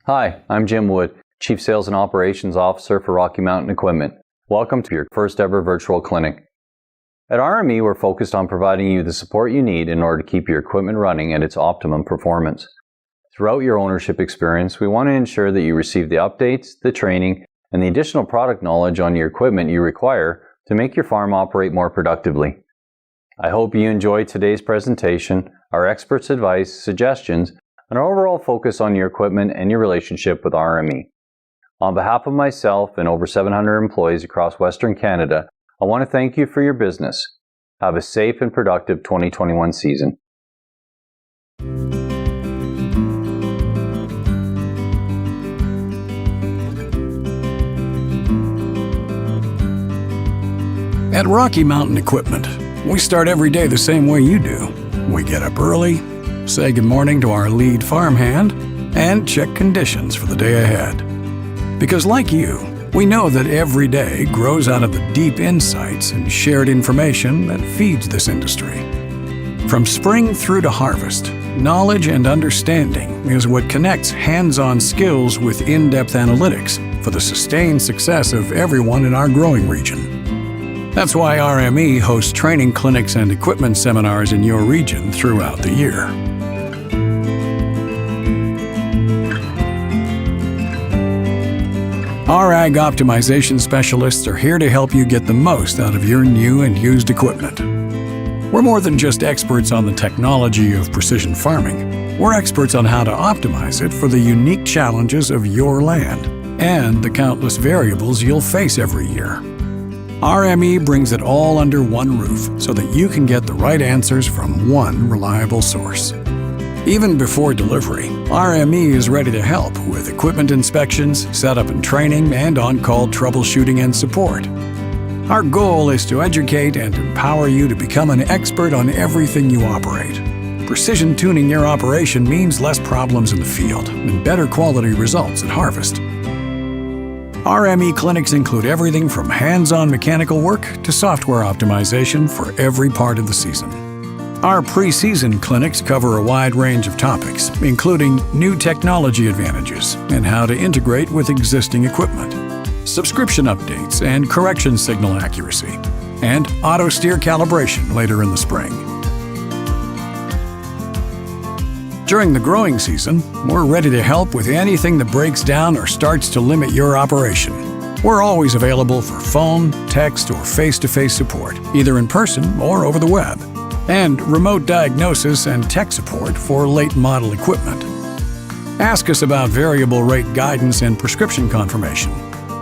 Hi, I'm Jim Wood, Chief Sales and Operations Officer for Rocky Mountain Equipment. Welcome to your first ever virtual clinic. At RME, we're focused on providing you the support you need in order to keep your equipment running at its optimum performance. Throughout your ownership experience, we want to ensure that you receive the updates, the training, and the additional product knowledge on your equipment you require to make your farm operate more productively. I hope you enjoyed today's presentation, our experts' advice, suggestions, and our overall focus on your equipment and your relationship with RME. On behalf of myself and over 700 employees across Western Canada, I want to thank you for your business. Have a safe and productive 2021 season. At Rocky Mountain Equipment, we start every day the same way you do. We get up early, say good morning to our lead farmhand, and check conditions for the day ahead. Because like you, we know that every day grows out of the deep insights and shared information that feeds this industry. From spring through to harvest, knowledge and understanding is what connects hands-on skills with in-depth analytics for the sustained success of everyone in our growing region. That's why RME hosts training clinics and equipment seminars in your region throughout the year. Our Ag Optimization Specialists are here to help you get the most out of your new and used equipment. We're more than just experts on the technology of precision farming. We're experts on how to optimize it for the unique challenges of your land and the countless variables you'll face every year. RME brings it all under one roof so that you can get the right answers from one reliable source. Even before delivery, RME is ready to help with equipment inspections, setup and training, and on-call troubleshooting and support. Our goal is to educate and empower you to become an expert on everything you operate. Precision tuning your operation means less problems in the field and better quality results at harvest. RME clinics include everything from hands-on mechanical work to software optimization for every part of the season. Our pre-season clinics cover a wide range of topics, including new technology advantages and how to integrate with existing equipment, subscription updates and correction signal accuracy, and auto-steer calibration later in the spring. During the growing season, we're ready to help with anything that breaks down or starts to limit your operation. We're always available for phone, text, or face-to-face support, either in person or over the web, and remote diagnosis and tech support for late model equipment. Ask us about variable rate guidance and prescription confirmation,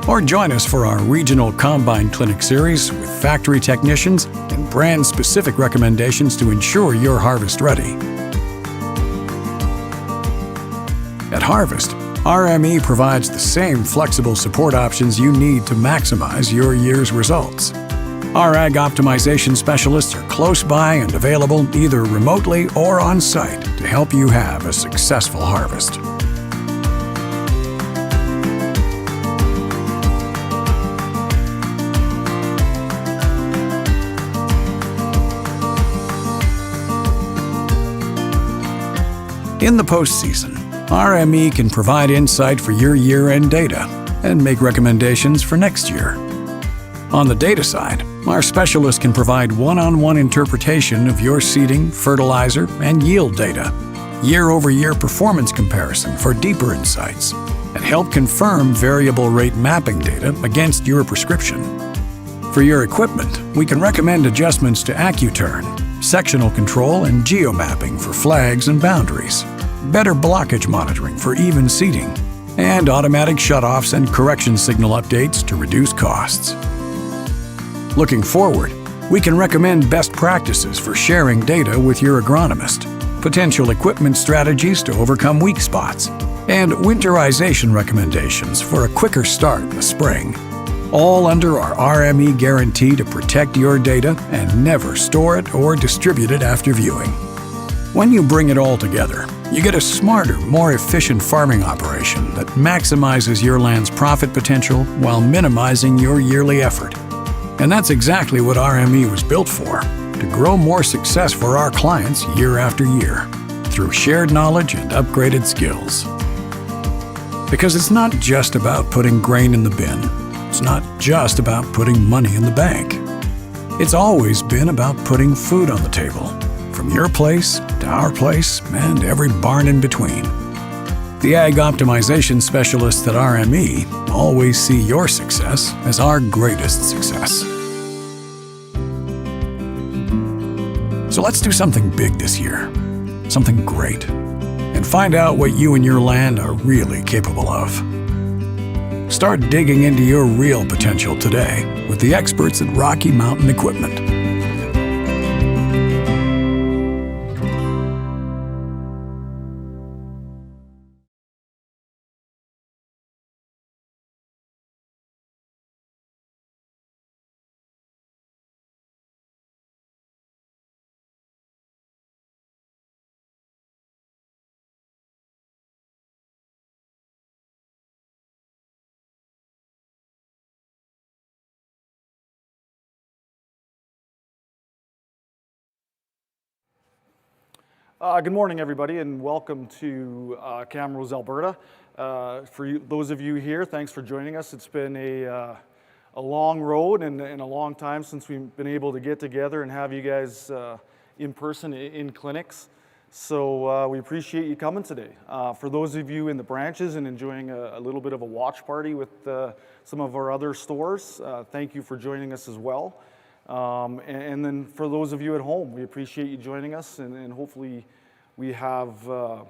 or join us for our regional combine clinic series with factory technicians and brand-specific recommendations to ensure you're harvest ready. At Harvest, RME provides the same flexible support options you need to maximize your year's results. Our Ag Optimization Specialists are close by and available either remotely or on-site to help you have a successful harvest. In the postseason, RME can provide insight for your year-end data and make recommendations for next year. On the data side, our specialists can provide one-on-one interpretation of your seeding, fertilizer, and yield data, year-over-year performance comparison for deeper insights, and help confirm variable rate mapping data against your prescription. For your equipment, we can recommend adjustments to AccuTurn, sectional control, and geomapping for flags and boundaries, better blockage monitoring for even seeding, and automatic shutoffs and correction signal updates to reduce costs. Looking forward, we can recommend best practices for sharing data with your agronomist, potential equipment strategies to overcome weak spots, and winterization recommendations for a quicker start in the spring, all under our RME guarantee to protect your data and never store it or distribute it after viewing. When you bring it all together, you get a smarter, more efficient farming operation that maximizes your land's profit potential while minimizing your yearly effort. And that's exactly what RME was built for, to grow more success for our clients year after year, through shared knowledge and upgraded skills. Because it's not just about putting grain in the bin. It's not just about putting money in the bank. It's always been about putting food on the table, from your place to our place and every barn in between. The Ag Optimization Specialists at RME always see your success as our greatest success. So let's do something big this year, something great, and find out what you and your land are really capable of. Start digging into your real potential today with the experts at Rocky Mountain Equipment. Good morning, everybody, and welcome to Camrose, Alberta. Those of you here, thanks for joining us. It's been a long road and a long time since we've been able to get together and have you guys in person in clinics. So we appreciate you coming today. For those of you in the branches and enjoying a little bit of a watch party with some of our other stores, thank you for joining us as well. And then for those of you at home, we appreciate you joining us, and hopefully we have a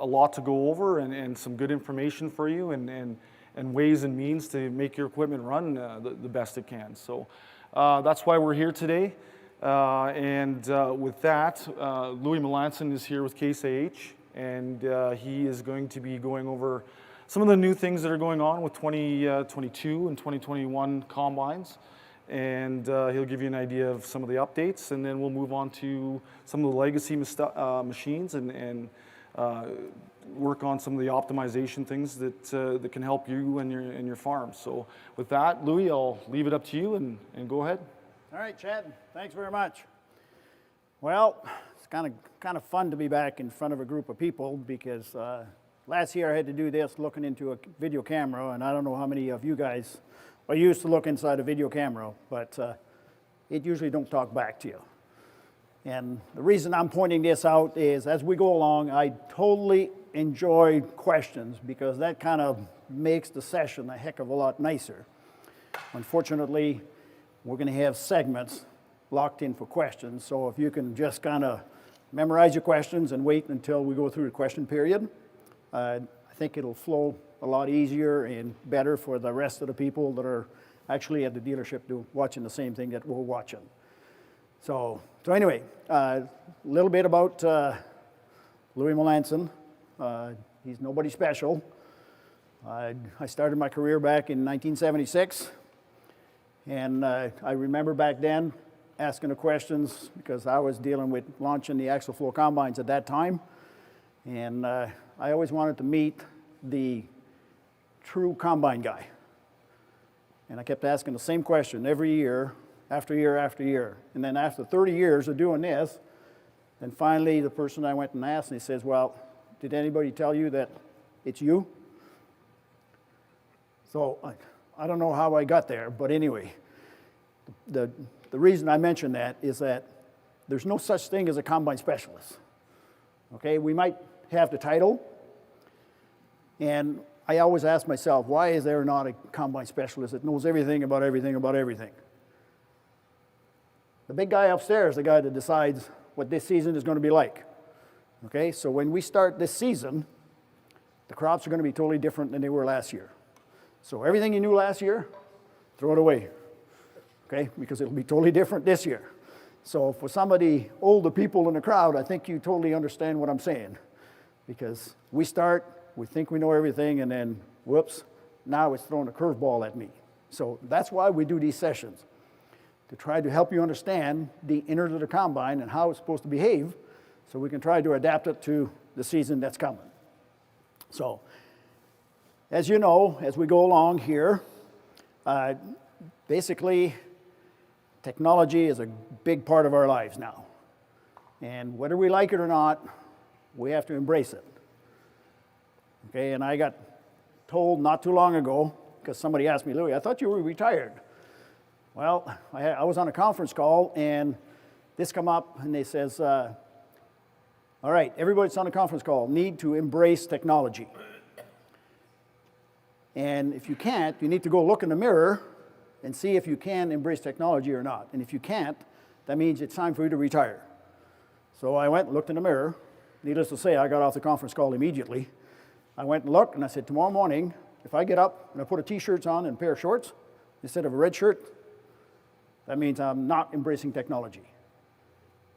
lot to go over and some good information for you and ways and means to make your equipment run the best it can. So that's why we're here today. With that, Louis Melanson is here with Case AH, and he is going to be going over some of the new things that are going on with 2022 and 2021 combines. And he'll give you an idea of some of the updates, and then we'll move on to some of the legacy machines and work on some of the optimization things that can help you and your farm. So with that, Louis, I'll leave it up to you and go ahead. All right, Chad, thanks very much. Well, it's kind of fun to be back in front of a group of people because last year I had to do this looking into a video camera, and I don't know how many of you guys are used to look inside a video camera, but it usually don't talk back to you. And the reason I'm pointing this out is as we go along, I totally enjoy questions because that kind of makes the session a heck of a lot nicer. Unfortunately, we're going to have segments locked in for questions, so if you can just kind of memorize your questions and wait until we go through the question period, I think it'll flow a lot easier and better for the rest of the people that are actually at the dealership watching the same thing that we're watching. So anyway, a little bit about Louis Melanson. He's nobody special. I started my career back in 1976, and I remember back then asking the questions because I was dealing with launching the axial flow combines at that time, and I always wanted to meet the true combine guy. And I kept asking the same question every year, after year after year. And then after 30 years of doing this, then finally the person I went and asked, and he says, well, did anybody tell you that it's you? So I don't know how I got there, but anyway, the reason I mention that is that there's no such thing as a combine specialist. Okay, we might have the title, and I always ask myself, why is there not a combine specialist that knows everything about everything about everything? The big guy upstairs is the guy that decides what this season is going to be like. Okay, so when we start this season, the crops are going to be totally different than they were last year. So everything you knew last year, throw it away. Okay, because it'll be totally different this year. So for somebody, older people in the crowd, I think you totally understand what I'm saying. Because we start, we think we know everything, and then, whoops, now it's throwing a curveball at me. So that's why we do these sessions, to try to help you understand the innards of the combine and how it's supposed to behave, so we can try to adapt it to the season that's coming. So, as you know, as we go along here, basically, technology is a big part of our lives now. And whether we like it or not, we have to embrace it. Okay, and I got told not too long ago, because somebody asked me, Louis, I thought you were retired. Well, I was on a conference call, and this come up, and they says, all right, everybody that's on a conference call need to embrace technology. And if you can't, you need to go look in the mirror and see if you can embrace technology or not. And if you can't, that means it's time for you to retire. So I went and looked in the mirror. Needless to say, I got off the conference call immediately. I went and looked, and I said, tomorrow morning, if I get up and I put a t-shirt on and a pair of shorts instead of a red shirt, that means I'm not embracing technology.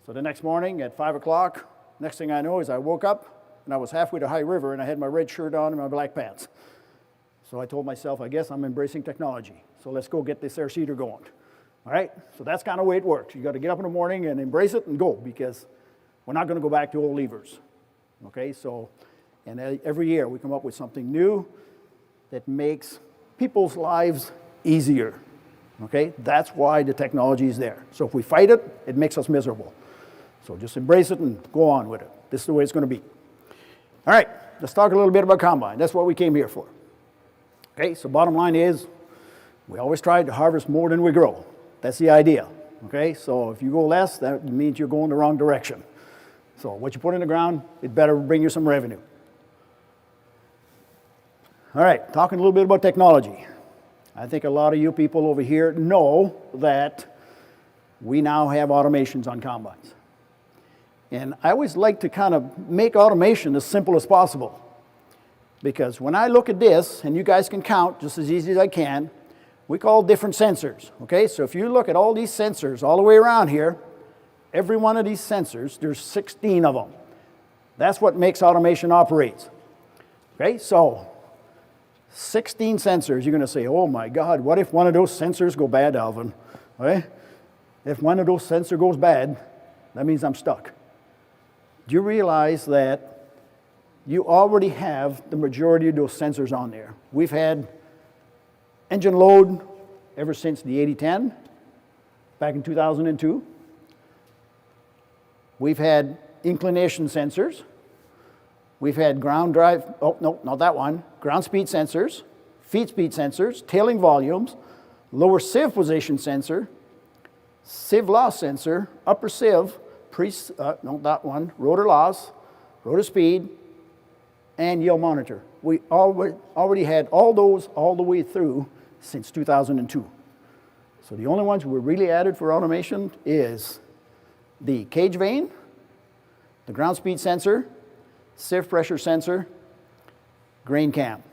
So the next morning at 5 o'clock, next thing I know is I woke up, and I was halfway to High River, and I had my red shirt on and my black pants. So I told myself, I guess I'm embracing technology. So let's go get this air seeder going. All right? So that's kind of the way it works. You got to get up in the morning and embrace it and go, because we're not going to go back to old levers. Okay? So, and every year we come up with something new that makes people's lives easier. Okay? That's why the technology is there. So if we fight it, it makes us miserable. So just embrace it and go on with it. This is the way it's going to be. All right, let's talk a little bit about combine. That's what we came here for. Okay, so bottom line is, we always try to harvest more than we grow. That's the idea. Okay, so if you go less, that means you're going the wrong direction. So what you put in the ground, it better bring you some revenue. All right, talking a little bit about technology. I think a lot of you people over here know that we now have automations on combines. And I always like to kind of make automation as simple as possible. Because when I look at this, and you guys can count just as easy as I can, we call different sensors. Okay, so if you look at all these sensors all the way around here, every one of these sensors, there's 16 of them. That's what makes automation operate. Okay, so 16 sensors. You're going to say, oh my God, what if one of those sensors go bad, Alvin? Okay? If one of those sensors goes bad, that means I'm stuck. Do you realize that you already have the majority of those sensors on there? We've had engine load ever since the 8010, back in 2002. We've had inclination sensors. We've had ground drive, oh no, not that one, ground speed sensors, feed speed sensors, tailing volumes, lower sieve position sensor, sieve loss sensor, upper sieve, not that one, rotor loss, rotor speed, and yield monitor. We already had all those all the way through since 2002. So the only ones we really added for automation is the cage vane, the ground speed sensor, sieve pressure sensor, grain cam,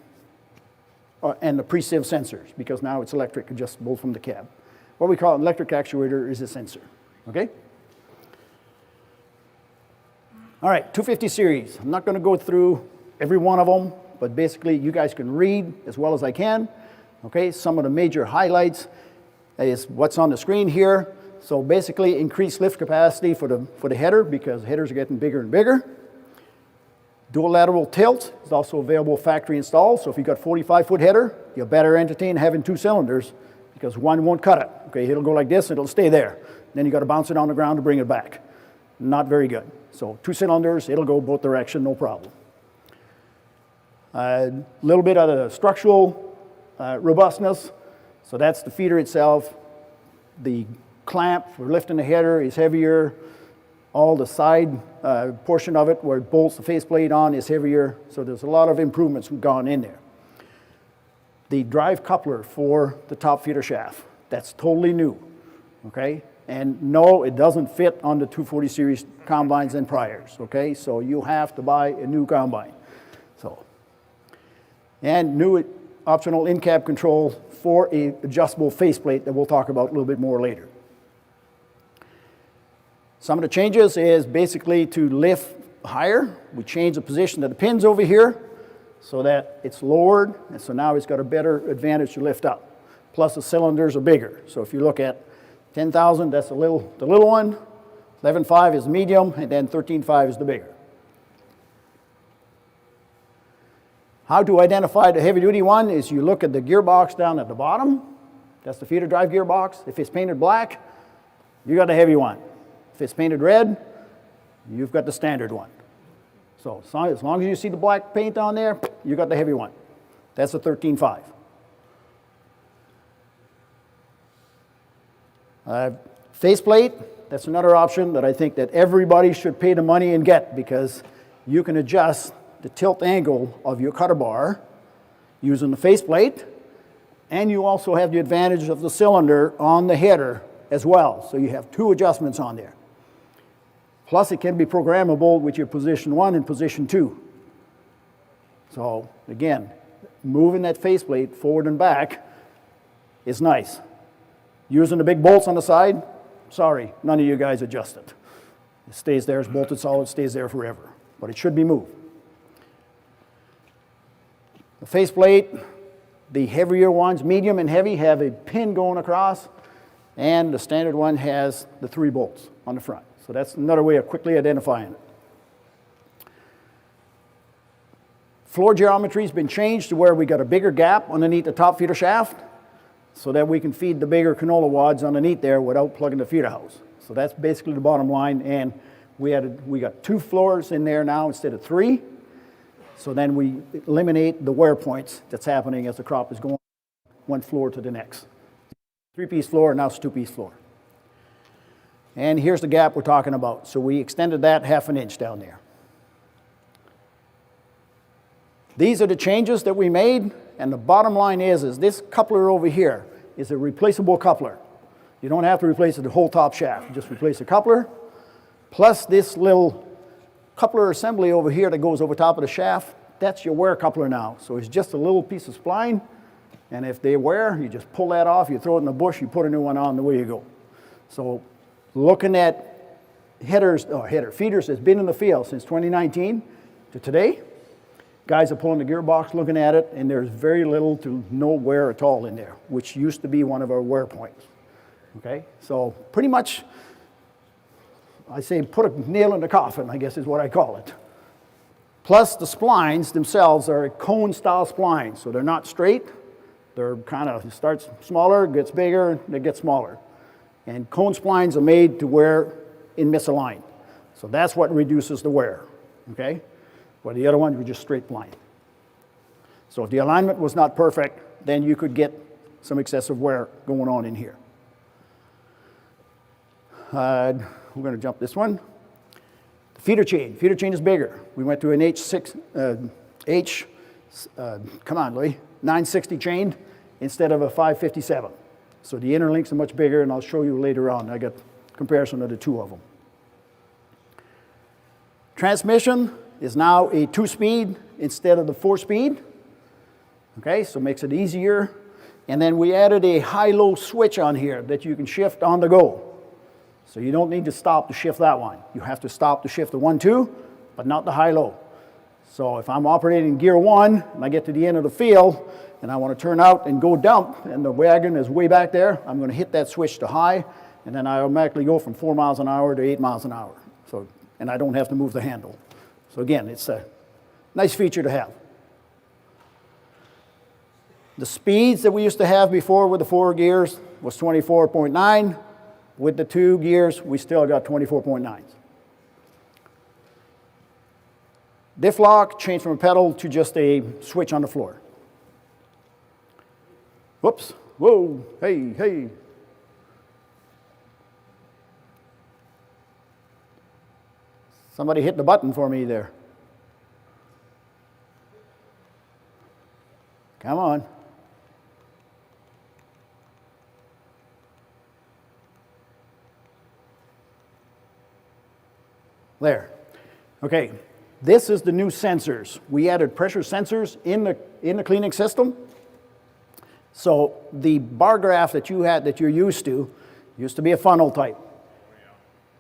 and the pre-sieve sensors, because now it's electric, adjustable from the cab. What we call an electric actuator is a sensor, okay? All right, 250 series. I'm not going to go through every one of them, but basically you guys can read as well as I can. Okay, some of the major highlights is what's on the screen here. So basically increased lift capacity for the header, because headers are getting bigger and bigger. Dual lateral tilt is also available factory installed. So if you've got 45-foot header, you'll better entertain having 2 cylinders, because one won't cut it. Okay, it'll go like this, it'll stay there. Then you got to bounce it on the ground to bring it back. Not very good. So 2 cylinders, it'll go both directions, no problem. A little bit of the structural robustness. So that's the feeder itself. The clamp for lifting the header is heavier. All the side portion of it where it bolts the faceplate on is heavier. So there's a lot of improvements gone in there. The drive coupler for the top feeder shaft, that's totally new. Okay? And no, it doesn't fit on the 240 series combines and priors. Okay? So you have to buy a new combine. So, and new optional in-cab control for a adjustable faceplate that we'll talk about a little bit more later. Some of the changes is basically to lift higher. We change the position of the pins over here so that it's lowered, and so now it's got a better advantage to lift up. Plus the cylinders are bigger. So if you look at 10,000, that's the little one, 11.5 is medium, and then 13.5 is the bigger. How to identify the heavy-duty one is you look at the gearbox down at the bottom. That's the feeder drive gearbox. If it's painted black, you got the heavy one. If it's painted red, you've got the standard one. So as long as you see the black paint on there, you got the heavy one. That's a 13.5. Faceplate, that's another option that I think that everybody should pay the money and get, because you can adjust the tilt angle of your cutter bar using the faceplate, and you also have the advantage of the cylinder on the header as well. So you have two adjustments on there. Plus it can be programmable with your position 1 and position 2. So again, moving that faceplate forward and back is nice. Using the big bolts on the side, sorry, none of you guys adjust it. It stays there, it's bolted solid, stays there forever. But it should be moved. The faceplate, the heavier ones, medium and heavy, have a pin going across, and the standard one has the 3 bolts on the front. So that's another way of quickly identifying it. Floor geometry has been changed to where we got a bigger gap underneath the top feeder shaft, so that we can feed the bigger canola wads underneath there without plugging the feeder house. So that's basically the bottom line, and we got 2 floors in there now instead of 3. So then we eliminate the wear points that's happening as the crop is going one floor to the next. 3-piece floor, now it's a 2-piece floor. And here's the gap we're talking about. So we extended that 1/2 inch down there. These are the changes that we made, and the bottom line is this coupler over here is a replaceable coupler. You don't have to replace the whole top shaft. You just replace the coupler, plus this little coupler assembly over here that goes over top of the shaft. That's your wear coupler now. So it's just a little piece of spline, and if they wear, you just pull that off, you throw it in the bush, you put a new one on, the way you go. So looking at feeders that's been in the field since 2019 to today, guys are pulling the gearbox, looking at it, and there's very little to no wear at all in there, which used to be one of our wear points. Okay, so pretty much, I say put a nail in the coffin, I guess is what I call it. Plus the splines themselves are cone style splines, so they're not straight. They're kind of, it starts smaller, gets bigger, they get smaller. And cone splines are made to wear in misaligned. So that's what reduces the wear, okay? Where the other ones were just straight blind. So if the alignment was not perfect, then you could get some excessive wear going on in here. We're going to jump this one. The feeder chain. Feeder chain is bigger. We went to an come on, Louis, 960 chain instead of a 557. So the inner links are much bigger, and I'll show you later on. I got comparison of the 2 of them. Transmission is now a 2-speed instead of the 4-speed. Okay, so it makes it easier. And then we added a high-low switch on here that you can shift on the go. So you don't need to stop to shift that one. You have to stop to shift the 1-2, but not the high-low. So if I'm operating gear 1 and I get to the end of the field and I want to turn out and go dump and the wagon is way back there, I'm going to hit that switch to high, and then I automatically go from 4 miles an hour to 8 miles an hour. So, and I don't have to move the handle. So again, it's a nice feature to have. The speeds that we used to have before with the 4 gears was 24.9. With the 2 gears, we still got 24.9s. Diff lock changed from a pedal to just a switch on the floor. Whoops, whoa, hey, hey. Somebody hit the button for me there. Come on. There. Okay, this is the new sensors. We added pressure sensors in the cleaning system. So the bar graph that you had, that you're used to be a funnel type.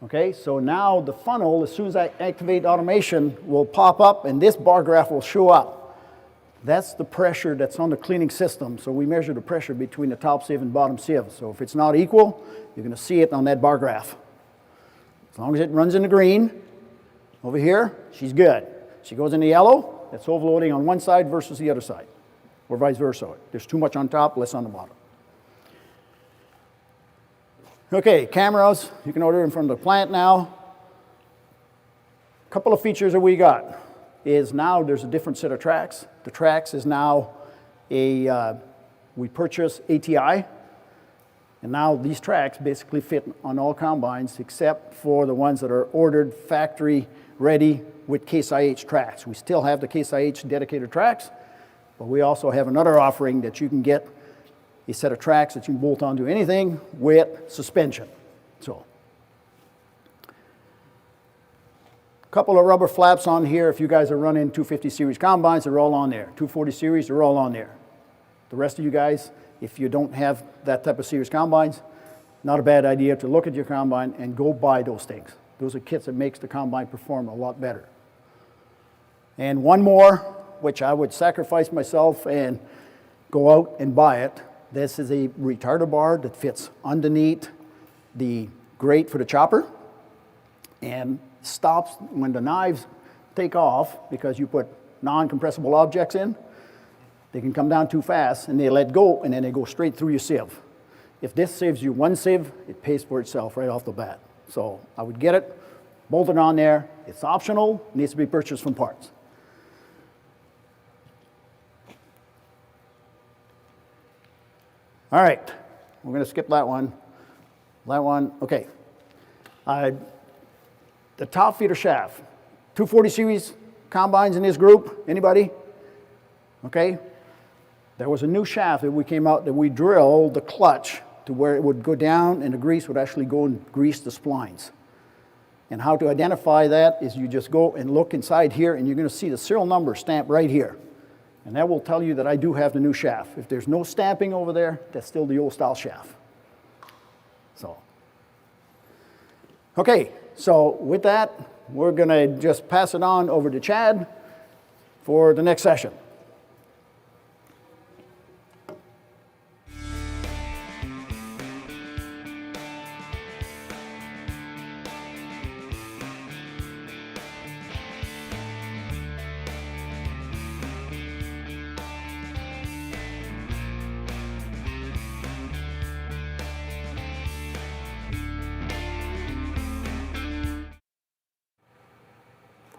Okay, so now the funnel, as soon as I activate automation, will pop up and this bar graph will show up. That's the pressure that's on the cleaning system. So we measure the pressure between the top sieve and bottom sieve. So if it's not equal, you're going to see it on that bar graph. As long as it runs in the green, over here, she's good. She goes in the yellow, that's overloading on one side versus the other side, or vice versa. There's too much on top, less on the bottom. Okay, cameras, you can order them from the plant now. A couple of features that we got. is now there's a different set of tracks. The tracks is now we purchase ATI, and now these tracks basically fit on all combines except for the ones that are ordered factory ready with Case IH tracks. We still have the Case IH dedicated tracks, but we also have another offering that you can get a set of tracks that you can bolt onto anything with suspension. So, a couple of rubber flaps on here. If you guys are running 250 series combines, they're all on there. 240 series, they're all on there. The rest of you guys, if you don't have that type of series combines, not a bad idea to look at your combine and go buy those things. Those are kits that makes the combine perform a lot better. And one more, which I would sacrifice myself and go out and buy it. This is a retarder bar that fits underneath the grate for the chopper and stops when the knives take off because you put non-compressible objects in. They can come down too fast and they let go and then they go straight through your sieve. If this saves you one sieve, it pays for itself right off the bat. So I would get it, bolt it on there. It's optional, needs to be purchased from parts. All right, we're going to skip that one. That one, okay. The top feeder shaft, 240 series combines in this group, anybody? Okay. There was a new shaft that we came out that we drilled the clutch to where it would go down and the grease would actually go and grease the splines. And how to identify that is you just go and look inside here and you're going to see the serial number stamped right here. And that will tell you that I do have the new shaft. If there's no stamping over there, that's still the old style shaft. So, okay, so with that, we're going to just pass it on over to Chad for the next session.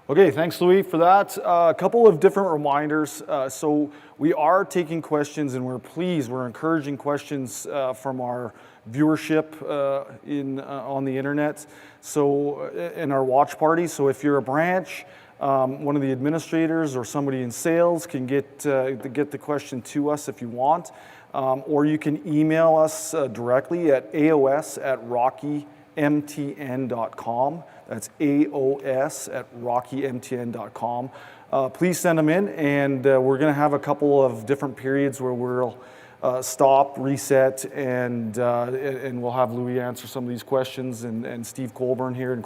Okay, thanks Louis for that. A couple of different reminders. So we are taking questions and we're encouraging questions from our viewership on the internet. So in our watch party. So if you're a branch, one of the administrators or somebody in sales can get the question to us if you want. Or you can email us directly at aos@rockymtn.com. That's aos@rockymtn.com. Please send them in, and we're going to have a couple of different periods where we'll stop, reset, and we'll have Louis answer some of these questions, and Steve Colburn here in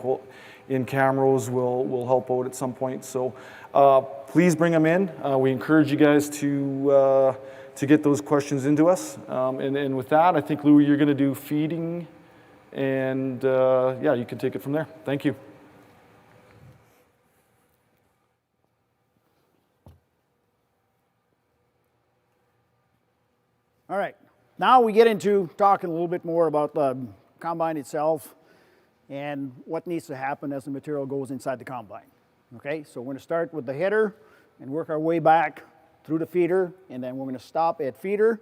Camrose will help out at some point. So please bring them in. We encourage you guys to get those questions into us. And with that, I think, Louis, you're going to do feeding. And yeah, you can take it from there. Thank you. All right, now we get into talking a little bit more about the combine itself and what needs to happen as the material goes inside the combine. Okay, so we're going to start with the header and work our way back through the feeder, and then we're going to stop at feeder,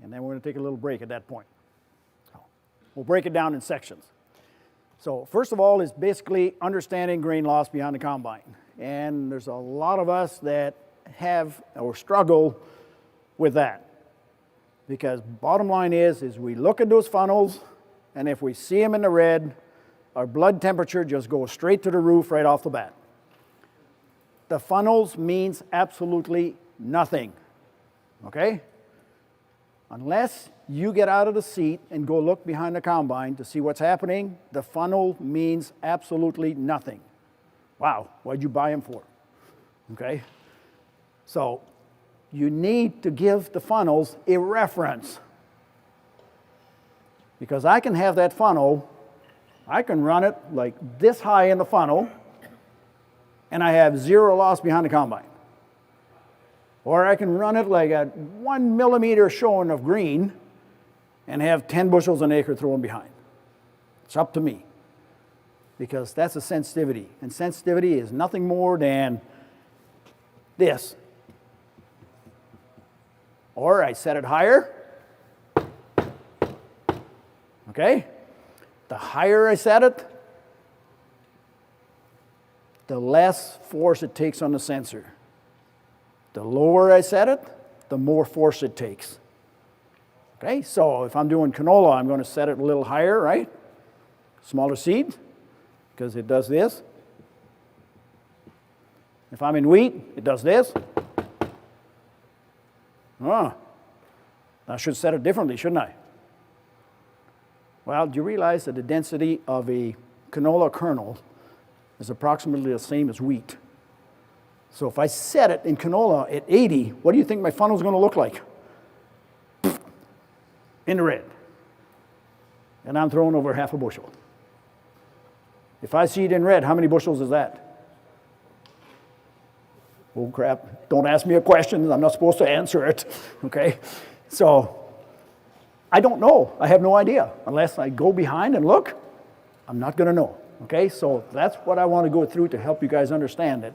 and then we're going to take a little break at that point. We'll break it down in sections. So first of all is basically understanding grain loss behind the combine. And there's a lot of us that have or struggle with that. Because bottom line is we look at those funnels, and if we see them in the red, our blood temperature just goes straight to the roof right off the bat. The funnels means absolutely nothing, okay? Unless you get out of the seat and go look behind the combine to see what's happening, the funnel means absolutely nothing. Wow, what'd you buy them for? Okay? So you need to give the funnels a reference. Because I can have that funnel, I can run it like this high in the funnel, and I have zero loss behind the combine. Or I can run it like at 1 millimeter showing of green and have 10 bushels an acre thrown behind. It's up to me. because that's a sensitivity. And sensitivity is nothing more than this. Or I set it higher. Okay? The higher I set it, the less force it takes on the sensor. The lower I set it, the more force it takes. Okay, so if I'm doing canola, I'm going to set it a little higher, right? Smaller seed, because it does this. If I'm in wheat, it does this. Oh, I should set it differently, shouldn't I? Well, do you realize that the density of a canola kernel is approximately the same as wheat? So if I set it in canola at 80, what do you think my funnel is going to look like? In the red. And I'm throwing over half a bushel. If I see it in red, how many bushels is that? Oh crap, don't ask me a question, I'm not supposed to answer it, okay? So, I don't know, I have no idea. Unless I go behind and look, I'm not gonna know, okay? So that's what I want to go through to help you guys understand it.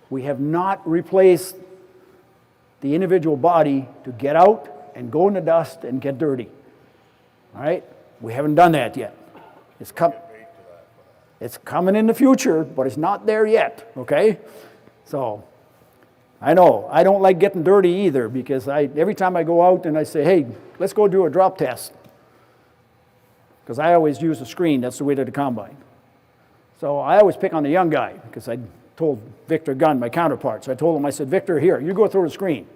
We have not replaced the individual body to get out and go in the dust and get dirty. All right? We haven't done that yet. It's coming in the future, but it's not there yet, okay? So, I know, I don't like getting dirty either, because every time I go out and I say, hey, let's go do a drop test, because I always use the screen, that's the way to the combine. So I always pick on the young guy, because I told Victor Gunn, my counterpart, so I told him, I said, Victor, here, you go throw the screen.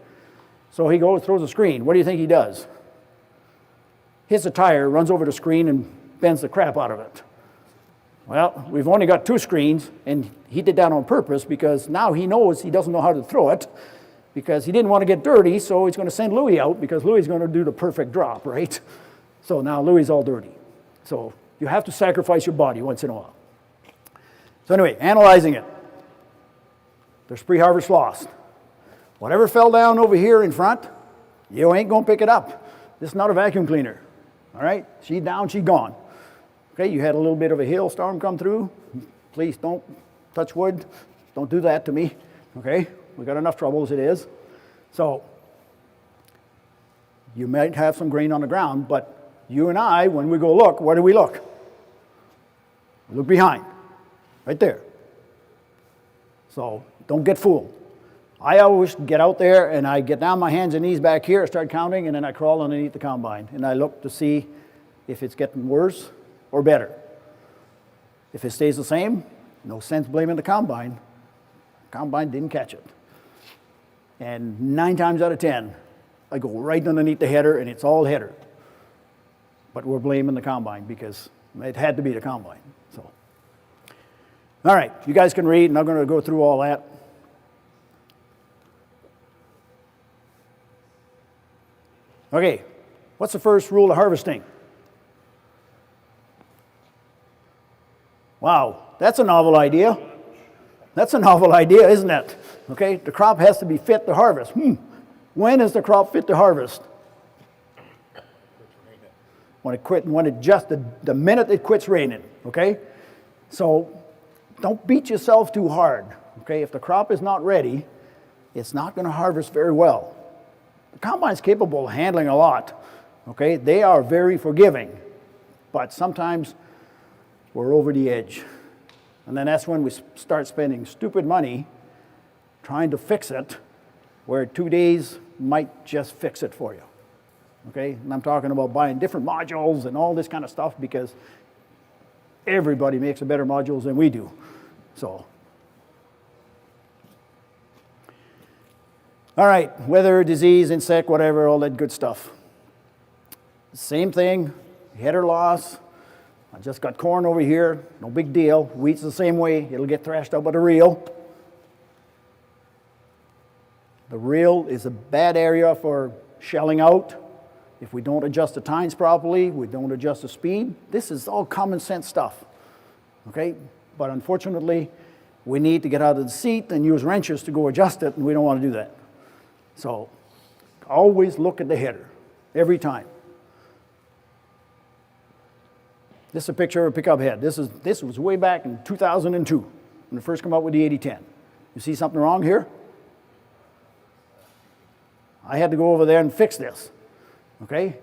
So he goes, throws the screen. What do you think he does? Hits a tire, runs over the screen, and bends the crap out of it. Well, we've only got 2 screens, and he did that on purpose, because now he knows he doesn't know how to throw it, because he didn't want to get dirty, so he's going to send Louis out, because Louis is going to do the perfect drop, right? So now Louis is all dirty. So you have to sacrifice your body once in a while. So anyway, analyzing it. There's pre-harvest loss. Whatever fell down over here in front, you ain't going to pick it up. This is not a vacuum cleaner, all right? She's down, she's gone. Okay, you had a little bit of a hailstorm come through. Please don't touch wood. Don't do that to me, okay? We've got enough trouble as it is. So, you might have some grain on the ground, but you and I, when we go look, where do we look? We look behind, right there. So, don't get fooled. I always get out there and I get down my hands and knees back here, start counting, and then I crawl underneath the combine. And I look to see if it's getting worse or better. If it stays the same, no sense blaming the combine. Combine didn't catch it. And 9 times out of 10, I go right underneath the header and it's all header. But we're blaming the combine because it had to be the combine. So, all right, you guys can read, and I'm going to go through all that. Okay, what's the first rule of harvesting? Wow, that's a novel idea. That's a novel idea, isn't it? Okay, the crop has to be fit to harvest. When is the crop fit to harvest? The minute it quits raining, okay? So don't beat yourself too hard, okay? If the crop is not ready, it's not going to harvest very well. The combine is capable of handling a lot, okay? They are very forgiving, but sometimes we're over the edge. And then that's when we start spending stupid money trying to fix it, where 2 days might just fix it for you, okay? And I'm talking about buying different modules and all this kind of stuff, because everybody makes a better modules than we do, so. All right, weather, disease, insect, whatever, all that good stuff. Same thing, header loss. I just got corn over here, no big deal. Wheat's the same way, it'll get thrashed out by the reel. The reel is a bad area for shelling out. If we don't adjust the tines properly, we don't adjust the speed. This is all common sense stuff, okay? But unfortunately, we need to get out of the seat and use wrenches to go adjust it, and we don't want to do that. So, always look at the header, every time. This is a picture of a pickup head. This was way back in 2002 when it first came out with the 8010. You see something wrong here? I had to go over there and fix this, okay?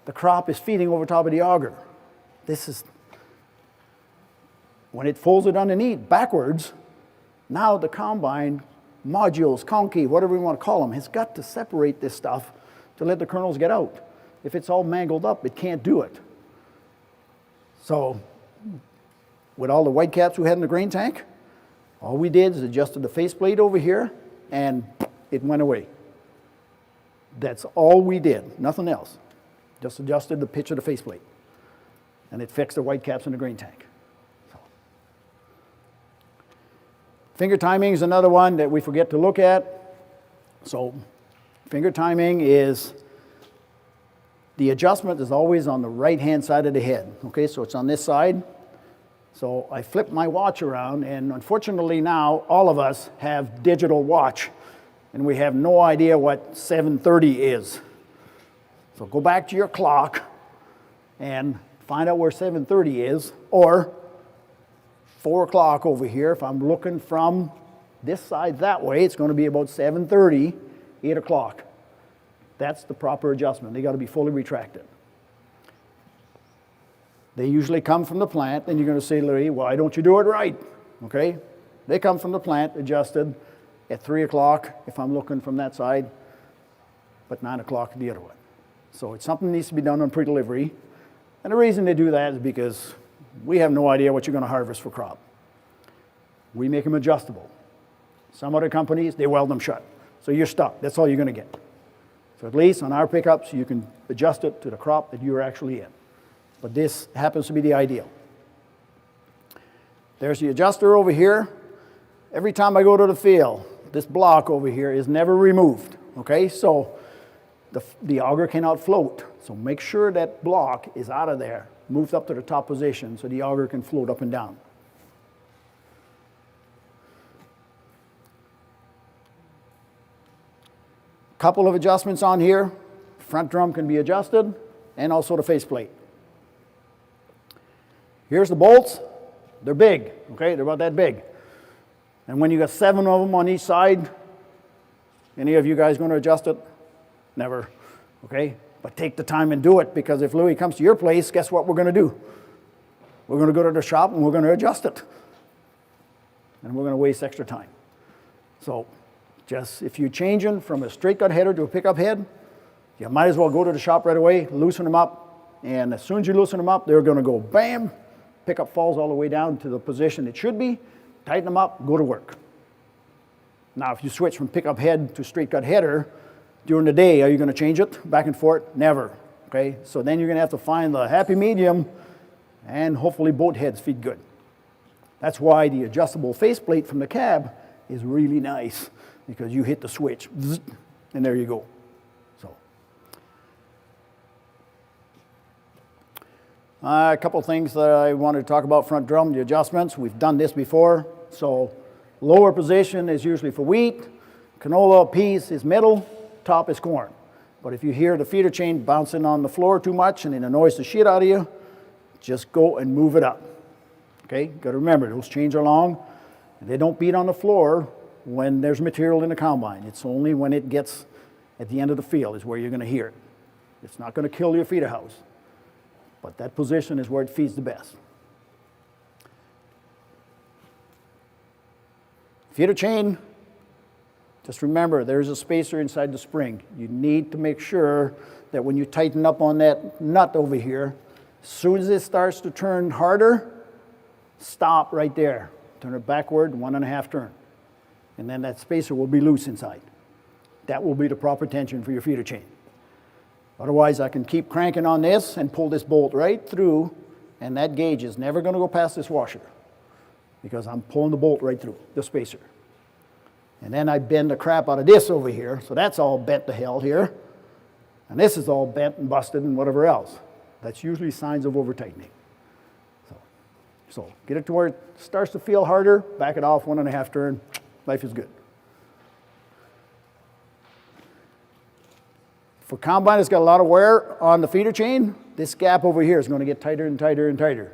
The crop is feeding over top of the auger. This is, when it folds it underneath backwards, now the combine modules, concave, whatever you want to call them, has got to separate this stuff to let the kernels get out. If it's all mangled up, it can't do it. So, with all the white caps we had in the grain tank, all we did is adjusted the faceplate over here, and it went away. That's all we did, nothing else. Just adjusted the pitch of the faceplate, and it fixed the white caps in the grain tank. So. Finger timing is another one that we forget to look at. So, finger timing is, the adjustment is always on the right-hand side of the head. Okay, so it's on this side. So I flip my watch around, and unfortunately now all of us have digital watch, and we have no idea what 7:30 is. So go back to your clock and find out where 7:30 is, or 4 o'clock over here. If I'm looking from this side that way, it's going to be about 7:30, 8 o'clock. That's the proper adjustment. They got to be fully retracted. They usually come from the plant, and you're going to say, Larry, why don't you do it right? Okay? They come from the plant adjusted at 3 o'clock if I'm looking from that side, but 9 o'clock the other one. So it's something that needs to be done on pre-delivery. And the reason they do that is because we have no idea what you're going to harvest for crop. We make them adjustable. Some other companies, they weld them shut. So you're stuck. That's all you're going to get. So at least on our pickups, you can adjust it to the crop that you're actually in. But this happens to be the ideal. There's the adjuster over here. Every time I go to the field, this block over here is never removed. Okay, so the auger cannot float. So make sure that block is out of there, moved up to the top position so the auger can float up and down. Couple of adjustments on here. Front drum can be adjusted, and also the faceplate. Here's the bolts. They're big, okay? They're about that big. And when you got 7 of them on each side, any of you guys going to adjust it? Never, okay? But take the time and do it, because if Louis comes to your place, guess what we're going to do? We're going to go to the shop and we're going to adjust it. And we're going to waste extra time. So, just if you're changing from a straight cut header to a pickup head, you might as well go to the shop right away, loosen them up, and as soon as you loosen them up, they're going to go bam, pickup falls all the way down to the position it should be, tighten them up, go to work. Now, if you switch from pickup head to straight cut header, during the day, are you going to change it back and forth? Never, okay? So then you're going to have to find the happy medium, and hopefully both heads feed good. That's why the adjustable faceplate from the cab is really nice, because you hit the switch, and there you go. So, a couple things that I wanted to talk about front drum, the adjustments. We've done this before. So, lower position is usually for wheat, canola, peas is middle, top is corn. But if you hear the feeder chain bouncing on the floor too much and it annoys the shit out of you, just go and move it up. Okay, got to remember, those chains are long, and they don't beat on the floor when there's material in the combine. It's only when it gets at the end of the field is where you're going to hear it. It's not going to kill your feeder house, but that position is where it feeds the best. Feeder chain, just remember there's a spacer inside the spring. You need to make sure that when you tighten up on that nut over here, as soon as it starts to turn harder, stop right there. Turn it backward, 1.5 turn. And then that spacer will be loose inside. That will be the proper tension for your feeder chain. Otherwise, I can keep cranking on this and pull this bolt right through, and that gauge is never going to go past this washer, because I'm pulling the bolt right through the spacer. And then I bend the crap out of this over here, so that's all bent to hell here. And this is all bent and busted and whatever else. That's usually signs of over-tightening. So get it to where it starts to feel harder, back it off, 1.5 turn, life is good. For combine, it's got a lot of wear on the feeder chain. this gap over here is going to get tighter and tighter and tighter.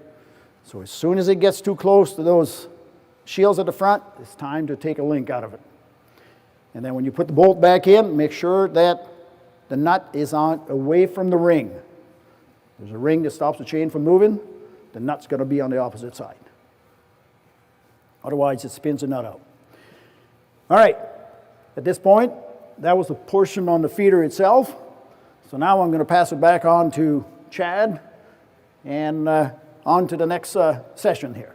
So as soon as it gets too close to those shields at the front, it's time to take a link out of it. And then when you put the bolt back in, make sure that the nut is away from the ring. There's a ring that stops the chain from moving. The nut's going to be on the opposite side. Otherwise, it spins the nut out. All right, at this point, that was the portion on the feeder itself. So now I'm going to pass it back on to Chad and on to the next session here.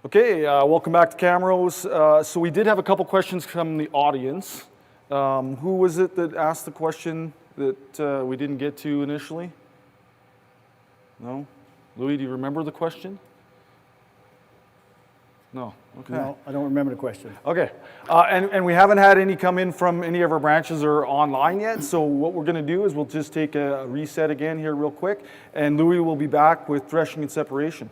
Okay, welcome back to Camrose. So we did have a couple questions from the audience. Who was it that asked the question that we didn't get to initially? No? Louis, do you remember the question? No, okay. No, I don't remember the question. Okay, and we haven't had any come in from any of our branches or online yet, so what we're gonna do is we'll just take a reset again here real quick, and Louis will be back with Threshing and Separation.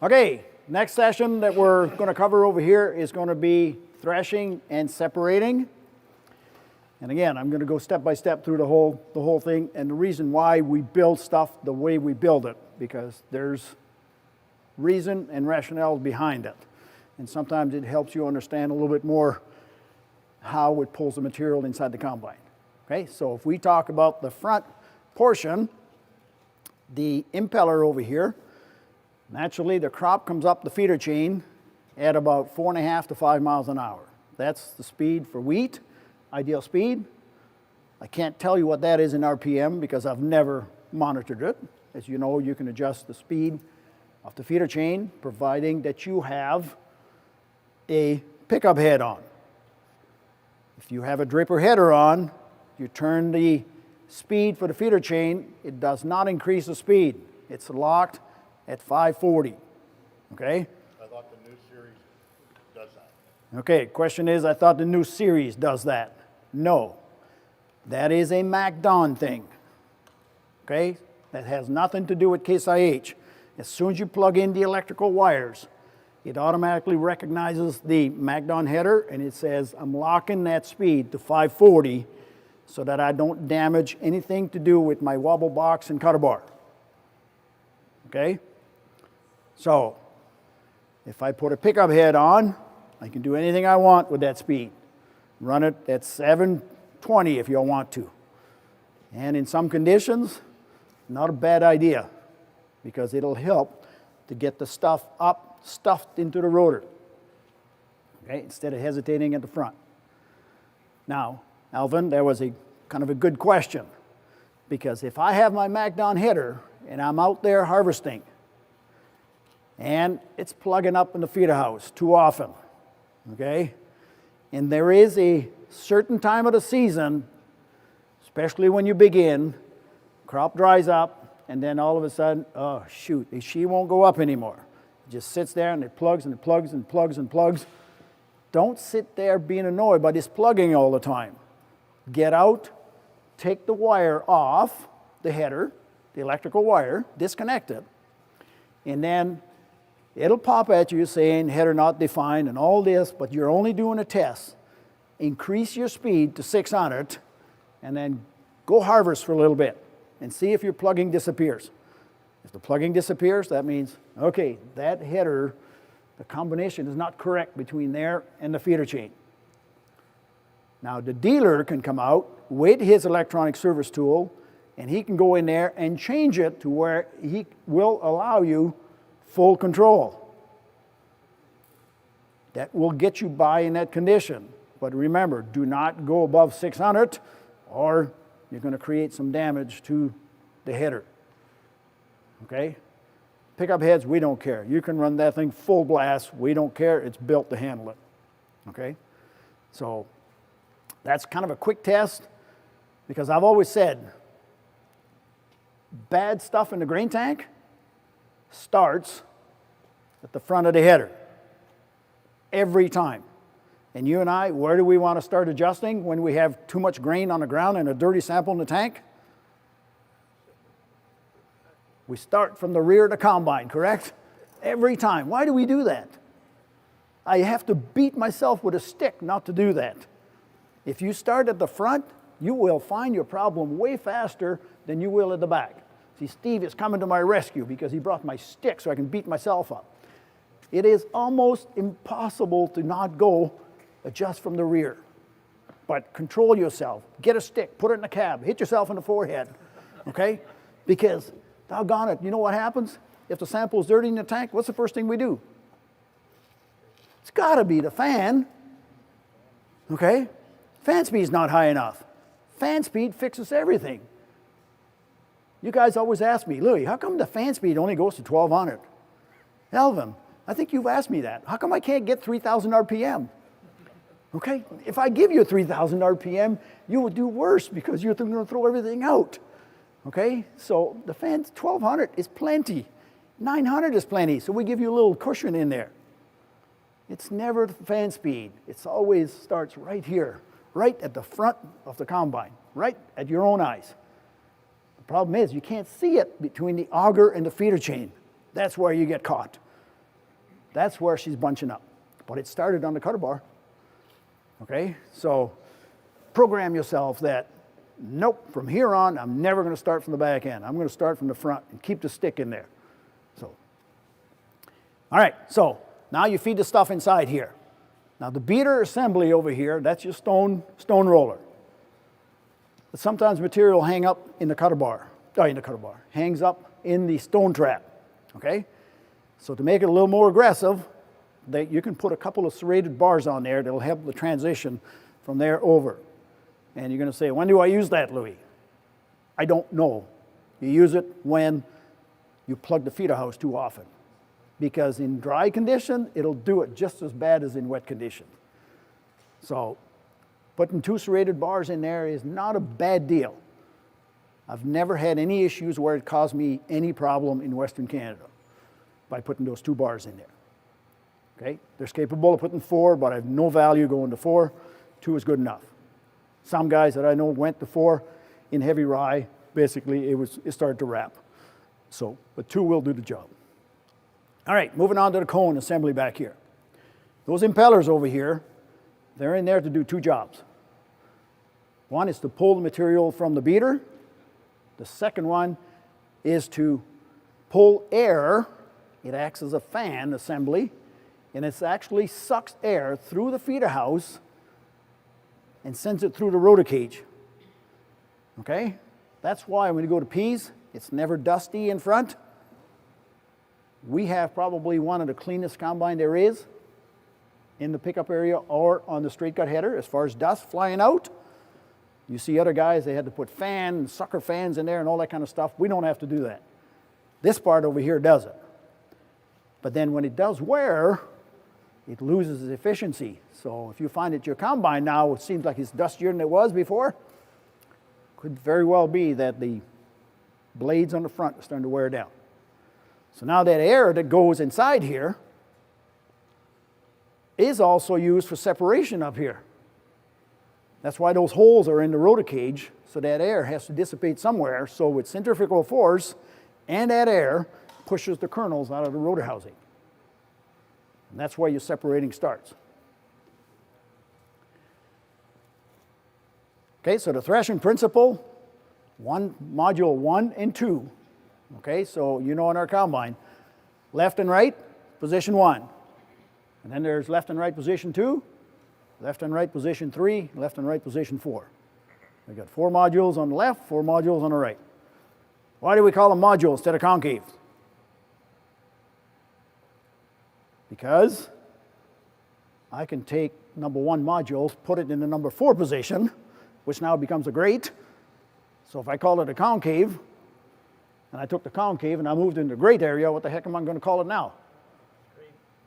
Okay, next session that we're going to cover over here is going to be threshing and separating. And again, I'm going to go step by step through the whole thing, and the reason why we build stuff the way we build it, because there's reason and rationale behind it. And sometimes it helps you understand a little bit more how it pulls the material inside the combine. Okay, so if we talk about the front portion, the impeller over here, naturally, the crop comes up the feeder chain at about 4.5 to 5 miles an hour. That's the speed for wheat, ideal speed. I can't tell you what that is in RPM because I've never monitored it. As you know, you can adjust the speed of the feeder chain, providing that you have a pickup head on. If you have a draper header on, you turn the speed for the feeder chain, it does not increase the speed. It's locked at 540, okay? I thought the new series does that. Okay, question is, I thought the new series does that. No, that is a MacDon thing, okay? That has nothing to do with Case IH. As soon as you plug in the electrical wires, it automatically recognizes the MacDon header and it says, I'm locking that speed to 540 so that I don't damage anything to do with my wobble box and cutter bar, okay? So, if I put a pickup head on, I can do anything I want with that speed. Run it at 720 if you want to. And in some conditions, not a bad idea because it'll help to get the stuff up, stuffed into the rotor, okay, instead of hesitating at the front. Now, Alvin, that was a kind of a good question because if I have my MacDon header and I'm out there harvesting, and it's plugging up in the feeder house too often, okay? And there is a certain time of the season, especially when you begin, crop dries up, and then all of a sudden, oh shoot, she won't go up anymore. It just sits there and it plugs and it plugs and plugs and plugs. Don't sit there being annoyed by this plugging all the time. Get out, take the wire off the header, the electrical wire, disconnect it, and then it'll pop at you saying header not defined and all this, but you're only doing a test. Increase your speed to 600 and then go harvest for a little bit and see if your plugging disappears. If the plugging disappears, that means, okay, that header, the combination is not correct between there and the feeder chain. Now the dealer can come out with his electronic service tool and he can go in there and change it to where he will allow you full control. That will get you by in that condition. But remember, do not go above 600 or you're going to create some damage to the header. Okay? Pickup heads, we don't care. You can run that thing full blast. We don't care. It's built to handle it. Okay? So that's kind of a quick test because I've always said bad stuff in the grain tank starts at the front of the header every time. And you and I, where do we want to start adjusting when we have too much grain on the ground and a dirty sample in the tank? We start from the rear of the combine, correct? Every time. Why do we do that? I have to beat myself with a stick not to do that. If you start at the front, you will find your problem way faster than you will at the back. See, Steve is coming to my rescue because he brought my stick so I can beat myself up. It is almost impossible to not go adjust from the rear. But control yourself. Get a stick, put it in the cab, hit yourself in the forehead, okay? Because, doggone it, you know what happens? If the sample is dirty in the tank, what's the first thing we do? It's gotta be the fan, okay? Fan speed's not high enough. Fan speed fixes everything. You guys always ask me, Louis, how come the fan speed only goes to 1200? Elvin, I think you've asked me that. How come I can't get 3,000 RPM? Okay, if I give you 3,000 RPM, you will do worse because you're going to throw everything out. Okay, so the fan 1200 is plenty. 900 is plenty, so we give you a little cushion in there. It's never fan speed. It's always starts right here, right at the front of the combine, right at your own eyes. The problem is you can't see it between the auger and the feeder chain. That's where you get caught. That's where she's bunching up. But it started on the cutter bar. Okay, so program yourself that, nope, from here on, I'm never going to start from the back end. I'm going to start from the front and keep the stick in there. So, all right, so now you feed the stuff inside here. Now the beater assembly over here, that's your stone roller. But sometimes material will hang up in the cutter bar, hangs up in the stone trap, okay? So to make it a little more aggressive, you can put a couple of serrated bars on there that'll help the transition from there over. And you're going to say, when do I use that, Louis? I don't know. You use it when you plug the feeder house too often. Because in dry condition, it'll do it just as bad as in wet condition. So putting 2 serrated bars in there is not a bad deal. I've never had any issues where it caused me any problem in Western Canada by putting those 2 bars in there. Okay, they're capable of putting 4, but I have no value going to 4. 2 is good enough. Some guys that I know went to 4 in heavy rye, basically it started to wrap. So, but 2 will do the job. All right, moving on to the cone assembly back here. Those impellers over here, they're in there to do 2 jobs. One is to pull the material from the beater. The second one is to pull air. It acts as a fan assembly, and it actually sucks air through the feeder house and sends it through the rotor cage. Okay? That's why when you go to peas, it's never dusty in front. We have probably one of the cleanest combine there is in the pickup area or on the straight cut header as far as dust flying out. You see other guys, they had to put sucker fans in there and all that kind of stuff. We don't have to do that. This part over here does it. But then when it does wear, it loses its efficiency. So if you find that your combine now, it seems like it's dustier than it was before, Could very well be that the blades on the front are starting to wear down. So now that air that goes inside here is also used for separation up here. That's why those holes are in the rotor cage, so that air has to dissipate somewhere, so with centrifugal force and that air pushes the kernels out of the rotor housing. And that's why your separating starts. Okay, so the threshing principle, module 1 and 2. Okay, so you know in our combine, left and right, position 1. And then there's left and right position 2, left and right position 3, left and right position 4. We've got 4 modules on the left, 4 modules on the right. Why do we call them modules instead of concave? Because I can take number 1 modules, put it in the number 4 position, which now becomes a grate. So if I call it a concave, and I took the concave and I moved into the grate area, what the heck am I going to call it now?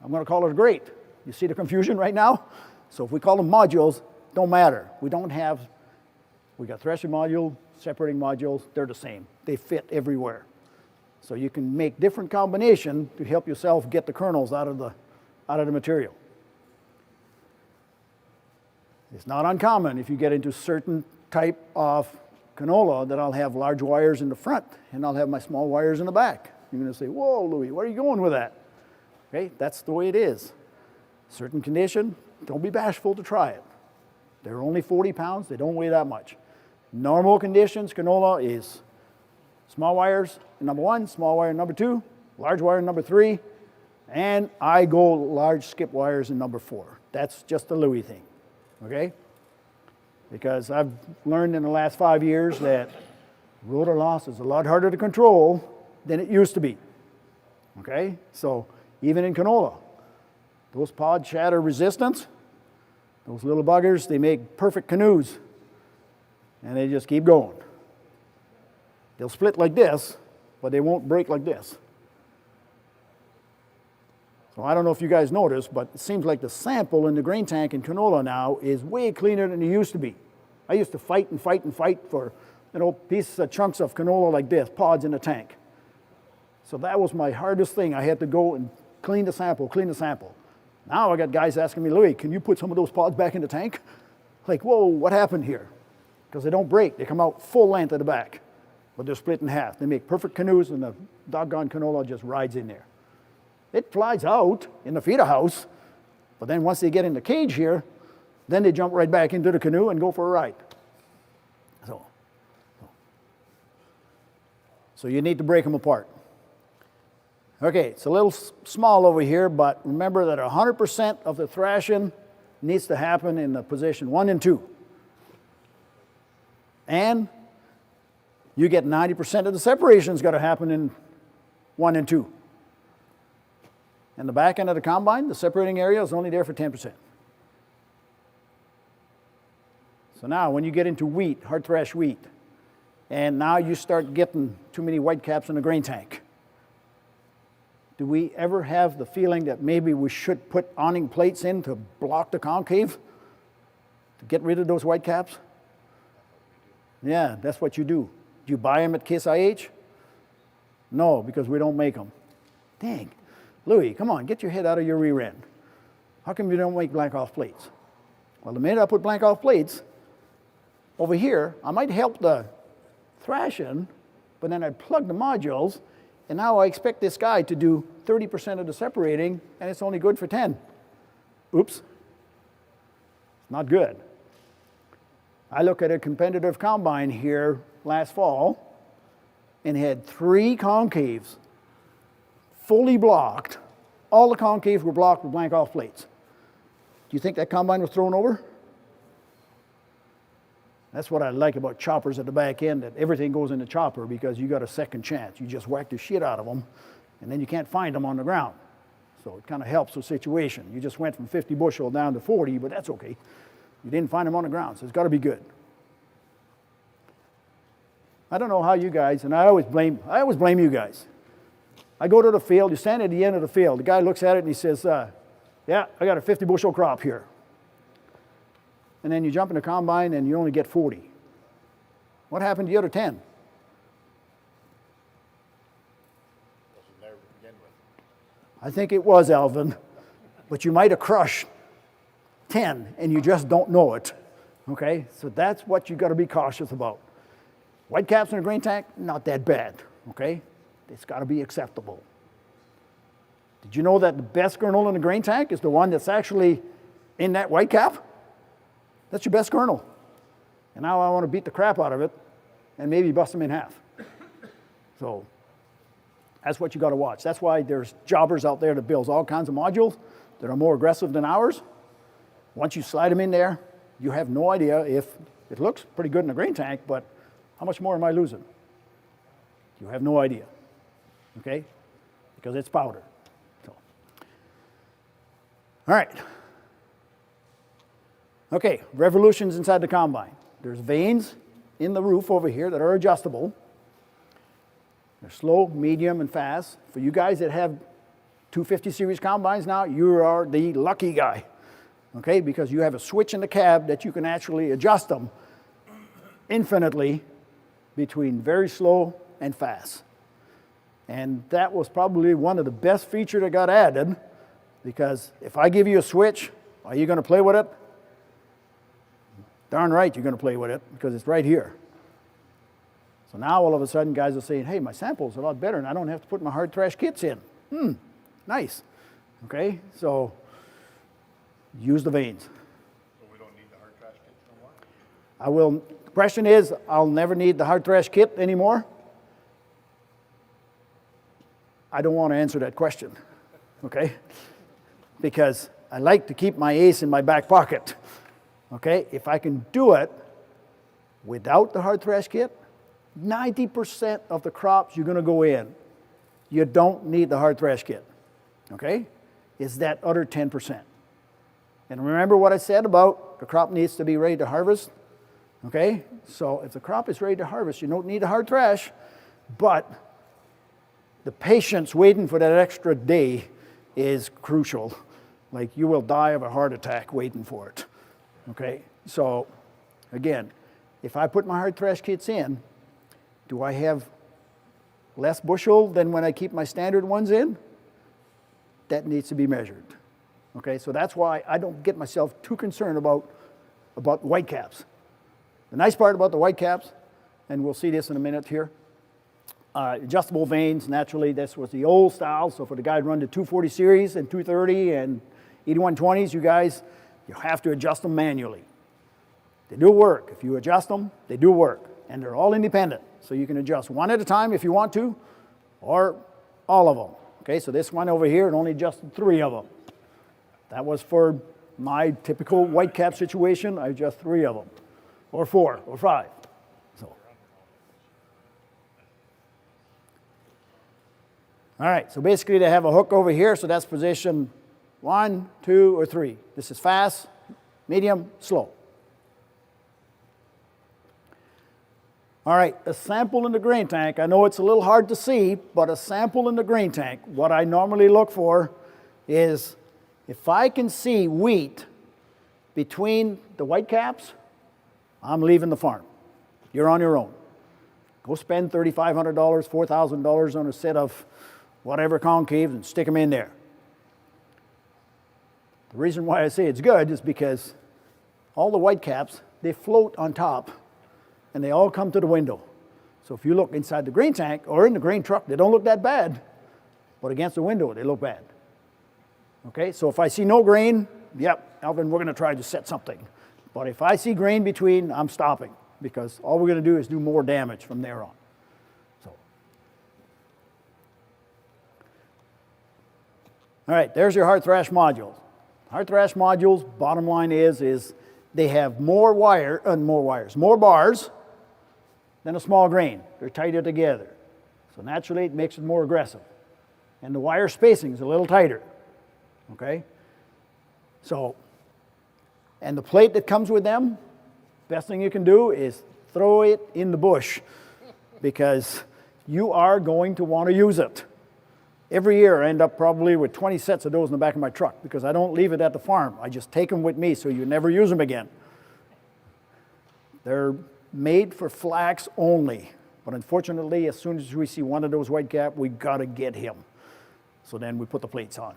I'm going to call it a grate. You see the confusion right now? So if we call them modules, don't matter. We got threshing module, separating modules, they're the same. They fit everywhere. So you can make different combination to help yourself get the kernels out of the material. It's not uncommon if you get into certain type of canola that I'll have large wires in the front and I'll have my small wires in the back. You're going to say, whoa, Louis, where are you going with that? Okay, that's the way it is. Certain condition, don't be bashful to try it. They're only 40 pounds, they don't weigh that much. Normal conditions, canola is small wires in number 1, small wire in number 2, large wire in number 3, and I go large skip wires in number 4. That's just a Louis thing, okay? Because I've learned in the last 5 years that rotor loss is a lot harder to control than it used to be, okay? So even in canola, those pod shatter resistance, those little buggers, they make perfect canoes, and they just keep going. They'll split like this, but they won't break like this. So I don't know if you guys noticed, but it seems like the sample in the grain tank in canola now is way cleaner than it used to be. I used to fight and fight and fight for, pieces of chunks of canola like this, pods in the tank. So that was my hardest thing. I had to go and clean the sample, clean the sample. Now I got guys asking me, Louis, can you put some of those pods back in the tank? Like, whoa, what happened here? Because they don't break. They come out full length at the back, but they're split in half. They make perfect canoes, and the doggone canola just rides in there. It flies out in the feeder house, but then once they get in the cage here, then they jump right back into the canoe and go for a ride. So you need to break them apart. Okay, it's a little small over here, but remember that 100% of the thrashing needs to happen in the position 1 and 2. And you get 90% of the separation's got to happen in 1 and 2. And the back end of the combine, the separating area is only there for 10%. So now when you get into wheat, hard thrash wheat, and now you start getting too many white caps in the grain tank, do we ever have the feeling that maybe we should put awning plates in to block the concave, to get rid of those white caps? Yeah, that's what you do. Do you buy them at Kiss IH? No, because we don't make them. Dang. Louis, come on, get your head out of your rear end. How come you don't make blank off plates? Well, the minute I put blank off plates, over here, I might help the thrashing, but then I plug the modules, and now I expect this guy to do 30% of the separating, and it's only good for 10. Oops. It's not good. I look at a competitive combine here last fall and had 3 concaves fully blocked. All the concaves were blocked with blank off plates. Do you think that combine was thrown over? That's what I like about choppers at the back end, that everything goes in the chopper because you got a second chance. You just whack the shit out of them, and then you can't find them on the ground. So it kind of helps the situation. You just went from 50 bushel down to 40, but that's okay. You didn't find them on the ground, so it's got to be good. I don't know how you guys, and I always blame you guys. I go to the field, you stand at the end of the field. The guy looks at it and he says, yeah, I got a 50 bushel crop here. And then you jump in the combine and you only get 40. What happened to the other 10? Wasn't there to begin with. I think it was, Alvin, but you might have crushed 10 and you just don't know it, okay? So that's what you got to be cautious about. White caps in a grain tank, not that bad, okay? It's got to be acceptable. Did you know that the best kernel in a grain tank is the one that's actually in that white cap? That's your best kernel. And now I want to beat the crap out of it and maybe bust them in half. So that's what you got to watch. That's why there's jobbers out there that builds all kinds of modules that are more aggressive than ours. Once you slide them in there, you have no idea if it looks pretty good in a grain tank, but how much more am I losing? You have no idea, okay? Because it's powder. So. All right. Okay, revolutions inside the combine. There's vanes in the roof over here that are adjustable. They're slow, medium, and fast. For you guys that have 250 series combines now, you are the lucky guy, okay? Because you have a switch in the cab that you can actually adjust them infinitely between very slow and fast. And that was probably one of the best features that got added, because if I give you a switch, are you going to play with it? Darn right you're going to play with it, because it's right here. So now all of a sudden guys are saying, hey, my sample's a lot better and I don't have to put my hard thrash kits in. Nice. Okay, so use the vanes. So we don't need the hard trash kits no more? I will, the question is, I'll never need the hard thrash kit anymore. I don't want to answer that question, okay? Because I like to keep my ace in my back pocket, okay? If I can do it without the hard thrash kit, 90% of the crops you're going to go in, you don't need the hard thrash kit, okay? It's that other 10%. And remember what I said about the crop needs to be ready to harvest, okay? So if the crop is ready to harvest, you don't need the hard thrash, but the patience waiting for that extra day is crucial. Like, you will die of a heart attack waiting for it, okay? So again, if I put my hard thrash kits in, do I have less bushel than when I keep my standard ones in? That needs to be measured. Okay, so that's why I don't get myself too concerned about white caps. The nice part about the white caps, and we'll see this in a minute here, adjustable vanes, naturally this was the old style, so for the guy run the 240 series and 230 and 8120s, you guys, you have to adjust them manually. They do work. If you adjust them, they do work. And they're all independent. So you can adjust one at a time if you want to, or all of them. Okay, so this one over here, it only adjusted 3 of them. That was for my typical white cap situation. I adjust 3 of them, or 4, or 5. So. All right, so basically they have a hook over here, so that's position 1, 2, or 3. This is fast, medium, slow. All right, a sample in the grain tank. I know it's a little hard to see, but a sample in the grain tank, what I normally look for is if I can see wheat between the white caps, I'm leaving the farm. You're on your own. Go spend $3,500, $4,000 on a set of whatever concaves and stick them in there. The reason why I say it's good is because all the white caps, they float on top and they all come to the window. So if you look inside the grain tank or in the grain truck, they don't look that bad, but against the window, they look bad. Okay, so if I see no grain, yep, Alvin, we're gonna try to set something. But if I see grain between, I'm stopping, because all we're gonna do is do more damage from there on. So. All right, there's your hard thrash modules. Hard thrash modules, bottom line is they have more bars than a small grain. They're tighter together. So naturally it makes it more aggressive. And the wire spacing is a little tighter. Okay? So, and the plate that comes with them, best thing you can do is throw it in the bush, because you are going to want to use it. Every year I end up probably with 20 sets of those in the back of my truck, because I don't leave it at the farm. I just take them with me so you never use them again. They're made for flax only. But unfortunately, as soon as we see one of those white cap, we gotta get him. So then we put the plates on.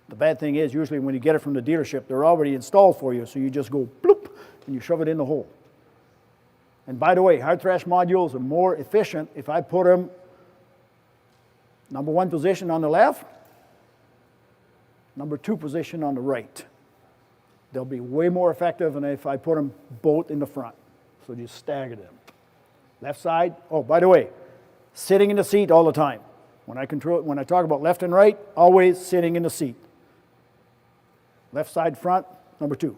The bad thing is, usually when you get it from the dealership, they're already installed for you, so you just go bloop, and you shove it in the hole. And by the way, hard thrash modules are more efficient if I put them number 1 position on the left, number 2 position on the right. They'll be way more effective than if I put them both in the front. So just stagger them. Left side, oh, by the way, sitting in the seat all the time. When I talk about left and right, always sitting in the seat. Left side front, number 2.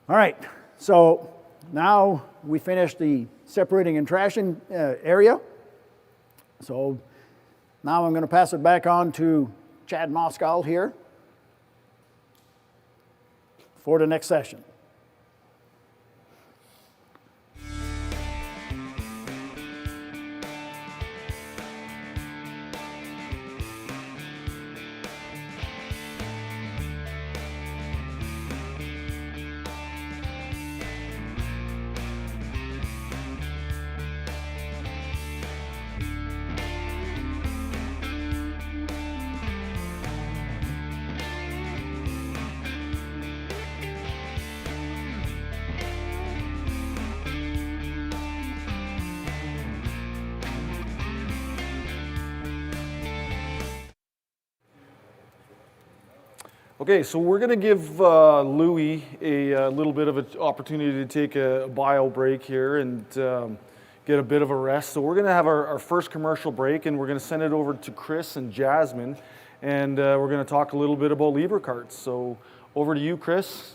All right, so now we finished the separating and trashing area. So now I'm going to pass it back on to Chad Moskow here for the next session. Okay, so we're going to give Louis a little bit of an opportunity to take a bio break here and get a bit of a rest. So we're going to have our first commercial break, and we're going to send it over to Chris and Jasmine, and we're going to talk a little bit about Libra carts. So over to you, Chris.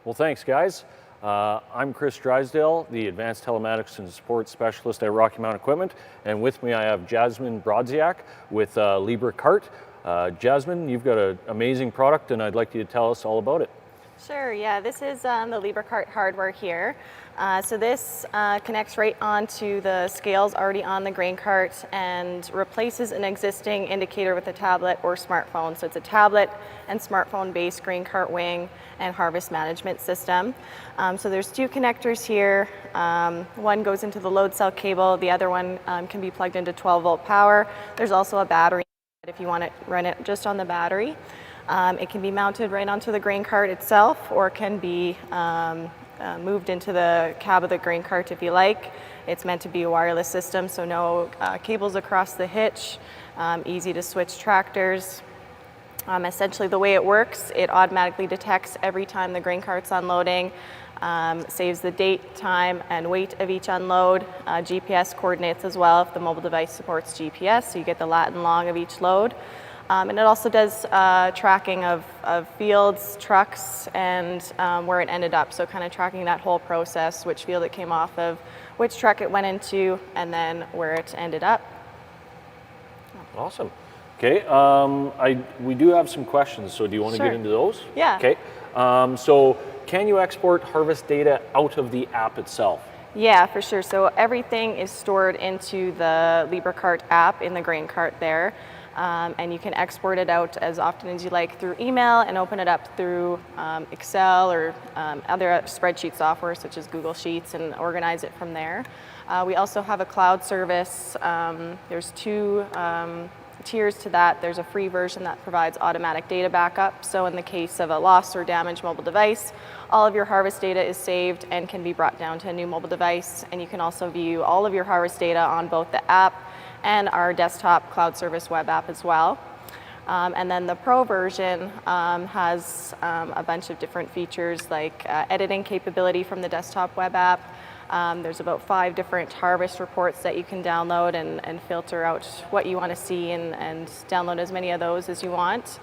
Well, thanks, guys. I'm Chris Drysdale, the Advanced Telematics and Support Specialist at Rocky Mountain Equipment, and with me I have Jasmine Brodziak with Libra Cart. Jasmine, you've got an amazing product, and I'd like you to tell us all about it. Sure, yeah, this is the Libra Cart hardware here. So this connects right onto the scales already on the grain cart and replaces an existing indicator with a tablet or smartphone. So it's a tablet and smartphone based grain cart wing and harvest management system. So there's 2 connectors here. One goes into the load cell cable, the other one can be plugged into 12-volt power. There's also a battery if you want to run it just on the battery. It can be mounted right onto the grain cart itself, or can be moved into the cab of the grain cart if you like. It's meant to be a wireless system, so no cables across the hitch, easy to switch tractors. Essentially the way it works, it automatically detects every time the grain cart's unloading, saves the date, time, and weight of each unload, GPS coordinates as well if the mobile device supports GPS, so you get the lat and long of each load. And it also does tracking of fields, trucks, and where it ended up. So kind of tracking that whole process, which field it came off of, which truck it went into, and then where it ended up. Awesome. Okay, we do have some questions, so do you want to get into those? Yeah. Okay, so can you export harvest data out of the app itself? Yeah, for sure. So everything is stored into the Libra cart app in the grain cart there. And you can export it out as often as you like through email and open it up through Excel or other spreadsheet software such as Google Sheets and organize it from there. We also have a cloud service. There's two tiers to that. There's a free version that provides automatic data backup. So in the case of a lost or damaged mobile device, all of your harvest data is saved and can be brought down to a new mobile device. And you can also view all of your harvest data on both the app and our desktop cloud service web app as well. And then the Pro version has a bunch of different features like editing capability from the desktop web app. There's about 5 different harvest reports that you can download and filter out what you want to see and download as many of those as you want.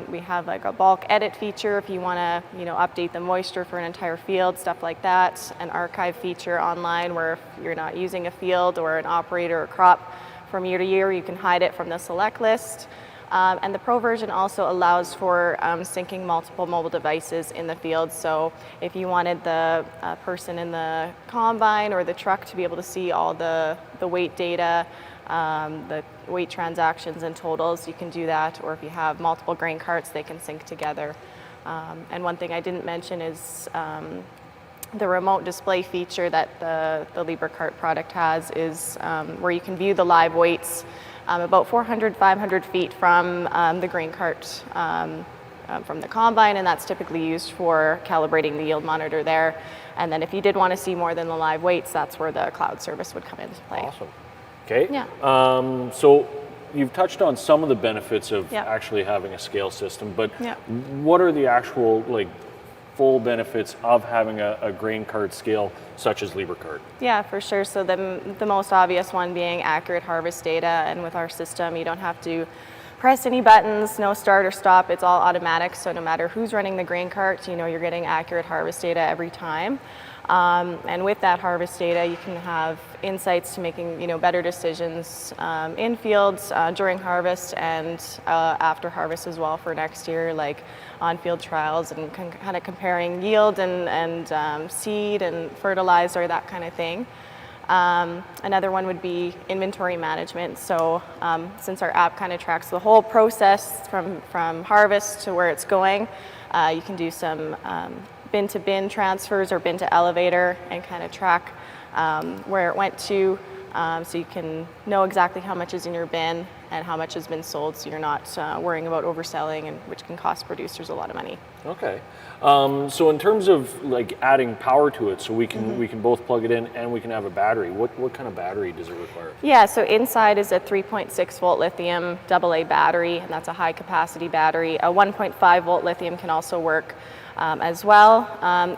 We have like a bulk edit feature if you want to, update the moisture for an entire field, stuff like that. An archive feature online where if you're not using a field or an operator or crop from year to year, you can hide it from the select list. And the Pro version also allows for syncing multiple mobile devices in the field. So if you wanted the person in the combine or the truck to be able to see all the weight data, the weight transactions and totals, you can do that. Or if you have multiple grain carts, they can sync together. And one thing I didn't mention is the remote display feature that the Libra cart product has is where you can view the live weights about 400, 500 feet from the grain cart from the combine, and that's typically used for calibrating the yield monitor there. And then if you did want to see more than the live weights, that's where the cloud service would come into play. Awesome. Okay. Yeah. So you've touched on some of the benefits of Yeah. actually having a scale system, but Yeah. what are the actual full benefits of having a grain cart scale such as Libra cart? Yeah, for sure. So the most obvious one being accurate harvest data, and with our system, you don't have to press any buttons, no start or stop. It's all automatic. So no matter who's running the grain cart, you're getting accurate harvest data every time. And with that harvest data, you can have insights to making better decisions in fields during harvest and after harvest as well for next year, like on-field trials and kind of comparing yield and seed and fertilizer, that kind of thing. Another one would be inventory management. So since our app kind of tracks the whole process from harvest to where it's going, you can do some bin to bin transfers or bin to elevator and kind of track where it went to, so you can know exactly how much is in your bin and how much has been sold, so you're not worrying about overselling, and which can cost producers a lot of money. Okay. So in terms of adding power to it, so we can both plug it in and we can have a battery. What kind of battery does it require? Yeah, so inside is a 3.6 volt lithium AA battery, and that's a high capacity battery. A 1.5 volt lithium can also work as well.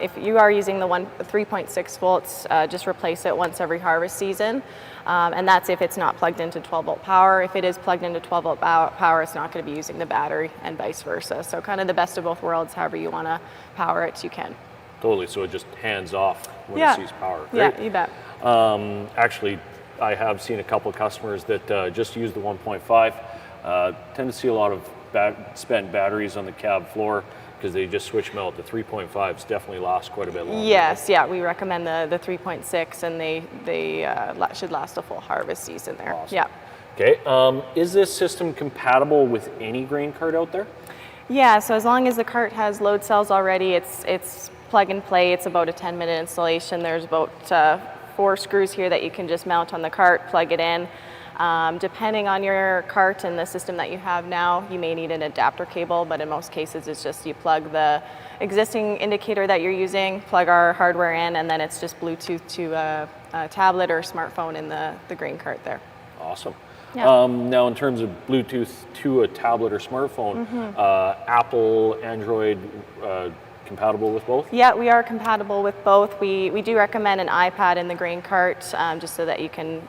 If you are using the 3.6 volts, just replace it once every harvest season. And that's if it's not plugged into 12 volt power. If it is plugged into 12 volt power, it's not going to be using the battery, and vice versa. So kind of the best of both worlds, however you want to power it, you can. Totally, so it just hands off when Yeah. it sees power. Great. Yeah, you bet. Actually, I have seen a couple of customers that just use the 1.5. Tend to see a lot of spent batteries on the cab floor because they just switch them out. The 3.5s definitely last quite a bit longer. Yes, yeah, we recommend the 3.6, and they should last a full harvest season there. Awesome. Yeah. Okay, is this system compatible with any grain cart out there? Yeah, so as long as the cart has load cells already, it's plug and play. It's about a 10-minute installation. There's about 4 screws here that you can just mount on the cart, plug it in. Depending on your cart and the system that you have now, you may need an adapter cable, but in most cases it's just you plug the existing indicator that you're using, plug our hardware in, and then it's just Bluetooth to a tablet or smartphone in the grain cart there. Awesome. Yeah. Now in terms of Bluetooth to a tablet or smartphone, Apple, Android, compatible with both? Yeah, we are compatible with both. We do recommend an iPad in the grain cart, just so that you can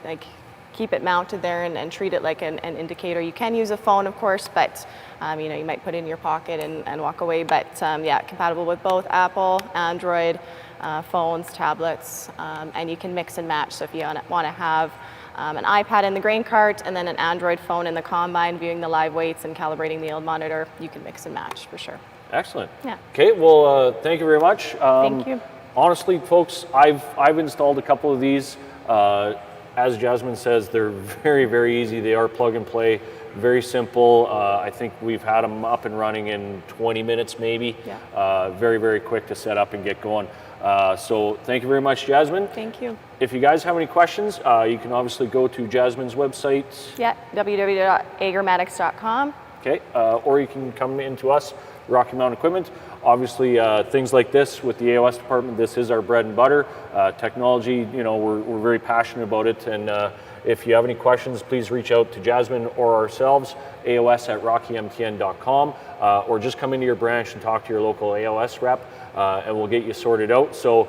keep it mounted there and treat it like an indicator. You can use a phone, of course, but you might put it in your pocket and walk away. But yeah, compatible with both Apple, Android, phones, tablets, and you can mix and match. So if you want to have an iPad in the grain cart and then an Android phone in the combine viewing the live weights and calibrating the yield monitor, you can mix and match for sure. Excellent. Yeah. Okay, well, thank you very much. Thank you. Honestly, folks, I've installed a couple of these. As Jasmine says, they're very, very easy. They are plug and play, very simple. I think we've had them up and running in 20 minutes maybe. Yeah. Very, very quick to set up and get going. So thank you very much, Jasmine. Thank you. If you guys have any questions, you can obviously go to Jasmine's website. Yeah, www.agromatics.com. Okay, or you can come into us, Rocky Mountain Equipment. Obviously, things like this with the AOS department, this is our bread and butter. Technology, you know, we're very passionate about it. And if you have any questions, please reach out to Jasmine or ourselves, aos@rockymtn.com, or just come into your branch and talk to your local AOS rep, and we'll get you sorted out. So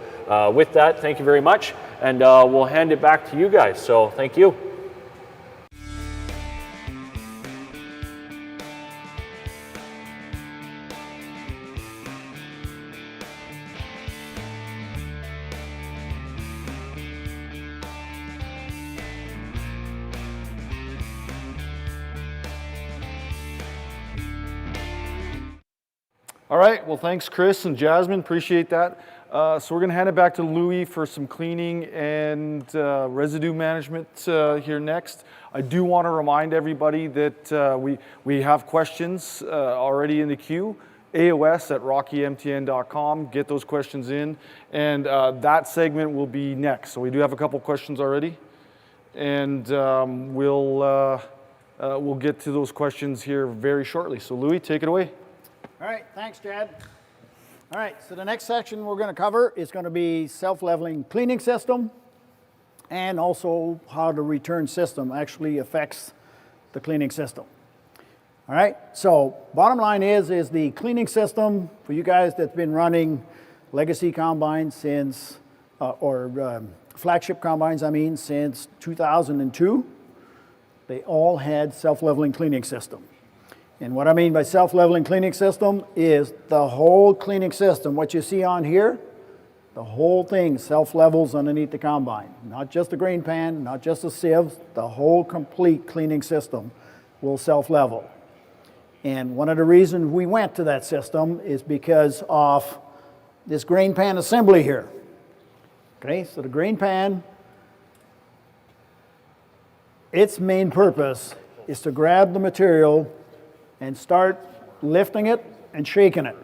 with that, thank you very much, and we'll hand it back to you guys. So thank you. All right, well, thanks, Chris and Jasmine, appreciate that. So we're gonna hand it back to Louis for some cleaning and residue management here next. I do wanna remind everybody that we have questions already in the queue. AOS@rockymtn.com, get those questions in, and that segment will be next. So we do have a couple questions already, and we'll get to those questions here very shortly. So Louis, take it away. All right, thanks, Chad. All right, so the next section we're going to cover is going to be self-leveling cleaning system, and also how the return system actually affects the cleaning system. All right, so bottom line is the cleaning system for you guys that's been running legacy combines since, flagship combines, I mean, since 2002, they all had self-leveling cleaning system. And what I mean by self-leveling cleaning system is the whole cleaning system. What you see on here, the whole thing self-levels underneath the combine. Not just the grain pan, not just the sieves, the whole complete cleaning system will self-level. And one of the reasons we went to that system is because of this grain pan assembly here. Okay, so the grain pan, its main purpose is to grab the material and start lifting it and shaking it.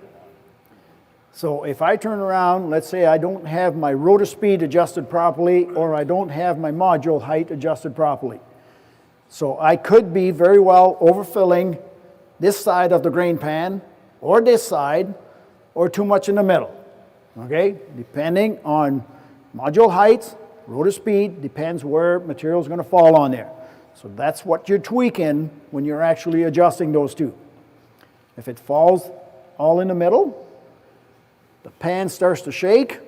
So if I turn around, let's say I don't have my rotor speed adjusted properly, or I don't have my module height adjusted properly. So I could be very well overfilling this side of the grain pan, or this side, or too much in the middle. Okay, depending on module height, rotor speed, depends where material is going to fall on there. So that's what you're tweaking when you're actually adjusting those two. If it falls all in the middle, the pan starts to shake,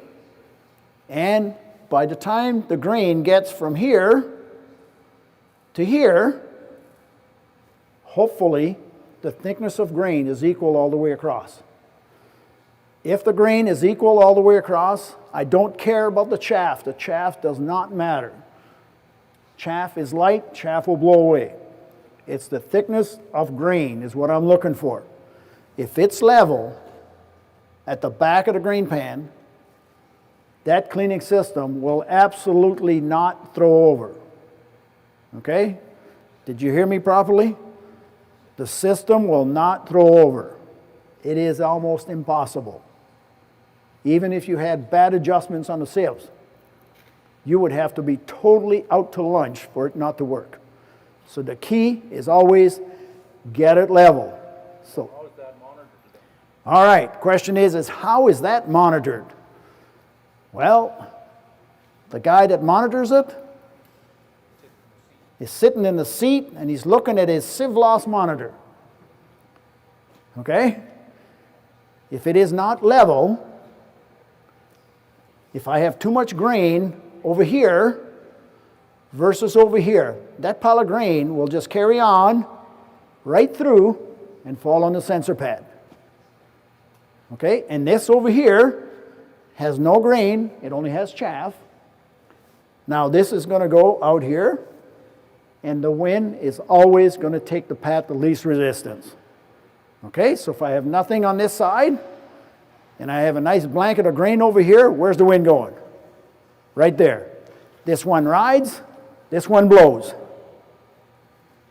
and by the time the grain gets from here to here, hopefully the thickness of grain is equal all the way across. If the grain is equal all the way across, I don't care about the chaff. The chaff does not matter. Chaff is light, chaff will blow away. It's the thickness of grain is what I'm looking for. If it's level at the back of the grain pan, that cleaning system will absolutely not throw over. Okay? Did you hear me properly? The system will not throw over. It is almost impossible. Even if you had bad adjustments on the sieves, you would have to be totally out to lunch for it not to work. So the key is always get it level. So, how is that monitored? All right, question is how is that monitored? Well, the guy that monitors it is sitting in the seat and he's looking at his sieve loss monitor. Okay? If it is not level, if I have too much grain over here versus over here, that pile of grain will just carry on right through and fall on the sensor pad. Okay, and this over here has no grain, it only has chaff. Now this is going to go out here, and the wind is always going to take the path of least resistance. Okay, so if I have nothing on this side, and I have a nice blanket of grain over here, where's the wind going? Right there. This one rides, this one blows.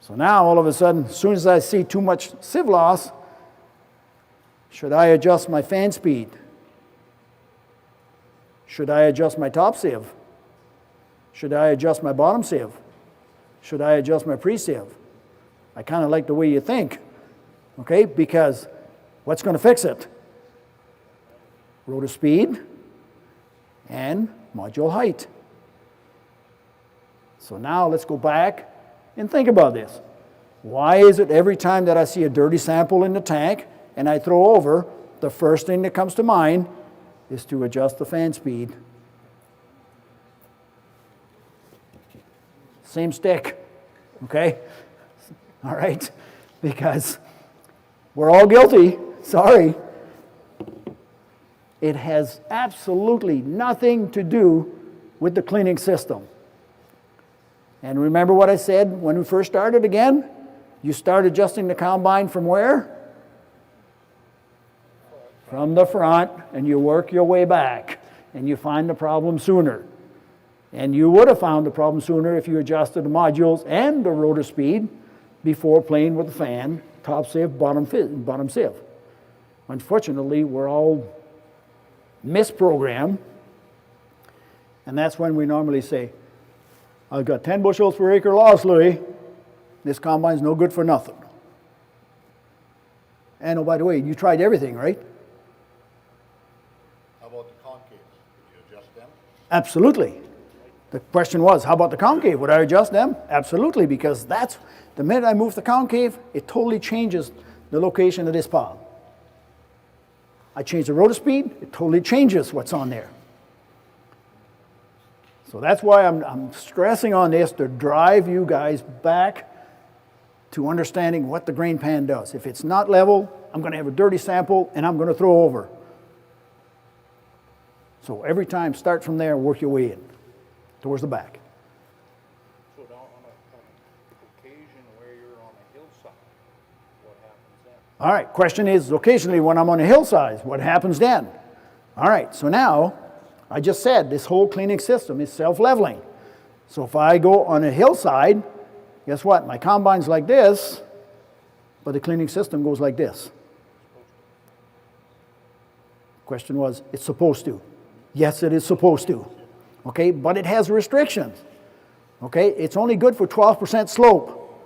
So now all of a sudden, as soon as I see too much sieve loss, should I adjust my fan speed? Should I adjust my top sieve? Should I adjust my bottom sieve? Should I adjust my pre-sieve? I kind of like the way you think, okay? Because what's going to fix it? Rotor speed and module height. So now let's go back and think about this. Why is it every time that I see a dirty sample in the tank and I throw over, the first thing that comes to mind is to adjust the fan speed? Same stick, okay? All right, because we're all guilty, sorry. It has absolutely nothing to do with the cleaning system. And remember what I said when we first started again? You start adjusting the combine from where? From the front, and you work your way back, and you find the problem sooner. And you would have found the problem sooner if you adjusted the modules and the rotor speed before playing with the fan, top sieve, bottom sieve. Unfortunately, we're all misprogrammed, and that's when we normally say, I've got 10 bushels per acre loss, Louis. This combine's no good for nothing. And oh, by the way, you tried everything, right? How about the concaves? Did you adjust them? Absolutely. The question was, how about the concave? Would I adjust them? Absolutely, because that's, the minute I move the concave, it totally changes the location of this pile. I change the rotor speed, it totally changes what's on there. So that's why I'm stressing on this, to drive you guys back to understanding what the grain pan does. If it's not level, I'm going to have a dirty sample and I'm going to throw over. So every time, start from there and work your way in towards the back. So now on an occasion where you're on a hillside, what happens then? All right, question is, occasionally when I'm on a hillside, what happens then? All right, so now, I just said this whole cleaning system is self-leveling. So if I go on a hillside, guess what? My combine's like this, but the cleaning system goes like this. Question was, it's supposed to. Yes, it is supposed to. Okay, but it has restrictions. Okay, it's only good for 12% slope.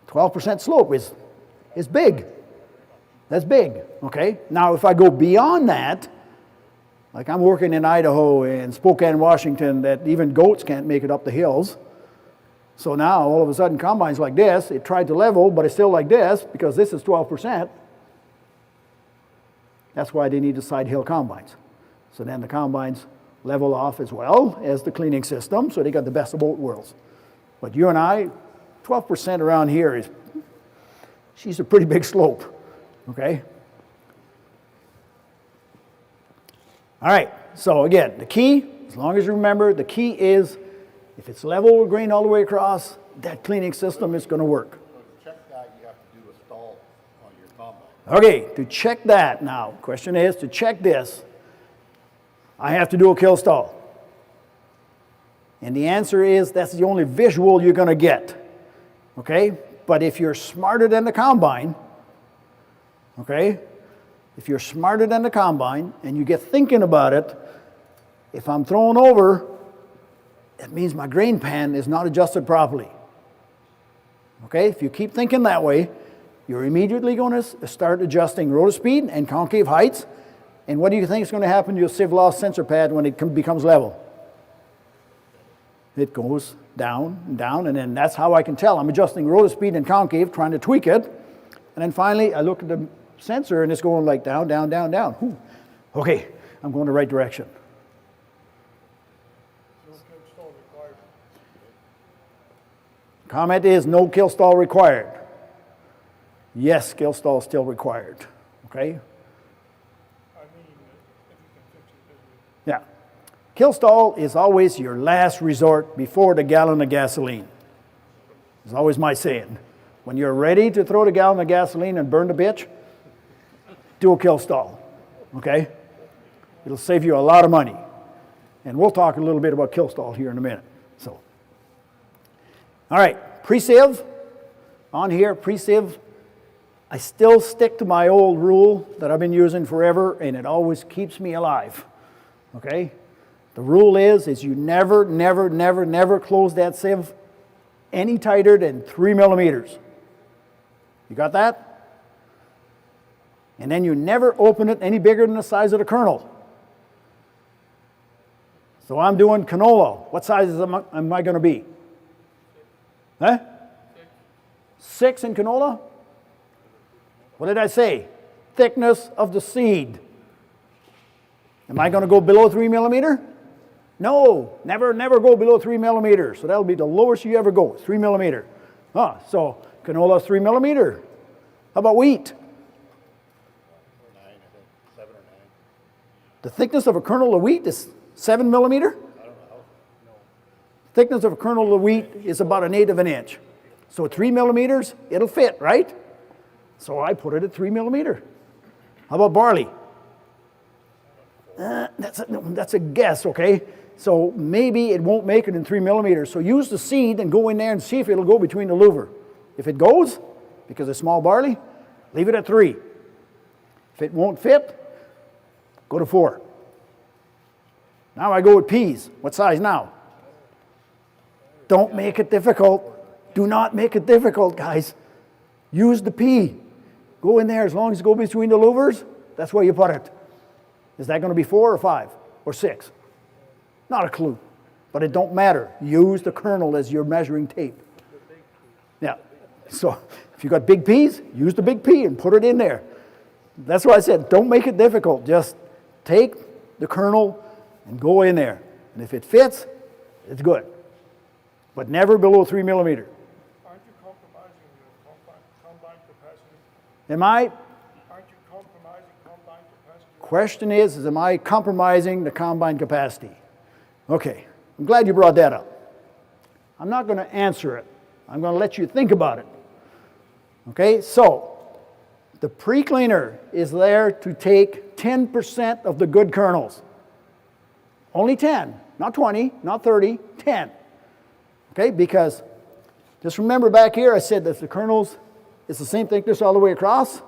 12% slope is big. That's big, okay? Now if I go beyond that, like I'm working in Idaho and Spokane, Washington, that even goats can't make it up the hills. So now all of a sudden combine's like this. It tried to level, but it's still like this because this is 12%. That's why they need the side hill combines. So then the combines level off as well as the cleaning system, so they got the best of both worlds. But you and I, 12% around here she's a pretty big slope, okay? All right, so again, the key, as long as you remember, the key is if it's level grain all the way across, that cleaning system is going to work. So to check that, you have to do a stall on your combine. Okay, to check that now, question is, to check this, I have to do a kill stall. And the answer is that's the only visual you're going to get. Okay? But if you're smarter than the combine, okay? If you're smarter than the combine and you get thinking about it, if I'm throwing over, that means my grain pan is not adjusted properly. Okay? If you keep thinking that way, you're immediately going to start adjusting rotor speed and concave heights. And what do you think is going to happen to your sieve loss sensor pad when it becomes level? It goes down and down, and then that's how I can tell. I'm adjusting rotor speed and concave, trying to tweak it. And then finally, I look at the sensor, and it's going like down, down, down, down. Whew. Okay, I'm going the right direction. No kill stall required. Comment is no kill stall required. Yes, kill stall is still required. Okay? Yeah. Kill stall is always your last resort before the gallon of gasoline. It's always my saying. When you're ready to throw the gallon of gasoline and burn the bitch, do a kill stall. okay? It'll save you a lot of money. And we'll talk a little bit about kill stall here in a minute. So, all right, pre-sieve on here, pre-sieve. I still stick to my old rule that I've been using forever, and it always keeps me alive, okay? The rule is you never, never, never, never close that sieve any tighter than 3 millimeters. You got that? And then you never open it any bigger than the size of the kernel. So I'm doing canola. What size am I going to be? Huh? 6 in canola? What did I say? Thickness of the seed. Am I going to go below 3 millimeter? No, never, never go below 3 millimeters. So that'll be the lowest you ever go, 3 millimeter. So canola 3 millimeter. How about wheat? 9, I think, 7 or 9. The thickness of a kernel of wheat is 7 millimeter? I don't know. No. Thickness of a kernel of wheat is about 1/8 of an inch. So 3 millimeters, it'll fit, right? So I put it at 3 millimeter. How about barley? That's a guess, okay? So maybe it won't make it in 3 millimeters. So use the seed and go in there and see if it'll go between the louver. If it goes, because it's small barley, leave it at 3. If it won't fit, go to 4. Now I go with peas. What size now? Don't make it difficult. Do not make it difficult, guys. Use the pea. Go in there as long as it goes between the louvers. That's where you put it. Is that going to be 4 or 5 or 6? Not a clue. But it don't matter. Use the kernel as your measuring tape. Yeah. So if you got big peas, use the big pea and put it in there. That's why I said don't make it difficult. Just take the kernel and go in there. And if it fits, it's good. But never below 3 millimeter. Aren't you compromising your combine capacity? Am I? Aren't you compromising combine capacity? Question is am I compromising the combine capacity? Okay, I'm glad you brought that up. I'm not going to answer it. I'm going to let you think about it. Okay, so the pre-cleaner is there to take 10% of the good kernels. Only 10, not 20, not 30, 10. Okay, because just remember back here I said that the kernels is the same thickness all the way across.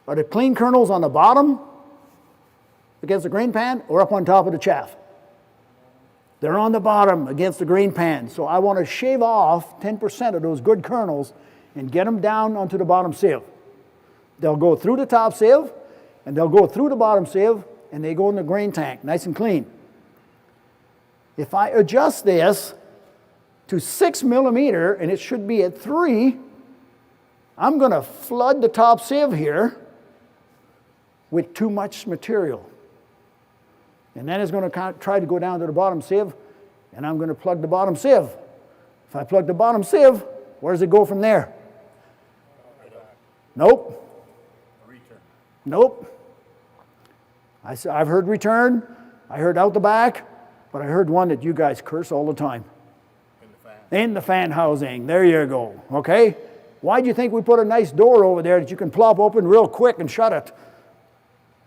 Are the clean kernels on the bottom against the grain pan or up on top of the chaff? They're on the bottom against the grain pan. So I want to shave off 10% of those good kernels and get them down onto the bottom sieve. They'll go through the top sieve and they'll go through the bottom sieve and they go in the grain tank, nice and clean. If I adjust this to 6 millimeter and it should be at 3, I'm going to flood the top sieve here with too much material. And then it's going to try to go down to the bottom sieve, and I'm going to plug the bottom sieve. If I plug the bottom sieve, where does it go from there? Nope. Return. Nope. I've heard return, I heard out the back, but I heard one that you guys curse all the time. In the fan. In the fan housing. There you go. Okay? Why do you think we put a nice door over there that you can plop open real quick and shut it?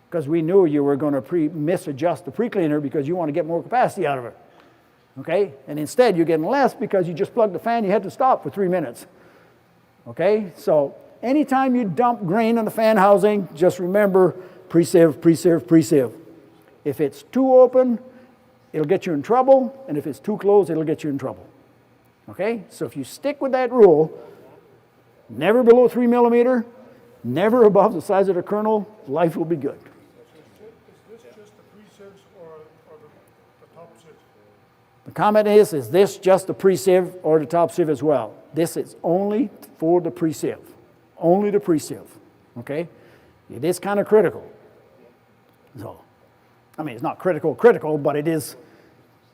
Because we knew you were going to misadjust the pre-cleaner because you want to get more capacity out of it. Okay? And instead you're getting less because you just plugged the fan, you had to stop for 3 minutes. Okay? So anytime you dump grain on the fan housing, just remember pre-sieve, pre-sieve, pre-sieve. If it's too open, it'll get you in trouble, and if it's too closed, it'll get you in trouble. Okay? So if you stick with that rule, never below 3 millimeter, never above the size of the kernel, life will be good. Is this just the pre-sieves or the top sieves? The comment is this just the pre-sieve or the top sieve as well? This is only for the pre-sieve. Only the pre-sieve. Okay? It is kind of critical. So, I mean, it's not critical, but it is,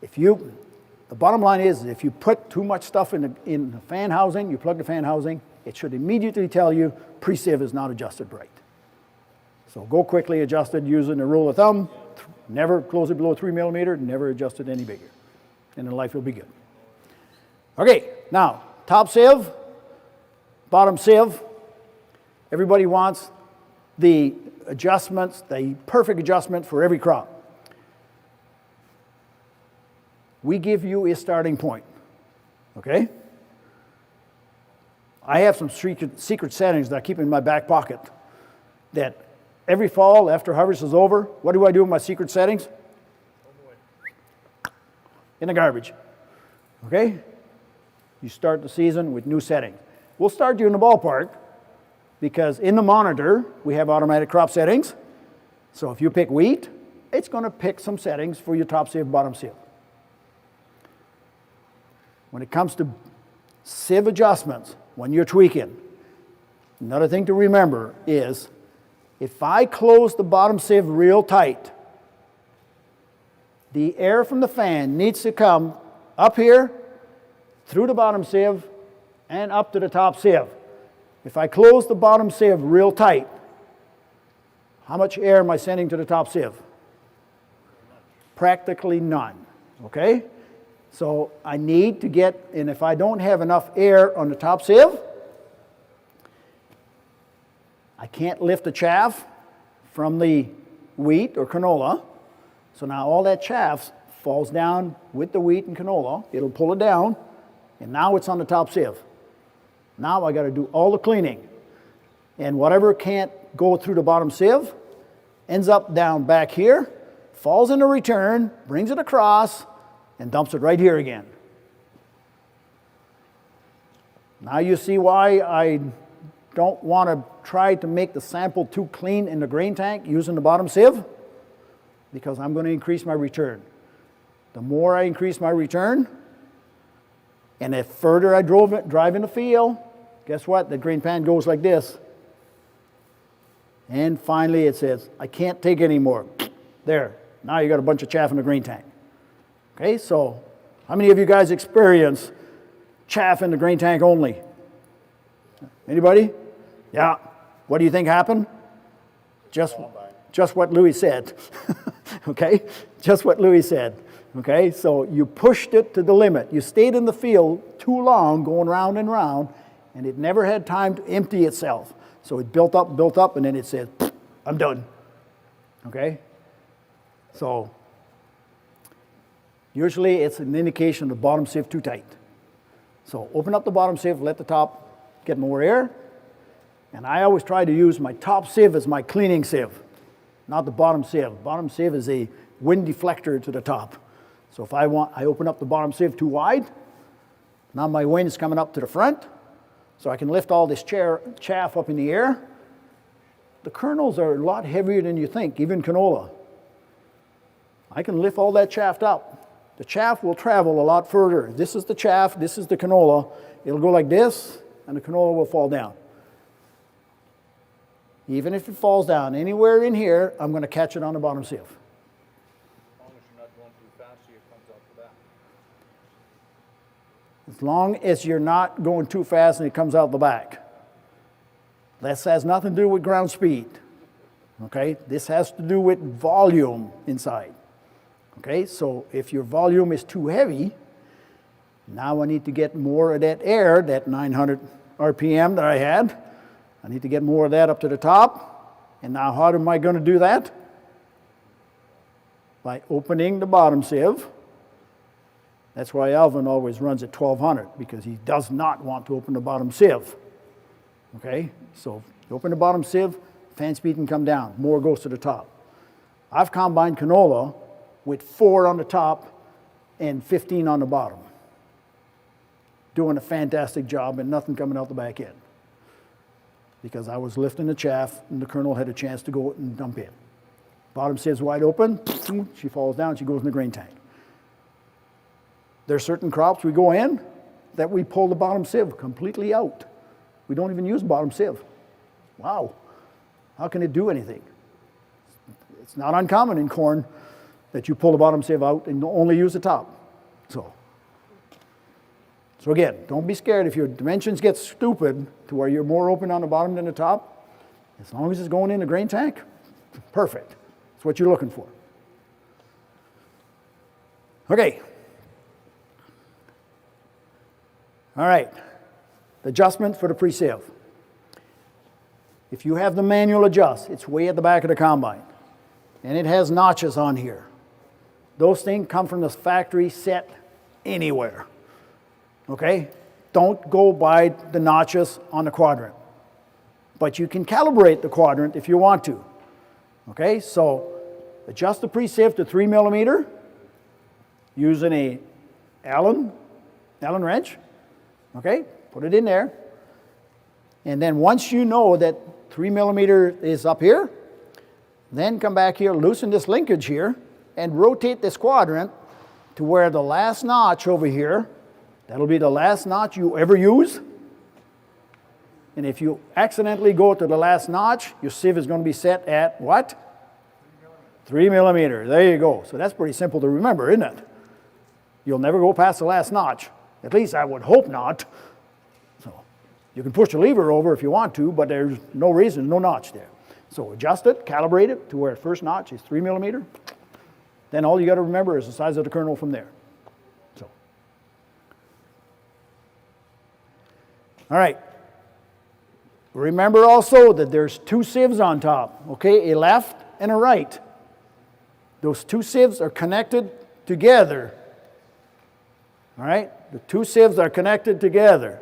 the bottom line is, if you put too much stuff in the fan housing, you plug the fan housing, it should immediately tell you pre-sieve is not adjusted right. So go quickly adjust it using the rule of thumb. Never close it below 3 millimeter, never adjust it any bigger. And then life will be good. Okay, now, top sieve, bottom sieve. Everybody wants the adjustments, the perfect adjustment for every crop. We give you a starting point, okay? I have some secret settings that I keep in my back pocket that every fall after harvest is over, what do I do with my secret settings? In the garbage, okay? You start the season with new settings. We'll start you in the ballpark because in the monitor, we have automatic crop settings. So if you pick wheat, it's going to pick some settings for your top sieve, bottom sieve. When it comes to sieve adjustments, when you're tweaking, another thing to remember is if I close the bottom sieve real tight, the air from the fan needs to come up here, through the bottom sieve, and up to the top sieve. If I close the bottom sieve real tight, how much air am I sending to the top sieve? Practically none, okay? So I need to get, and if I don't have enough air on the top sieve, I can't lift the chaff from the wheat or canola. So now all that chaff falls down with the wheat and canola. It'll pull it down, and now it's on the top sieve. Now I got to do all the cleaning. And whatever can't go through the bottom sieve ends up down back here, falls in the return, brings it across, and dumps it right here again. Now you see why I don't want to try to make the sample too clean in the grain tank using the bottom sieve, because I'm going to increase my return. The more I increase my return, and the further I drive in the field, guess what? The grain pan goes like this. And finally it says, I can't take any more. There, now you got a bunch of chaff in the grain tank. Okay, so how many of you guys experience chaff in the grain tank only? Anybody? Yeah. What do you think happened? Just what Louis said. Okay, just what Louis said. Okay, so you pushed it to the limit. You stayed in the field too long, going round and round, and it never had time to empty itself. So it built up, and then it said, I'm done. Okay? So usually it's an indication the bottom sieve too tight. So open up the bottom sieve, let the top get more air. And I always try to use my top sieve as my cleaning sieve, not the bottom sieve. Bottom sieve is a wind deflector to the top. So if I open up the bottom sieve too wide, now my wind is coming up to the front, so I can lift all this chaff up in the air. The kernels are a lot heavier than you think, even canola. I can lift all that chaff up. The chaff will travel a lot further. This is the chaff, this is the canola. It'll go like this, and the canola will fall down. Even if it falls down anywhere in here, I'm going to catch it on the bottom sieve. As long as you're not going too fast and it comes out the back. This has nothing to do with ground speed. Okay? This has to do with volume inside. Okay? So if your volume is too heavy, now I need to get more of that air, that 900 RPM that I had. I need to get more of that up to the top. And now how am I going to do that? By opening the bottom sieve. That's why Alvin always runs at 1200, because he does not want to open the bottom sieve. Okay? So you open the bottom sieve, fan speed can come down. More goes to the top. I've combined canola with 4 on the top and 15 on the bottom. Doing a fantastic job and nothing coming out the back end. Because I was lifting the chaff and the kernel had a chance to go and dump in. Bottom sieve's wide open, she falls down, she goes in the grain tank. There's certain crops we go in that we pull the bottom sieve completely out. We don't even use bottom sieve. Wow, how can it do anything? It's not uncommon in corn that you pull the bottom sieve out and only use the top. So again, don't be scared if your dimensions get stupid to where you're more open on the bottom than the top. As long as it's going in the grain tank, perfect. That's what you're looking for. Okay. All right, the adjustment for the pre-sieve. If you have the manual adjust, it's way at the back of the combine. And it has notches on here. Those things come from the factory set anywhere. Okay? Don't go by the notches on the quadrant. But you can calibrate the quadrant if you want to. Okay? So adjust the pre-sieve to 3 millimeter using a Allen wrench. Okay? Put it in there. And then once you know that 3 millimeter is up here, then come back here, loosen this linkage here, and rotate this quadrant to where the last notch over here, that'll be the last notch you ever use. And if you accidentally go to the last notch, your sieve is going to be set at what? 3 millimeter. There you go. So that's pretty simple to remember, isn't it? You'll never go past the last notch. At least I would hope not. So you can push the lever over if you want to, but there's no reason, no notch there. So adjust it, calibrate it to where the first notch is 3 millimeter. Then all you got to remember is the size of the kernel from there. So, all right. Remember also that there's two sieves on top, okay? A left and a right. Those two sieves are connected together. All right? The two sieves are connected together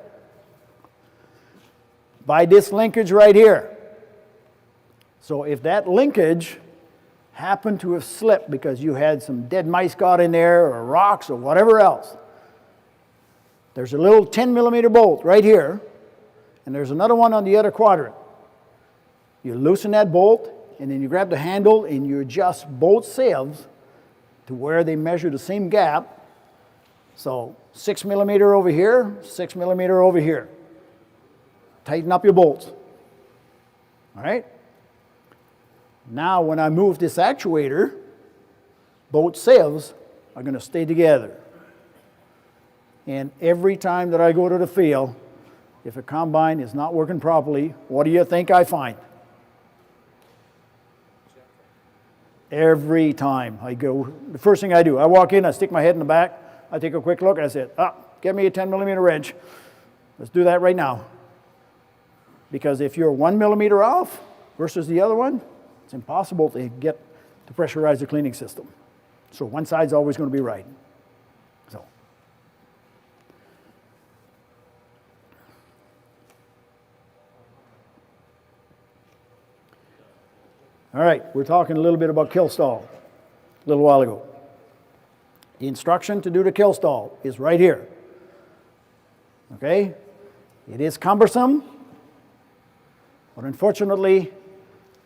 by this linkage right here. So if that linkage happened to have slipped because you had some dead mice got in there or rocks or whatever else, there's a little 10 millimeter bolt right here, and there's another one on the other quadrant. You loosen that bolt, and then you grab the handle and you adjust both sieves to where they measure the same gap. So 6 millimeter over here, 6 millimeter over here. Tighten up your bolts. All right? Now when I move this actuator, both sieves are going to stay together. And every time that I go to the field, if a combine is not working properly, what do you think I find? Every time I go, the first thing I do, I walk in, I stick my head in the back, I take a quick look, I said, get me a 10 millimeter wrench. Let's do that right now. Because if you're 1 millimeter off versus the other one, it's impossible to get to pressurize the cleaning system. So one side's always going to be right. So. All right, we're talking a little bit about kill stall a little while ago. The instruction to do the kill stall is right here. Okay? It is cumbersome, but unfortunately,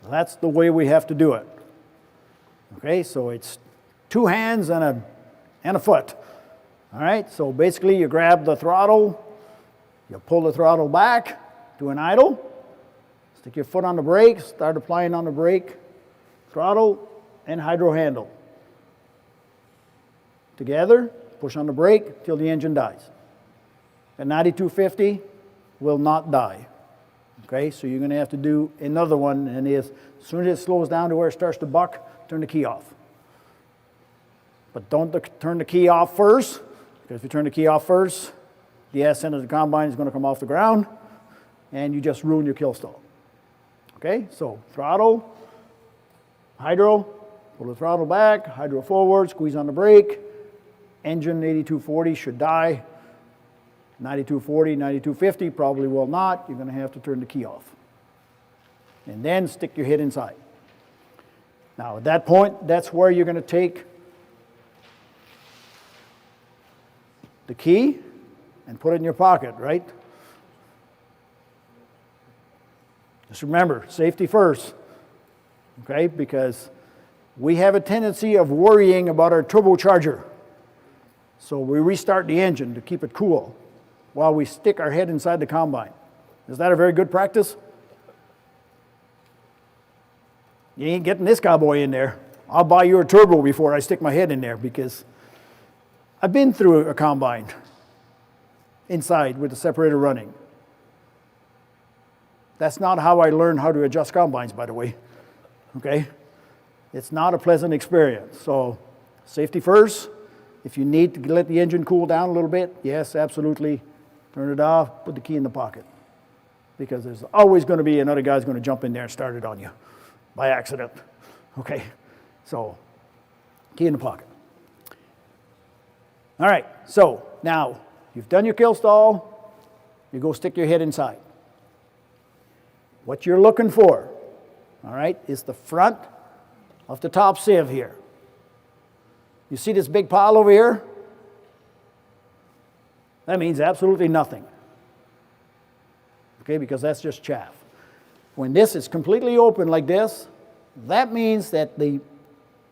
that's the way we have to do it. Okay, so it's 2 hands and a foot. All right, so basically you grab the throttle, you pull the throttle back to an idle, stick your foot on the brake, start applying on the brake, throttle, and hydro handle. Together, push on the brake till the engine dies. The 9250 will not die. Okay, so you're going to have to do another one, and as soon as it slows down to where it starts to buck, turn the key off. But don't turn the key off first, because if you turn the key off first, the ass end of the combine is going to come off the ground, and you just ruin your kill stall. Okay, so throttle, hydro, pull the throttle back, hydro forward, squeeze on the brake, engine 8240 should die. 9240, 9250 probably will not. You're going to have to turn the key off. And then stick your head inside. Now at that point, that's where you're going to take the key and put it in your pocket, right? Just remember, safety first, okay? Because we have a tendency of worrying about our turbocharger. So we restart the engine to keep it cool while we stick our head inside the combine. Is that a very good practice? You ain't getting this cowboy in there. I'll buy you a turbo before I stick my head in there, because I've been through a combine inside with the separator running. That's not how I learned how to adjust combines, by the way. Okay? It's not a pleasant experience. So safety first. If you need to let the engine cool down a little bit, yes, absolutely. Turn it off, put the key in the pocket. because there's always going to be another guy's going to jump in there and start it on you by accident. Okay, so key in the pocket. All right, so now you've done your kill stall, you go stick your head inside. What you're looking for, all right, is the front of the top sieve here. You see this big pile over here? That means absolutely nothing. Okay, because that's just chaff. When this is completely open like this, that means that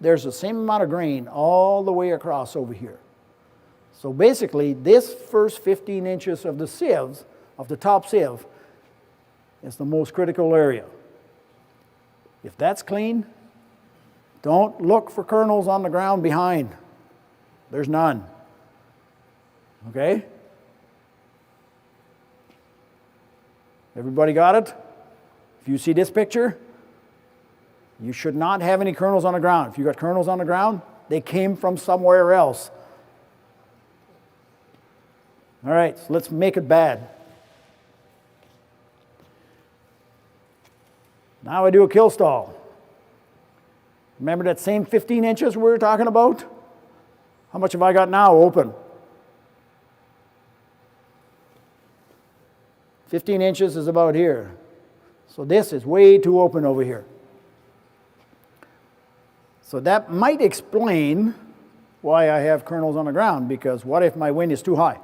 there's the same amount of grain all the way across over here. So basically, this first 15 inches of the sieves, of the top sieve, is the most critical area. If that's clean, don't look for kernels on the ground behind. There's none. Okay? Everybody got it? If you see this picture, you should not have any kernels on the ground. If you got kernels on the ground, they came from somewhere else. All right, so let's make it bad. Now I do a kill stall. Remember that same 15 inches we were talking about? How much have I got now open? 15 inches is about here. So this is way too open over here. So that might explain why I have kernels on the ground, because what if my wind is too high?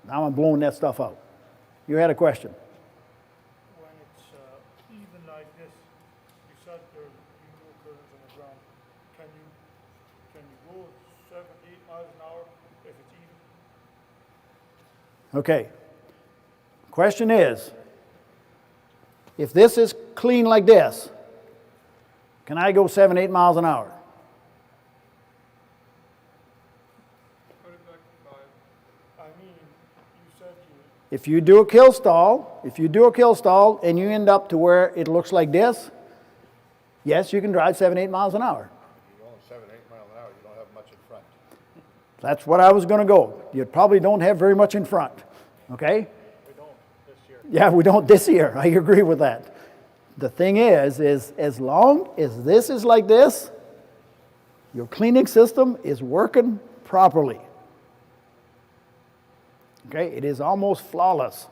Now I'm blowing that stuff out. You had a question. When it's even like this, you said there's no kernels on the ground. Can you go 7, 8 miles an hour if it's even? Okay. Question is, if this is clean like this, can I go 7, 8 miles an hour? Put it back to 5. I mean, you said If you do a kill stall, and you end up to where it looks like this, yes, you can drive 7, 8 miles an hour. you're going 7, 8 miles an hour, you don't have much in front. That's what I was going to go. You probably don't have very much in front, okay? We don't this year. Yeah, we don't this year. I agree with that. The thing is as long as this is like this, your cleaning system is working properly. Okay, it is almost flawless.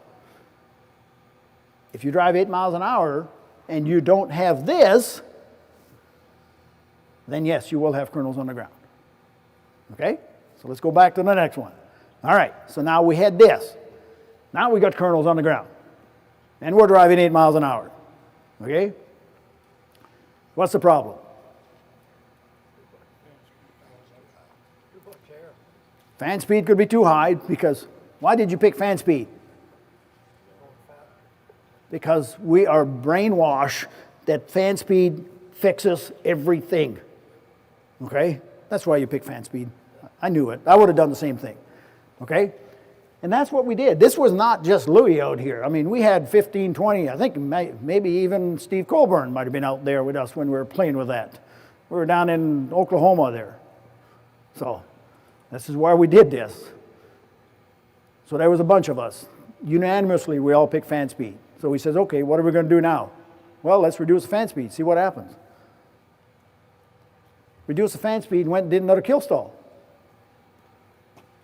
If you drive 8 miles an hour and you don't have this, then yes, you will have kernels on the ground. Okay, so let's go back to the next one. All right, so now we had this. Now we got kernels on the ground. And we're driving 8 miles an hour. Okay? What's the problem? Fan speed could be too high because, why did you pick fan speed? Because we are brainwashed that fan speed fixes everything. Okay? That's why you pick fan speed. I knew it. I would have done the same thing. Okay? And that's what we did. This was not just Louis out here. I mean, we had 15, 20, I think maybe even Steve Colburn might have been out there with us when we were playing with that. We were down in Oklahoma there. So this is why we did this. So there was a bunch of us. Unanimously, we all picked fan speed. So we says, okay, what are we going to do now? Well, let's reduce the fan speed, see what happens. Reduce the fan speed and went and did another kill stall.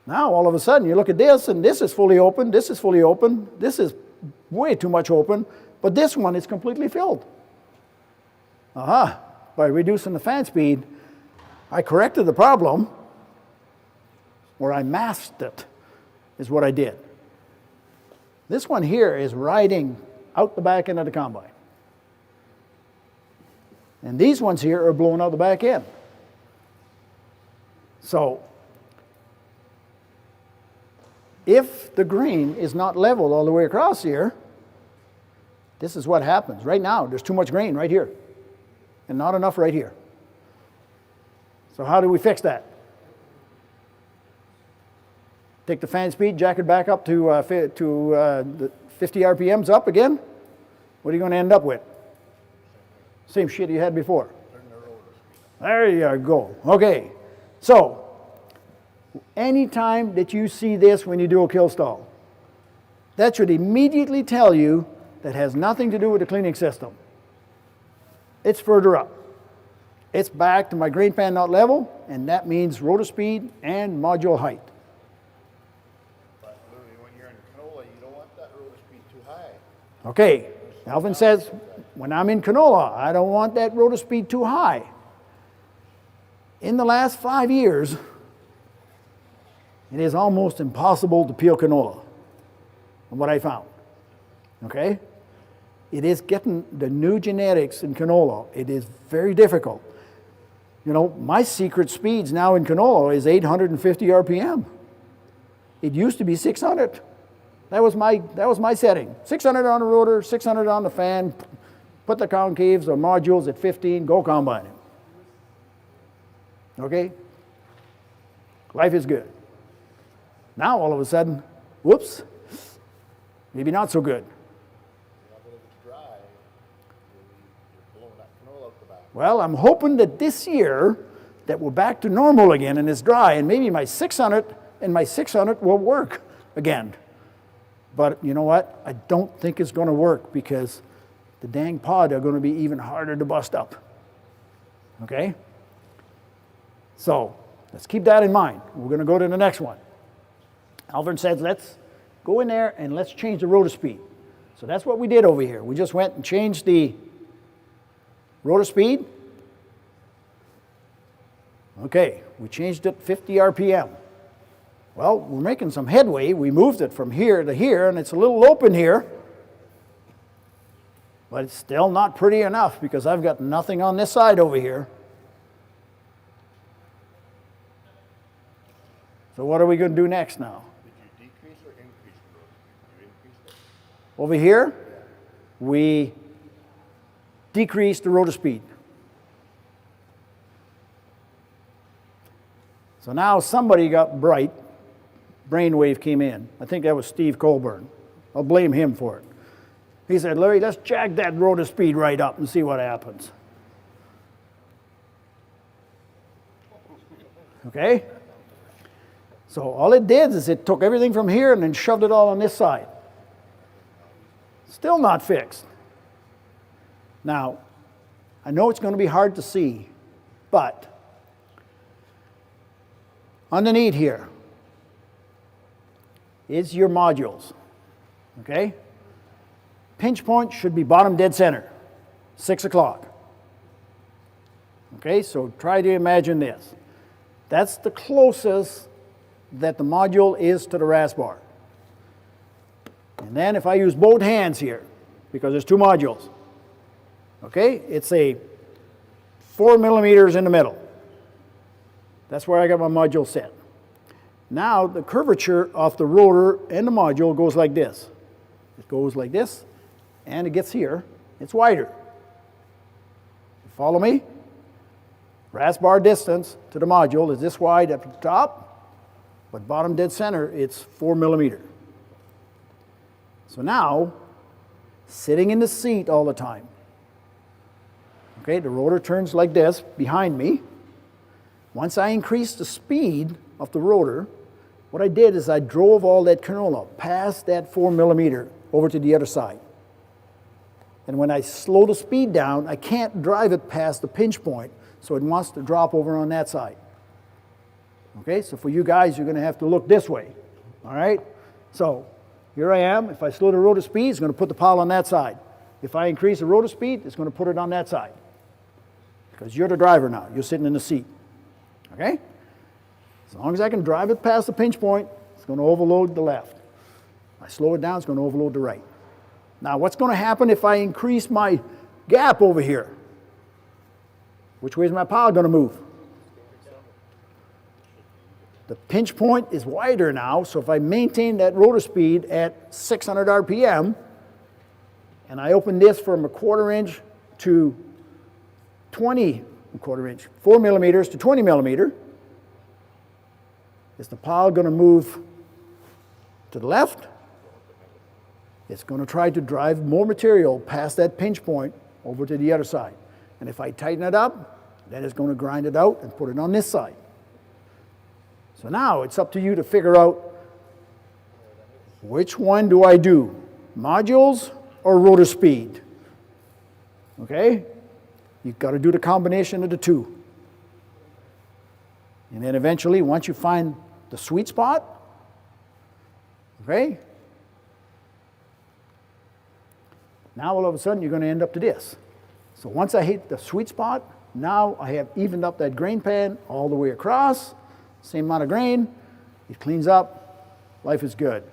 Now, all of a sudden, you look at this, and this is fully open, this is fully open, this is way too much open, but this one is completely filled. Aha, by reducing the fan speed, I corrected the problem, or I masked it, is what I did. This one here is riding out the back end of the combine. And these ones here are blowing out the back end. So, if the grain is not leveled all the way across here, this is what happens. Right now, there's too much grain right here, and not enough right here. So how do we fix that? Take the fan speed, jack it back up to the 50 RPMs up again. What are you going to end up with? Same shit you had before. There you go. Okay, so anytime that you see this when you do a kill stall, That should immediately tell you that has nothing to do with the cleaning system. It's further up. It's back to my grain pan knot level, and that means rotor speed and module height. But Louis, when you're in canola, you don't want that rotor speed too high. Okay, Alvin says, when I'm in canola, I don't want that rotor speed too high. In the last 5 years, it is almost impossible to peel canola, from what I found, okay? It is getting the new genetics in canola. It is very difficult. You know, my secret speeds now in canola is 850 RPM. It used to be 600. That was my setting. 600 on the rotor, 600 on the fan, put the concaves or modules at 15, go combine it. Okay? Life is good. Now all of a sudden, whoops, maybe not so good. Well, I'm hoping that this year that we're back to normal again and it's dry, and maybe my 600 will work again. But you know what? I don't think it's going to work because the dang pod are going to be even harder to bust up. Okay? So let's keep that in mind. We're going to go to the next one. Alvin said, let's go in there and let's change the rotor speed. So that's what we did over here. We just went and changed the rotor speed. Okay, we changed it 50 RPM. Well, we're making some headway. We moved it from here to here, and it's a little open here. But it's still not pretty enough because I've got nothing on this side over here. So what are we going to do next now? Did you decrease or increase the rotor speed? You increased it? Over here, we decreased the rotor speed. So now somebody got bright. Brainwave came in. I think that was Steve Colburn. I'll blame him for it. He said, Larry, let's jack that rotor speed right up and see what happens. Okay? So all it did is it took everything from here and then shoved it all on this side. Still not fixed. Now, I know it's going to be hard to see, but underneath here is your modules, okay? Pinch point should be bottom dead center, 6 o'clock. Okay, so try to imagine this. That's the closest that the module is to the RAS bar. And then if I use both hands here, because there's two modules, okay, it's a 4 millimeters in the middle. That's where I got my module set. Now the curvature of the rotor and the module goes like this. It goes like this, and it gets here. It's wider. You follow me? RAS bar distance to the module is this wide at the top, but bottom dead center, it's 4 millimeter. So now, sitting in the seat all the time, okay, the rotor turns like this behind me. Once I increased the speed of the rotor, what I did is I drove all that canola past that 4 millimeter over to the other side. And when I slow the speed down, I can't drive it past the pinch point, so it wants to drop over on that side. Okay, so for you guys, you're going to have to look this way. All right? So here I am. If I slow the rotor speed, it's going to put the pile on that side. If I increase the rotor speed, it's going to put it on that side. Because you're the driver now. You're sitting in the seat. Okay? As long as I can drive it past the pinch point, it's going to overload the left. If I slow it down, it's going to overload the right. Now, what's going to happen if I increase my gap over here? Which way is my pile going to move? The pinch point is wider now, so if I maintain that rotor speed at 600 RPM, and I open this from 1/4 inch to 1/4 inch, 4 millimeters to 20 millimeter, is the pile going to move to the left? It's going to try to drive more material past that pinch point over to the other side. And if I tighten it up, then it's going to grind it out and put it on this side. So now it's up to you to figure out which one do I do? Modules or rotor speed? Okay? You've got to do the combination of the two. And then eventually, once you find the sweet spot, okay, now all of a sudden you're going to end up to this. So once I hit the sweet spot, now I have evened up that grain pan all the way across, same amount of grain, it cleans up, life is good.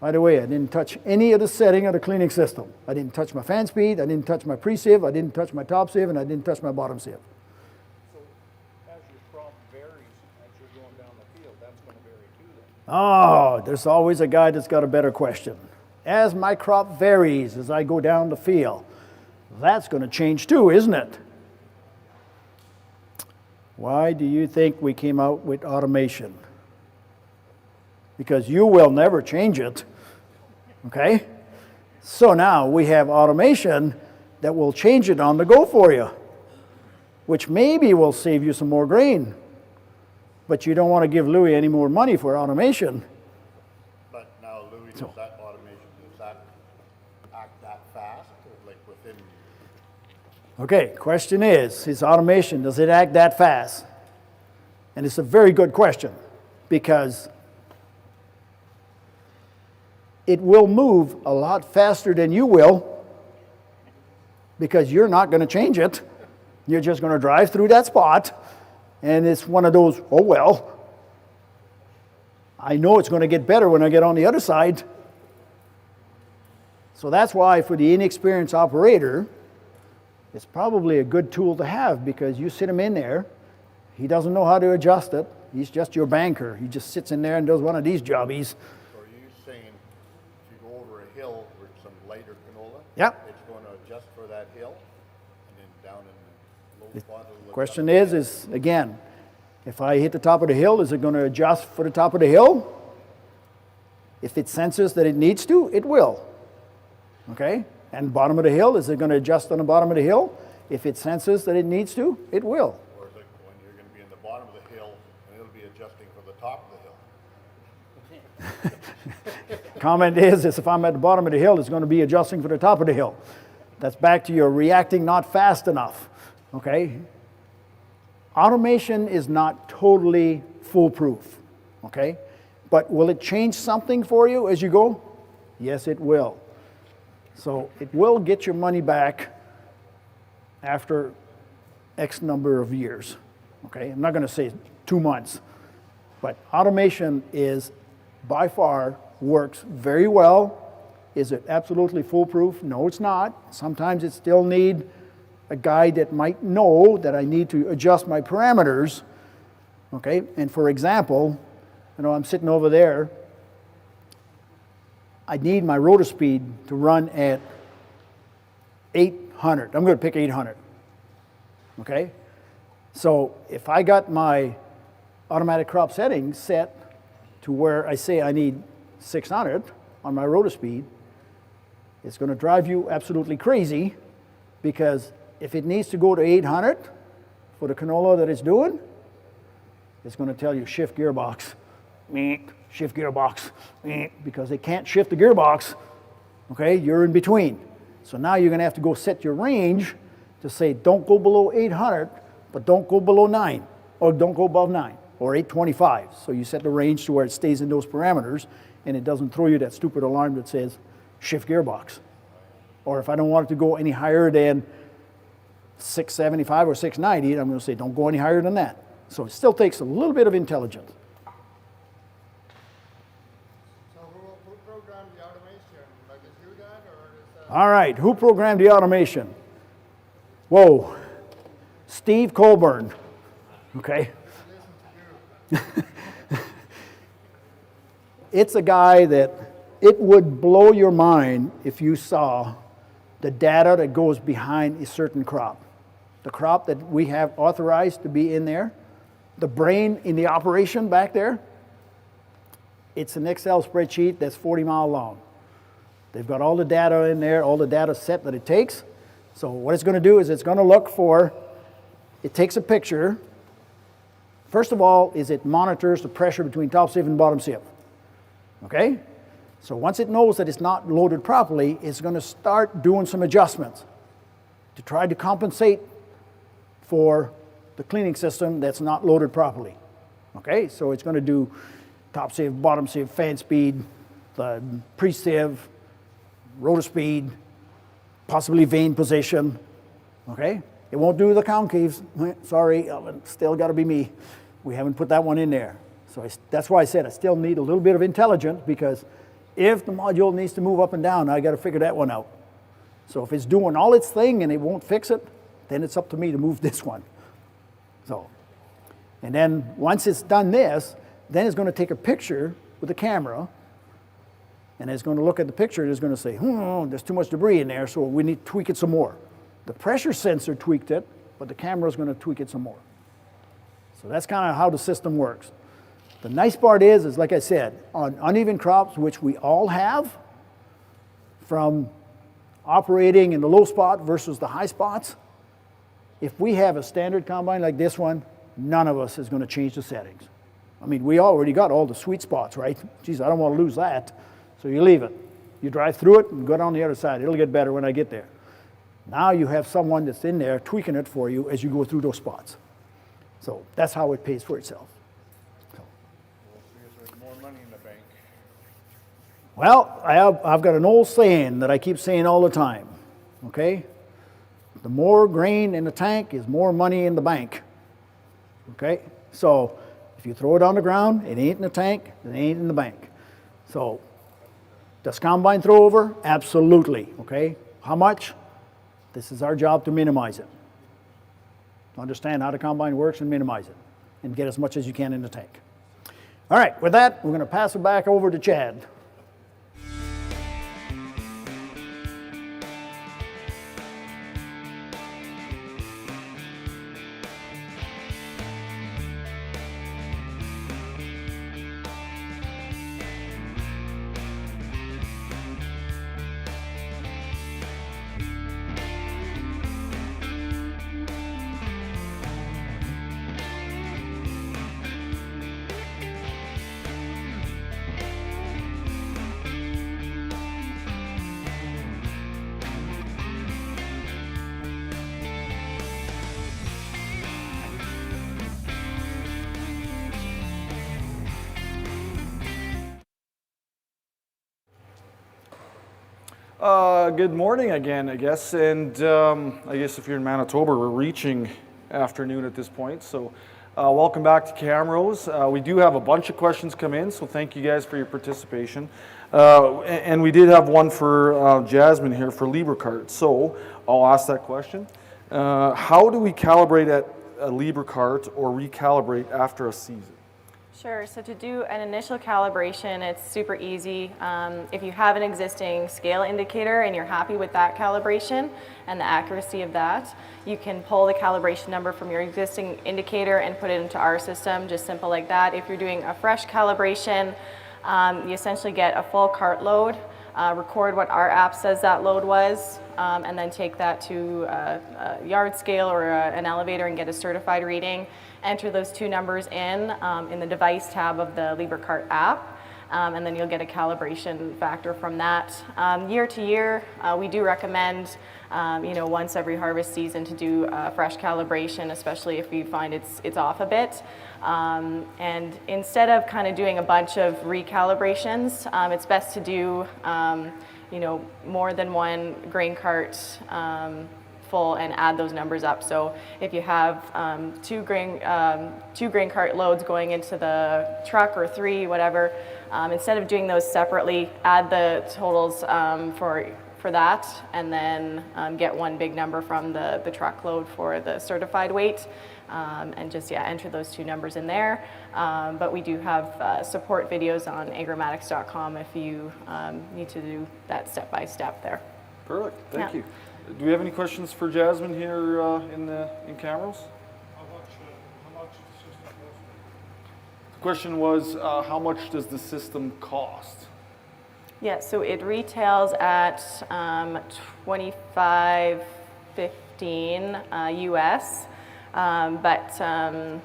By the way, I didn't touch any of the setting of the cleaning system. I didn't touch my fan speed, I didn't touch my pre-sieve, I didn't touch my top sieve, and I didn't touch my bottom sieve. So as your crop varies as you're going down the field, that's going to vary too then? Oh, there's always a guy that's got a better question. As my crop varies as I go down the field, that's going to change too, isn't it? Why do you think we came out with automation? Because you will never change it, okay? So now we have automation that will change it on the go for you, which maybe will save you some more grain. But you don't want to give Louis any more money for automation. But now, Louis, does that automation, does that act that fast, or like within? Okay, question is automation, does it act that fast? And it's a very good question, because it will move a lot faster than you will, because you're not going to change it. You're just going to drive through that spot, and it's one of those, oh well, I know it's going to get better when I get on the other side. So that's why for the inexperienced operator, it's probably a good tool to have, because you sit him in there, he doesn't know how to adjust it, he's just your banker. He just sits in there and does one of these jobbies. So are you saying if you go over a hill with some lighter canola, Yep. it's going to adjust for that hill, and then down in the low spot it'll Question adjust? is, again, if I hit the top of the hill, is it going to adjust for the top of the hill? If it senses that it needs to, it will. Okay? And bottom of the hill, is it going to adjust on the bottom of the hill? If it senses that it needs to, it will. Or is it when you're going to be in the bottom of the hill, and it'll be adjusting for the top of the hill? Comment is if I'm at the bottom of the hill, it's going to be adjusting for the top of the hill. That's back to your reacting not fast enough. Okay? Automation is not totally foolproof. Okay? But will it change something for you as you go? Yes, it will. So it will get your money back after X number of years. Okay? I'm not going to say 2 months. But automation is, by far, works very well. Is it absolutely foolproof? No, it's not. Sometimes it still needs a guy that might know that I need to adjust my parameters. Okay? And for example, I'm sitting over there. I need my rotor speed to run at 800. I'm going to pick 800. Okay? So if I got my automatic crop settings set to where I say I need 600 on my rotor speed, it's going to drive you absolutely crazy, because if it needs to go to 800 for the canola that it's doing, it's going to tell you shift gearbox. Shift gearbox, because they can't shift the gearbox. Okay, you're in between. So now you're going to have to go set your range to say don't go below 800, but don't go below 9, or don't go above 9, or 825. So you set the range to where it stays in those parameters, and it doesn't throw you that stupid alarm that says shift gearbox. Or if I don't want it to go any higher than 675 or 690, I'm going to say don't go any higher than that. So it still takes a little bit of intelligence. Who programmed the automation? Like is you that, or is that? All right, who programmed the automation? Whoa, Steve Colburn. Okay. It's a guy that it would blow your mind if you saw the data that goes behind a certain crop. The crop that we have authorized to be in there, the brain in the operation back there, it's an Excel spreadsheet that's 40 miles long. They've got all the data in there, all the data set that it takes. So what it's going to do is it's going to look for, it takes a picture. First of all, is it monitors the pressure between top sieve and bottom sieve. Okay? So once it knows that it's not loaded properly, it's going to start doing some adjustments to try to compensate for the cleaning system that's not loaded properly. Okay, so it's going to do top sieve, bottom sieve, fan speed, the pre-sieve, rotor speed, possibly vein position. Okay, it won't do the concaves. Sorry, still got to be me. We haven't put that one in there. So that's why I said I still need a little bit of intelligence, because if the module needs to move up and down, I got to figure that one out. So if it's doing all its thing and it won't fix it, then it's up to me to move this one. So, and then once it's done this, then it's going to take a picture with the camera, and it's going to look at the picture and it's going to say, there's too much debris in there, so we need to tweak it some more. The pressure sensor tweaked it, but the camera is going to tweak it some more. So that's kind of how the system works. The nice part is like I said, on uneven crops, which we all have, from operating in the low spot versus the high spots, if we have a standard combine like this one, none of us is going to change the settings. I mean, we already got all the sweet spots, right? Geez, I don't want to lose that. So you leave it. You drive through it and go down the other side. It'll get better when I get there. Now you have someone that's in there tweaking it for you as you go through those spots. So that's how it pays for itself. More money in the bank. Well, I've got an old saying that I keep saying all the time, okay? The more grain in the tank is more money in the bank, okay? So if you throw it on the ground, it ain't in the tank, it ain't in the bank. So does combine throw over? Absolutely, okay? How much? This is our job to minimize it. Understand how the combine works and minimize it, and get as much as you can in the tank. All right, with that, we're going to pass it back over to Chad. Good morning again, I guess, and I guess if you're in Manitoba, we're reaching afternoon at this point, so welcome back to Camrose. We do have a bunch of questions come in, so thank you guys for your participation. And we did have one for Jasmine here for Libra cart, so I'll ask that question. How do we calibrate at a Libra cart or recalibrate after a season? Sure, so to do an initial calibration, it's super easy. If you have an existing scale indicator and you're happy with that calibration and the accuracy of that, you can pull the calibration number from your existing indicator and put it into our system, just simple like that. If you're doing a fresh calibration, you essentially get a full cart load, record what our app says that load was, and then take that to a yard scale or an elevator and get a certified reading. Enter those two numbers in the device tab of the Libra Cart app, and then you'll get a calibration factor from that. Year to year, we do recommend once every harvest season to do a fresh calibration, especially if you find it's off a bit. And instead of kind of doing a bunch of recalibrations, it's best to do more than one grain cart full and add those numbers up. So if you have two grain cart loads going into the truck, or three, whatever, instead of doing those separately, add the totals for that, and then get one big number from the truckload for the certified weight, and just enter those two numbers in there. But we do have support videos on agromatics.com if you need to do that step by step there. Perfect, thank you. Do we have any questions for Jasmine here in Camrose? How much does the system cost? The question was, how much does the system cost? Yeah, so it retails at $25.15 US, but I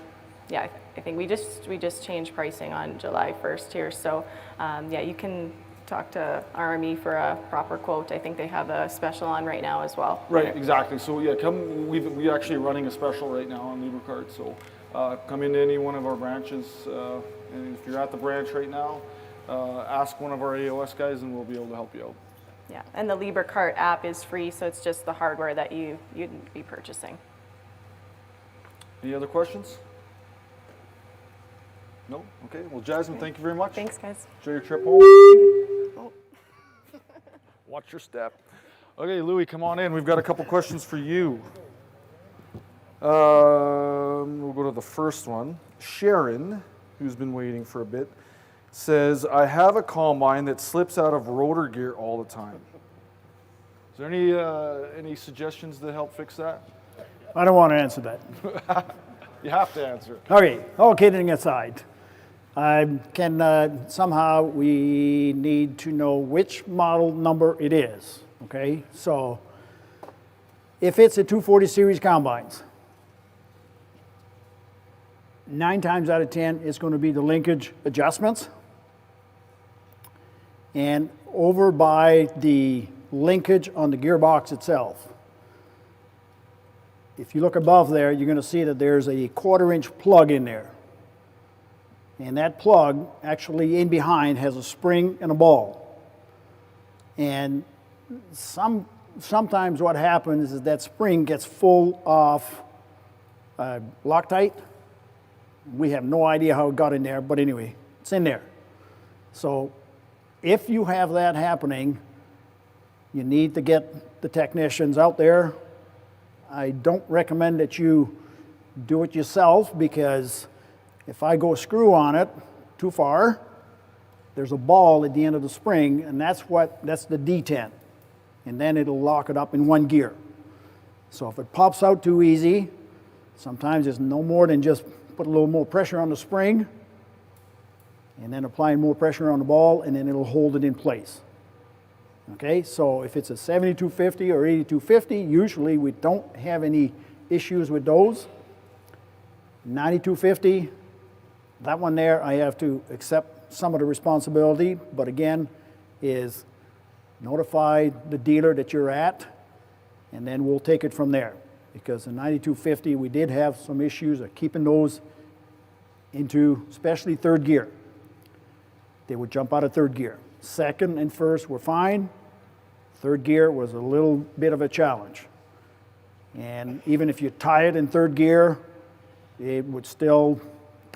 think we just changed pricing on July 1st here. So you can talk to RME for a proper quote. I think they have a special on right now as well. Right, exactly. So yeah, we're actually running a special right now on Libra Cart. So come into any one of our branches, and if you're at the branch right now, ask one of our AOS guys, and we'll be able to help you out. Yeah, and the Libra Cart app is free, so it's just the hardware that you'd be purchasing. Any other questions? No? Okay. Well, Jasmine, thank you very much. Thanks, guys. Enjoy your trip home. Watch your step. Okay, Louis, come on in. We've got a couple questions for you. We'll go to the first one. Sharon, who's been waiting for a bit, says, I have a combine that slips out of rotor gear all the time. Is there any suggestions that help fix that? I don't want to answer that. You have to answer it. Okay, all kidding aside. Somehow we need to know which model number it is, okay? So if it's a 240 series combines, 9 times out of 10, it's going to be the linkage adjustments. And over by the linkage on the gearbox itself, if you look above there, you're going to see that there's a 1/4-inch plug in there. And that plug, actually in behind, has a spring and a ball. And sometimes what happens is that spring gets full of Loctite. We have no idea how it got in there, but anyway, it's in there. So if you have that happening, you need to get the technicians out there. I don't recommend that you do it yourself, because if I go screw on it too far, there's a ball at the end of the spring, and that's the detent. And then it'll lock it up in one gear. So if it pops out too easy, sometimes it's no more than just put a little more pressure on the spring, and then applying more pressure on the ball, and then it'll hold it in place. Okay, so if it's a 7250 or 8250, usually we don't have any issues with those. 9250, that one there, I have to accept some of the responsibility, but again, is notify the dealer that you're at, and then we'll take it from there. Because the 9250, we did have some issues of keeping those into, especially third gear. They would jump out of third gear. Second and first were fine. Third gear was a little bit of a challenge. And even if you tie it in third gear, it would still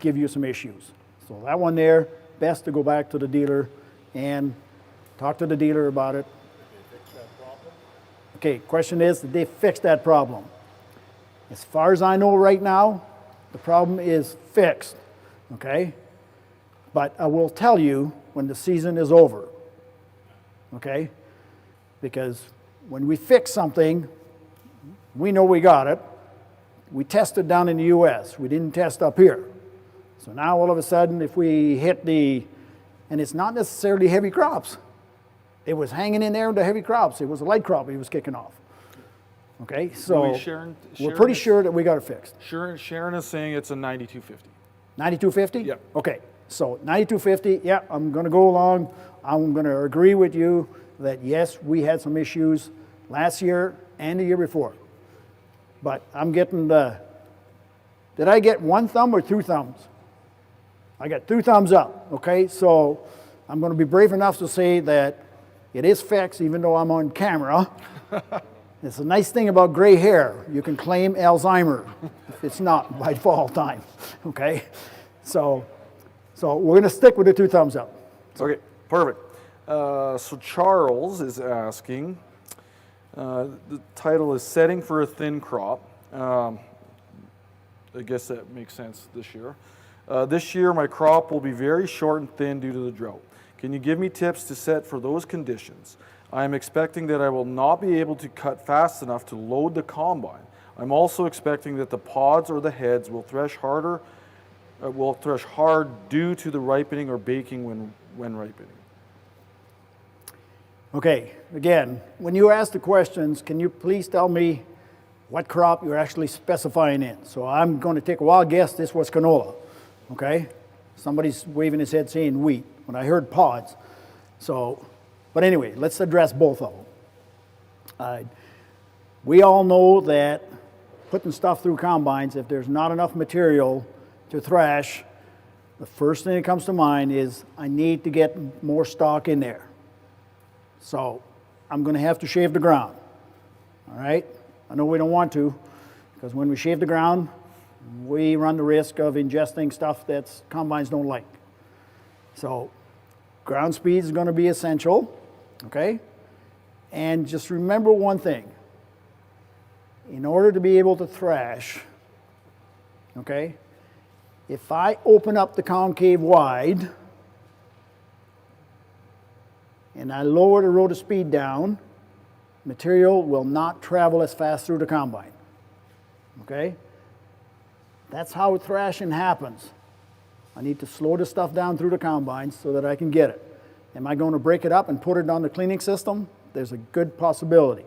give you some issues. So that one there, best to go back to the dealer and talk to the dealer about it. Did they fix that problem? Okay, question is, did they fix that problem? As far as I know right now, the problem is fixed, okay? But I will tell you when the season is over, okay? Because when we fix something, we know we got it. We tested down in the US. We didn't test up here. So now all of a sudden, if we hit and it's not necessarily heavy crops. It was hanging in there with the heavy crops. It was a light crop he was kicking off. Okay, so Sharon we're pretty sure that we got it fixed. Sharon is saying it's a 9250. 9250? Yep. Okay, so 9250, yeah, I'm going to go along. I'm going to agree with you that yes, we had some issues last year and the year before. But I'm getting did I get one thumb or two thumbs? I got 2 thumbs up, okay? So I'm going to be brave enough to say that it is fixed even though I'm on camera. It's a nice thing about gray hair. You can claim Alzheimer if it's not by fall time, okay? So we're going to stick with the 2 thumbs up. Okay, perfect. So Charles is asking, the title is Setting for a Thin Crop. I guess that makes sense this year. This year my crop will be very short and thin due to the drought. Can you give me tips to set for those conditions? I am expecting that I will not be able to cut fast enough to load the combine. I'm also expecting that the pods or the heads will thresh hard due to the ripening or baking when ripening. Okay, again, when you ask the questions, can you please tell me what crop you're actually specifying in? So I'm going to take a wild guess this was canola, okay? Somebody's waving his head saying wheat when I heard pods. So, but anyway, let's address both of them. We all know that putting stuff through combines, if there's not enough material to thrash, the first thing that comes to mind is I need to get more stock in there. So I'm going to have to shave the ground. All right? I know we don't want to, because when we shave the ground, we run the risk of ingesting stuff that combines don't like. So ground speed is going to be essential, okay? And just remember one thing. In order to be able to thrash, okay, if I open up the concave wide and I lower the rotor speed down, material will not travel as fast through the combine, okay? That's how thrashing happens. I need to slow the stuff down through the combine so that I can get it. Am I going to break it up and put it on the cleaning system? There's a good possibility.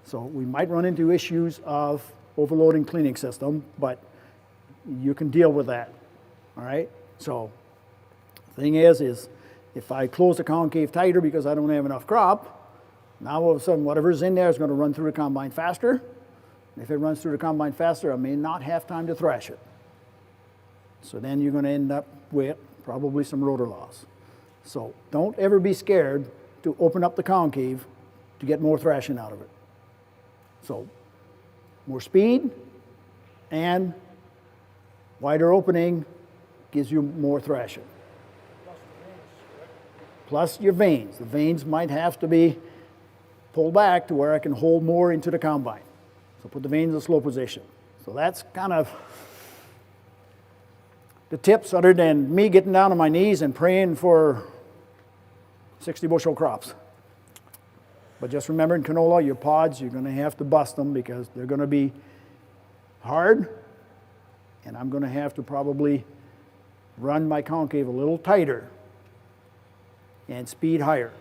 So we might run into issues of overloading cleaning system, but you can deal with that, all right? So the thing is if I close the concave tighter because I don't have enough crop, now all of a sudden whatever's in there is going to run through the combine faster. If it runs through the combine faster, I may not have time to thrash it. So then you're going to end up with probably some rotor loss. So don't ever be scared to open up the concave to get more thrashing out of it. So more speed and wider opening gives you more thrashing. Plus your vanes. The vanes might have to be pulled back to where I can hold more into the combine. So put the vanes in slow position. So that's kind of the tips, other than me getting down on my knees and praying for 60 bushel crops. But just remember in canola, your pods, you're going to have to bust them because they're going to be hard, and I'm going to have to probably run my concave a little tighter and speed higher.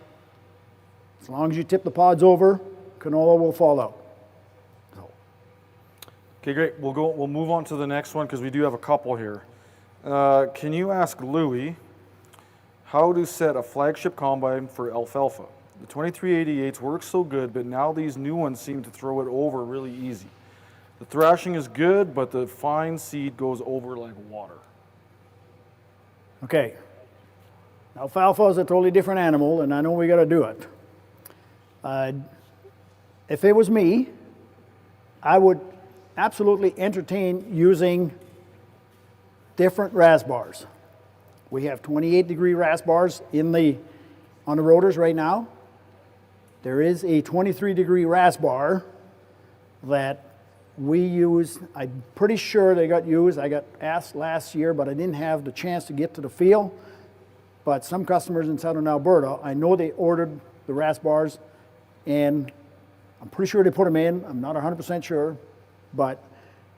As long as you tip the pods over, canola will fall out. Okay, great. We'll move on to the next one because we do have a couple here. Can you ask Louis how to set a flagship combine for alfalfa? The 2388s work so good, but now these new ones seem to throw it over really easy. The thrashing is good, but the fine seed goes over like water. Okay. Alfalfa is a totally different animal, and I know we got to do it. If it was me, I would absolutely entertain using different ras bars. We have 28-degree ras bars on the rotors right now. There is a 23-degree ras bar that we use. I'm pretty sure they got used. I got asked last year, but I didn't have the chance to get to the field. But some customers in southern Alberta, I know they ordered the ras bars, and I'm pretty sure they put them in. I'm not 100% sure, but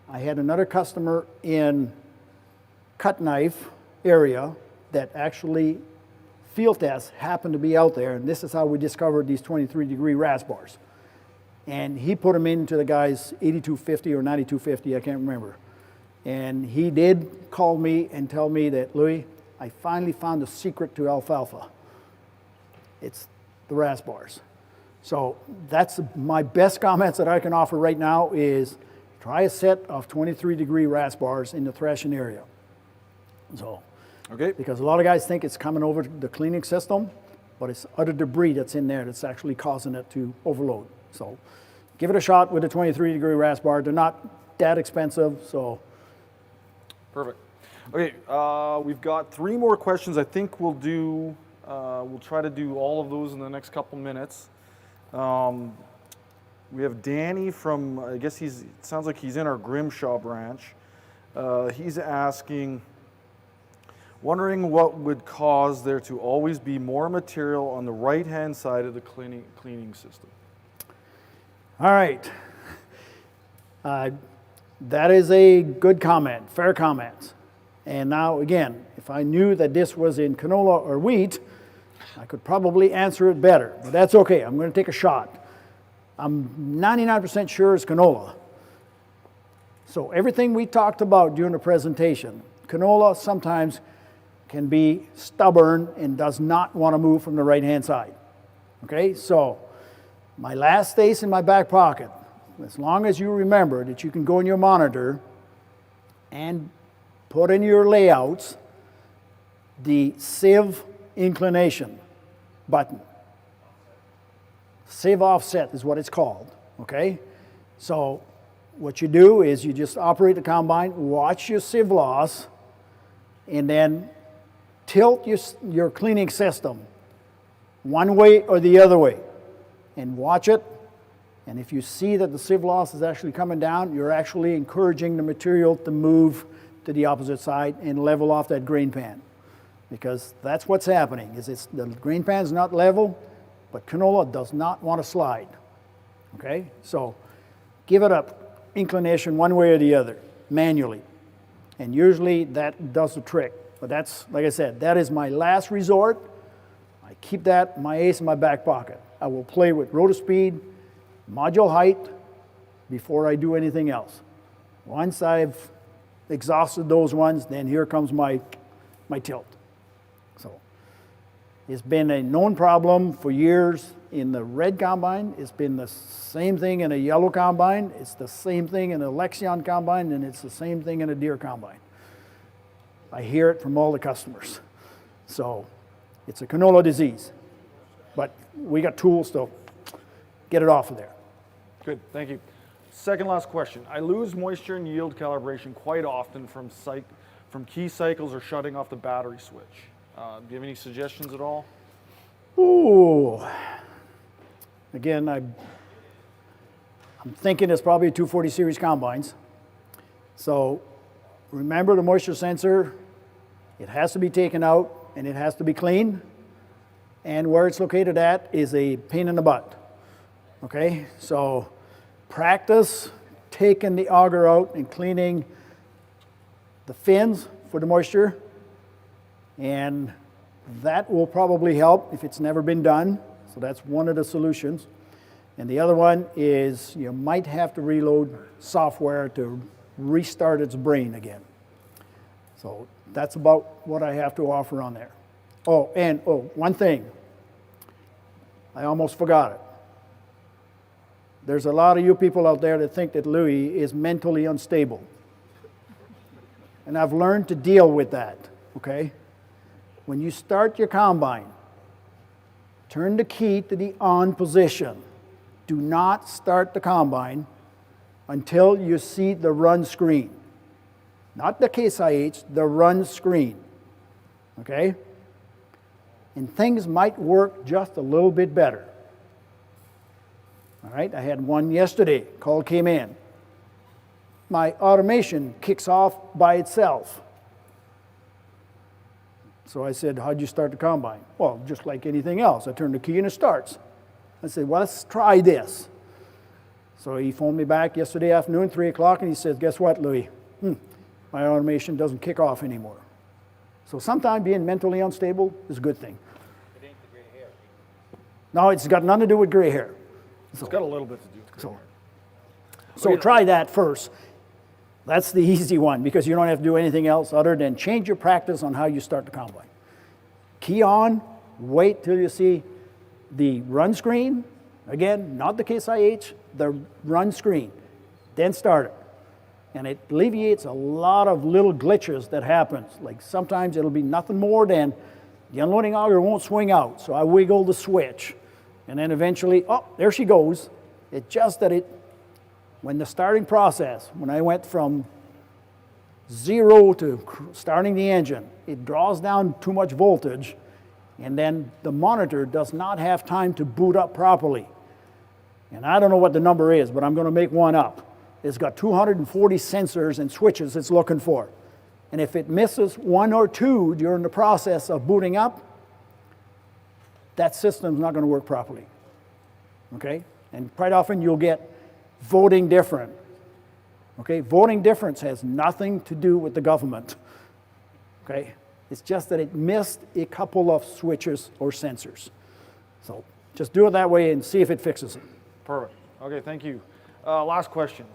I had another customer in cut knife area that actually field tests happened to be out there, and this is how we discovered these 23-degree ras bars. And he put them into the guy's 8250 or 9250, I can't remember. And he did call me and tell me that, Louis, I finally found the secret to alfalfa. It's the ras bars. So that's my best comments that I can offer right now is try a set of 23-degree ras bars in the threshing area. So, okay. Because a lot of guys think it's coming over the cleaning system, but it's other debris that's in there that's actually causing it to overload. So give it a shot with a 23-degree ras bar. They're not that expensive, so. Perfect. Okay, we've got 3 more questions. I think we'll try to do all of those in the next couple minutes. We have Danny from, I guess it sounds like he's in our Grimshaw branch. He's asking, wondering what would cause there to always be more material on the right-hand side of the cleaning system. All right. That is a good comment, fair comment. And now again, if I knew that this was in canola or wheat, I could probably answer it better, but that's okay. I'm going to take a shot. I'm 99% sure it's canola. So everything we talked about during the presentation, canola sometimes can be stubborn and does not want to move from the right-hand side. Okay, so my last stays in my back pocket. As long as you remember that you can go in your monitor and put in your layouts the sieve inclination button. Sieve offset is what it's called, okay? So what you do is you just operate the combine, watch your sieve loss, and then tilt your cleaning system one way or the other way and watch it. And if you see that the sieve loss is actually coming down, you're actually encouraging the material to move to the opposite side and level off that grain pan. Because that's what's happening, is the grain pan is not level, but canola does not want to slide. Okay, so give it a inclination one way or the other, manually. And usually that does the trick. But that's, like I said, that is my last resort. I keep that, my ace, in my back pocket. I will play with rotor speed, module height, before I do anything else. Once I've exhausted those ones, then here comes my tilt. So it's been a known problem for years in the red combine. It's been the same thing in a yellow combine. It's the same thing in a Lexion combine, and it's the same thing in a Deere combine. I hear it from all the customers. So it's a canola disease, but we got tools to get it off of there. Good, thank you. Second last question. I lose moisture and yield calibration quite often from key cycles or shutting off the battery switch. Do you have any suggestions at all? Ooh. Again, I'm thinking it's probably 240 series combines. So remember the moisture sensor, it has to be taken out and it has to be clean. And where it's located at is a pain in the butt. Okay, so practice taking the auger out and cleaning the fins for the moisture, and that will probably help if it's never been done. So that's one of the solutions. And the other one is you might have to reload software to restart its brain again. So that's about what I have to offer on there. Oh, and one thing. I almost forgot it. There's a lot of you people out there that think that Louis is mentally unstable. And I've learned to deal with that, okay? When you start your combine, turn the key to the on position. Do not start the combine until you see the run screen. Not the Case IH, the run screen, okay? And things might work just a little bit better. All right, I had one yesterday, call came in. My automation kicks off by itself. So I said, how'd you start the combine? Well, just like anything else. I turn the key and it starts. I said, well, let's try this. So he phoned me back yesterday afternoon, 3 o'clock, and he said, guess what, Louis? My automation doesn't kick off anymore. So sometimes being mentally unstable is a good thing. It ain't the gray hair. No, it's got nothing to do with gray hair. It's got a little bit to do with gray hair. So try that first. That's the easy one because you don't have to do anything else other than change your practice on how you start the combine. Key on, wait till you see the run screen. Again, not the Case IH, the run screen. Then start it. And it alleviates a lot of little glitches that happens. Like sometimes it'll be nothing more than the unloading auger won't swing out. So I wiggle the switch. And then eventually, oh, there she goes. It's just that when the starting process, when I went from 0 to starting the engine, it draws down too much voltage, and then the monitor does not have time to boot up properly. And I don't know what the number is, but I'm going to make one up. It's got 240 sensors and switches it's looking for. And if it misses 1 or 2 during the process of booting up, that system's not going to work properly. Okay? And quite often you'll get voting different. Okay? Voting difference has nothing to do with the government. Okay? It's just that it missed a couple of switches or sensors. So just do it that way and see if it fixes it. Perfect. Okay, thank you. Last question.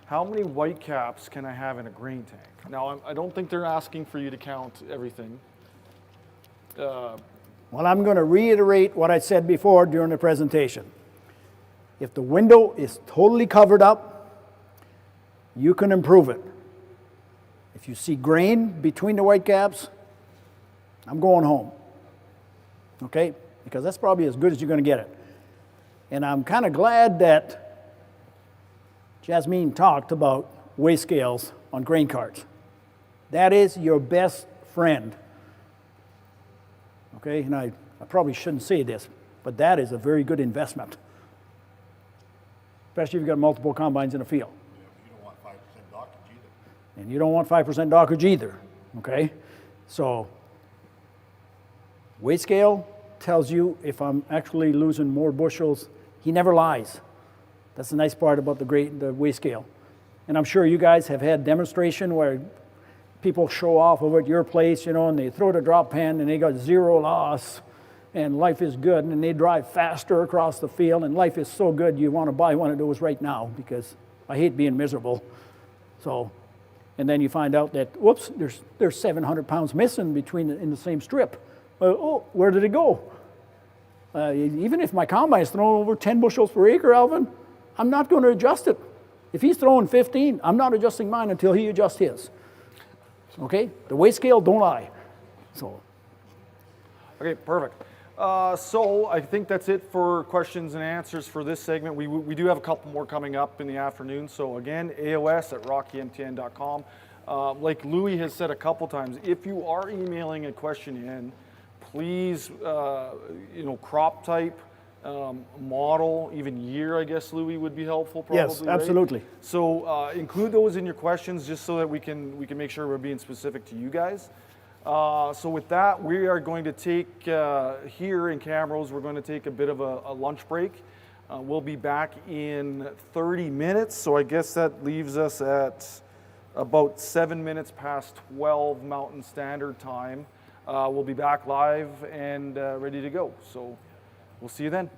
how many white caps can I have in a grain tank? Now, I don't think they're asking for you to count everything. Well, I'm going to reiterate what I said before during the presentation. If the window is totally covered up, you can improve it. If you see grain between the white caps, I'm going home. Okay? Because that's probably as good as you're going to get it. And I'm kind of glad that Jasmine talked about weigh scales on grain carts. That is your best friend. Okay, and I probably shouldn't say this, but that is a very good investment. Especially if you've got multiple combines in the field. You don't want 5% dockage either. And you don't want 5% dockage either, okay? So, weigh scale tells you if I'm actually losing more bushels. He never lies. That's the nice part about the weigh scale. And I'm sure you guys have had demonstration where people show off over at your place, you know, and they throw the drop pan and they got 0 loss and life is good, and they drive faster across the field and life is so good you want to buy one of those right now because I hate being miserable. So, and then you find out that, whoops, there's 700 pounds missing in the same strip. Oh, where did it go? Even if my combine is throwing over 10 bushels per acre, Alvin, I'm not going to adjust it. If he's throwing 15, I'm not adjusting mine until he adjusts his. Okay? The weigh scale don't lie. So. Okay, perfect. So I think that's it for questions and answers for this segment. We do have a couple more coming up in the afternoon. So again, AOS at rockymtn.com. Like Louis has said a couple times, if you are emailing a question in, please, crop type, model, even year, I guess, Louis, would be helpful probably. Yes, absolutely. Right? So include those in your questions just so that we can make sure we're being specific to you guys. So with that, we are going to take, here in Camrose, we're going to take a bit of a lunch break. We'll be back in 30 minutes, so I guess that leaves us at about 7 minutes past 12 Mountain Standard Time. We'll be back live and ready to go. So we'll see you then.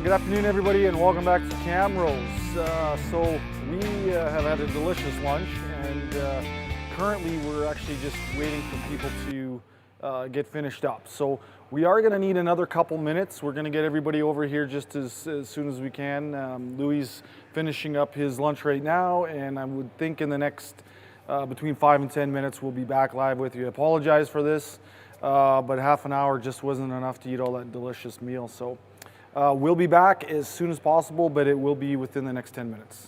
Good afternoon, everybody, and welcome back to Camrose. So we have had a delicious lunch, and currently we're actually just waiting for people to get finished up. So we are going to need another couple minutes. We're going to get everybody over here just as soon as we can. Louis finishing up his lunch right now, and I would think in the next between 5 and 10 minutes we'll be back live with you. I apologize for this, but half an hour just wasn't enough to eat all that delicious meal. So we'll be back as soon as possible, but it will be within the next 10 minutes.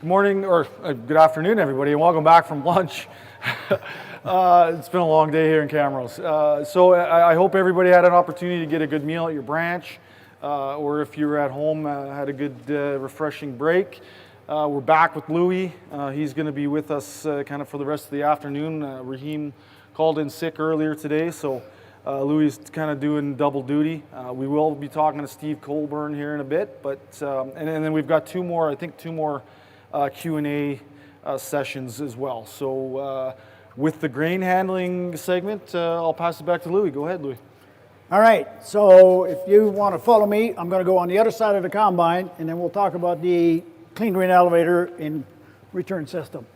Good morning, or good afternoon, everybody, and welcome back from lunch. It's been a long day here in Camrose. So I hope everybody had an opportunity to get a good meal at your branch, or if you were at home, had a good refreshing break. We're back with Louis. He's going to be with us kind of for the rest of the afternoon. Raheem called in sick earlier today, so Louis is kind of doing double duty. We will be talking to Steve Colburn here in a bit, but and then we've got two more Q&A sessions as well. So with the grain handling segment, I'll pass it back to Louis. Go ahead, Louis. All right, so if you want to follow me, I'm going to go on the other side of the combine, and then we'll talk about the clean grain elevator in return system.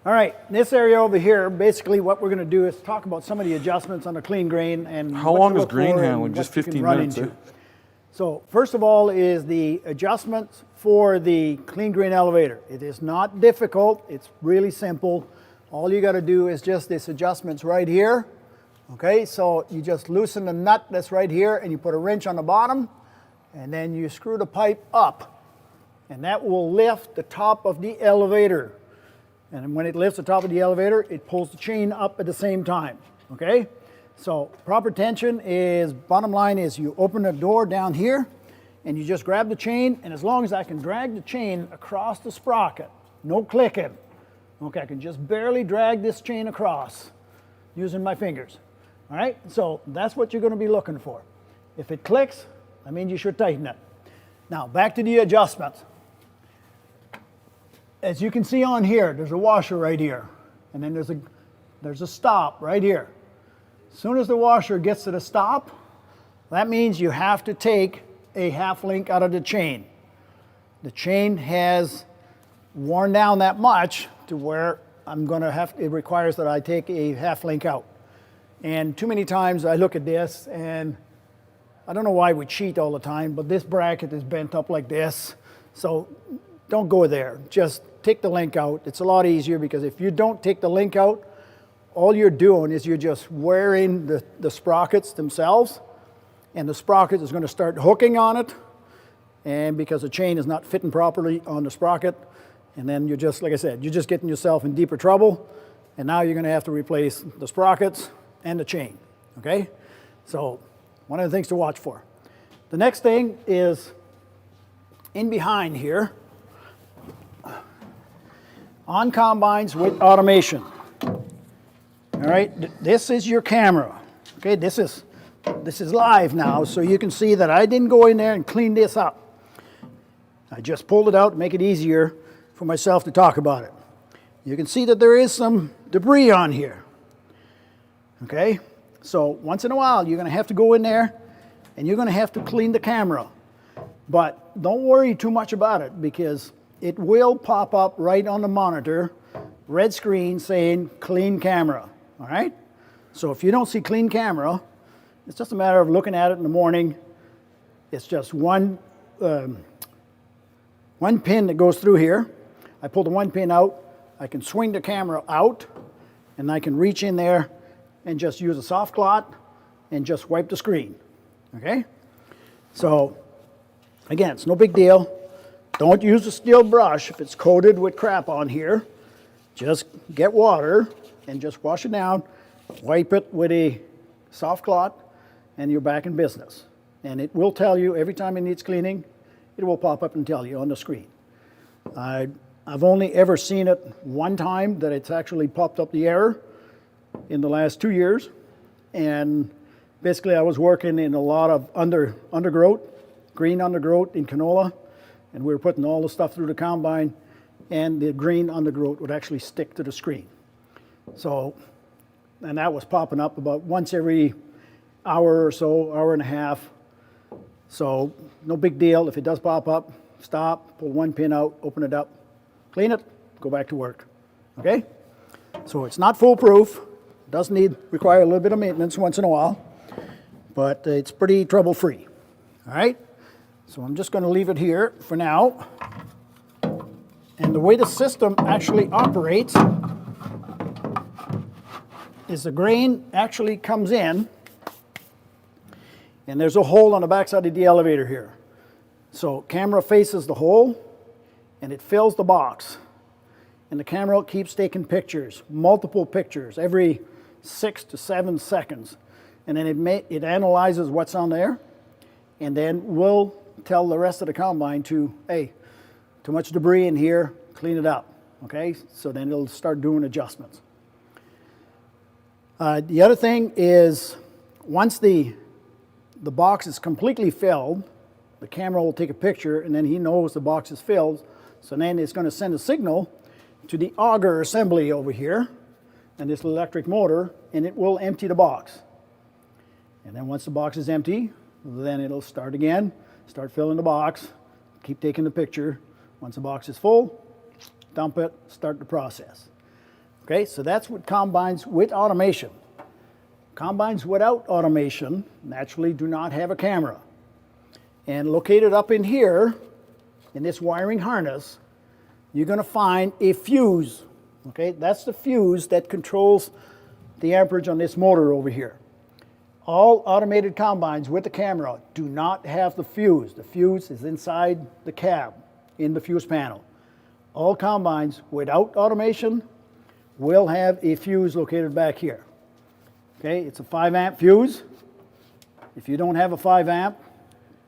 All right, this area over here, basically what we're going to do is talk about some of the adjustments on the clean grain and how long is grain handling? Just 15 minutes. So first of all is the adjustments for the clean grain elevator. It is not difficult. It's really simple. All you got to do is just this adjustments right here. Okay, so you just loosen the nut that's right here and you put a wrench on the bottom and then you screw the pipe up and that will lift the top of the elevator. And when it lifts the top of the elevator, it pulls the chain up at the same time, okay? So proper tension is, bottom line is you open the door down here and you just grab the chain, and as long as I can drag the chain across the sprocket, no clicking, okay, I can just barely drag this chain across using my fingers, all right? So that's what you're gonna be looking for. If it clicks, that means you should tighten it. Now back to the adjustments. As you can see on here, there's a washer right here, and then there's a stop right here. As soon as the washer gets to the stop, that means you have to take a half link out of the chain. The chain has worn down that much to where it requires that I take a half link out. And too many times I look at this, and I don't know why we cheat all the time, but this bracket is bent up like this, so don't go there. Just take the link out. It's a lot easier because if you don't take the link out, all you're doing is you're just wearing the sprockets themselves, and the sprocket is going to start hooking on it, and because the chain is not fitting properly on the sprocket, and then you're just, like I said, you're just getting yourself in deeper trouble, and now you're going to have to replace the sprockets and the chain, okay? So one of the things to watch for. The next thing is in behind here, on combines with automation. All right, this is your camera. Okay, this is live now, so you can see that I didn't go in there and clean this up. I just pulled it out to make it easier for myself to talk about it. You can see that there is some debris on here. Okay, so once in a while you're going to have to go in there and you're going to have to clean the camera. But don't worry too much about it because it will pop up right on the monitor, red screen saying clean camera, all right? So if you don't see clean camera, it's just a matter of looking at it in the morning. It's just one pin that goes through here. I pull the one pin out, I can swing the camera out, and I can reach in there and just use a soft cloth and just wipe the screen, okay? So again, it's no big deal. Don't use a steel brush if it's coated with crap on here. Just get water and just wash it down, wipe it with a soft cloth, and you're back in business. And it will tell you every time it needs cleaning, it will pop up and tell you on the screen. I've only ever seen it one time that it's actually popped up the error in the last 2 years. And basically I was working in a lot of undergrowth, green undergrowth in canola, and we were putting all the stuff through the combine, and the green undergrowth would actually stick to the screen. So, and that was popping up about once every hour or so, hour and a half. So no big deal. If it does pop up, stop, pull one pin out, open it up, clean it, go back to work, okay? So it's not foolproof. It does require a little bit of maintenance once in a while, but it's pretty trouble-free, all right? So I'm just going to leave it here for now. And the way the system actually operates is the grain actually comes in, and there's a hole on the backside of the elevator here. So camera faces the hole, and it fills the box. And the camera keeps taking pictures, multiple pictures, every 6 to 7 seconds. And then it analyzes what's on there, and then we'll tell the rest of the combine to, hey, too much debris in here, clean it up, okay? So then it'll start doing adjustments. The other thing is, once the box is completely filled, the camera will take a picture, and then he knows the box is filled, so then it's going to send a signal to the auger assembly over here, and this electric motor, and it will empty the box. And then once the box is empty, then it'll start again, start filling the box, keep taking the picture. Once the box is full, dump it, start the process. Okay, so that's what combines with automation. Combines without automation naturally do not have a camera. And located up in here, in this wiring harness, you're going to find a fuse. Okay, that's the fuse that controls the amperage on this motor over here. All automated combines with the camera do not have the fuse. The fuse is inside the cab, in the fuse panel. All combines without automation will have a fuse located back here. Okay, it's a 5 amp fuse. If you don't have a 5 amp,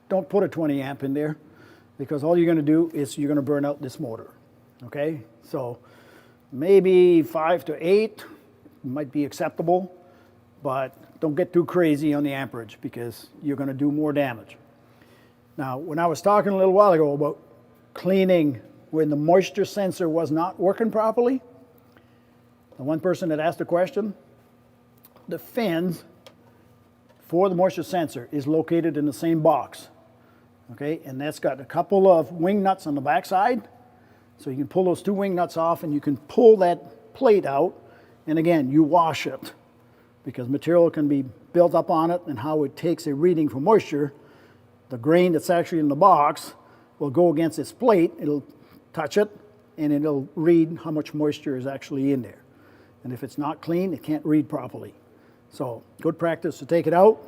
don't put a 20 amp in there, because all you're going to do is you're going to burn out this motor. Okay, so maybe 5 to 8 might be acceptable, but don't get too crazy on the amperage, because you're going to do more damage. Now, when I was talking a little while ago about cleaning when the moisture sensor was not working properly, the one person that asked the question, the fins for the moisture sensor is located in the same box. Okay, and that's got a couple of wing nuts on the back side, so you can pull those 2 wing nuts off, and you can pull that plate out, and again, you wash it, because material can be built up on it, and how it takes a reading for moisture. The grain that's actually in the box will go against this plate, it'll touch it, and it'll read how much moisture is actually in there. And if it's not clean, it can't read properly. So good practice to take it out.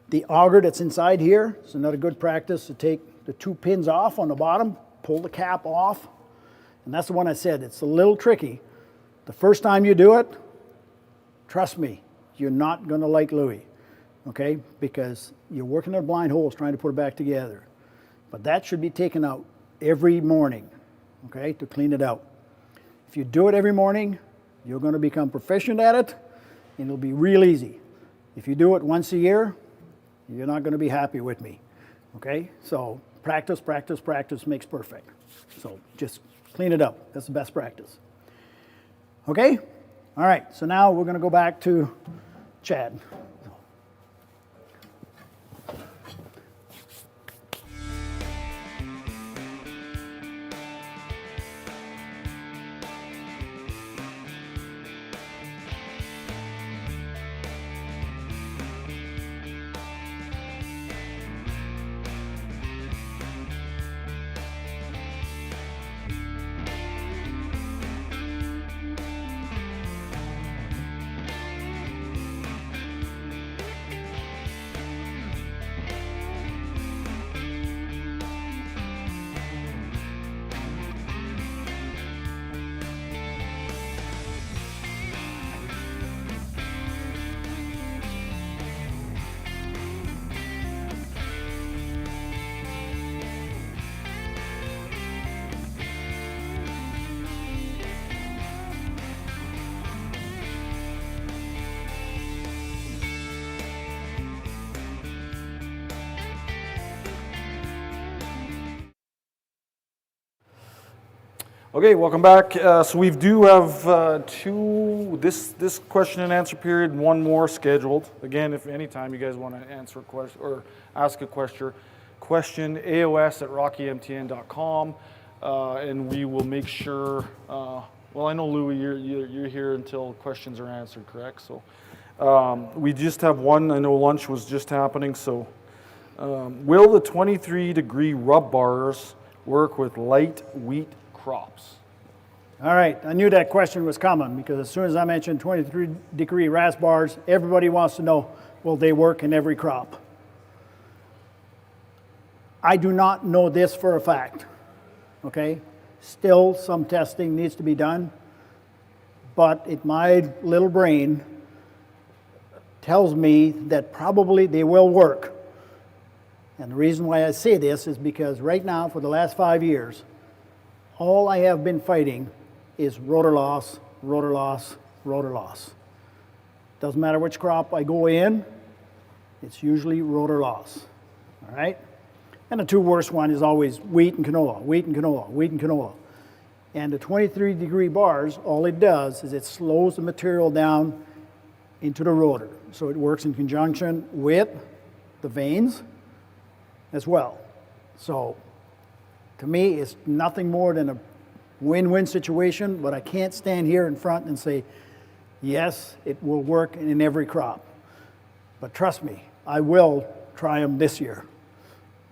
The auger that's inside here is another good practice to take the 2 pins off on the bottom, pull the cap off, and that's the one I said, it's a little tricky. The first time you do it, trust me, you're not going to like Louis, okay? Because you're working at blind holes trying to put it back together. But that should be taken out every morning, okay, to clean it out. If you do it every morning, you're going to become proficient at it, and it'll be real easy. If you do it once a year, you're not going to be happy with me, okay? So practice, practice, practice makes perfect. So just clean it up. That's the best practice. Okay? All right, so now we're going to go back to Chad. Okay, welcome back. So we do have this question and answer period, and 1 more scheduled. Again, if anytime you guys want to answer a question or ask a question AOS@rockymtn.com, and we will make sure. Well, I know Louis, you're here until questions are answered, correct? So we just have one. I know lunch was just happening. So will the 23-degree rub bars work with light wheat crops? All right, I knew that question was coming because as soon as I mentioned 23-degree RAS bars, everybody wants to know, will they work in every crop? I do not know this for a fact, okay? Still, some testing needs to be done, but my little brain tells me that probably they will work. And the reason why I say this is because right now, for the last 5 years, all I have been fighting is rotor loss, rotor loss, rotor loss. Doesn't matter which crop I go in, it's usually rotor loss, all right? And the two worst one is always wheat and canola, wheat and canola, wheat and canola. And the 23-degree bars, all it does is it slows the material down into the rotor. So it works in conjunction with the vanes as well. So to me, it's nothing more than a win-win situation, but I can't stand here in front and say, yes, it will work in every crop. But trust me, I will try them this year.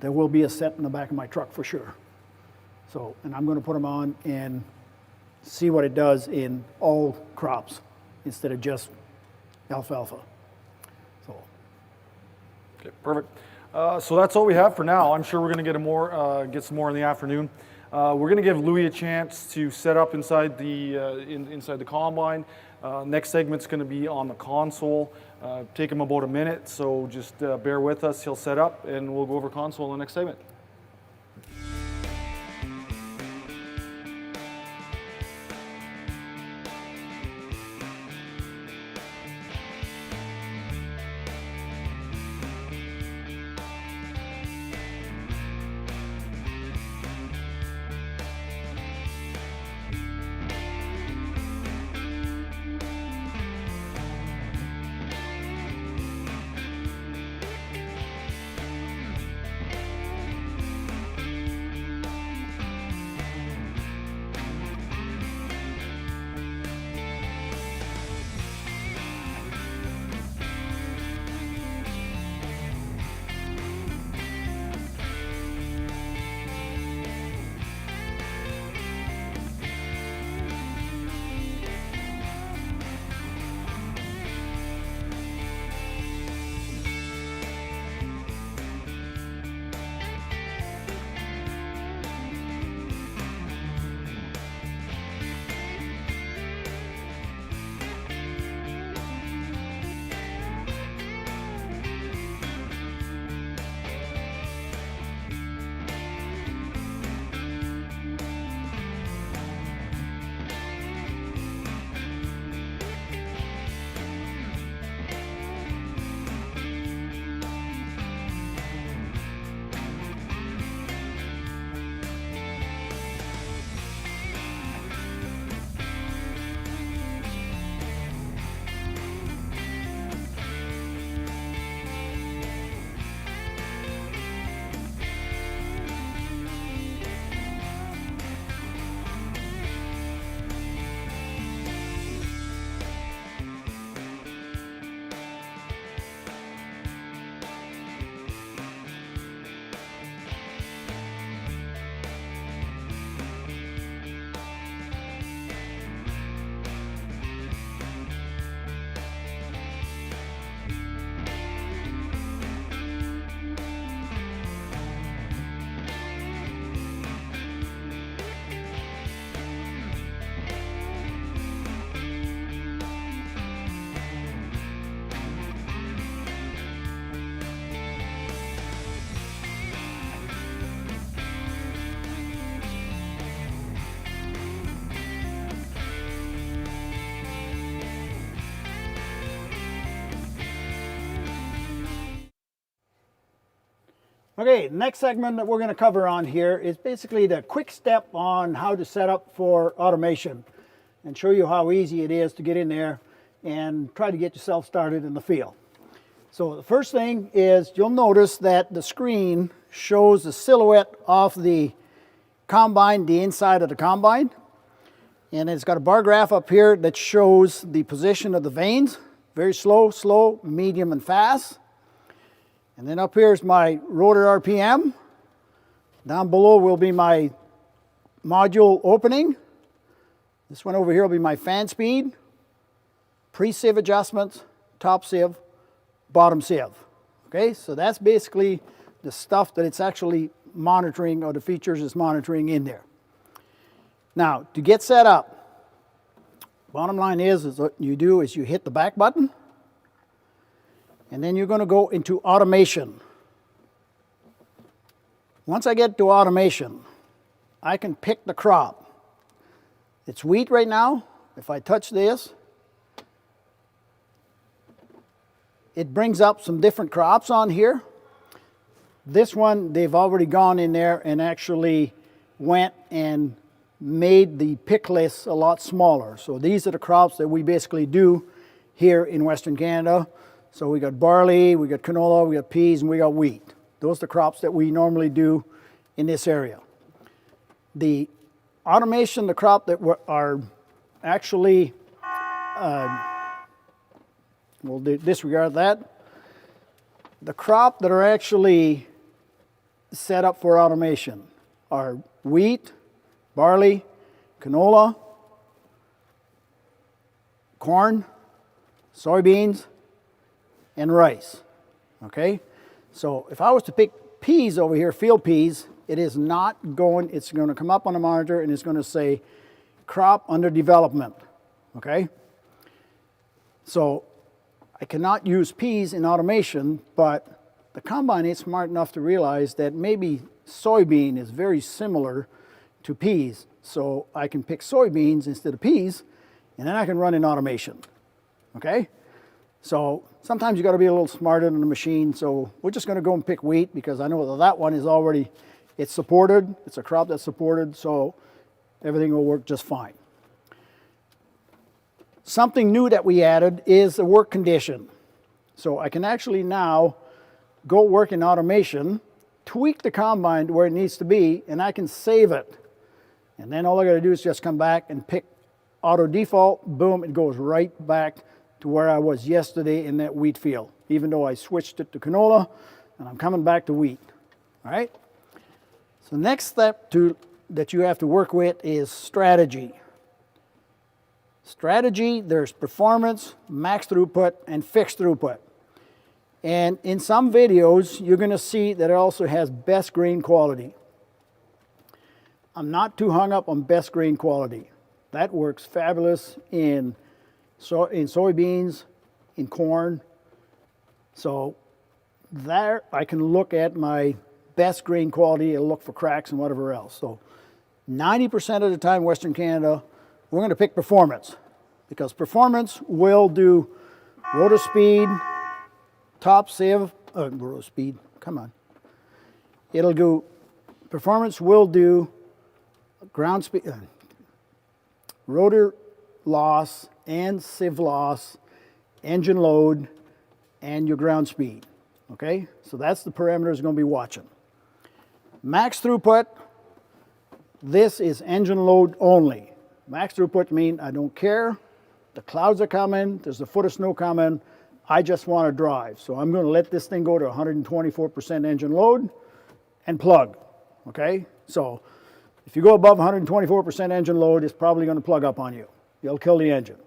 There will be a set in the back of my truck for sure. So, and I'm going to put them on and see what it does in all crops instead of just alfalfa. So. Okay, perfect. So that's all we have for now. I'm sure we're going to get some more in the afternoon. We're going to give Louis a chance to set up inside the inside the combine. Next segment's going to be on the console. Take him about a minute, so just bear with us. He'll set up, and we'll go over console in the next segment. Okay, next segment that we're going to cover on here is basically the quick step on how to set up for automation and show you how easy it is to get in there and try to get yourself started in the field. So the first thing is you'll notice that the screen shows the silhouette of the combine, the inside of the combine, and it's got a bar graph up here that shows the position of the vanes, very slow, slow, medium, and fast. And then up here is my rotor RPM. Down below will be my module opening. This one over here will be my fan speed, pre-sieve adjustments, top sieve, bottom sieve. Okay, so that's basically the stuff that it's actually monitoring, or the features it's monitoring in there. Now, to get set up, bottom line is what you do is you hit the back button, and then you're going to go into automation. Once I get to automation, I can pick the crop. It's wheat right now. If I touch this, it brings up some different crops on here. This one, they've already gone in there and actually went and made the pick list a lot smaller. So these are the crops that we basically do here in Western Canada. So we got barley, we got canola, we got peas, and we got wheat. Those are the crops that we normally do in this area. The automation, the crop that are actually, we'll disregard that. The crop that are actually set up for automation are wheat, barley, canola, corn, soybeans, and rice. Okay? So if I was to pick peas over here, field peas, it is not going, it's going to come up on the monitor and it's going to say crop under development. Okay? So I cannot use peas in automation, but the combine is smart enough to realize that maybe soybean is very similar to peas. So I can pick soybeans instead of peas, and then I can run in automation. Okay? So sometimes you got to be a little smarter than the machine. So we're just going to go and pick wheat because I know that one is already, it's supported. It's a crop that's supported, so everything will work just fine. Something new that we added is the work condition. So I can actually now go work in automation, tweak the combine to where it needs to be, and I can save it. And then all I got to do is just come back and pick auto default, boom, it goes right back to where I was yesterday in that wheat field, even though I switched it to canola, and I'm coming back to wheat. All right? So next step that you have to work with is strategy. Strategy, there's performance, max throughput, and fixed throughput. And in some videos, you're going to see that it also has best grain quality. I'm not too hung up on best grain quality. That works fabulous in soybeans, in corn. So there I can look at my best grain quality and look for cracks and whatever else. So 90% of the time, Western Canada, we're going to pick performance, because performance will do rotor speed, top sieve, rotor speed, come on. It'll do, performance will do ground speed, rotor loss and sieve loss, engine load, and your ground speed. Okay, so that's the parameters you're going to be watching. Max throughput, this is engine load only. Max throughput means I don't care. The clouds are coming, there's a foot of snow coming, I just want to drive. So I'm going to let this thing go to 124% engine load and plug. Okay, so if you go above 124% engine load, it's probably going to plug up on you. You'll kill the engine.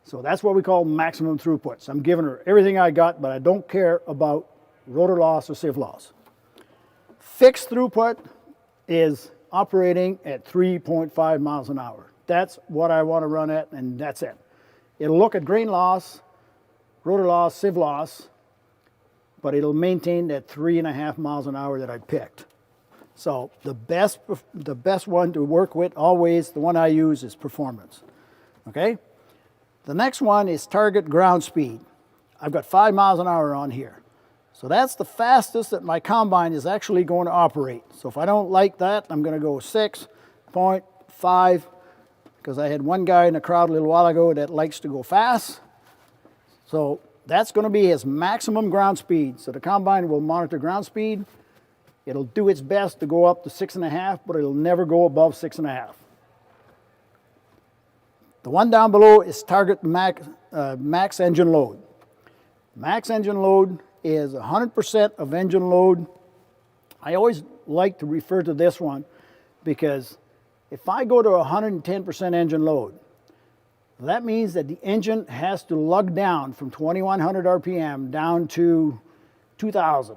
So that's what we call maximum throughputs. I'm giving her everything I got, but I don't care about rotor loss or sieve loss. Fixed throughput is operating at 3.5 miles an hour. That's what I want to run at, and that's it. It'll look at grain loss, rotor loss, sieve loss, but it'll maintain that 3.5 miles an hour that I picked. So the best one to work with, always, the one I use is performance. Okay? The next one is target ground speed. I've got 5 miles an hour on here. So that's the fastest that my combine is actually going to operate. So if I don't like that, I'm going to go 6.5, because I had one guy in the crowd a little while ago that likes to go fast. So that's going to be his maximum ground speed. So the combine will monitor ground speed. It'll do its best to go up to 6.5, but it'll never go above 6.5. The one down below is target max engine load. Max engine load is 100% of engine load. I always like to refer to this one because If I go to 110% engine load, that means that the engine has to lug down from 2100 RPM down to 2000.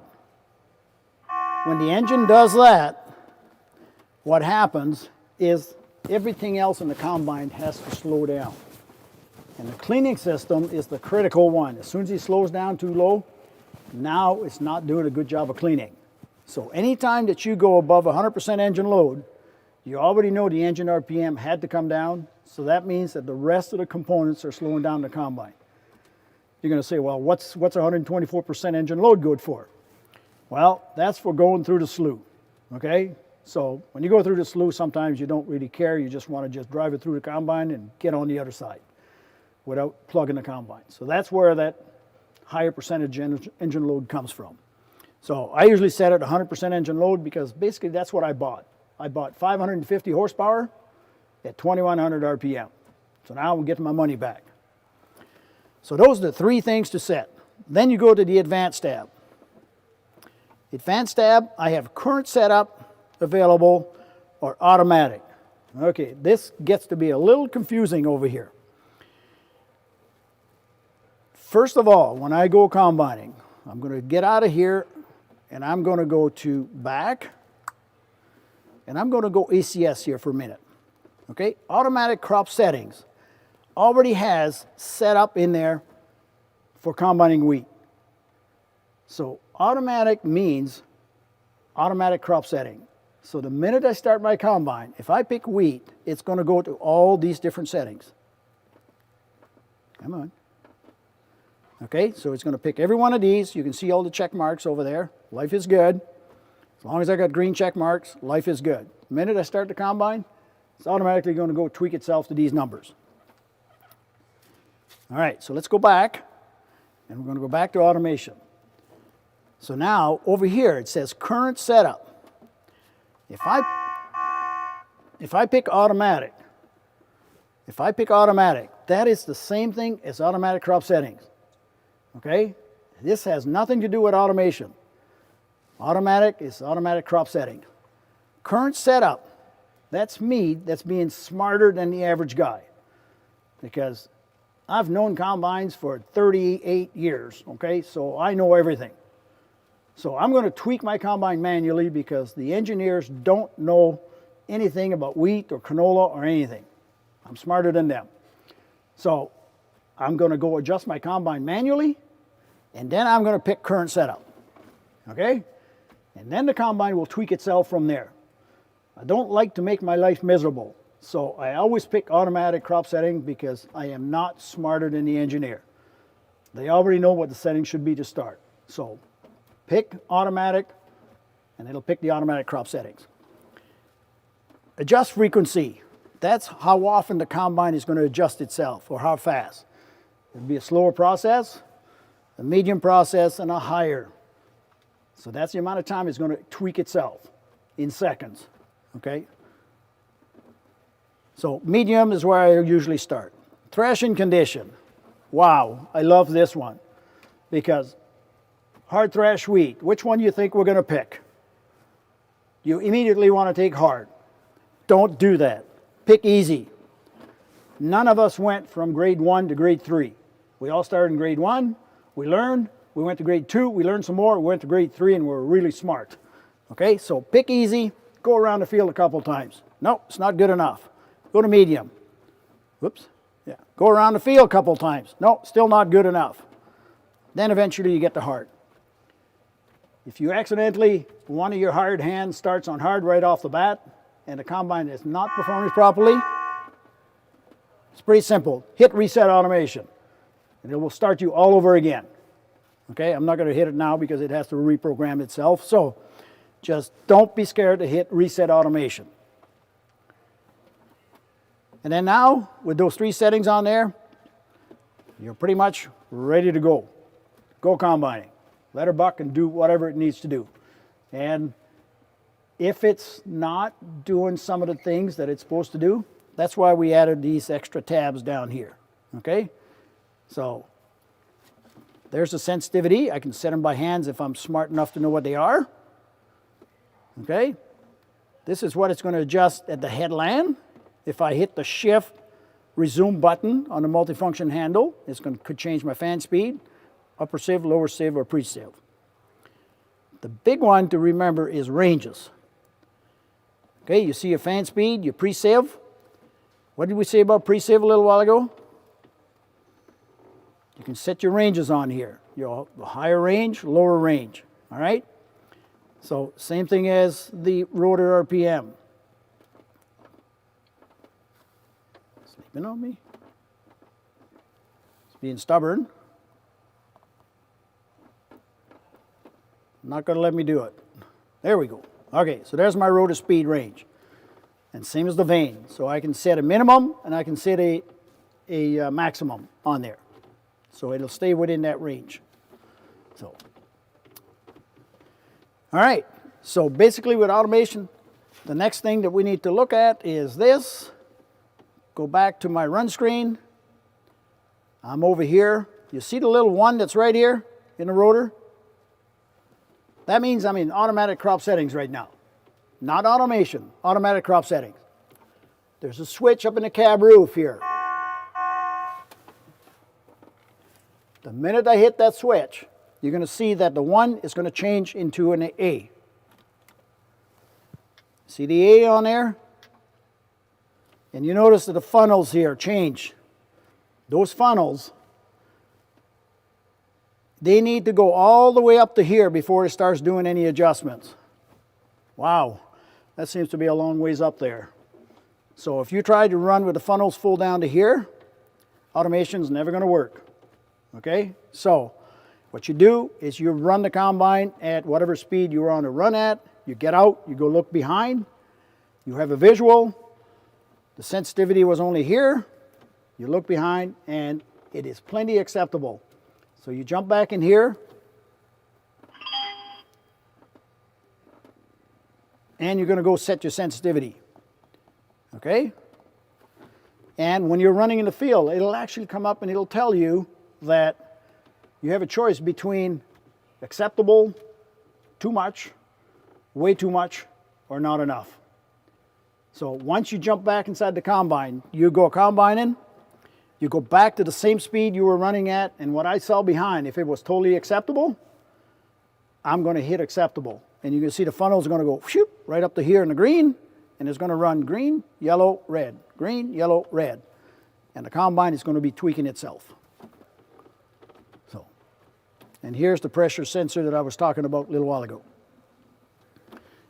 When the engine does that, what happens is everything else in the combine has to slow down. And the cleaning system is the critical one. As soon as he slows down too low, now it's not doing a good job of cleaning. So anytime that you go above 100% engine load, you already know the engine RPM had to come down, so that means that the rest of the components are slowing down the combine. You're going to say, well, what's 124% engine load good for? Well, that's for going through the slough, okay? So when you go through the slough, sometimes you don't really care. You just want to just drive it through the combine and get on the other side without plugging the combine. So that's where that higher percentage engine load comes from. So I usually set it 100% engine load because basically that's what I bought. I bought 550 horsepower at 2100 RPM. So now I'm getting my money back. So those are the three things to set. Then you go to the advanced tab. Advanced tab, I have current setup available or automatic. Okay, this gets to be a little confusing over here. First of all, when I go combining, I'm going to get out of here and I'm going to go to back. And I'm going to go ACS here for a minute. Okay, automatic crop settings already has set up in there for combining wheat. So automatic means automatic crop setting. So the minute I start my combine, if I pick wheat, it's going to go to all these different settings. Come on. Okay, so it's going to pick every one of these. You can see all the check marks over there. Life is good. As long as I got green check marks, life is good. The minute I start the combine, it's automatically going to go tweak itself to these numbers. All right, so let's go back, and we're going to go back to automation. So now, over here, it says current setup. If I pick automatic, that is the same thing as automatic crop settings. Okay? This has nothing to do with automation. Automatic is automatic crop setting. Current setup, that's me that's being smarter than the average guy. Because I've known combines for 38 years, okay? So I know everything. So I'm going to tweak my combine manually because the engineers don't know anything about wheat or canola or anything. I'm smarter than them. So I'm going to go adjust my combine manually, and then I'm going to pick current setup, okay? And then the combine will tweak itself from there. I don't like to make my life miserable, so I always pick automatic crop setting because I am not smarter than the engineer. They already know what the setting should be to start. So pick automatic, and it'll pick the automatic crop settings. Adjust frequency. That's how often the combine is going to adjust itself, or how fast. It'll be a slower process, a medium process, and a higher. So that's the amount of time it's going to tweak itself in seconds, okay? So medium is where I usually start. Threshing condition. Wow, I love this one because hard thrash wheat, which one do you think we're going to pick? You immediately want to take hard. Don't do that. Pick easy. None of us went from grade 1 to grade 3. We all started in grade 1, we learned, we went to grade 2, we learned some more, we went to grade 3, and we were really smart. Okay, so pick easy, go around the field a couple times. No, it's not good enough. Go to medium. Whoops, yeah. Go around the field a couple times. No, still not good enough. Then eventually you get to hard. If you accidentally, one of your hired hands starts on hard right off the bat, and the combine is not performing properly, it's pretty simple. Hit reset automation, and it will start you all over again. Okay, I'm not going to hit it now because it has to reprogram itself, so just don't be scared to hit reset automation. And then now, with those 3 settings on there, you're pretty much ready to go. Go combining. Let her buck and do whatever it needs to do. And if it's not doing some of the things that it's supposed to do, that's why we added these extra tabs down here. Okay? So there's the sensitivity. I can set them by hands if I'm smart enough to know what they are. Okay? This is what it's going to adjust at the headland. If I hit the shift resume button on the multifunction handle, could change my fan speed, upper sieve, lower sieve, or pre-sieve. The big one to remember is ranges. Okay, you see your fan speed, your pre-sieve. What did we say about pre-sieve a little while ago? You can set your ranges on here. Your higher range, lower range, all right? So same thing as the rotor RPM. Sleeping on me? It's being stubborn. Not gonna let me do it. There we go. Okay, so there's my rotor speed range. And same as the vane. So I can set a minimum and I can set a maximum on there. So it'll stay within that range. So, all right. So basically with automation, the next thing that we need to look at is this. Go back to my run screen. I'm over here. You see the little one that's right here in the rotor? That means I'm in automatic crop settings right now. Not automation, automatic crop settings. There's a switch up in the cab roof here. The minute I hit that switch, you're going to see that the 1 is going to change into an A. See the A on there? And you notice that the funnels here change. Those funnels, they need to go all the way up to here before it starts doing any adjustments. Wow, that seems to be a long ways up there. So if you try to run with the funnels full down to here, automation's never going to work. Okay, so what you do is you run the combine at whatever speed you want to run at. You get out, you go look behind, you have a visual. The sensitivity was only here. You look behind and it is plenty acceptable. So you jump back in here and you're going to go set your sensitivity. Okay? And when you're running in the field, it'll actually come up and it'll tell you that you have a choice between acceptable, too much, way too much, or not enough. So once you jump back inside the combine, you go combining, you go back to the same speed you were running at, and what I saw behind, if it was totally acceptable, I'm going to hit acceptable. And you can see the funnels are going to go whoop, right up to here in the green, and it's going to run green, yellow, red, green, yellow, red. And the combine is going to be tweaking itself. So, and here's the pressure sensor that I was talking about a little while ago.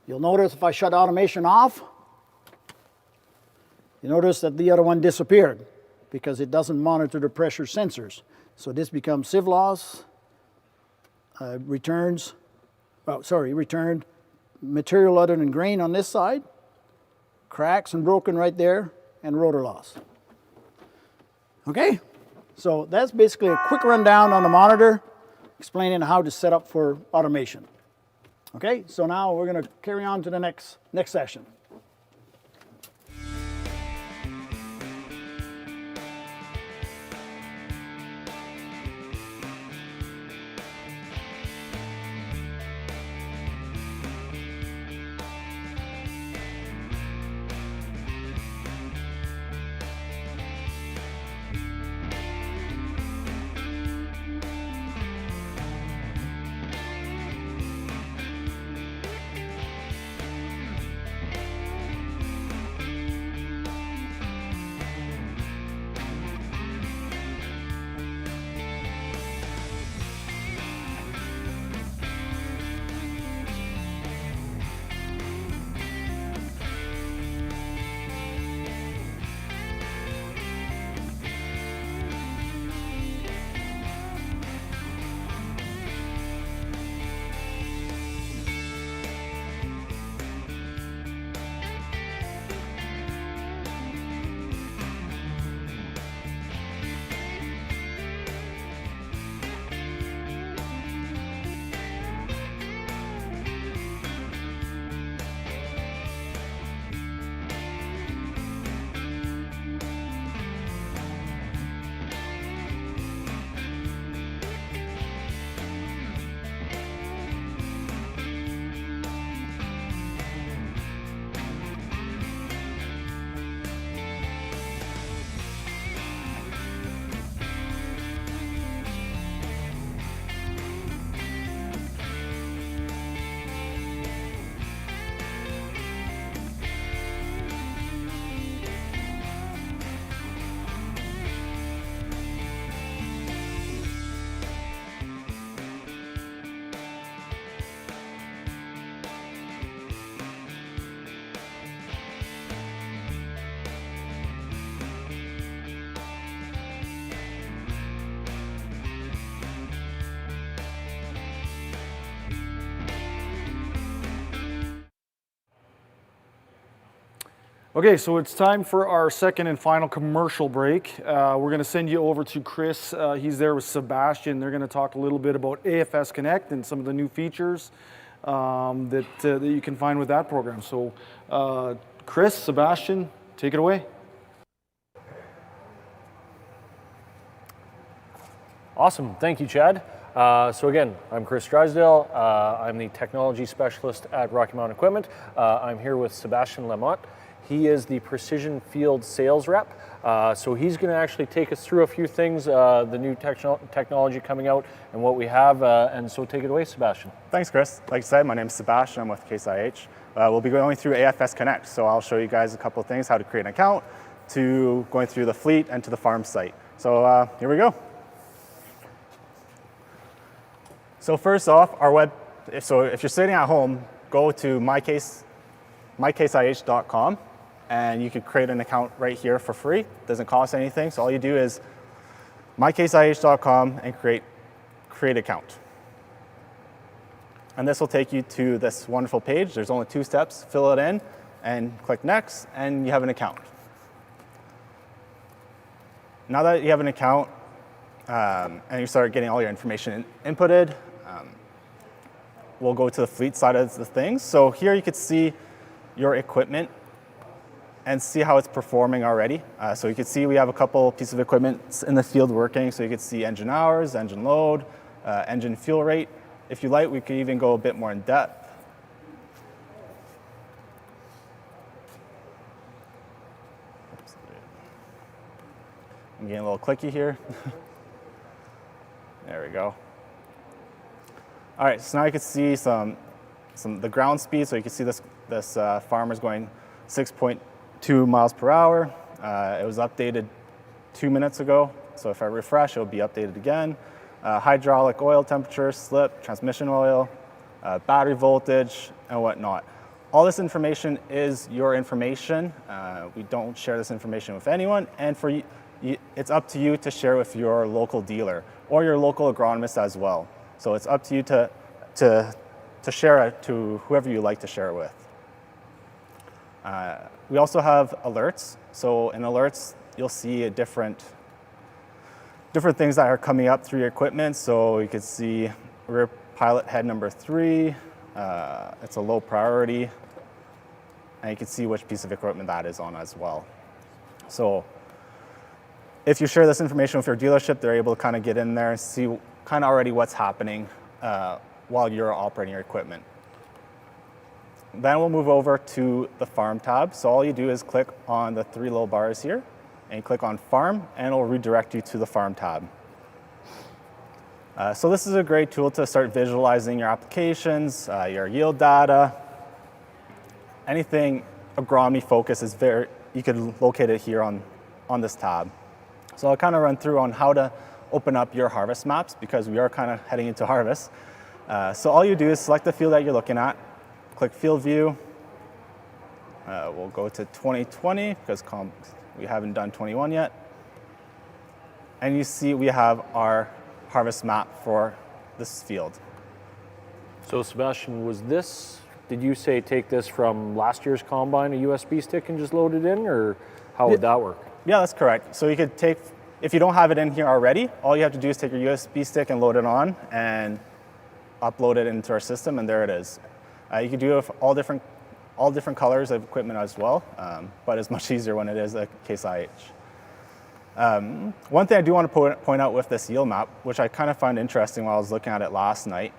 You'll notice if I shut automation off, you notice that the other one disappeared because it doesn't monitor the pressure sensors. So this becomes sieve loss, returned material other than grain on this side, cracks and broken right there, and rotor loss. Okay, so that's basically a quick rundown on the monitor explaining how to set up for automation. Okay, so now we're going to carry on to the next session. Okay, so it's time for our second and final commercial break. We're going to send you over to Chris. He's there with Sebastian. They're going to talk a little bit about AFS Connect and some of the new features that you can find with that program. So Chris, Sebastian, take it away. Awesome, thank you, Chad. So again, I'm Chris Drysdale. I'm the technology specialist at Rocky Mountain Equipment. I'm here with Sebastian Lamotte. He is the precision field sales rep. So he's going to actually take us through a few things, the new technology coming out and what we have. And so take it away, Sebastian. Thanks, Chris. Like I said, my name is Sebastian. I'm with CNH. We'll be going through AFS Connect. So I'll show you guys a couple of things, how to create an account, to going through the fleet and to the farm site. So here we go. So first off, if you're sitting at home, go to mycaseih.com. And you can create an account right here for free. It doesn't cost anything. So all you do is mycaseih.com and create account. And this will take you to this wonderful page. There's only 2 steps. Fill it in and click next, and you have an account. Now that you have an account and you start getting all your information inputted, we'll go to the fleet side of the things. So here you could see your equipment and see how it's performing already. So you can see we have a couple pieces of equipment in the field working. So you can see engine hours, engine load, engine fuel rate. If you like, we could even go a bit more in depth. I'm getting a little clicky here. There we go. All right, so now you can see the ground speed. So you can see this farmer's going 6.2 miles per hour. It was updated 2 minutes ago. So if I refresh, it'll be updated again. Hydraulic oil temperature, slip, transmission oil, battery voltage, and whatnot. All this information is your information. We don't share this information with anyone, and for you, it's up to you to share with your local dealer or your local agronomist as well. So it's up to you to share it to whoever you like to share it with. We also have alerts. So in alerts, you'll see different things that are coming up through your equipment. So you can see rear pilot head number 3. It's a low priority. And you can see which piece of equipment that is on as well. So if you share this information with your dealership, they're able to kind of get in there and see kind of already what's happening while you're operating your equipment. Then we'll move over to the farm tab. So all you do is click on the 3 little bars here and click on farm, and it'll redirect you to the farm tab. So this is a great tool to start visualizing your applications, your yield data, anything agronomy focus is you can locate it here on this tab. So I'll kind of run through on how to open up your harvest maps because we are kind of heading into harvest. So all you do is select the field that you're looking at, click field view. We'll go to 2020 because we haven't done 21 yet. And you see we have our harvest map for this field. So Sebastian, did you say take this from last year's combine, a USB stick, and just load it in, or how would that work? Yeah, that's correct. So you could take, if you don't have it in here already, all you have to do is take your USB stick and load it on and upload it into our system, and there it is. You can do it with all different colors of equipment as well, but it's much easier when it is a Case IH. One thing I do want to point out with this yield map, which I kind of found interesting while I was looking at it last night,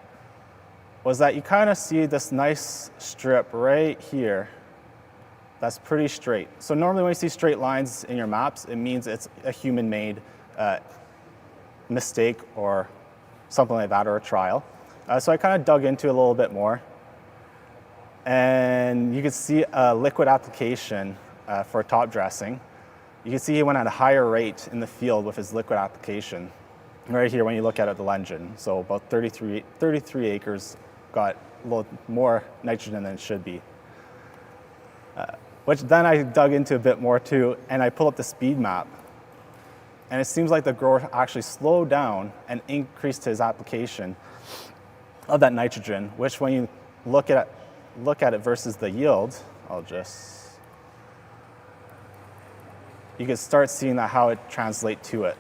was that you kind of see this nice strip right here that's pretty straight. So normally when you see straight lines in your maps, it means it's a human-made mistake or something like that, or a trial. So I kind of dug into it a little bit more. And you can see a liquid application for top dressing. You can see he went at a higher rate in the field with his liquid application. Right here when you look at the legend. So about 33 acres got a little more nitrogen than it should be. Which then I dug into a bit more too, and I pulled up the speed map. And it seems like the grower actually slowed down and increased his application of that nitrogen, which when you look at it versus the yield, I'll just you can start seeing that how it translates to it,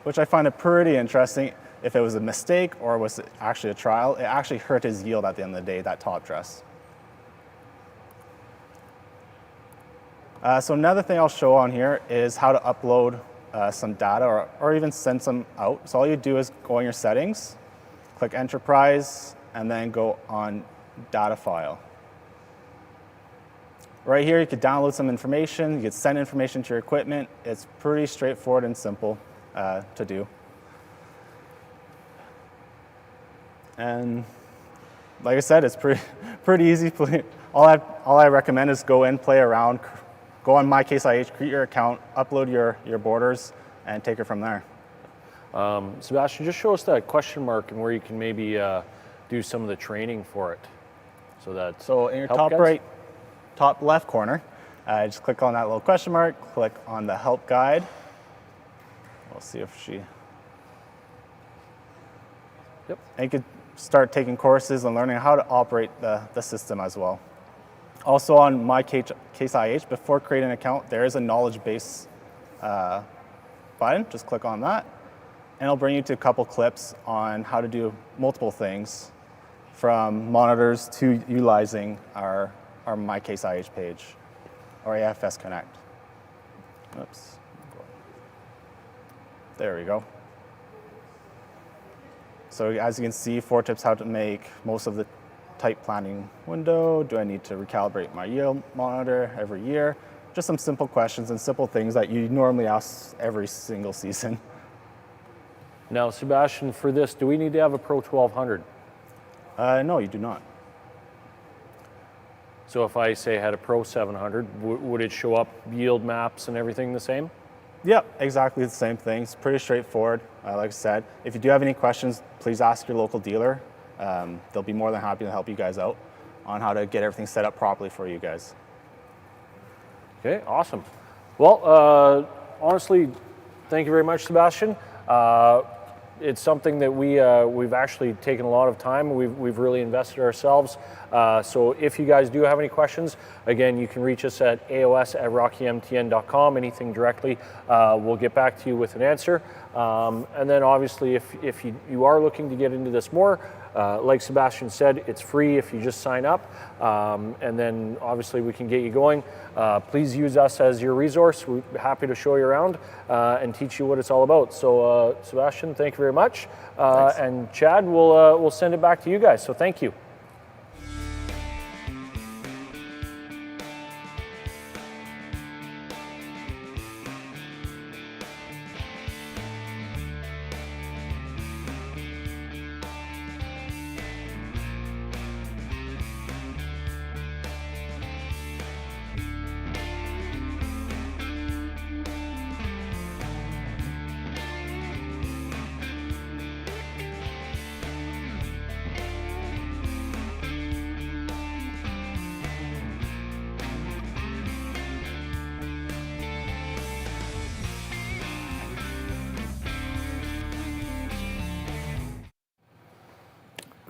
which I find it pretty interesting. If it was a mistake or was it actually a trial, it actually hurt his yield at the end of the day, that top dress. So another thing I'll show on here is how to upload some data or even send some out. So all you do is go on your settings, click Enterprise, and then go on Data File. Right here, you could download some information, you could send information to your equipment. It's pretty straightforward and simple to do. And like I said, it's pretty easy. All I recommend is go in, play around, go on My Case IH, create your account, upload your borders, and take it from there. Sebastian, just show us that question mark and where you can maybe do some of the training for it. So in your top left corner, just click on that little question mark, click on the help guide. We'll see if she... Yep. And you could start taking courses and learning how to operate the system as well. Also on My Case IH, before creating an account, there is a knowledge base button. Just click on that, and it'll bring you to a couple clips on how to do multiple things, from monitors to utilizing our My Case IH page or AFS Connect. Oops. There we go. So as you can see, 4 tips how to make most of the type planning window. Do I need to recalibrate my yield monitor every year? Just some simple questions and simple things that you normally ask every single season. Now, Sebastian, for this, do we need to have a Pro 1200? No, you do not. So if I say I had a Pro 700, would it show up yield maps and everything the same? Yep, exactly the same thing. It's pretty straightforward. Like I said, if you do have any questions, please ask your local dealer. They'll be more than happy to help you guys out on how to get everything set up properly for you guys. Okay, awesome. Well, honestly, thank you very much, Sebastian. It's something that we've actually taken a lot of time. We've really invested ourselves. So if you guys do have any questions, again, you can reach us at aos@rockymtn.com. Anything directly, we'll get back to you with an answer. And then obviously, if you are looking to get into this more, like Sebastian said, it's free if you just sign up. And then obviously we can get you going. Please use us as your resource. We're happy to show you around and teach you what it's all about. So Sebastian, thank you very much. And Chad, we'll send it back to you guys. So thank you.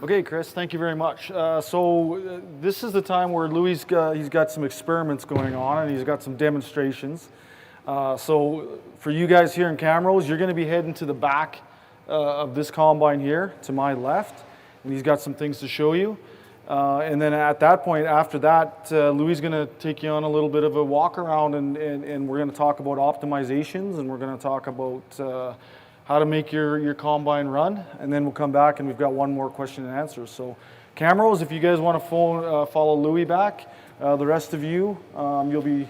Okay, Chris, thank you very much. So this is the time where Louis he's got some experiments going on and he's got some demonstrations. So for you guys here in Camrose, you're going to be heading to the back of this combine here to my left, and he's got some things to show you. And then at that point, after that, Louis is going to take you on a little bit of a walk around, and we're going to talk about optimizations, and we're going to talk about how to make your combine run, and then we'll come back and we've got one more question and answer. So Camrose, if you guys want to follow Louis back, the rest of you, you'll be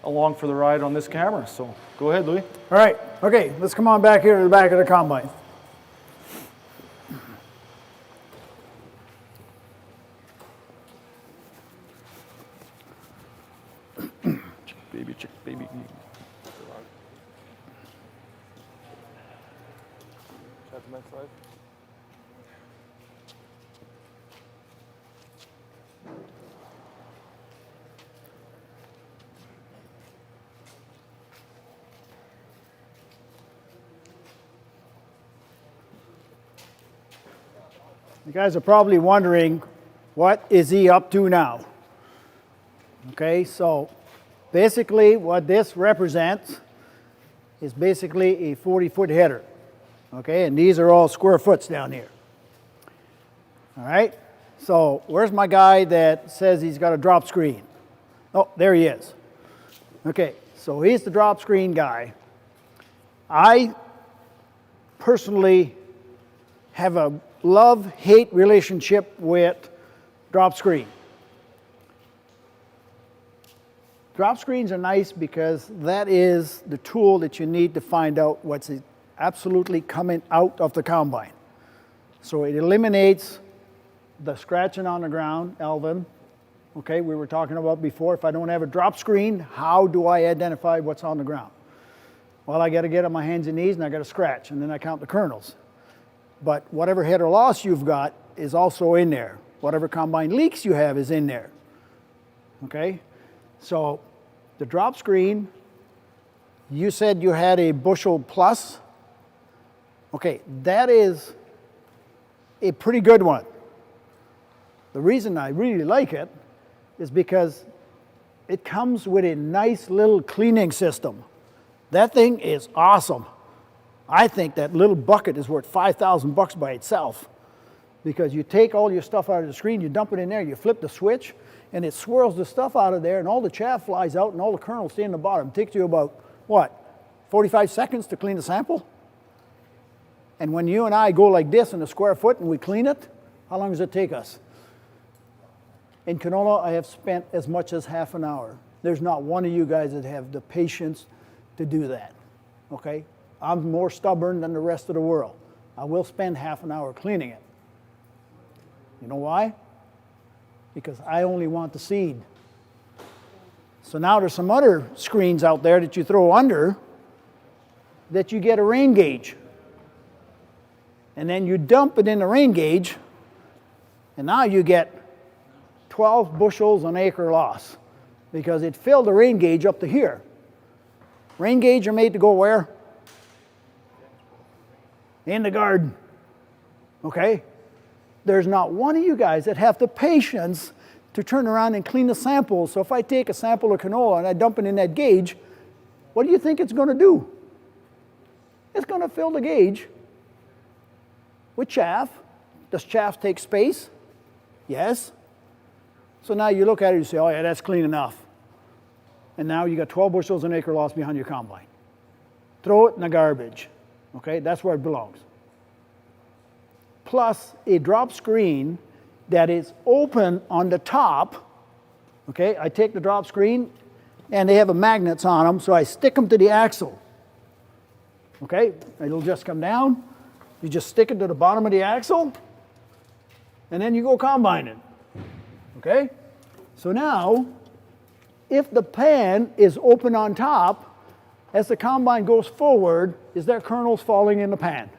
along for the ride on this camera. So go ahead, Louis. All right, okay, let's come on back here to the back of the combine. Chick baby. You guys are probably wondering, what is he up to now? Okay, so basically what this represents is basically a 40-foot header. Okay, and these are all square foots down here. All right, so where's my guy that says he's got a drop screen? Oh, there he is. Okay, so he's the drop screen guy. I personally have a love-hate relationship with drop screen. Drop screens are nice because that is the tool that you need to find out what's absolutely coming out of the combine. So it eliminates the scratching on the ground, Alvin. Okay, we were talking about before, if I don't have a drop screen, how do I identify what's on the ground? Well, I got to get on my hands and knees and I got to scratch, and then I count the kernels. But whatever header loss you've got is also in there. Whatever combine leaks you have is in there. Okay, so the drop screen, you said you had a bushel plus. Okay, that is a pretty good one. The reason I really like it is because it comes with a nice little cleaning system. That thing is awesome. I think that little bucket is worth $5,000 by itself, because you take all your stuff out of the screen, you dump it in there, you flip the switch, and it swirls the stuff out of there, and all the chaff flies out, and all the kernels stay in the bottom. It takes you about, what, 45 seconds to clean the sample? And when you and I go like this in a square foot and we clean it, how long does it take us? In canola, I have spent as much as half an hour. There's not one of you guys that have the patience to do that, okay? I'm more stubborn than the rest of the world. I will spend half an hour cleaning it. You know why? Because I only want the seed. So now there's some other screens out there that you throw under that you get a rain gauge. And then you dump it in the rain gauge, and now you get 12 bushels an acre loss, because it filled the rain gauge up to here. Rain gauge are made to go where? In the garden. Okay? There's not one of you guys that have the patience to turn around and clean the samples. So if I take a sample of canola and I dump it in that gauge, what do you think it's going to do? It's going to fill the gauge with chaff. Does chaff take space? Yes. So now you look at it and you say, oh yeah, that's clean enough. And now you got 12 bushels an acre loss behind your combine. Throw it in the garbage. Okay, that's where it belongs. Plus a drop screen that is open on the top. Okay, I take the drop screen and they have magnets on them, so I stick them to the axle. Okay, it'll just come down. You just stick it to the bottom of the axle, and then you go combining. Okay? So now, if the pan is open on top, as the combine goes forward, is there kernels falling in the pan?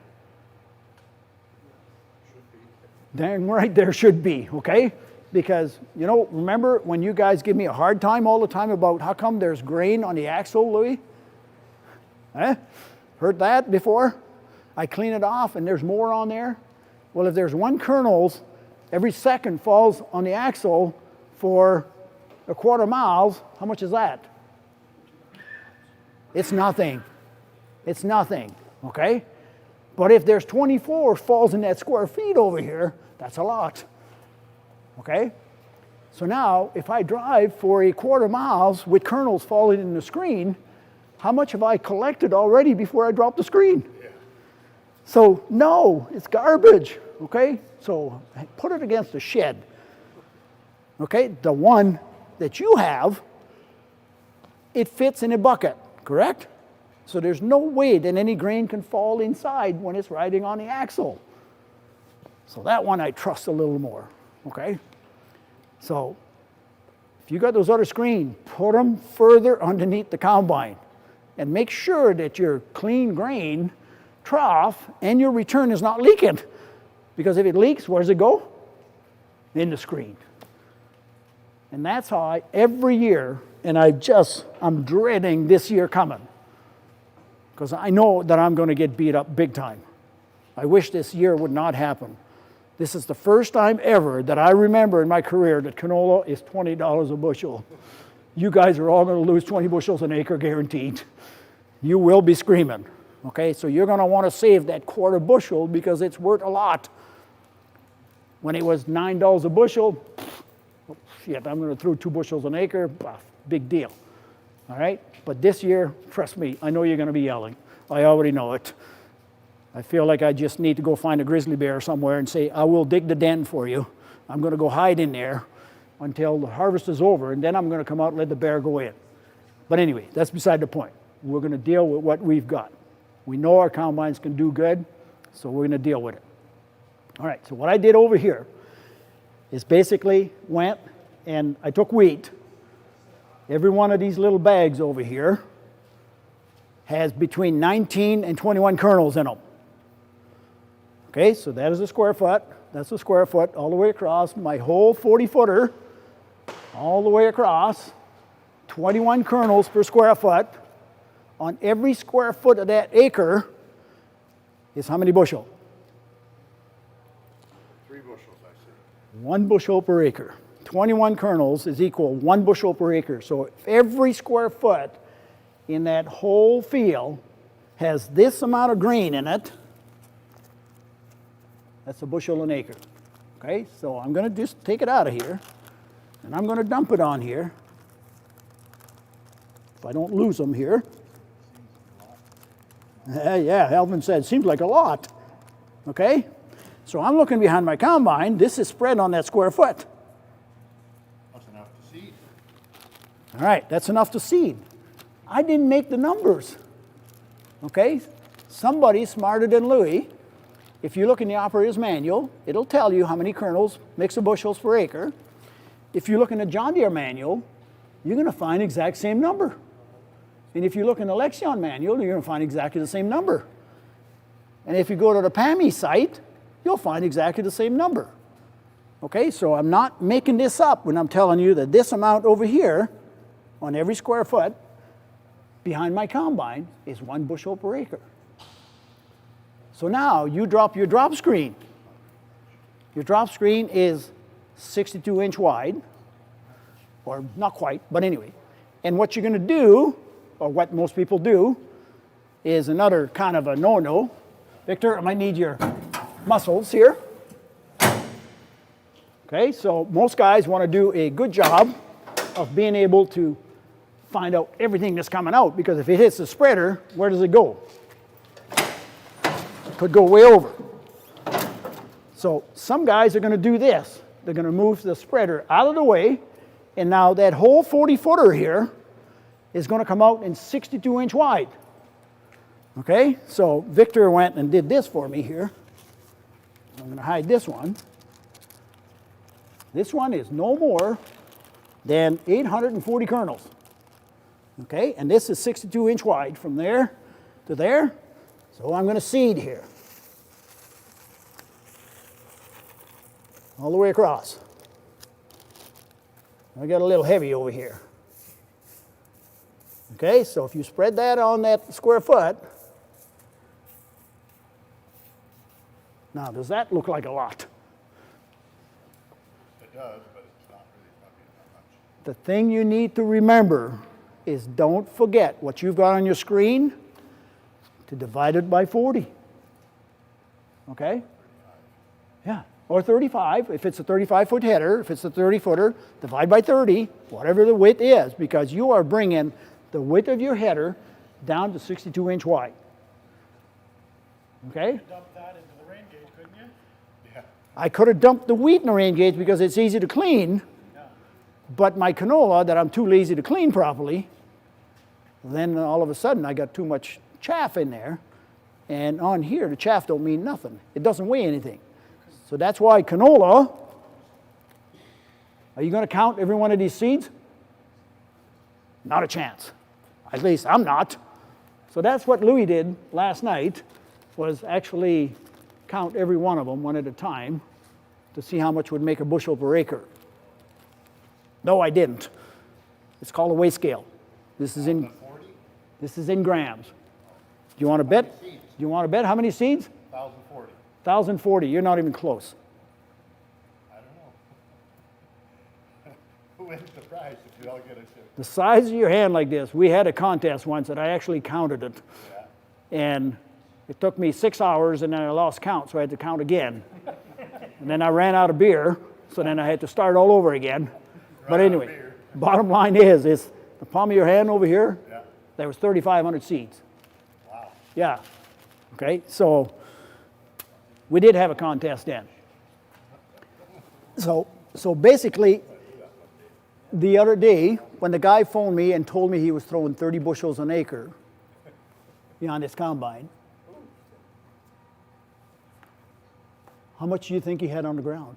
Dang right there should be, okay? Because, you know, remember when you guys give me a hard time all the time about how come there's grain on the axle, Louis? Heard that before? I clean it off and there's more on there. Well, if there's one kernels, every second falls on the axle for a quarter mile, how much is that? It's nothing. It's nothing, okay? But if there's 24 falls in that square feet over here, that's a lot, okay? So now, if I drive for a quarter mile with kernels falling in the screen, how much have I collected already before I drop the screen? Yeah. So no, it's garbage, okay? So put it against the shed, okay? The one that you have, it fits in a bucket, correct? So there's no way that any grain can fall inside when it's riding on the axle. So that one I trust a little more, okay? So if you got those other screens, put them further underneath the combine and make sure that your clean grain trough and your return is not leaking. Because if it leaks, where does it go? In the screen. And that's how I, every year, and I'm dreading this year coming, because I know that I'm going to get beat up big time. I wish this year would not happen. This is the first time ever that I remember in my career that canola is $20 a bushel. you guys are all going to lose 20 bushels an acre guaranteed. You will be screaming. Okay, so you're going to want to save that quarter bushel because it's worth a lot. When it was $9 a bushel, oh, shit, I'm going to throw 2 bushels an acre, big deal. All right, but this year, trust me, I know you're going to be yelling. I already know it. I feel like I just need to go find a grizzly bear somewhere and say, I will dig the den for you. I'm going to go hide in there until the harvest is over, and then I'm going to come out and let the bear go in. But anyway, that's beside the point. We're going to deal with what we've got. We know our combines can do good, so we're going to deal with it. All right, so what I did over here is basically went and I took wheat. Every one of these little bags over here has between 19 and 21 kernels in them. Okay, so that is a square foot. That's a square foot all the way across. My whole 40-footer, all the way across, 21 kernels per square foot. On every square foot of that acre is how many bushel? 3 bushels, I see. 1 bushel per acre. 21 kernels is equal 1 bushel per acre. So if every square foot in that whole field has this amount of grain in it, that's a bushel an acre. Okay, so I'm going to just take it out of here, and I'm going to dump it on here. If I don't lose them here. Yeah, Alvin said, seems like a lot. Okay, so I'm looking behind my combine. This is spread on that square foot. That's enough to seed. All right, that's enough to seed. I didn't make the numbers. Okay, somebody smarter than Louis. If you look in the operator's manual, it'll tell you how many kernels, mix of bushels per acre. If you look in the John Deere manual, you're going to find exact same number. And if you look in the Lexion manual, you're going to find exactly the same number. And if you go to the PAMI site, you'll find exactly the same number. Okay, so I'm not making this up when I'm telling you that this amount over here on every square foot behind my combine is 1 bushel per acre. So now you drop your drop screen. Your drop screen is 62-inch wide, or not quite, but anyway. And what you're going to do, or what most people do, is another kind of a no-no. Victor, I might need your muscles here. Okay, so most guys want to do a good job of being able to find out everything that's coming out, because if it hits the spreader, where does it go? It could go way over. So some guys are going to do this. They're going to move the spreader out of the way, and now that whole 40-footer here is going to come out in 62-inch wide. Okay, so Victor went and did this for me here. I'm going to hide this one. This one is no more than 840 kernels. Okay, and this is 62-inch wide from there to there. So I'm going to seed here. All the way across. I got a little heavy over here. Okay, so if you spread that on that square foot, now does that look like a lot? It does, but it's not really that much. The thing you need to remember is don't forget what you've got on your screen to divide it by 40. Okay? Yeah, or 35. If it's a 35-foot header, if it's a 30-footer, divide by 30, whatever the width is, because you are bringing the width of your header down to 62-inch wide. Okay? Dump that into the rain gauge, couldn't you? Yeah. I could have dumped the wheat in the rain gauge because it's easy to clean, but my canola that I'm too lazy to clean properly, then all of a sudden I got too much chaff in there, and on here the chaff don't mean nothing. It doesn't weigh anything. So that's why canola, are you going to count every one of these seeds? Not a chance. At least I'm not. So that's what Louis did last night, was actually count every one of them one at a time to see how much would make a bushel per acre. No, I didn't. It's called a weight scale. This is in grams. Do you want to bet? Do you want to bet how many seeds? 1,040. 1,040. You're not even close. I don't know. Who wins the prize if you all get a the size of your hand like this. We had a contest once that I actually counted it. And it took me 6 hours, and then I lost count, so I had to count again. And then I ran out of beer, so then I had to start all over again. But anyway, bottom line is the palm of your hand over here, there was 3,500 seeds. Wow. Yeah. Okay, so we did have a contest then. So basically, the other day, when the guy phoned me and told me he was throwing 30 bushels an acre on his combine, how much do you think he had on the ground?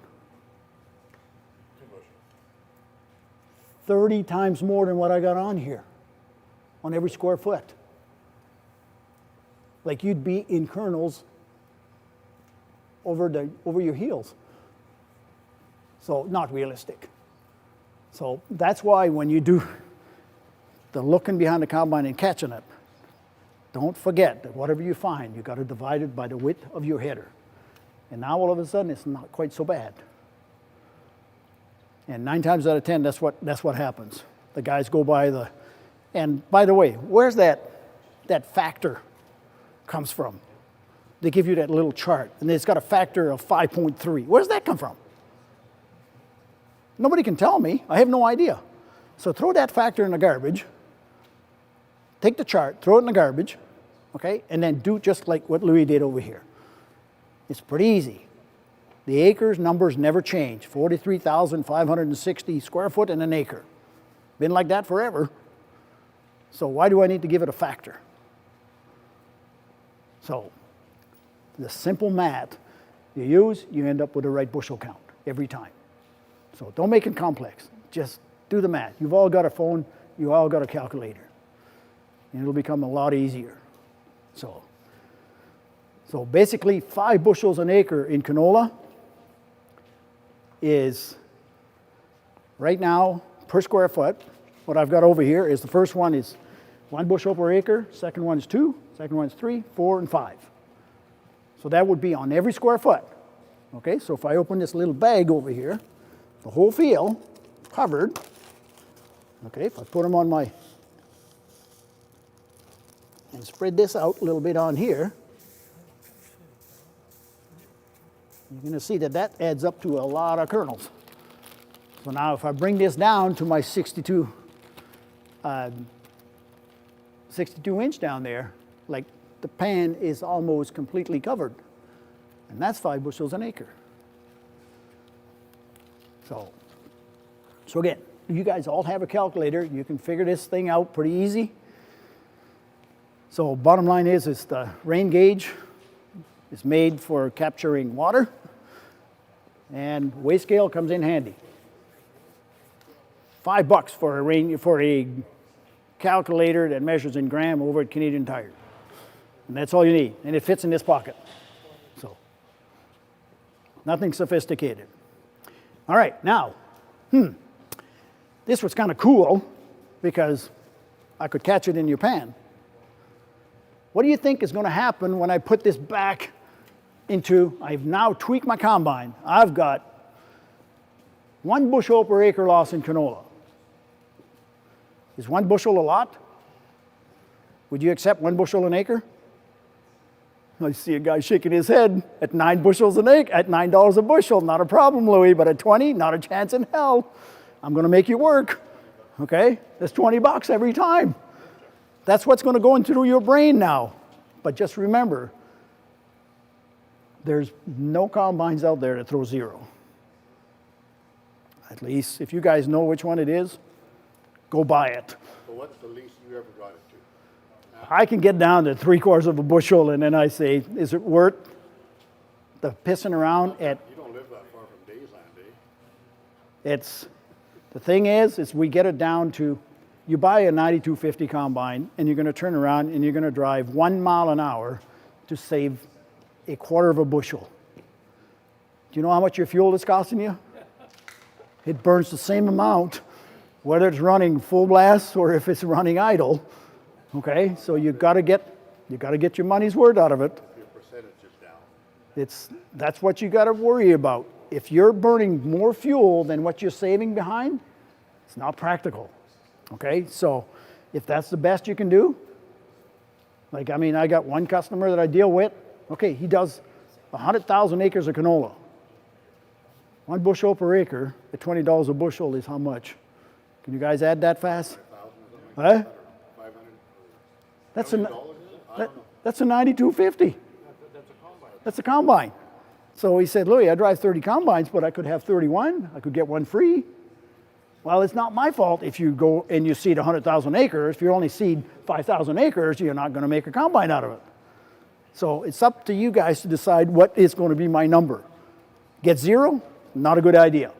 30 times more than what I got on here, on every square foot. Like you'd be in kernels over your heels. So not realistic. So that's why when you do the looking behind the combine and catching it, don't forget that whatever you find, you got to divide it by the width of your header. And now all of a sudden it's not quite so bad. And 9 times out of 10, that's what happens. The guys go by the, and by the way, where's that factor comes from? They give you that little chart, and it's got a factor of 5.3. Where does that come from? Nobody can tell me. I have no idea. So throw that factor in the garbage. Take the chart, throw it in the garbage, okay, and then do just like what Louis did over here. It's pretty easy. The acres numbers never change. 43,560 square foot in an acre. Been like that forever. So why do I need to give it a factor? So the simple math you use, you end up with the right bushel count every time. So don't make it complex. Just do the math. You've all got a phone. You all got a calculator. And it'll become a lot easier. So basically 5 bushels an acre in canola is right now per square foot. What I've got over here is the first one is 1 bushel per acre, second one is 2, second one is 3, 4, and 5. So that would be on every square foot. Okay, so if I open this little bag over here, the whole field covered. Okay, if I put them on my, and spread this out a little bit on here, you're going to see that adds up to a lot of kernels. So now if I bring this down to my 62 inch down there, like the pan is almost completely covered. And that's 5 bushels an acre. So again, you guys all have a calculator. You can figure this thing out pretty easy. So bottom line is the rain gauge is made for capturing water, and weigh scale comes in handy. $5 for a calculator that measures in gram over at Canadian Tire. And that's all you need. And it fits in this pocket. So nothing sophisticated. All right, now, this was kind of cool because I could catch it in your pan. What do you think is going to happen when I put this back into, I've now tweaked my combine. I've got 1 bushel per acre loss in canola. Is 1 bushel a lot? Would you accept 1 bushel an acre? I see a guy shaking his head at 9 bushels an acre, at $9 a bushel. Not a problem, Louis, but at 20, not a chance in hell. I'm going to make you work. Okay? That's $20 every time. That's what's going to go into your brain now. But just remember, there's no combines out there that throw 0. At least, if you guys know which one it is, go buy it. So what's the least you ever got it to? I can get down to 3/4 of a bushel, and then I say, is it worth the pissing around at? You don't live that far from Daysland, eh? The thing is we get it down to, you buy a 9250 combine, and you're going to turn around and you're going to drive 1 mile an hour to save 1/4 of a bushel. Do you know how much your fuel is costing you? It burns the same amount, whether it's running full blast or if it's running idle. Okay, so you got to get your money's worth out of it. Your percentage is down. That's what you got to worry about. If you're burning more fuel than what you're saving behind, it's not practical. Okay, so if that's the best you can do, like, I mean, I got one customer that I deal with, okay, he does 100,000 acres of canola. 1 bushel per acre at $20 a bushel is how much? Can you guys add that fast? Huh? That's a 9250. That's a combine. So he said, Louis, I drive 30 combines, but I could have 31. I could get one free. Well, it's not my fault if you go and you seed 100,000 acres. If you only seed 5,000 acres, you're not going to make a combine out of it. So it's up to you guys to decide what is going to be my number. Get 0? Not a good idea.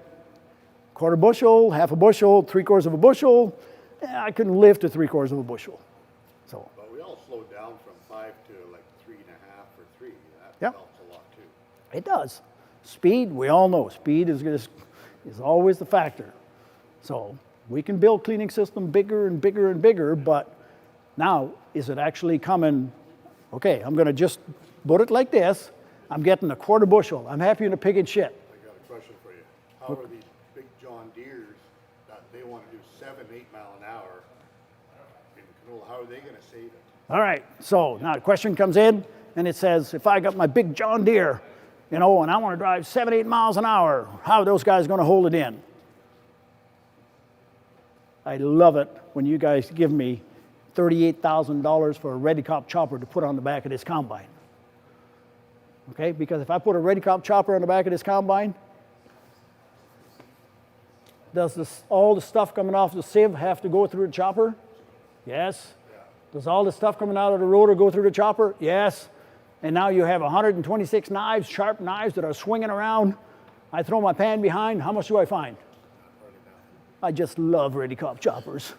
1/4 bushel, 1/2 bushel, 3/4 of a bushel, I can live to 3/4 of a bushel. So. But we all slowed down from 5 to like 3.5 or 3. That Yep. helps a lot too. It does. Speed, we all know, speed is always the factor. So we can build cleaning system bigger and bigger and bigger, but now is it actually coming, okay, I'm gonna just put it like this, I'm getting 1/4 bushel, I'm happy in a pig and shit. I got a question for you. How are these big John Deeres that they want to do 7-8 mile an hour in canola, how are they going to save it? All right, so now the question comes in and it says, if I got my big John Deere, you know, and I want to drive 7-8 miles an hour, how are those guys going to hold it in? I love it when you guys give me $38,000 for a Redicop chopper to put on the back of this combine. Okay, because if I put a Redicop chopper on the back of this combine, does all the stuff coming off the sieve have to go through the chopper? Yes. Does all the stuff coming out of the rotor go through the chopper? Yes. And now you have 126 knives, sharp knives that are swinging around. I throw my pan behind, how much do I find? I just love Redicop choppers.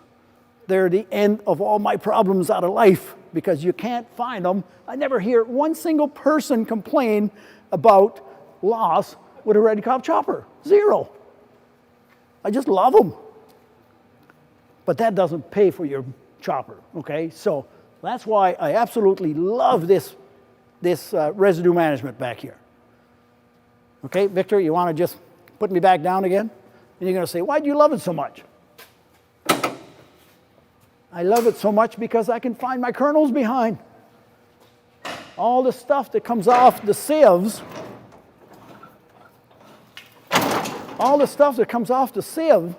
They're the end of all my problems out of life because you can't find them. I never hear one single person complain about loss with a Redicop chopper. 0. I just love them. But that doesn't pay for your chopper, okay? So that's why I absolutely love this residue management back here. Okay, Victor, you want to just put me back down again? And you're going to say, why do you love it so much? I love it so much because I can find my kernels behind. All the stuff that comes off the sieves, all the stuff that comes off the sieve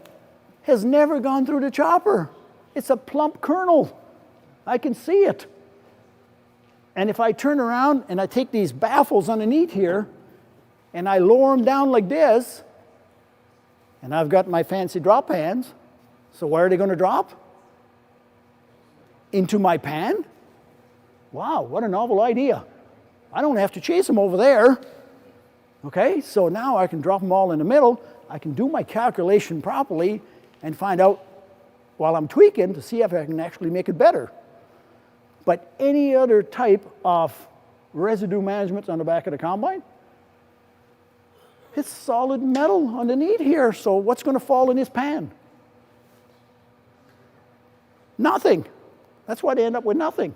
has never gone through the chopper. It's a plump kernel. I can see it. And if I turn around and I take these baffles underneath here and I lower them down like this, and I've got my fancy drop pans, so where are they going to drop? Into my pan? Wow, what a novel idea. I don't have to chase them over there. Okay, so now I can drop them all in the middle. I can do my calculation properly and find out while I'm tweaking to see if I can actually make it better. But any other type of residue management on the back of the combine, it's solid metal underneath here, so what's going to fall in this pan? Nothing. That's why they end up with nothing.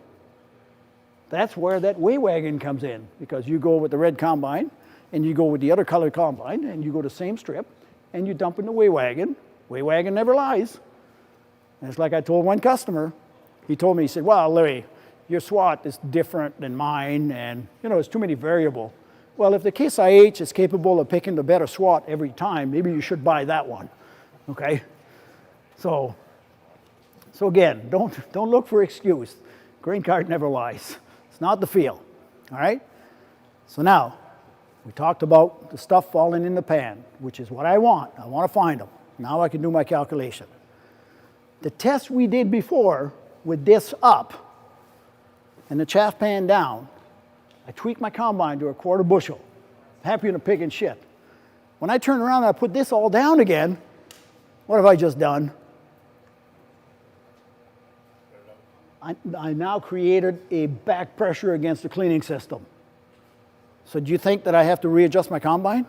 That's where that weigh wagon comes in, because you go with the red combine and you go with the other colored combine and you go the same strip and you dump in the weigh wagon. Weigh wagon never lies. And it's like I told one customer, he told me, he said, well, Larry, your SWAT is different than mine and, you know, it's too many variable. Well, if the Case IH is capable of picking the better SWAT every time, maybe you should buy that one, okay? So again, don't look for excuse. Grain cart never lies. It's not the feel, all right? So now, we talked about the stuff falling in the pan, which is what I want. I want to find them. Now I can do my calculation. The test we did before with this up and the chaff pan down, I tweaked my combine to 1/4 bushel. Happy in a pig and shit. When I turn around and I put this all down again, what have I just done? I now created a back pressure against the cleaning system. So do you think that I have to readjust my combine?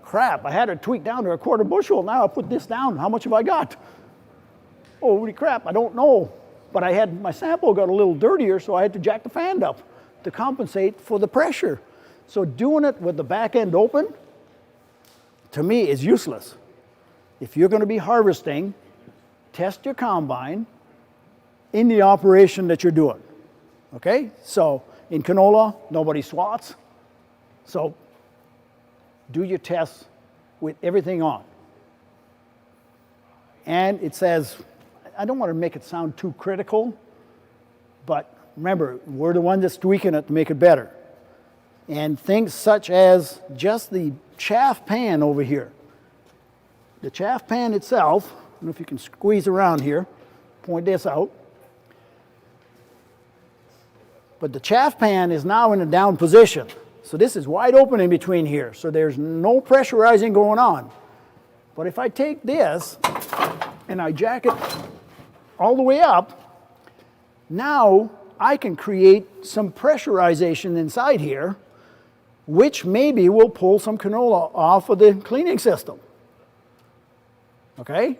Crap, I had it tweaked down to 1/4 bushel. Now I put this down. How much have I got? Holy crap, I don't know. But I had, my sample got a little dirtier, so I had to jack the fan up to compensate for the pressure. So doing it with the back end open, to me, is useless. If you're going to be harvesting test your combine in the operation that you're doing. Okay? So in canola, nobody swats. So do your tests with everything on. And it says, I don't want to make it sound too critical, but remember, we're the one that's tweaking it to make it better. And things such as just the chaff pan over here. The chaff pan itself, I don't know if you can squeeze around here, point this out. But the chaff pan is now in a down position. So this is wide open in between here. So there's no pressurizing going on. But if I take this and I jack it all the way up, now I can create some pressurization inside here, which maybe will pull some canola off of the cleaning system. Okay?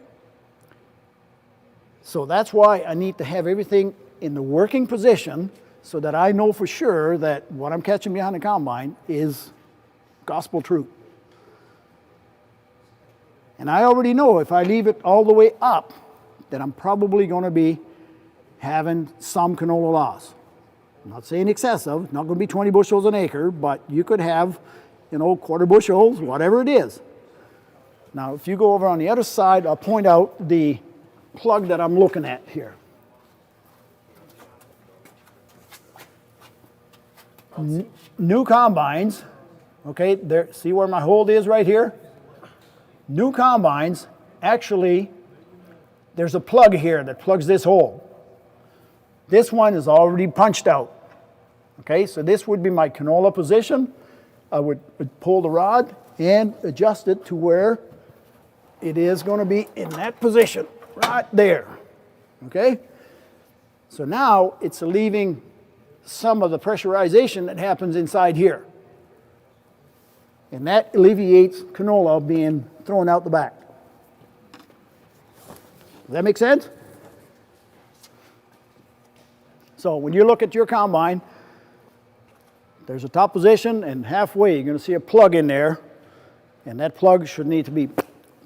So that's why I need to have everything in the working position so that I know for sure that what I'm catching behind the combine is gospel truth. And I already know if I leave it all the way up, that I'm probably going to be having some canola loss. I'm not saying excessive, not going to be 20 bushels an acre, but you could have, you know, quarter bushels, whatever it is. Now, if you go over on the other side, I'll point out the plug that I'm looking at here. New combines, okay, there, see where my hold is right here? New combines, actually, there's a plug here that plugs this hole. This one is already punched out. Okay, so this would be my canola position. I would pull the rod and adjust it to where it is going to be in that position, right there. Okay, so now it's leaving some of the pressurization that happens inside here. And that alleviates canola being thrown out the back. Does that make sense? So when you look at your combine, there's a top position, and halfway you're going to see a plug in there, and that plug should need to be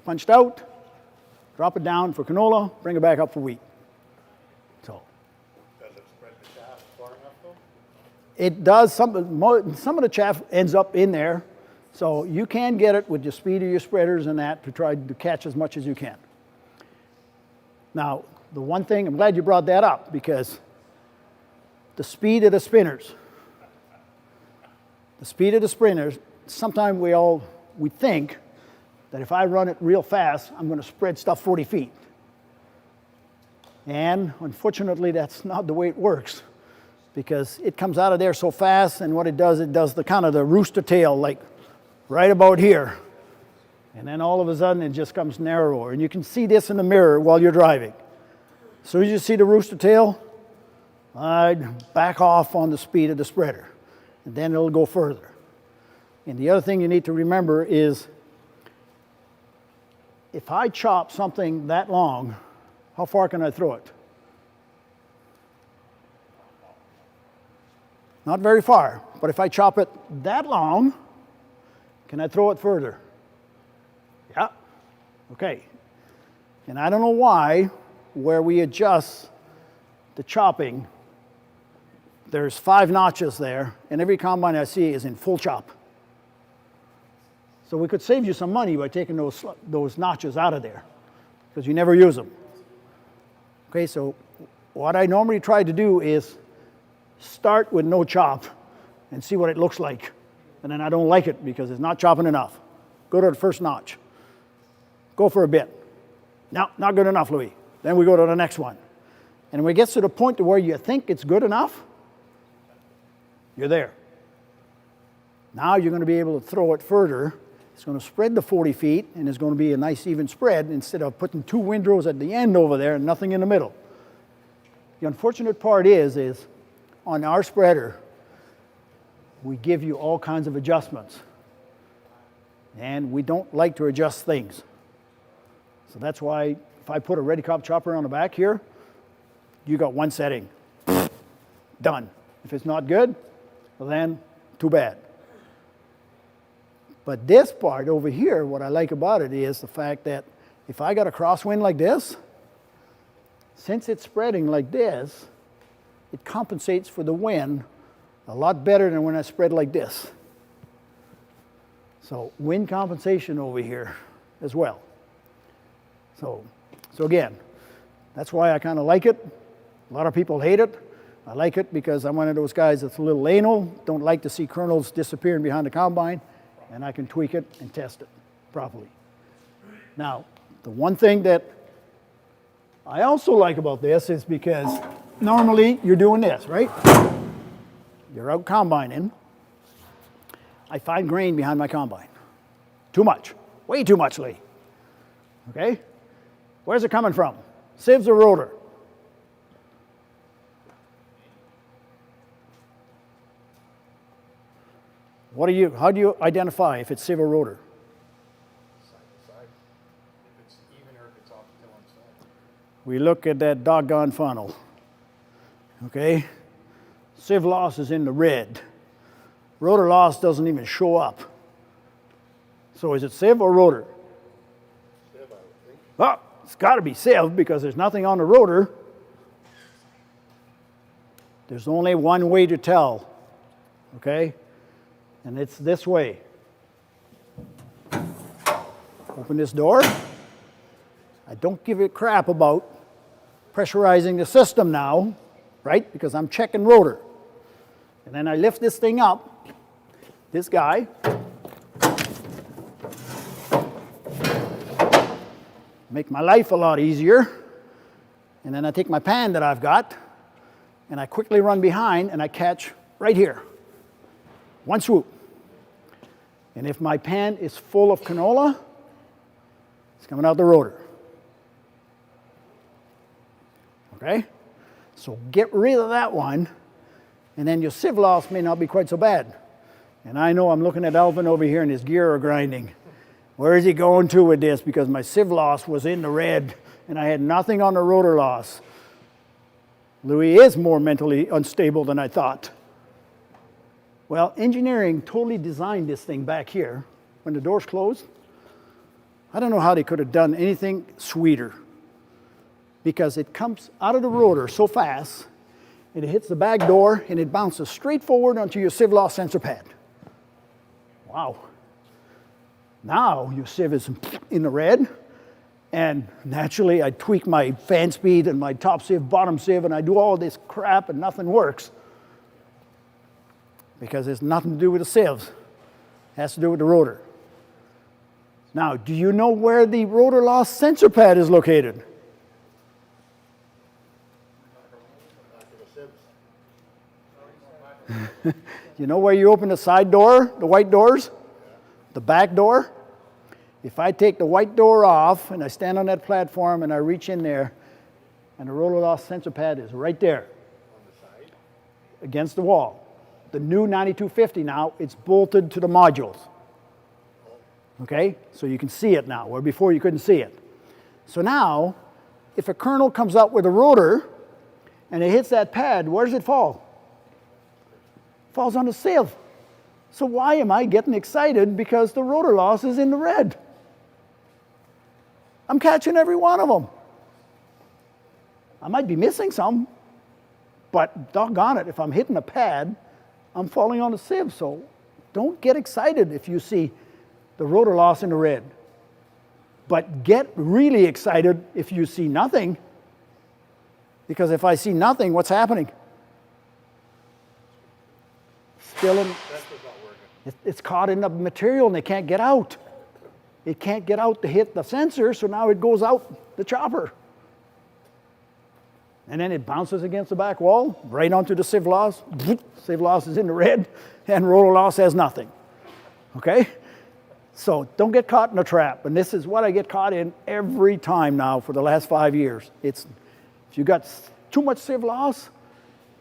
punched out, drop it down for canola, bring it back up for wheat. So Does it spread the chaff far enough though? it does, some of the chaff ends up in there, so you can get it with the speed of your spreaders and that to try to catch as much as you can. Now, the one thing, I'm glad you brought that up, because the speed of the spinners, sometimes we think that if I run it real fast, I'm going to spread stuff 40 feet. And unfortunately, that's not the way it works, because it comes out of there so fast, and what it does the kind of the rooster tail, like right about here. And then all of a sudden, it just comes narrower. And you can see this in the mirror while you're driving. As soon as you see the rooster tail, I'd back off on the speed of the spreader, and then it'll go further. And the other thing you need to remember is, if I chop something that long, how far can I throw it? Not very far, but if I chop it that long, can I throw it further? Yeah, okay. And I don't know why, where we adjust the chopping, there's 5 notches there, and every combine I see is in full chop. So we could save you some money by taking those notches out of there, because you never use them. Okay, so what I normally try to do is start with no chop and see what it looks like. And then I don't like it because it's not chopping enough. Go to the first notch. Go for a bit. No, not good enough, Louis. Then we go to the next one. And when it gets to the point to where you think it's good enough, you're there. Now you're going to be able to throw it further. It's going to spread the 40 feet, and it's going to be a nice even spread instead of putting 2 windrows at the end over there and nothing in the middle. The unfortunate part is on our spreader, we give you all kinds of adjustments. And we don't like to adjust things. So that's why if I put a ready cop chopper on the back here, you got one setting. Done. If it's not good, well then, too bad. But this part over here, what I like about it is the fact that if I got a crosswind like this, since it's spreading like this, it compensates for the wind a lot better than when I spread like this. So wind compensation over here as well. So again, that's why I kind of like it. A lot of people hate it. I like it because I'm one of those guys that's a little anal, don't like to see kernels disappearing behind the combine, and I can tweak it and test it properly. Now, the one thing that I also like about this is because normally you're doing this, right? You're out combining. I find grain behind my combine. Too much, way too much, Lee. Okay? Where's it coming from? Sieves or rotor? How do you identify if it's sieve or rotor? Side to side. If it's even or if it's off to one side. We look at that doggone funnel. Okay? Sieve loss is in the red. Rotor loss doesn't even show up. So is it sieve or rotor? Sieve, I would think. Well, it's got to be sieve because there's nothing on the rotor. There's only one way to tell. Okay? And it's this way. Open this door. I don't give a crap about pressurizing the system now, right? Because I'm checking rotor. And then I lift this thing up, this guy. Make my life a lot easier. And then I take my pan that I've got, and I quickly run behind, and I catch right here. One swoop. And if my pan is full of canola, it's coming out the rotor. Okay? So get rid of that one, and then your sieve loss may not be quite so bad. And I know I'm looking at Alvin over here and his gear are grinding. Where is he going to with this? Because my sieve loss was in the red, and I had nothing on the rotor loss. Louis is more mentally unstable than I thought. Well, engineering totally designed this thing back here. When the door's closed, I don't know how they could have done anything sweeter. Because it comes out of the rotor so fast, and it hits the back door, and it bounces straight forward onto your sieve loss sensor pad. Wow. Now your sieve is in the red, and naturally I tweak my fan speed and my top sieve, bottom sieve, and I do all this crap and nothing works. Because it's nothing to do with the sieves. It has to do with the rotor. Now, do you know where the rotor loss sensor pad is located? You know where you open the side door, the white doors? The back door? If I take the white door off and I stand on that platform and I reach in there, and the rotor loss sensor pad is right there. On the side? Against the wall. The new 9250 now, it's bolted to the modules. Okay? So you can see it now, where before you couldn't see it. So now, if a kernel comes up with a rotor and it hits that pad, where does it fall? It falls on the sieve. So why am I getting excited because the rotor loss is in the red? I'm catching every one of them. I might be missing some, but doggone it, if I'm hitting a pad, I'm falling on the sieve. So don't get excited if you see the rotor loss in the red. But get really excited if you see nothing, because if I see nothing, what's happening? Still in, it's caught in the material and it can't get out. It can't get out to hit the sensor, so now it goes out the chopper. And then it bounces against the back wall, right onto the sieve loss. Sieve loss is in the red, and rotor loss has nothing. Okay? So don't get caught in a trap. And this is what I get caught in every time now for the last 5 years. It's, if you got too much sieve loss,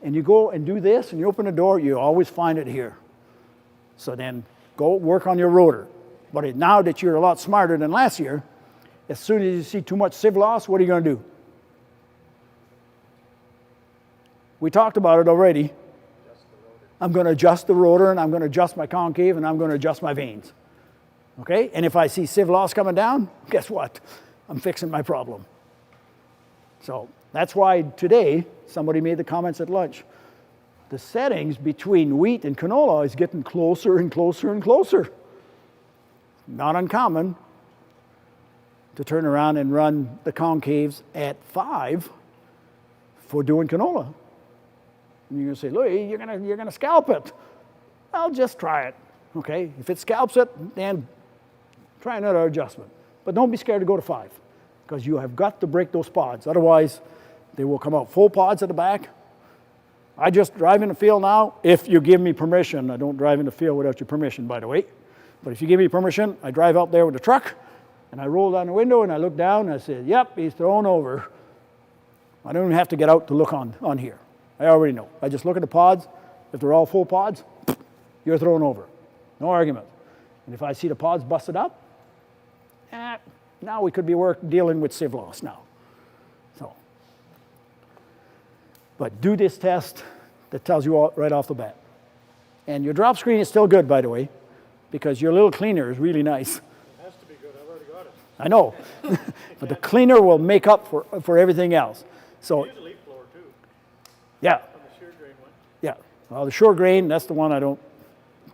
and you go and do this, and you open the door, you always find it here. So then go work on your rotor. But now that you're a lot smarter than last year, as soon as you see too much sieve loss, what are you going to do? We talked about it already. I'm going to adjust the rotor, and I'm going to adjust my concave, and I'm going to adjust my vanes. Okay? And if I see sieve loss coming down, guess what? I'm fixing my problem. So That's why today, somebody made the comments at lunch, the settings between wheat and canola is getting closer and closer and closer. Not uncommon to turn around and run the concaves at 5 for doing canola. And you're gonna say, Louis, you're gonna scalp it. Well, just try it, okay? If it scalps it, then try another adjustment. But don't be scared to go to 5, because you have got to break those pods. Otherwise, they will come out full pods at the back. I just drive in the field now, if you give me permission. I don't drive in the field without your permission, by the way. But if you give me permission, I drive out there with the truck, and I roll down the window, and I look down, and I say, yep, he's thrown over. I don't even have to get out to look on here. I already know. I just look at the pods. If they're all full pods, you're thrown over. No argument. And if I see the pods busted up, now we could be dealing with sieve loss now. So, but do this test that tells you all right off the bat. And your drop screen is still good, by the way, because your little cleaner is really nice. It has to be good. I've already got it. I know, but the cleaner will make up for everything else. So, Use a leaf blower too. yeah, On the shear grain one. yeah. Well, the short grain, that's the one I don't.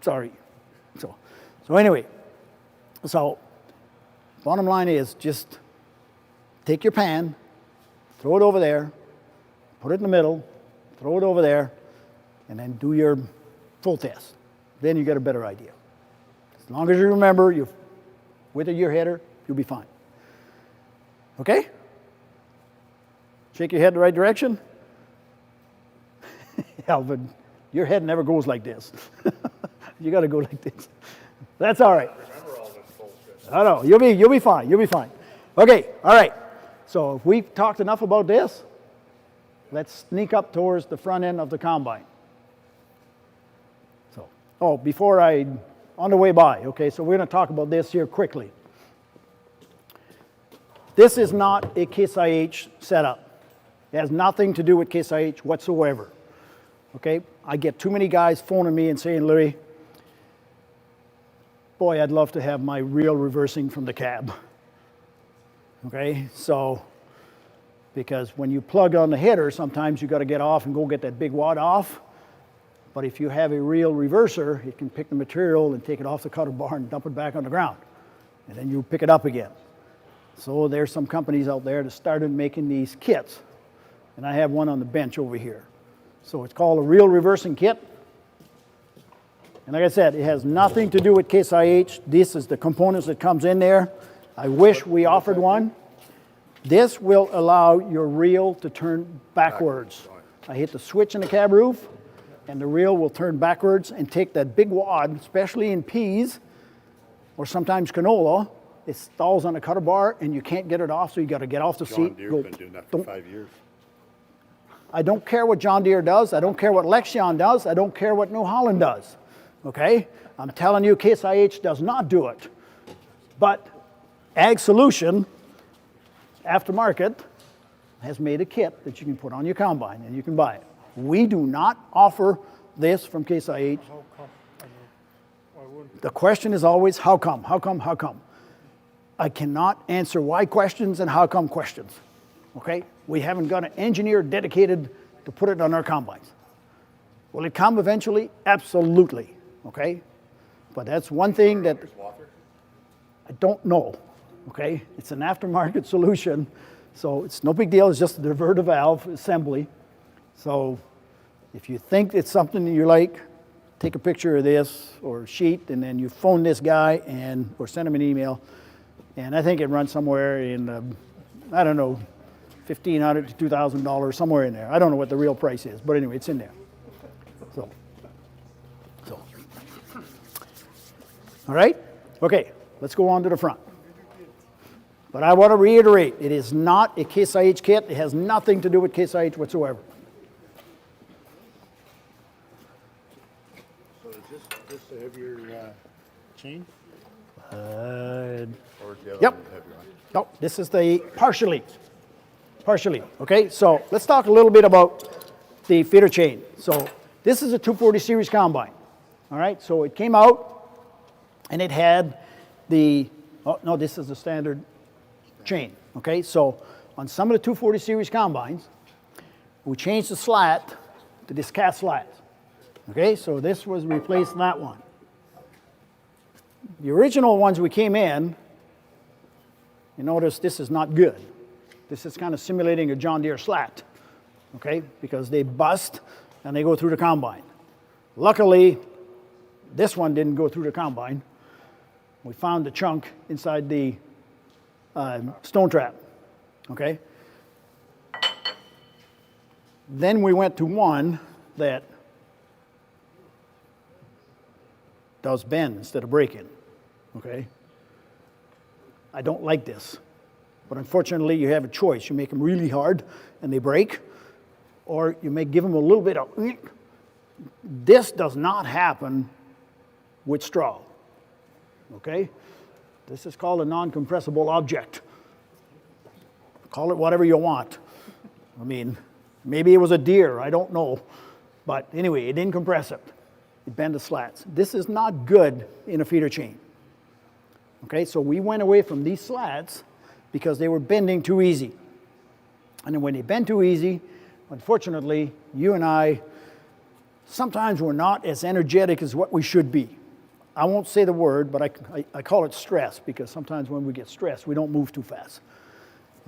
Sorry. So anyway, so bottom line is just take your pan, throw it over there, put it in the middle, throw it over there, and then do your full test. Then you get a better idea. As long as you remember your width of your header, you'll be fine. Okay? Shake your head the right direction. Alvin, your head never goes like this. You got to go like this. That's all right. Remember all this bullshit. I know. You'll be fine. You'll be fine. Okay. All right. So if we've talked enough about this, let's sneak up towards the front end of the combine. So, on the way by. Okay. So we're going to talk about this here quickly. This is not a Case IH setup. It has nothing to do with Case IH whatsoever. Okay. I get too many guys phoning me and saying, Louis, boy, I'd love to have my reel reversing from the cab. Okay, so, because when you plug on the header, sometimes you got to get off and go get that big wad off. But if you have a reel reverser, it can pick the material and take it off the cutter bar and dump it back on the ground. And then you pick it up again. So there's some companies out there that started making these kits. And I have one on the bench over here. So it's called a reel reversing kit. And like I said, it has nothing to do with Case IH. This is the components that comes in there. I wish we offered one. This will allow your reel to turn backwards. I hit the switch in the cab roof, and the reel will turn backwards and take that big wad, especially in peas or sometimes canola. It stalls on the cutter bar, and you can't get it off, so you got to get off the seat. John Deere's been doing that for 5 years. I don't care what John Deere does. I don't care what Lexion does. I don't care what New Holland does. Okay? I'm telling you, Case IH does not do it. But Ag Solution, aftermarket, has made a kit that you can put on your combine and you can buy it. We do not offer this from Case IH. How come? Why wouldn't? The question is always, how come? How come? How come? I cannot answer why questions and how come questions. Okay? We haven't got an engineer dedicated to put it on our combines. Will it come eventually? Absolutely. Okay? But that's one thing that I don't know. Okay? It's an aftermarket solution, so it's no big deal. It's just a diverter valve assembly. So if you think it's something you like, take a picture of this or a sheet, and then you phone this guy or send him an email. And I think it runs somewhere in, I don't know, $1,500 to $2,000, somewhere in there. I don't know what the real price is, but anyway, it's in there. So. All right? Okay, let's go on to the front. But I want to reiterate, it is not a Case IH kit. It has nothing to do with Case IH whatsoever. So is this a heavier chain? Uh, Or is the other Yep. one heavier one? No, this is the partially. Okay, so let's talk a little bit about the feeder chain. So this is a 240 series combine. All right, so it came out and it had this is the standard chain. Okay, so on some of the 240 series combines, we changed the slat to this cast slat. Okay, so this was replaced that one. The original ones we came in, you notice this is not good. This is kind of simulating a John Deere slat, okay, because they bust and they go through the combine. Luckily, this one didn't go through the combine. We found the chunk inside the stone trap, okay? Then we went to one that does bend instead of breaking, okay? I don't like this, but unfortunately you have a choice. You make them really hard and they break, or you may give them a little bit of, this does not happen with straw, okay? This is called a non-compressible object. Call it whatever you want. I mean, maybe it was a deer, I don't know. But anyway, it didn't compress it. It bent the slats. This is not good in a feeder chain. Okay, so we went away from these slats because they were bending too easy. And then when they bend too easy, unfortunately, you and I, sometimes we're not as energetic as what we should be. I won't say the word, but I call it stress, because sometimes when we get stressed, we don't move too fast.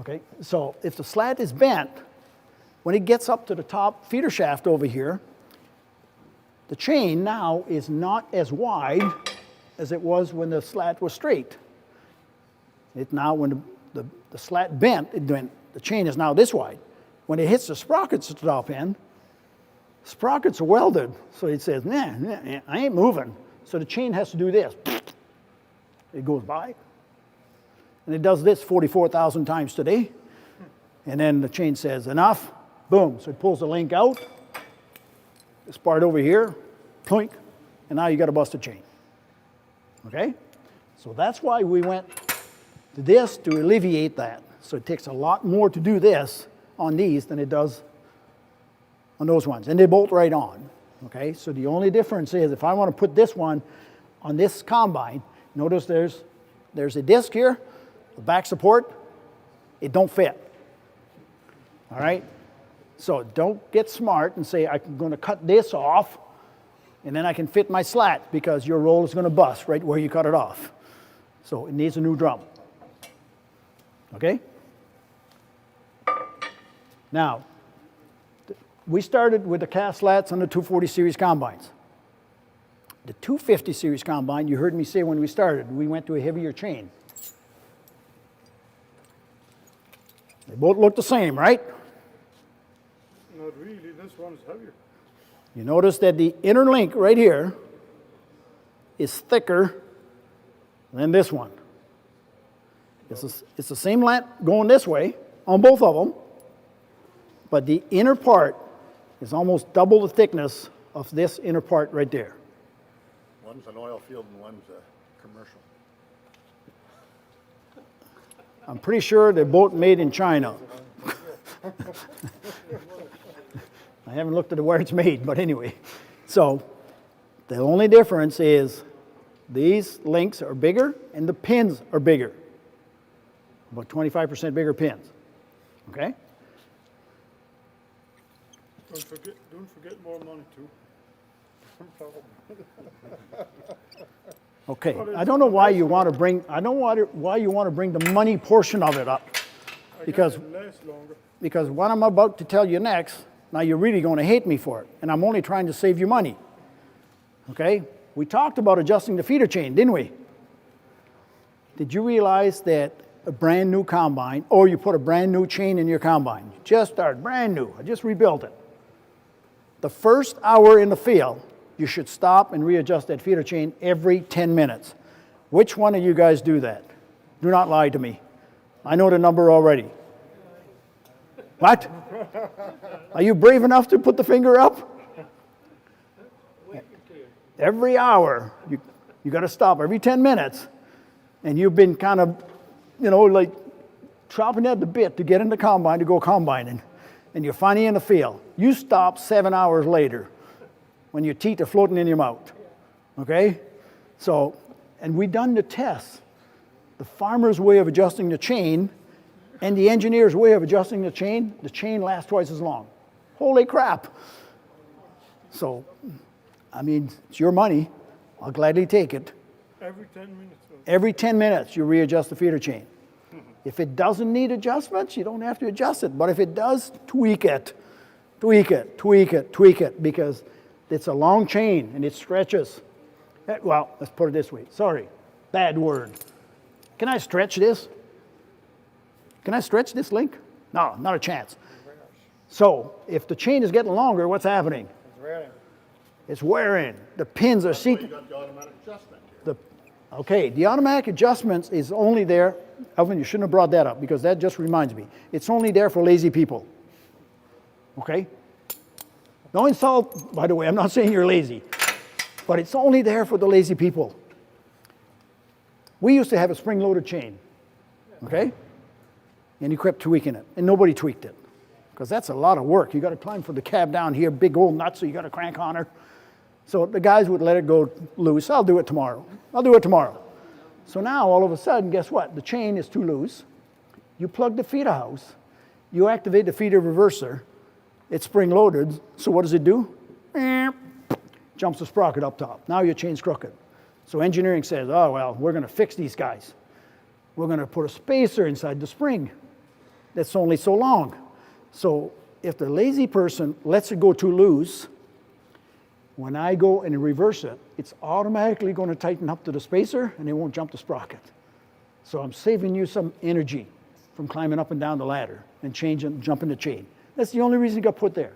Okay, so if the slat is bent, when it gets up to the top feeder shaft over here, the chain now is not as wide as it was when the slat was straight. It now, when the slat bent, the chain is now this wide. When it hits the sprockets at the top end, sprockets are welded. So it says, nah, I ain't moving. So the chain has to do this. It goes by. And it does this 44,000 times today. And then the chain says, enough. Boom. So it pulls the link out. This part over here, clink. And now you got a busted chain. Okay? So that's why we went to this, to alleviate that. So it takes a lot more to do this on these than it does on those ones. And they bolt right on. Okay? So the only difference is if I want to put this one on this combine, notice there's a disc here, the back support, it don't fit. All right? So don't get smart and say, I'm going to cut this off, and then I can fit my slat, because your roll is going to bust right where you cut it off. So it needs a new drum. Okay? Now, we started with the cast slats on the 240 series combines. The 250 series combine, you heard me say when we started, we went to a heavier chain. They both look the same, right? Not really, this one is heavier. You notice that the inner link right here is thicker than this one. It's the same length going this way on both of them, but the inner part is almost double the thickness of this inner part right there. One's an oil field and one's a commercial. I'm pretty sure they're both made in China. I haven't looked at where it's made, but anyway. So the only difference is these links are bigger and the pins are bigger. About 25% bigger pins. Okay? Don't forget more money too. Okay. I don't know why you want to bring. I don't want why you want to bring the money portion of it up, because what I'm about to tell you next, now you're really going to hate me for it, and I'm only trying to save you money. Okay? We talked about adjusting the feeder chain, didn't we? Did you realize that a brand new combine, or you put a brand new chain in your combine, you just started brand new, I just rebuilt it. The first hour in the field, you should stop and readjust that feeder chain every 10 minutes. Which one of you guys do that? Do not lie to me. I know the number already. What? Are you brave enough to put the finger up? Every hour, you got to stop every 10 minutes. And you've been kind of, like chopping at the bit to get in the combine to go combining. And you're finally in the field. You stop 7 hours later when your teeth are floating in your mouth. Okay? So, and we done the test. The farmer's way of adjusting the chain And the engineer's way of adjusting the chain lasts twice as long. Holy crap. So, I mean, it's your money. I'll gladly take it. Every 10 minutes. Every 10 minutes, you readjust the feeder chain. If it doesn't need adjustments, you don't have to adjust it. But if it does, tweak it. Tweak it, tweak it, tweak it, because it's a long chain and it stretches. Well, let's put it this way. Sorry, bad word. Can I stretch this? Can I stretch this link? No, not a chance. So if the chain is getting longer, what's happening? It's wearing. The pins are seeking. You got the automatic adjustment here. Okay, the automatic adjustments is only there. Alvin, you shouldn't have brought that up because that just reminds me. It's only there for lazy people. Okay? No insult, by the way, I'm not saying you're lazy, but it's only there for the lazy people. We used to have a spring-loaded chain, okay? And you kept tweaking it, and nobody tweaked it because that's a lot of work. You got to climb from the cab down here, big old nuts, so you got to crank on her. So the guys would let it go loose. I'll do it tomorrow. I'll do it tomorrow. So now, all of a sudden, guess what? The chain is too loose. You plug the feeder house. You activate the feeder reverser. It's spring-loaded, so what does it do? Jumps the sprocket up top. Now your chain's crooked. So engineering says, oh, well, we're going to fix these guys. We're going to put a spacer inside the spring that's only so long. So if the lazy person lets it go too loose, when I go and reverse it, it's automatically going to tighten up to the spacer and it won't jump the sprocket. So I'm saving you some energy from climbing up and down the ladder and jumping the chain. That's the only reason it got put there.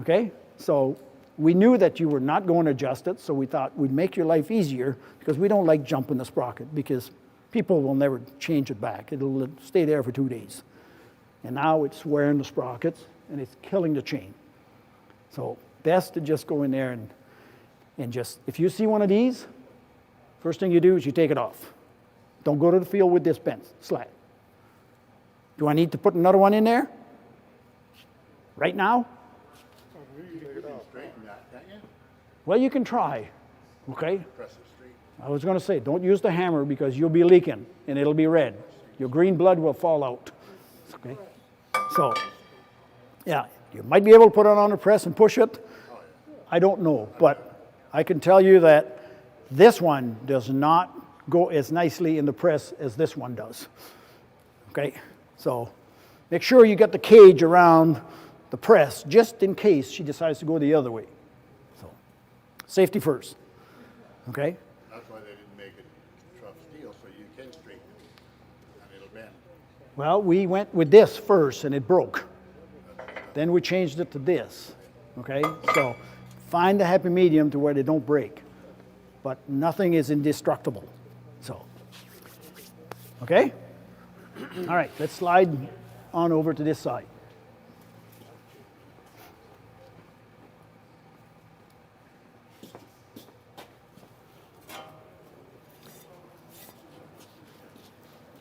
Okay? So we knew that you were not going to adjust it, so we thought we'd make your life easier because we don't like jumping the sprocket because people will never change it back. It'll stay there for 2 days. And now it's wearing the sprockets and it's killing the chain. So best to just go in there and just, if you see one of these, first thing you do is you take it off. Don't go to the field with this bent slat. Do I need to put another one in there? Right now? You can straighten that, can't you? Well, you can try, okay? Press it straight. I was going to say, don't use the hammer because you'll be leaking and it'll be red. Your green blood will fall out, okay? So, yeah, you might be able to put it on the press and push it. I don't know, but I can tell you that this one does not go as nicely in the press as this one does, okay? So, make sure you get the cage around the press, just in case she decides to go the other way. So, safety first, okay? That's why they didn't make it tough steel, so you can straighten it, and it'll bend. Well, we went with this first, and it broke. Then we changed it to this, okay? So, find the happy medium to where they don't break, but nothing is indestructible, so. Okay? All right, let's slide on over to this side.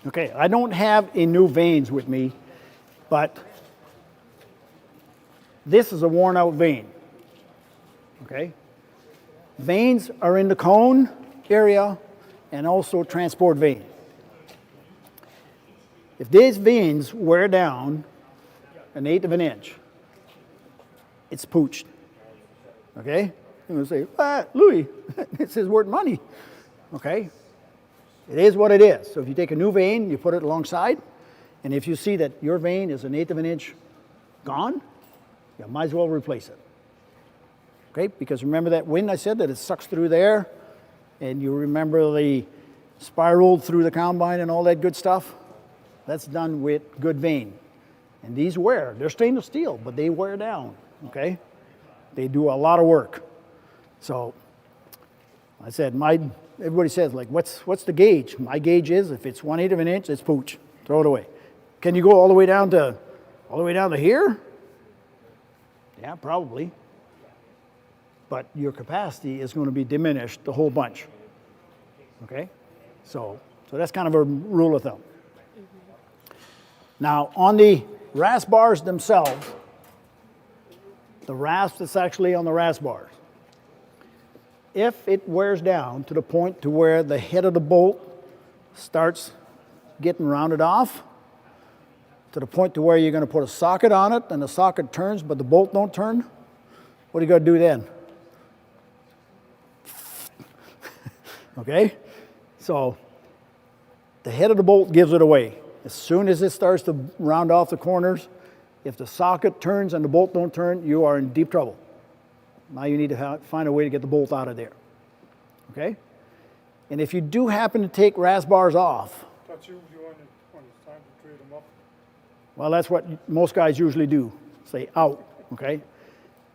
Okay, I don't have a new vanes with me, but this is a worn out vane, okay? Vanes are in the cone area and also transport vane. If these vanes wear down 1/8 of an inch, it's pooched, okay? You're gonna say, Louis, this is worth money, okay? It is what it is. So if you take a new vane, you put it alongside, and if you see that your vane is 1/8 of an inch gone, you might as well replace it. Okay, because remember that wind I said that it sucks through there, and you remember the spiral through the combine and all that good stuff? That's done with good vane. And these wear. They're stainless steel, but they wear down, okay? They do a lot of work. So I said, everybody says, like, what's the gauge? My gauge is, if it's 1/8 of an inch, it's pooch. Throw it away. Can you go all the way down to here? Yeah, probably. But your capacity is going to be diminished a whole bunch. Okay? So that's kind of a rule of thumb. Now, on the rasp bars themselves, the rasp that's actually on the rasp bars, if it wears down to the point to where the head of the bolt starts getting rounded off, to the point to where you're going to put a socket on it and the socket turns but the bolt don't turn, what are you going to do then? Okay? So the head of the bolt gives it away. As soon as it starts to round off the corners, if the socket turns and the bolt don't turn, you are in deep trouble. Now you need to find a way to get the bolt out of there. Okay? And if you do happen to take RAS bars off, That's usually when it's time to trade them up. well, that's what most guys usually do, say out, okay?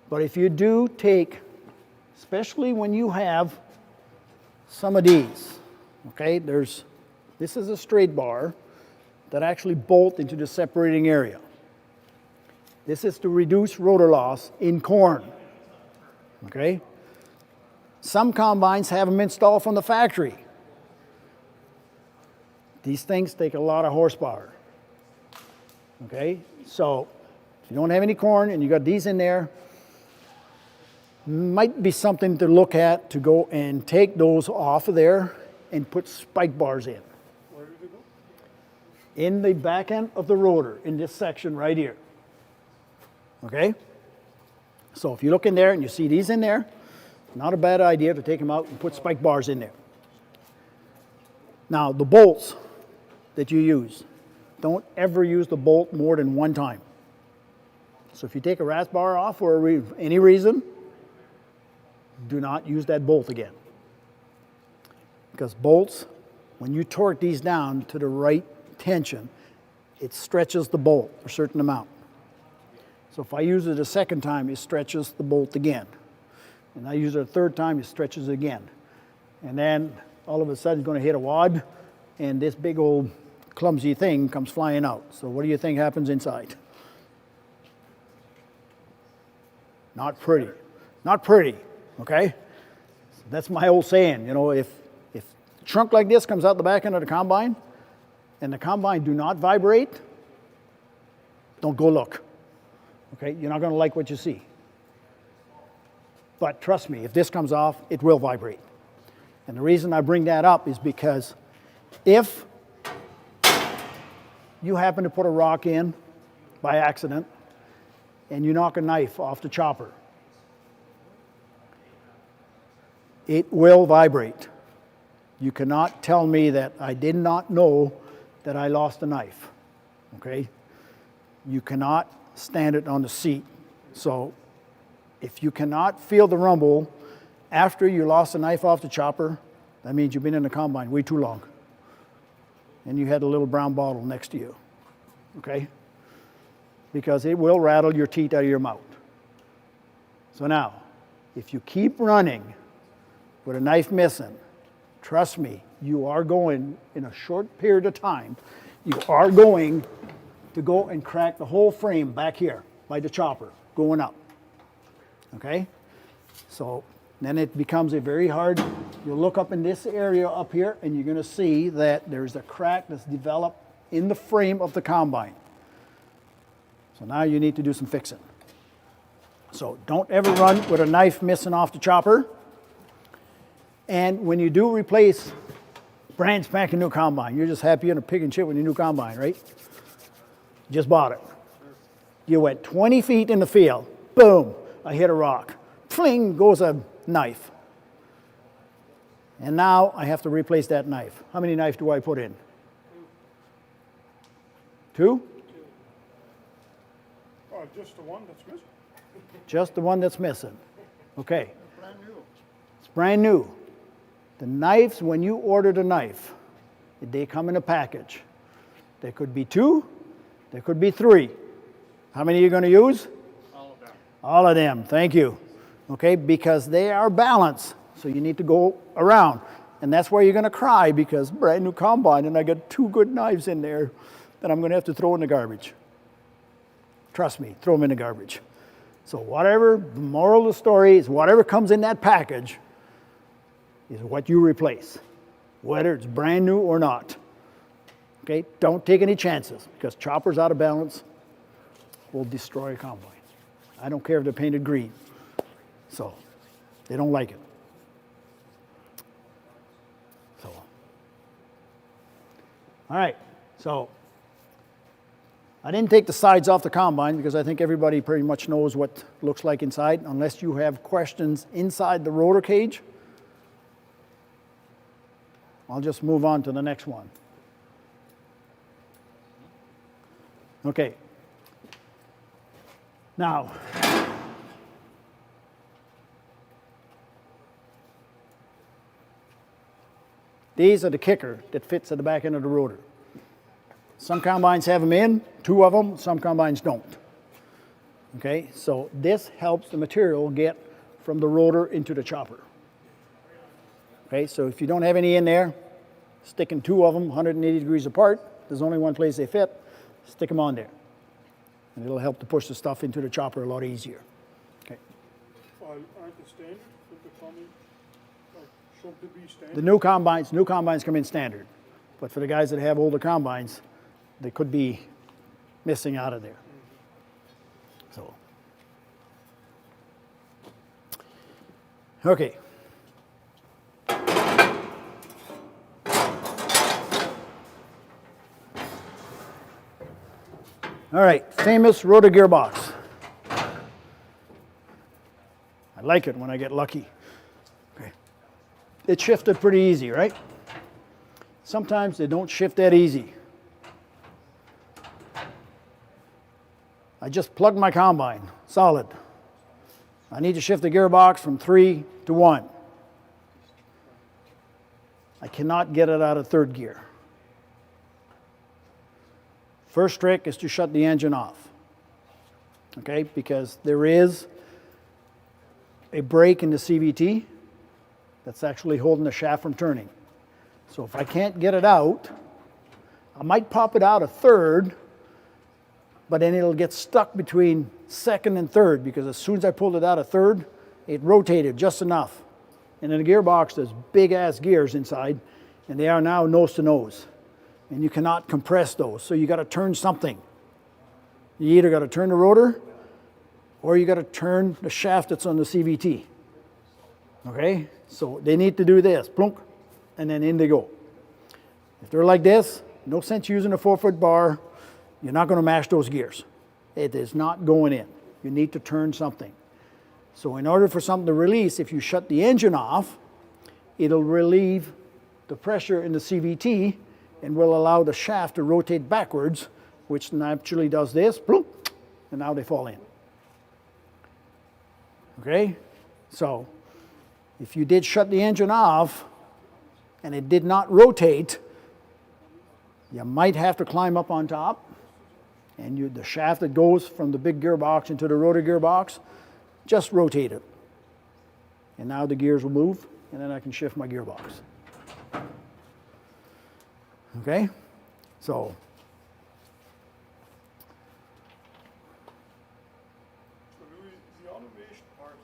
But if you do take, especially when you have some of these, okay, this is a straight bar that actually bolt into the separating area. This is to reduce rotor loss in corn, okay? Some combines have them installed from the factory. These things take a lot of horsepower, okay? So if you don't have any corn and you got these in there, might be something to look at to go and take those off of there and put spike bars in. Where did it go? In the back end of the rotor, in this section right here. Okay? So if you look in there and you see these in there, not a bad idea to take them out and put spike bars in there. Now, the bolts that you use, don't ever use the bolt more than one time. So if you take a RAS bar off for any reason, do not use that bolt again. Because bolts, when you torque these down to the right tension, it stretches the bolt a certain amount. So if I use it a second time, it stretches the bolt again. And I use it a third time, it stretches again. And then all of a sudden it's going to hit a wad, and this big old clumsy thing comes flying out. So what do you think happens inside? Not pretty. Not pretty, okay? That's my old saying, you know, if a trunk like this comes out the back end of the combine, and the combine do not vibrate, don't go look. Okay, you're not going to like what you see. But trust me, if this comes off, it will vibrate. And the reason I bring that up is because if you happen to put a rock in by accident and you knock a knife off the chopper, it will vibrate. You cannot tell me that I did not know that I lost a knife, okay? You cannot stand it on the seat. So if you cannot feel the rumble after you lost a knife off the chopper, that means you've been in the combine way too long. And you had a little brown bottle next to you, okay? Because it will rattle your teeth out of your mouth. So now, if you keep running with a knife missing, trust me, you are going, in a short period of time, you are going to go and crack the whole frame back here by the chopper going up. Okay? So then it becomes a very hard, you'll look up in this area up here and you're going to see that there's a crack that's developed in the frame of the combine. So now you need to do some fixing. So don't ever run with a knife missing off the chopper. And when you do replace brand spanking new combine, you're just happy in a pig and shit with your new combine, right? Just bought it. You went 20 feet in the field. Boom, I hit a rock. Fling goes a knife. And now I have to replace that knife. How many knives do I put in? Two? Oh, just the one that's missing? Just the one that's missing. Okay. Brand new. It's brand new. The knives, when you order the knife, they come in a package. There could be two, there could be three. How many are you going to use? All of them. All of them, thank you. Okay, because they are balanced, so you need to go around. And that's where you're going to cry, because brand new combine and I got two good knives in there that I'm going to have to throw in the garbage. Trust me, throw them in the garbage. So whatever, the moral of the story is whatever comes in that package is what you replace, whether it's brand new or not. Okay, don't take any chances, because choppers out of balance will destroy a combine. I don't care if they're painted green. So they don't like it. So, all right, so I didn't take the sides off the combine because I think everybody pretty much knows what it looks like inside, unless you have questions inside the rotor cage. I'll just move on to the next one. Okay. Now, these are the kicker that fits at the back end of the rotor. Some combines have them in, 2 of them, some combines don't. Okay, so this helps the material get from the rotor into the chopper. Okay, so if you don't have any in there, sticking 2 of them 180 degrees apart, there's only one place they fit, stick them on there. And it'll help to push the stuff into the chopper a lot easier. Okay. Aren't they standard? Would they come in, like, should they be standard? The new combines come in standard. But for the guys that have older combines, they could be missing out of there. So, okay. All right, famous rotor gearbox. I like it when I get lucky. Okay. It shifted pretty easy, right? Sometimes they don't shift that easy. I just plugged my combine, solid. I need to shift the gearbox from 3 to 1. I cannot get it out of 3rd gear. First trick is to shut the engine off, okay? Because there is a brake in the CVT that's actually holding the shaft from turning. So if I can't get it out, I might pop it out of 3rd, but then it'll get stuck between 2nd and 3rd, because as soon as I pulled it out of 3rd, it rotated just enough. And in the gearbox, there's big ass gears inside, and they are now nose to nose. And you cannot compress those, so you got to turn something. You either got to turn the rotor, or you got to turn the shaft that's on the CVT. Okay, so they need to do this, plunk, and then in they go. If they're like this, no sense using a 4-foot bar. You're not going to mash those gears. It is not going in. You need to turn something. So in order for something to release, if you shut the engine off, it'll relieve the pressure in the CVT and will allow the shaft to rotate backwards, which naturally does this, bloop, and now they fall in. Okay? So, if you did shut the engine off and it did not rotate, you might have to climb up on top, and the shaft that goes from the big gearbox into the rotor gearbox, just rotate it. And now the gears will move, and then I can shift my gearbox. Okay, so Louis, the automation part,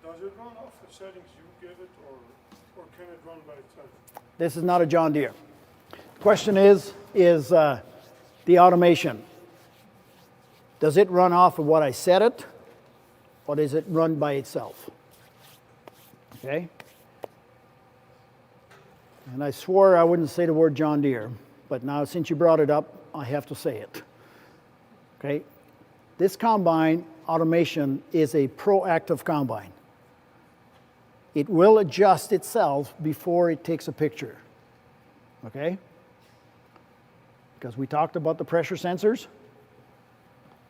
does it run off the settings you give it, or can it run by itself? this is not a John Deere. The question is the automation. Does it run off of what I set it, or does it run by itself? Okay. And I swore I wouldn't say the word John Deere, but now since you brought it up, I have to say it. Okay? This combine automation is a proactive combine. It will adjust itself before it takes a picture. Okay? Because we talked about the pressure sensors.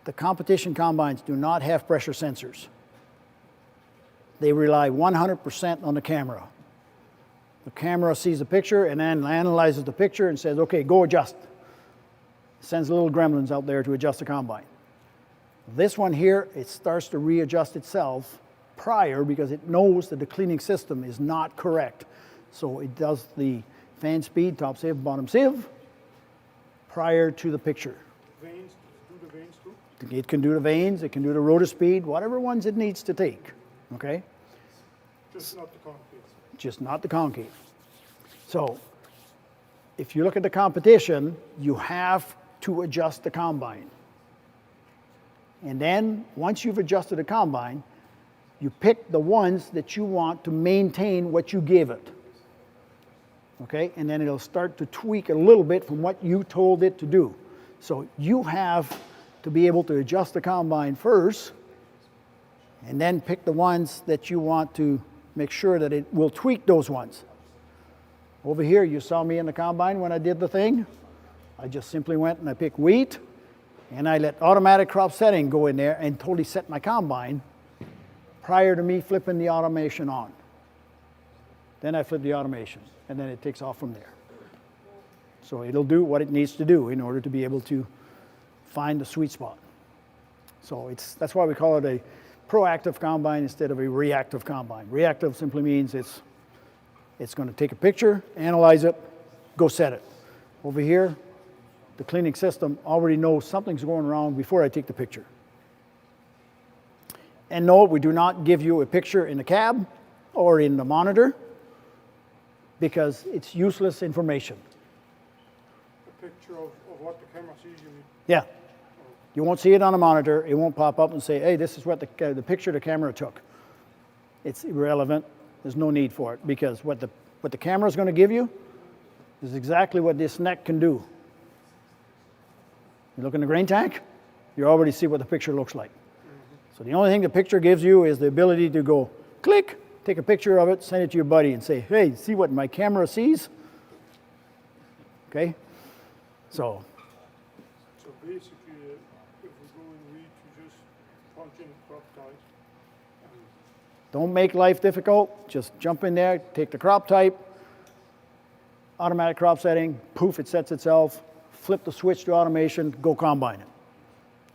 The competition combines do not have pressure sensors. They rely 100% on the camera. The camera sees the picture and then analyzes the picture and says, okay, go adjust. Sends little gremlins out there to adjust the combine. This one here, it starts to readjust itself prior because it knows that the cleaning system is not correct. So it does the fan speed, top sieve, bottom sieve, prior to the picture. Vanes, do the vanes too? It can do the vanes, it can do the rotor speed, whatever ones it needs to take, okay? Just not the concave. Just not the concave. So, if you look at the competition, you have to adjust the combine. And then, once you've adjusted the combine, you pick the ones that you want to maintain what you gave it. Okay? And then it'll start to tweak a little bit from what you told it to do. So you have to be able to adjust the combine first and then pick the ones that you want to make sure that it will tweak those ones. Over here, you saw me in the combine when I did the thing. I just simply went and I picked wheat, and I let automatic crop setting go in there and totally set my combine prior to me flipping the automation on. Then I flip the automation, and then it takes off from there. So it'll do what it needs to do in order to be able to find the sweet spot. So that's why we call it a proactive combine instead of a reactive combine. Reactive simply means it's going to take a picture, analyze it, go set it. Over here, the cleaning system already knows something's going wrong before I take the picture. And no, we do not give you a picture in the cab or in the monitor because it's useless information. A picture of what the camera sees, you mean? Yeah. You won't see it on a monitor. It won't pop up and say, hey, this is what the picture the camera took. It's irrelevant. There's no need for it because what the camera is going to give you is exactly what this neck can do. You look in the grain tank, you already see what the picture looks like. So the only thing the picture gives you is the ability to go click, take a picture of it, send it to your buddy and say, hey, see what my camera sees? Okay? So basically, if we go in wheat, you just punch in crop type. Don't make life difficult. Just jump in there, take the crop type, automatic crop setting, poof, it sets itself, flip the switch to automation, go combine it.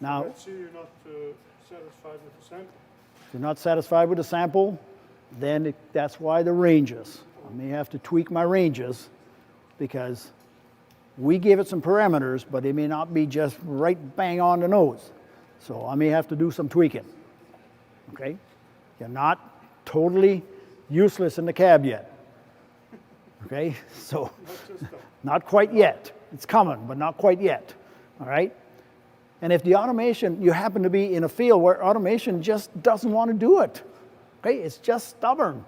Now, Let's say you're not satisfied with the sample. if you're not satisfied with the sample, then that's why the ranges. I may have to tweak my ranges because we give it some parameters, but they may not be just right bang on the nose. So I may have to do some tweaking, okay? You're not totally useless in the cab yet, okay? So not quite yet. It's coming, but not quite yet, all right? And if the automation, you happen to be in a field where automation just doesn't want to do it, okay? It's just stubborn.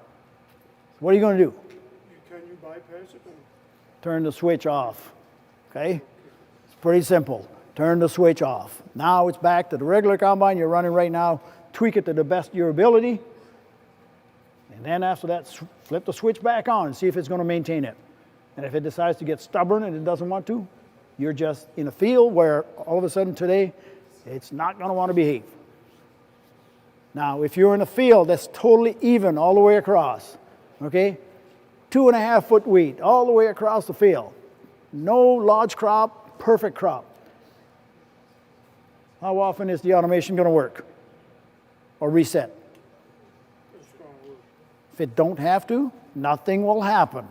What are you going to do? Can you bypass it? Turn the switch off, okay? It's pretty simple. Turn the switch off. Now it's back to the regular combine you're running right now. Tweak it to the best of your ability. And then after that, flip the switch back on and see if it's going to maintain it. And if it decides to get stubborn and it doesn't want to, you're just in a field where all of a sudden today, it's not going to want to behave. Now, if you're in a field that's totally even all the way across, okay, 2.5 foot wheat all the way across the field, no large crop, perfect crop. How often is the automation going to work or reset? If it don't have to, nothing will happen,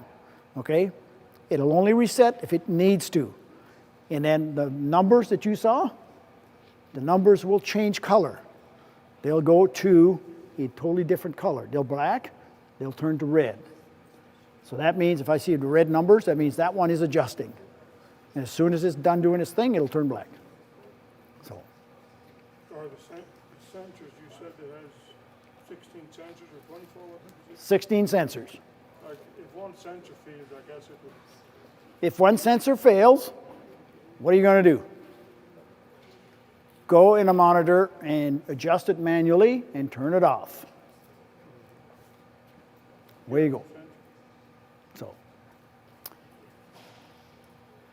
okay? It'll only reset if it needs to. And then the numbers that you saw, the numbers will change color. They'll go to a totally different color. They'll black, they'll turn to red. So that means if I see the red numbers, that means that one is adjusting. And as soon as it's done doing its thing, it'll turn black. So. Are the sensors, you said it has 16 sensors or 24? 16 sensors. Like if one sensor fails, I guess it would. If one sensor fails, what are you going to do? Go in a monitor and adjust it manually and turn it off. Away you go. So,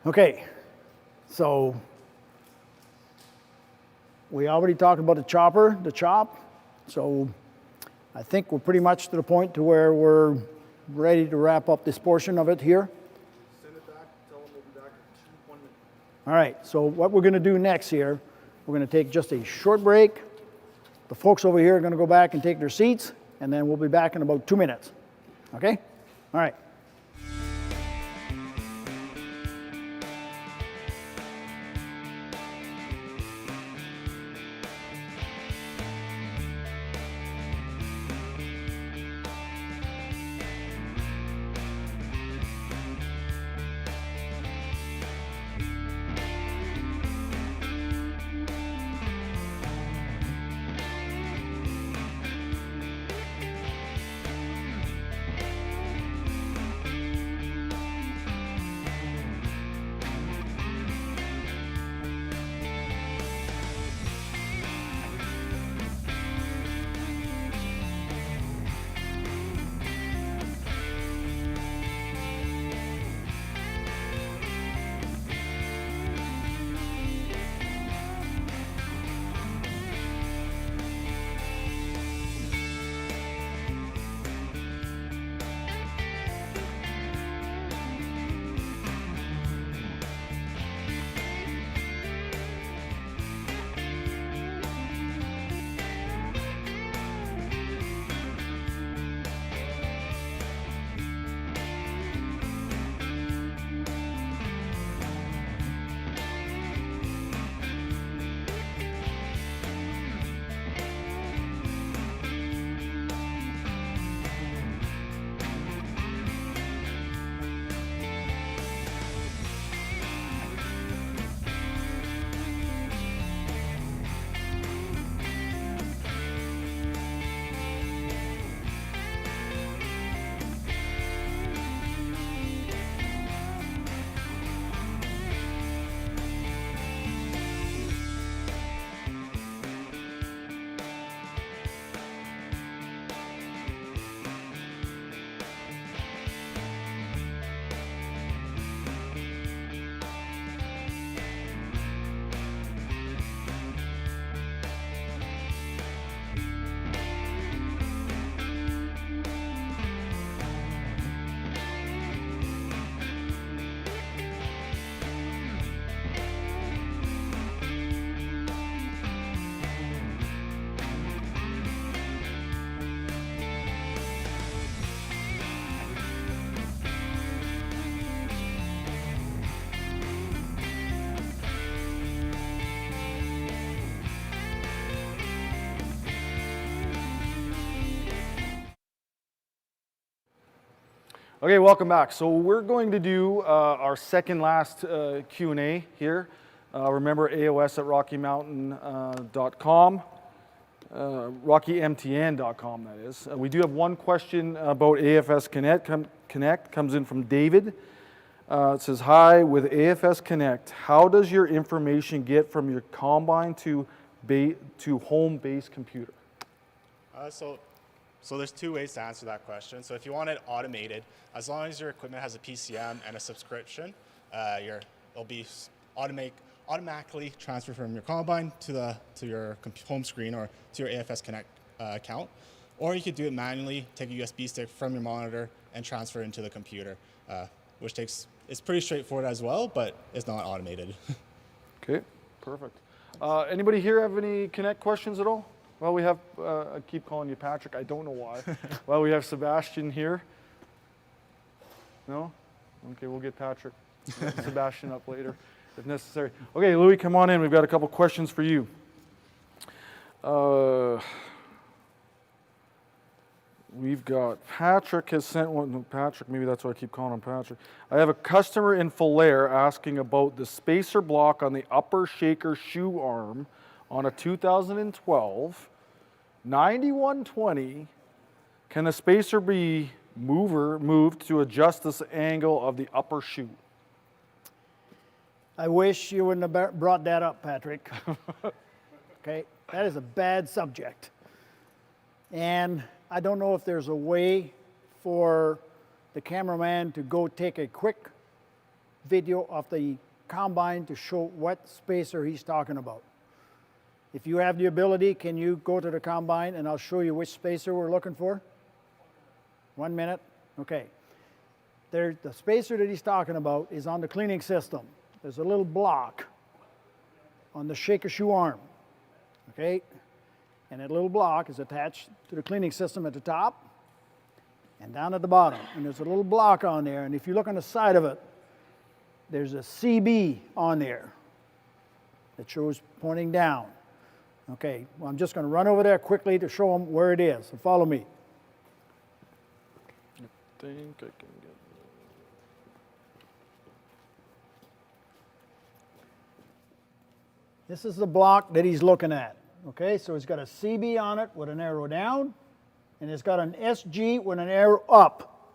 okay, so we already talked about the chopper, the chop. So I think we're pretty much to the point to where we're ready to wrap up this portion of it here. Send it back, tell them we'll be back in 1 minute. All right, so what we're going to do next here, we're going to take just a short break. The folks over here are going to go back and take their seats, and then we'll be back in about 2 minutes. Okay? All right. Okay, welcome back. So we're going to do our second last Q&A here. Remember AOS at RockyMountain.com, RockyMTN.com that is. We do have one question about AFS Connect, comes in from David. It says, hi, with AFS Connect, how does your information get from your combine to home-based computer? So there's two ways to answer that question. So if you want it automated, as long as your equipment has a PCM and a subscription, it'll be automatically transferred from your combine to your home screen or to your AFS Connect account. Or you could do it manually, take a USB stick from your monitor and transfer it into the computer, it's pretty straightforward as well, but it's not automated. Okay, perfect. Anybody here have any Connect questions at all? Well, we have, I keep calling you Patrick, I don't know why. Well, we have Sebastian here. No? Okay, we'll get Patrick, Sebastian up later if necessary. Okay, Louis, come on in. We've got a couple questions for you. We've got Patrick has sent one. No, Patrick, maybe that's why I keep calling him Patrick. I have a customer in Falaire asking about the spacer block on the upper shaker shoe arm on a 2012 9120. Can the spacer be moved to adjust this angle of the upper shoe? I wish you wouldn't have brought that up, Patrick. Okay, that is a bad subject. And I don't know if there's a way for the cameraman to go take a quick video of the combine to show what spacer he's talking about. If you have the ability, can you go to the combine and I'll show you which spacer we're looking for? 1 minute? Okay. The spacer that he's talking about is on the cleaning system. There's a little block on the shaker shoe arm, okay? And that little block is attached to the cleaning system at the top and down at the bottom. And there's a little block on there, and if you look on the side of it, there's a CB on there that shows pointing down. Okay, well, I'm just going to run over there quickly to show them where it is. So follow me. I think I can get. This is the block that he's looking at. Okay, so it's got a CB on it with an arrow down, and it's got an SG with an arrow up.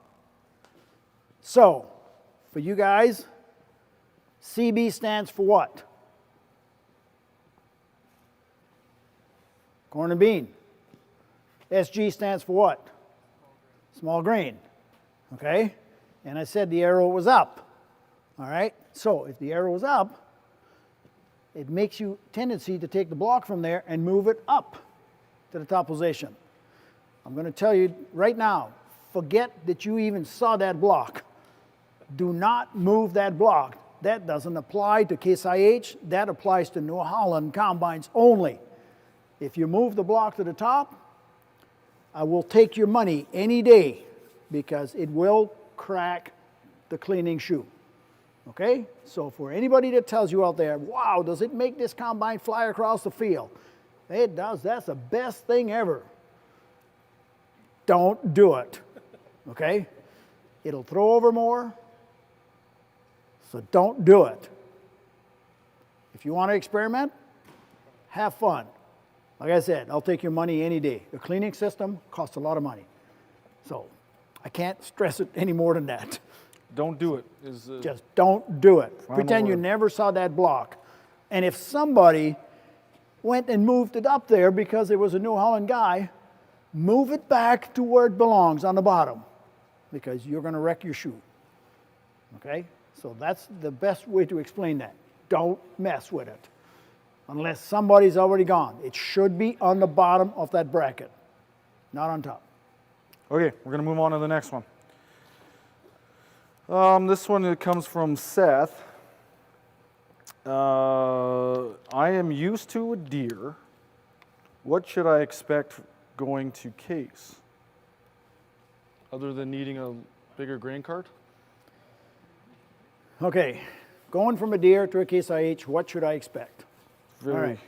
So, for you guys, CB stands for what? Corn and bean. SG stands for what? Small grain. Okay, and I said the arrow was up. All right, so if the arrow is up, it makes you tendency to take the block from there and move it up to the top position. I'm going to tell you right now, forget that you even saw that block. Do not move that block. That doesn't apply to Case IH. That applies to New Holland combines only. If you move the block to the top, I will take your money any day because it will crack the cleaning shoe. Okay, so for anybody that tells you out there, wow, does it make this combine fly across the field? It does. That's the best thing ever. Don't do it. Okay, it'll throw over more, so don't do it. If you want to experiment, have fun. Like I said, I'll take your money any day. The cleaning system costs a lot of money, so I can't stress it any more than that. Don't do it. Just don't do it. Pretend you never saw that block. And if somebody went and moved it up there because it was a New Holland guy, move it back to where it belongs on the bottom because you're going to wreck your shoe. Okay? So that's the best way to explain that. Don't mess with it unless somebody's already gone. It should be on the bottom of that bracket, not on top. Okay, we're going to move on to the next one. This one comes from Seth. I am used to a deer. What should I expect going to Case? Other than needing a bigger grain cart? Okay, going from a deer to a Case IH, what should I expect? Very. All right.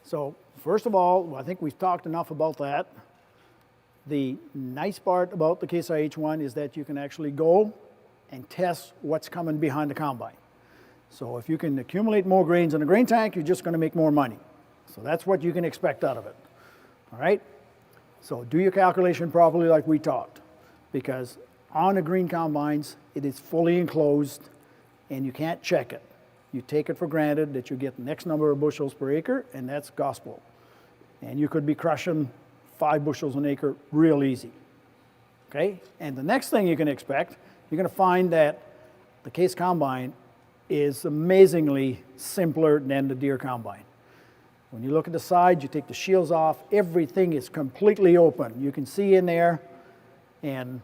So, first of all, I think we've talked enough about that. The nice part about the Case IH one is that you can actually go and test what's coming behind the combine. So if you can accumulate more grains in a grain tank, you're just going to make more money. So that's what you can expect out of it. All right? So do your calculation properly like we talked, because on the green combines, it is fully enclosed and you can't check it. You take it for granted that you get the next number of bushels per acre, and that's gospel. And you could be crushing 5 bushels an acre real easy. Okay? And the next thing you can expect, you're going to find that the Case combine is amazingly simpler than the Deere combine. When you look at the side, you take the shields off, everything is completely open. You can see in there, and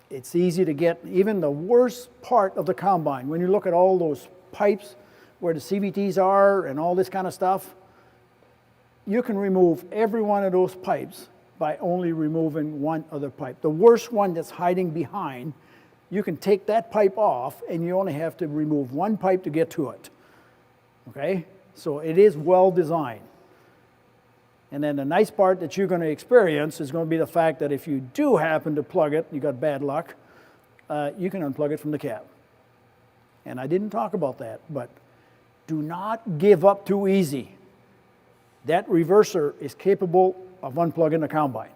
it's easy to get even the worst part of the combine. When you look at all those pipes where the CVTs are and all this kind of stuff, you can remove every one of those pipes by only removing one other pipe. The worst one that's hiding behind, you can take that pipe off and you only have to remove one pipe to get to it. Okay? So it is well designed. And then the nice part that you're going to experience is going to be the fact that if you do happen to plug it, you got bad luck, you can unplug it from the cab. And I didn't talk about that, but do not give up too easy. That reverser is capable of unplugging the combine.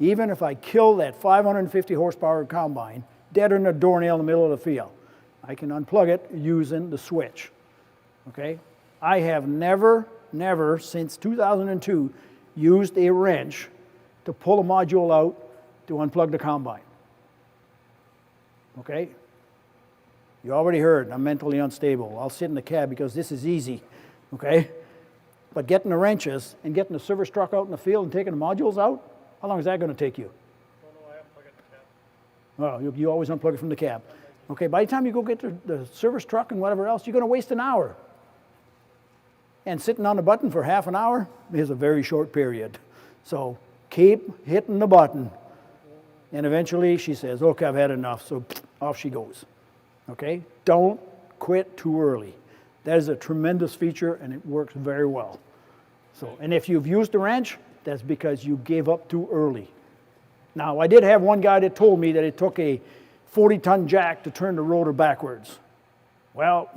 Even if I kill that 550 horsepower combine dead in a doornail in the middle of the field, I can unplug it using the switch. Okay? I have never since 2002 used a wrench to pull a module out to unplug the combine. Okay? You already heard, I'm mentally unstable. I'll sit in the cab because this is easy. Okay? But getting the wrenches and getting the service truck out in the field and taking the modules out, how long is that going to take you? Oh, no, I unplug it in the cab. Well, you always unplug it from the cab. Okay, by the time you go get the service truck and whatever else, you're going to waste an hour. And sitting on the button for half an hour is a very short period. So keep hitting the button. And eventually she says, okay, I've had enough. So off she goes. Okay? Don't quit too early. That is a tremendous feature and it works very well. So, and if you've used the wrench, that's because you gave up too early. Now, I did have one guy that told me that it took a 40-ton jack to turn the rotor backwards. Well,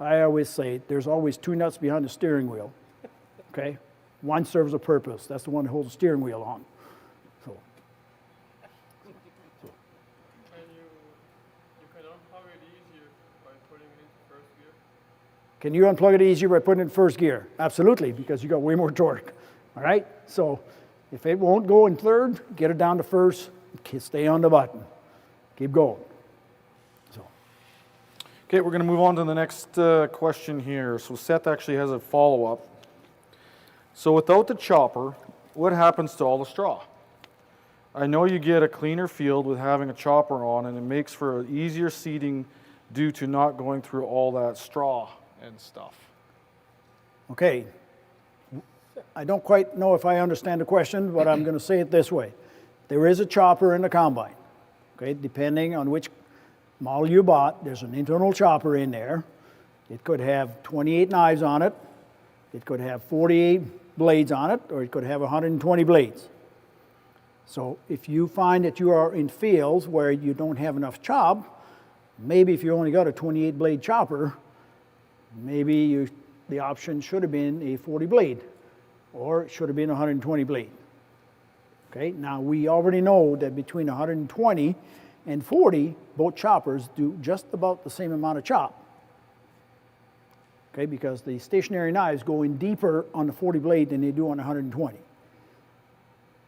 I always say there's always 2 nuts behind the steering wheel. Okay? One serves a purpose. That's the one that holds the steering wheel on. So. And you can unplug it easier by putting it into first gear? Can you unplug it easier by putting it in first gear? Absolutely, because you got way more torque. All right? So if it won't go in third, get it down to first, stay on the button. Keep going. Okay, we're going to move on to the next question here. So Seth actually has a follow-up. So without the chopper, what happens to all the straw? I know you get a cleaner field with having a chopper on, and it makes for easier seeding due to not going through all that straw and stuff. Okay. I don't quite know if I understand the question, but I'm going to say it this way. There is a chopper in the combine. Okay, depending on which model you bought, there's an internal chopper in there. It could have 28 knives on it. It could have 48 blades on it, or it could have 120 blades. So if you find that you are in fields where you don't have enough chop, maybe if you only got a 28 blade chopper, maybe the option should have been a 40 blade, or it should have been a 120 blade. Okay, now we already know that between 120 and 40, both choppers do just about the same amount of chop. Okay, because the stationary knives go in deeper on the 40 blade than they do on the 120.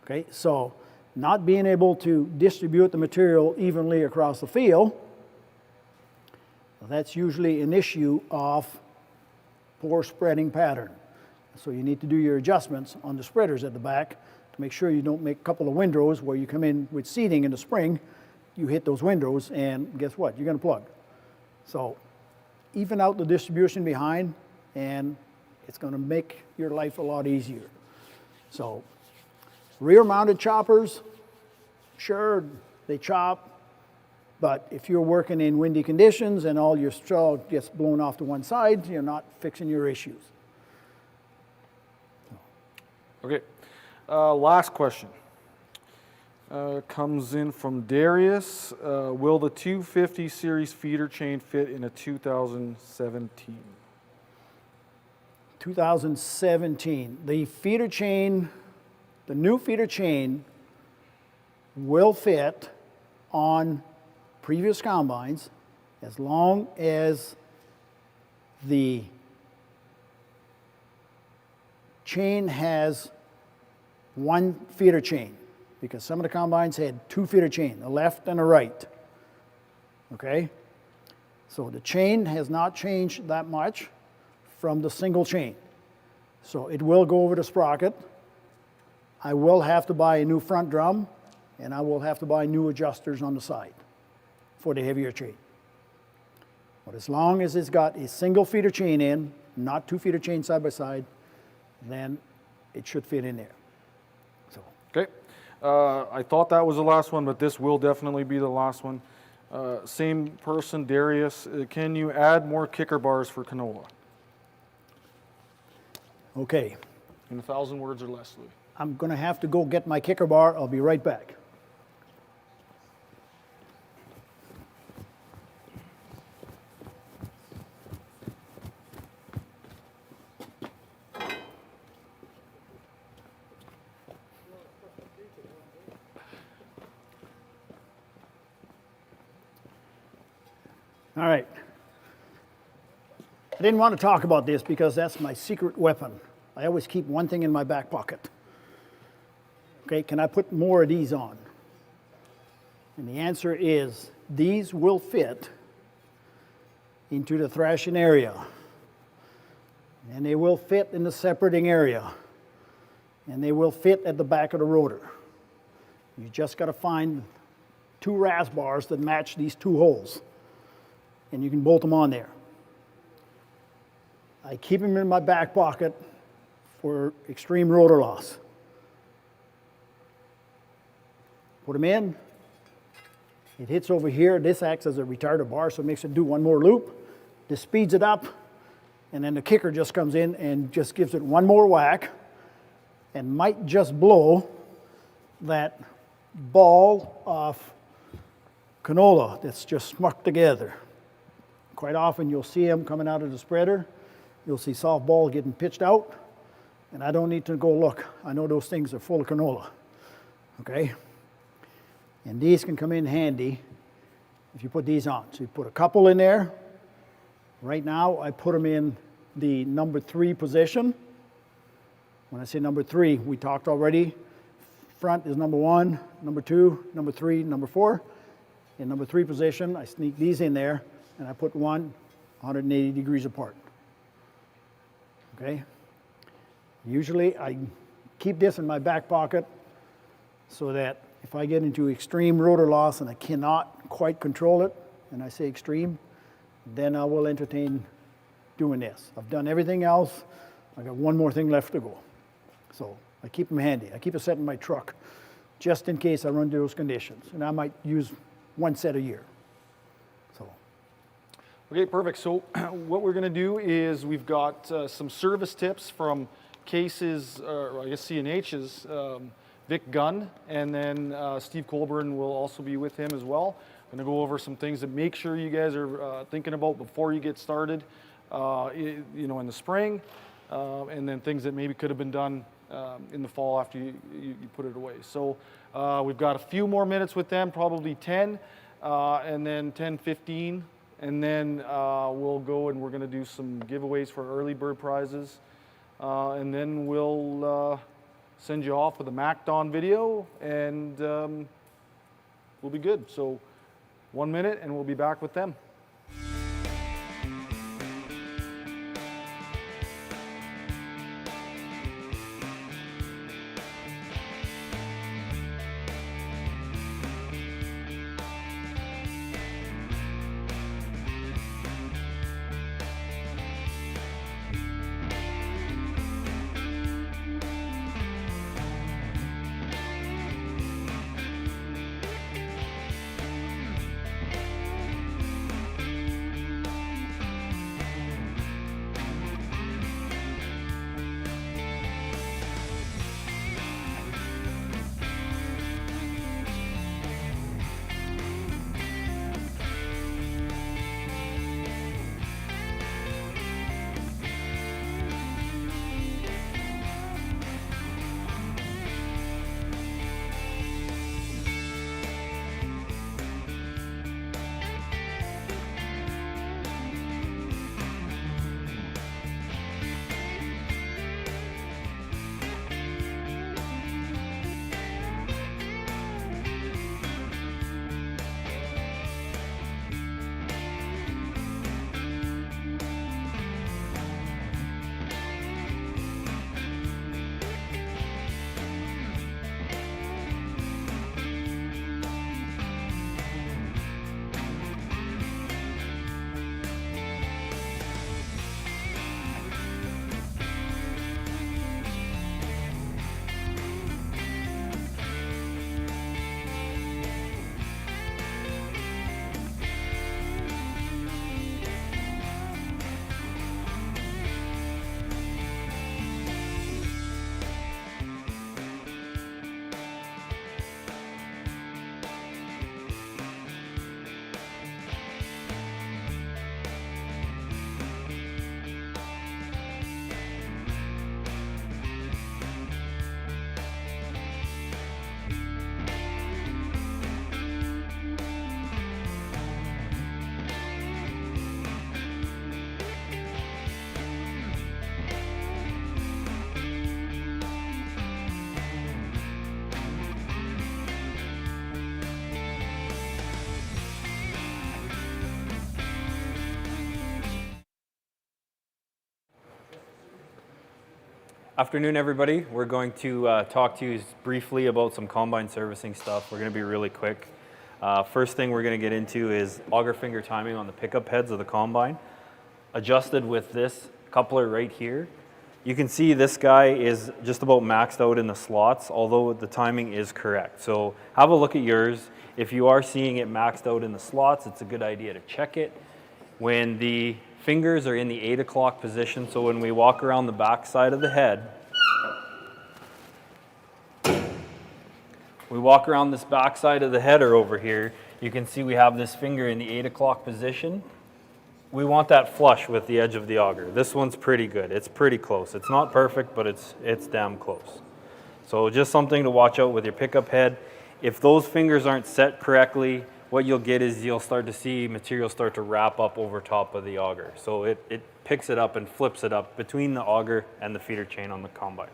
Okay, so not being able to distribute the material evenly across the field, that's usually an issue of poor spreading pattern. So you need to do your adjustments on the spreaders at the back to make sure you don't make a couple of windrows where you come in with seeding in the spring, you hit those windows, and guess what? You're going to plug. So even out the distribution behind, and it's going to make your life a lot easier. So rear-mounted choppers, sure, they chop, but if you're working in windy conditions and all your straw gets blown off to one side, you're not fixing your issues. Okay, last question. comes in from Darius. Will the 250 series feeder chain fit in a 2017? 2017. The feeder chain, the new feeder chain will fit on previous combines as long as the chain has one feeder chain, because some of the combines had two feeder chain, a left and a right. Okay? So the chain has not changed that much from the single chain. So it will go over the sprocket. I will have to buy a new front drum, and I will have to buy new adjusters on the side for the heavier chain. But as long as it's got a single feeder chain in, not two feeder chains side by side, then it should fit in there. So. Okay. I thought that was the last one, but this will definitely be the last one. Same person, Darius. Can you add more kicker bars for canola? Okay. In 1,000 words or less, Louis. I'm going to have to go get my kicker bar. I'll be right back. All right. I didn't want to talk about this because that's my secret weapon. I always keep one thing in my back pocket. Okay, can I put more of these on? And the answer is these will fit into the thrashing area. And they will fit in the separating area. And they will fit at the back of the rotor. You just got to find two RAS bars that match these two holes. And you can bolt them on there. I keep them in my back pocket for extreme rotor loss. Put them in. It hits over here. This acts as a retarder bar, so it makes it do one more loop. This speeds it up, and then the kicker just comes in and just gives it one more whack and might just blow that ball of canola that's just smucked together. Quite often you'll see them coming out of the spreader. You'll see soft ball getting pitched out, and I don't need to go look. I know those things are full of canola, okay? And these can come in handy if you put these on. So you put a couple in there. Right now I put them in the number 3 position. When I say number 3, we talked already. Front is number 1, number 2, number 3, number 4. In number 3 position, I sneak these in there, and I put one 180 degrees apart. Okay? Usually I keep this in my back pocket so that if I get into extreme rotor loss and I cannot quite control it, and I say extreme, then I will entertain doing this. I've done everything else. I got one more thing left to go. So I keep them handy. I keep a set in my truck just in case I run into those conditions. And I might use one set a year. So. Okay, perfect. So what we're going to do is we've got some service tips from Case's, or I guess CNH's, Vic Gunn, and then Steve Colburn will also be with him as well. I'm going to go over some things that make sure you guys are thinking about before you get started, in the spring, and then things that maybe could have been done in the fall after you put it away. So we've got a few more minutes with them, probably 10, and then 10, 15, and then we'll go and we're going to do some giveaways for early bird prizes, and then we'll send you off with a MacDon video, and we'll be good. So 1 minute, and we'll be back with them. Afternoon, everybody. We're going to talk to you briefly about some combine servicing stuff. We're going to be really quick. First thing we're going to get into is auger finger timing on the pickup heads of the combine. Adjusted with this coupler right here. You can see this guy is just about maxed out in the slots, although the timing is correct. So have a look at yours. If you are seeing it maxed out in the slots, it's a good idea to check it. When the fingers are in the 8 o'clock position, so when we walk around the back side of the head, we walk around this back side of the header over here, you can see we have this finger in the 8 o'clock position. We want that flush with the edge of the auger. This one's pretty good. It's pretty close. It's not perfect, but it's damn close. So just something to watch out with your pickup head. If those fingers aren't set correctly, what you'll get is you'll start to see material start to wrap up over top of the auger. So it picks it up and flips it up between the auger and the feeder chain on the combine.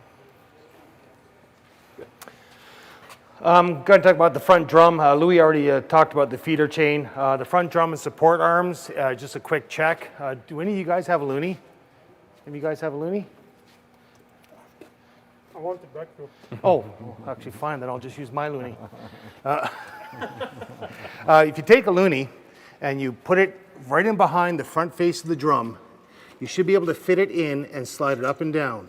I'm going to talk about the front drum. Louis already talked about the feeder chain. The front drum and support arms, just a quick check. Do any of you guys have a loonie? Any of you guys have a loonie? I want the back though. Oh, actually fine, then I'll just use my loonie. If you take a loonie and you put it right in behind the front face of the drum, you should be able to fit it in and slide it up and down.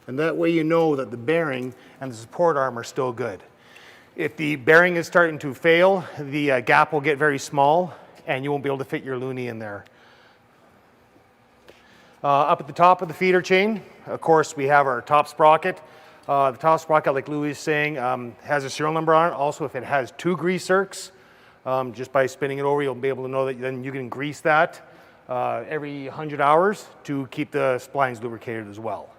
And that way you know that the bearing and the support arm are still good. If the bearing is starting to fail, the gap will get very small and you won't be able to fit your loonie in there. Up at the top of the feeder chain, of course, we have our top sprocket. The top sprocket, like Louis is saying, has a serial number on it. Also, if it has 2 grease zerks, just by spinning it over, you'll be able to know that then you can grease that every 100 hours to keep the splines lubricated as well.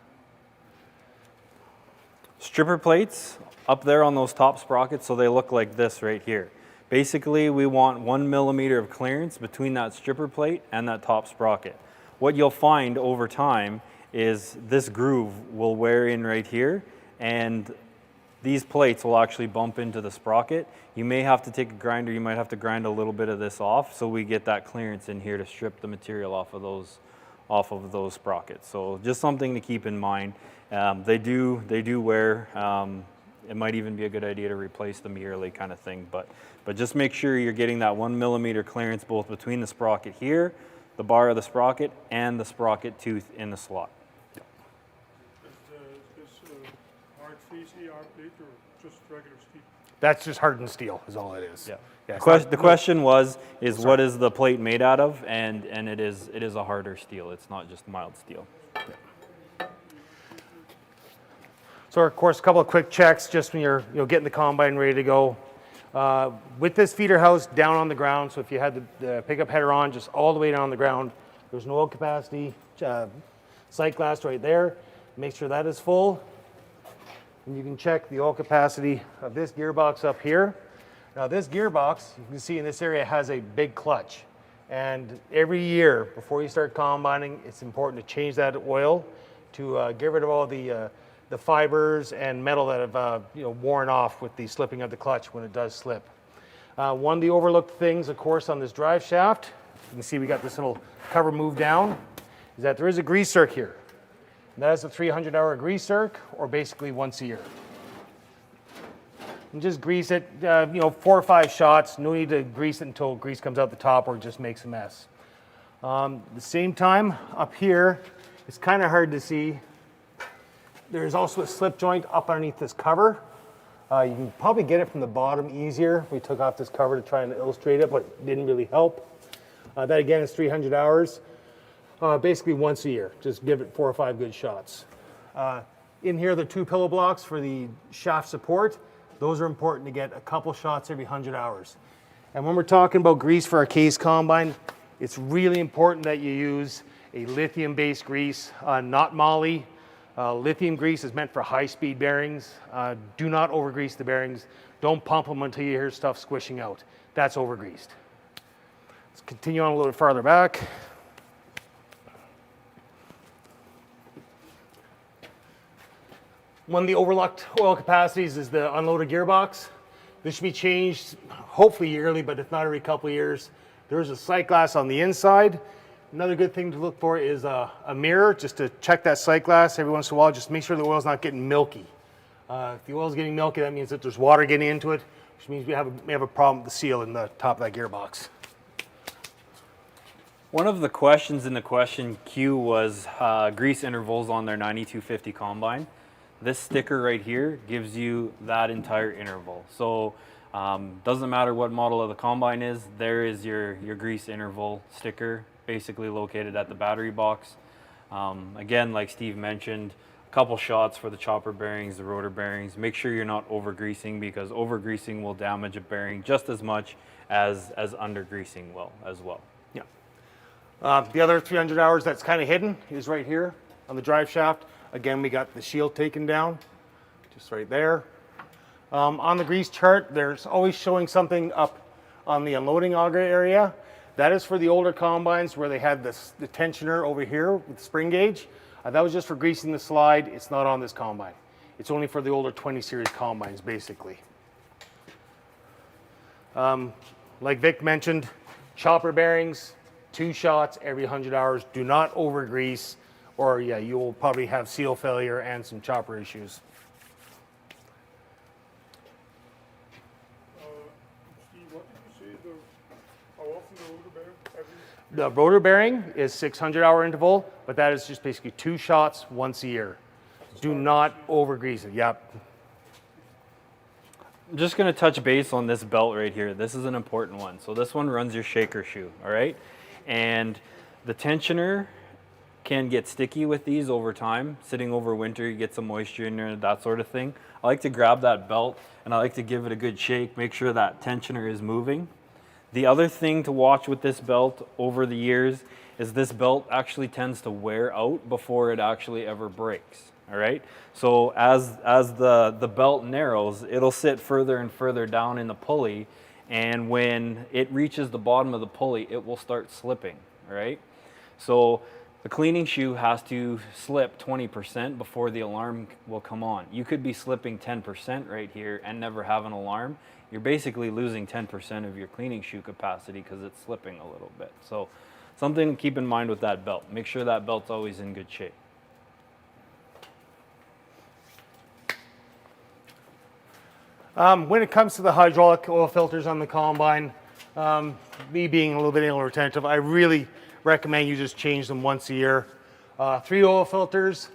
Stripper plates up there on those top sprockets, so they look like this right here. Basically, we want 1 millimeter of clearance between that stripper plate and that top sprocket. What you'll find over time is this groove will wear in right here, and these plates will actually bump into the sprocket. You may have to take a grinder, you might have to grind a little bit of this off so we get that clearance in here to strip the material off of those sprockets. So just something to keep in mind. They do wear. It might even be a good idea to replace them yearly kind of thing, but just make sure you're getting that 1 millimeter clearance both between the sprocket here, the bar of the sprocket, and the sprocket tooth in the slot. Is this hard freeze AR plate or just regular steel? That's just hardened steel is all it is. Yeah. Yeah, The question was, what is the plate made out of? And it is a harder steel. It's not just mild steel. So of course, a couple of quick checks just when you're getting the combine ready to go. With this feeder house down on the ground, so if you had the pickup header on just all the way down on the ground, there's no oil capacity, sight glass right there. Make sure that is full. And you can check the oil capacity of this gearbox up here. Now this gearbox, you can see in this area, has a big clutch. And every year before you start combining, it's important to change that oil to get rid of all the fibers and metal that have worn off with the slipping of the clutch when it does slip. One of the overlooked things, of course, on this drive shaft, you can see we got this little cover moved down, is that there is a grease zerk here. And that is a 300-hour grease zerk, or basically once a year. And just grease it, 4 or 5 shots. No need to grease it until grease comes out the top or it just makes a mess. At the same time, up here, it's kind of hard to see. There's also a slip joint up underneath this cover. You can probably get it from the bottom easier. We took off this cover to try and illustrate it, but it didn't really help. That again is 300 hours, basically once a year. Just give it 4 or 5 good shots. In here, the 2 pillow blocks for the shaft support. Those are important to get a couple shots every 100 hours. And when we're talking about grease for our case combine, it's really important that you use a lithium-based grease, not moly. Lithium grease is meant for high-speed bearings. Do not over-grease the bearings. Don't pump them until you hear stuff squishing out. That's over-greased. Let's continue on a little bit farther back. One of the overlooked oil capacities is the unloaded gearbox. This should be changed hopefully yearly, but if not every couple of years. There is a sight glass on the inside. Another good thing to look for is a mirror, just to check that sight glass every once in a while. Just make sure the oil's not getting milky. If the oil's getting milky, that means that there's water getting into it, which means we have a problem with the seal in the top of that gearbox. One of the questions in the question queue was grease intervals on their 9250 combine. This sticker right here gives you that entire interval. So doesn't matter what model of the combine is, there is your grease interval sticker basically located at the battery box. Again, like Steve mentioned, a couple shots for the chopper bearings, the rotor bearings. Make sure you're not over greasing, because over greasing will damage a bearing just as much as under greasing will as well. The other 300 hours that's kind of hidden is right here on the drive shaft. Again, we got the shield taken down, just right there. On the grease chart, there's always showing something up on the unloading auger area. That is for the older combines where they had the tensioner over here with the spring gauge. That was just for greasing the slide. It's not on this combine. It's only for the older 20 series combines, basically. Like Vic mentioned, chopper bearings, 2 shots every 100 hours. Do not over grease, or yeah, you will probably have seal failure and some chopper issues. Steve, what did you say, how often the rotor bearing? The rotor bearing is 600-hour interval, but that is just basically 2 shots once a year. Do not over grease it. Yep. I'm just going to touch base on this belt right here. This is an important one. So this one runs your shaker shoe, all right? And the tensioner can get sticky with these over time. Sitting over winter, you get some moisture in there, that sort of thing. I like to grab that belt and I like to give it a good shake, make sure that tensioner is moving. The other thing to watch with this belt over the years is this belt actually tends to wear out before it actually ever breaks. All right, so as the belt narrows, it'll sit further and further down in the pulley, and when it reaches the bottom of the pulley, it will start slipping. All right, so the cleaning shoe has to slip 20% before the alarm will come on. You could be slipping 10% right here and never have an alarm. You're basically losing 10% of your cleaning shoe capacity because it's slipping a little bit. So something to keep in mind with that belt. Make sure that belt's always in good shape. When it comes to the hydraulic oil filters on the combine, me being a little bit anal retentive, I really recommend you just change them once a year. 3 oil filters.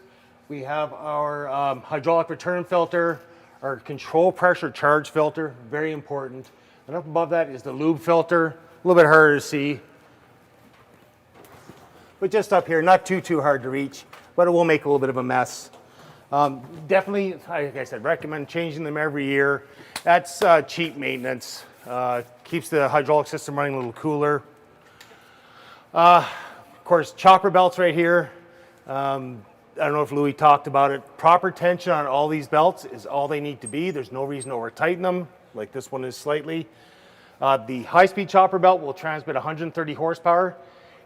We have our hydraulic return filter, our control pressure charge filter, very important. And up above that is the lube filter, a little bit harder to see. But just up here, not too hard to reach, but it will make a little bit of a mess. Definitely, like I said, recommend changing them every year. That's cheap maintenance. Keeps the hydraulic system running a little cooler. Of course, chopper belts right here. I don't know if Louis talked about it. Proper tension on all these belts is all they need to be. There's no reason to over tighten them, like this one is slightly. The high-speed chopper belt will transmit 130 horsepower.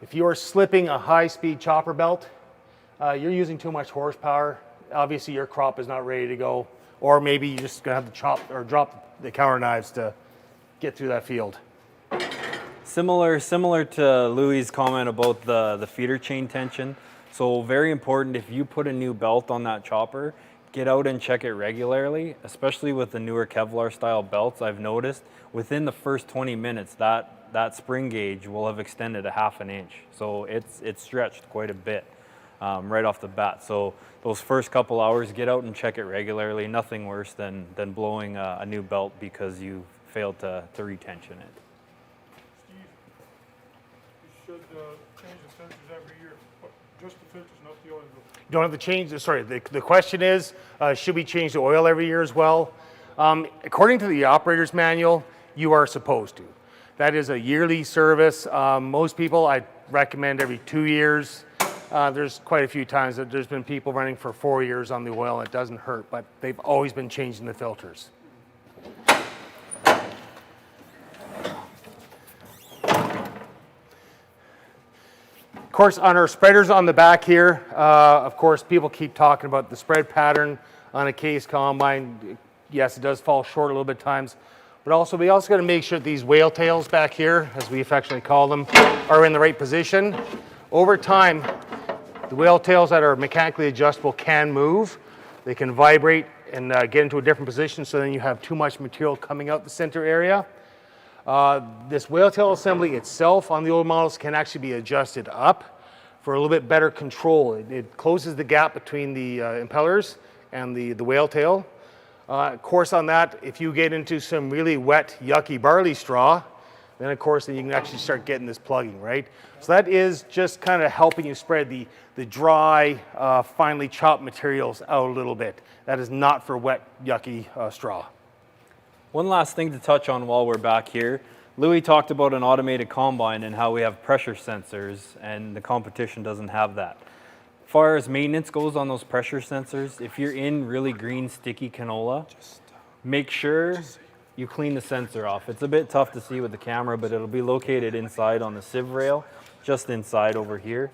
If you are slipping a high-speed chopper belt, you're using too much horsepower. Obviously, your crop is not ready to go, or maybe you're just gonna have to chop or drop the counter knives to get through that field. Similar to Louis' comment about the feeder chain tension. So very important, if you put a new belt on that chopper, get out and check it regularly, especially with the newer Kevlar style belts. I've noticed within the first 20 minutes that spring gauge will have extended a half an inch. So it's stretched quite a bit right off the bat. So those first couple hours, get out and check it regularly. Nothing worse than blowing a new belt because you failed to retension it. Steve, you should change the filters every year. Just the filters, not the oil. You don't have to change, sorry, the question is, should we change the oil every year as well? According to the operator's manual, you are supposed to. That is a yearly service. Most people, I recommend every 2 years. There's quite a few times that there's been people running for 4 years on the oil. It doesn't hurt, but they've always been changing the filters. Of course, on our spreaders on the back here, of course, people keep talking about the spread pattern on a case combine. Yes, it does fall short a little bit times, but also we also got to make sure that these whale tails back here, as we affectionately call them, are in the right position. Over time, the whale tails that are mechanically adjustable can move. They can vibrate and get into a different position, so then you have too much material coming out the center area. This whale tail assembly itself on the old models can actually be adjusted up for a little bit better control. It closes the gap between the impellers and the whale tail. Of course, on that, if you get into some really wet, yucky barley straw, then of course then you can actually start getting this plugging, right? So that is just kind of helping you spread the dry, finely chopped materials out a little bit. That is not for wet, yucky straw. One last thing to touch on while we're back here. Louis talked about an automated combine and how we have pressure sensors, and the competition doesn't have that. As far as maintenance goes on those pressure sensors, if you're in really green, sticky canola, make sure you clean the sensor off. It's a bit tough to see with the camera, but it'll be located inside on the sieve rail, just inside over here.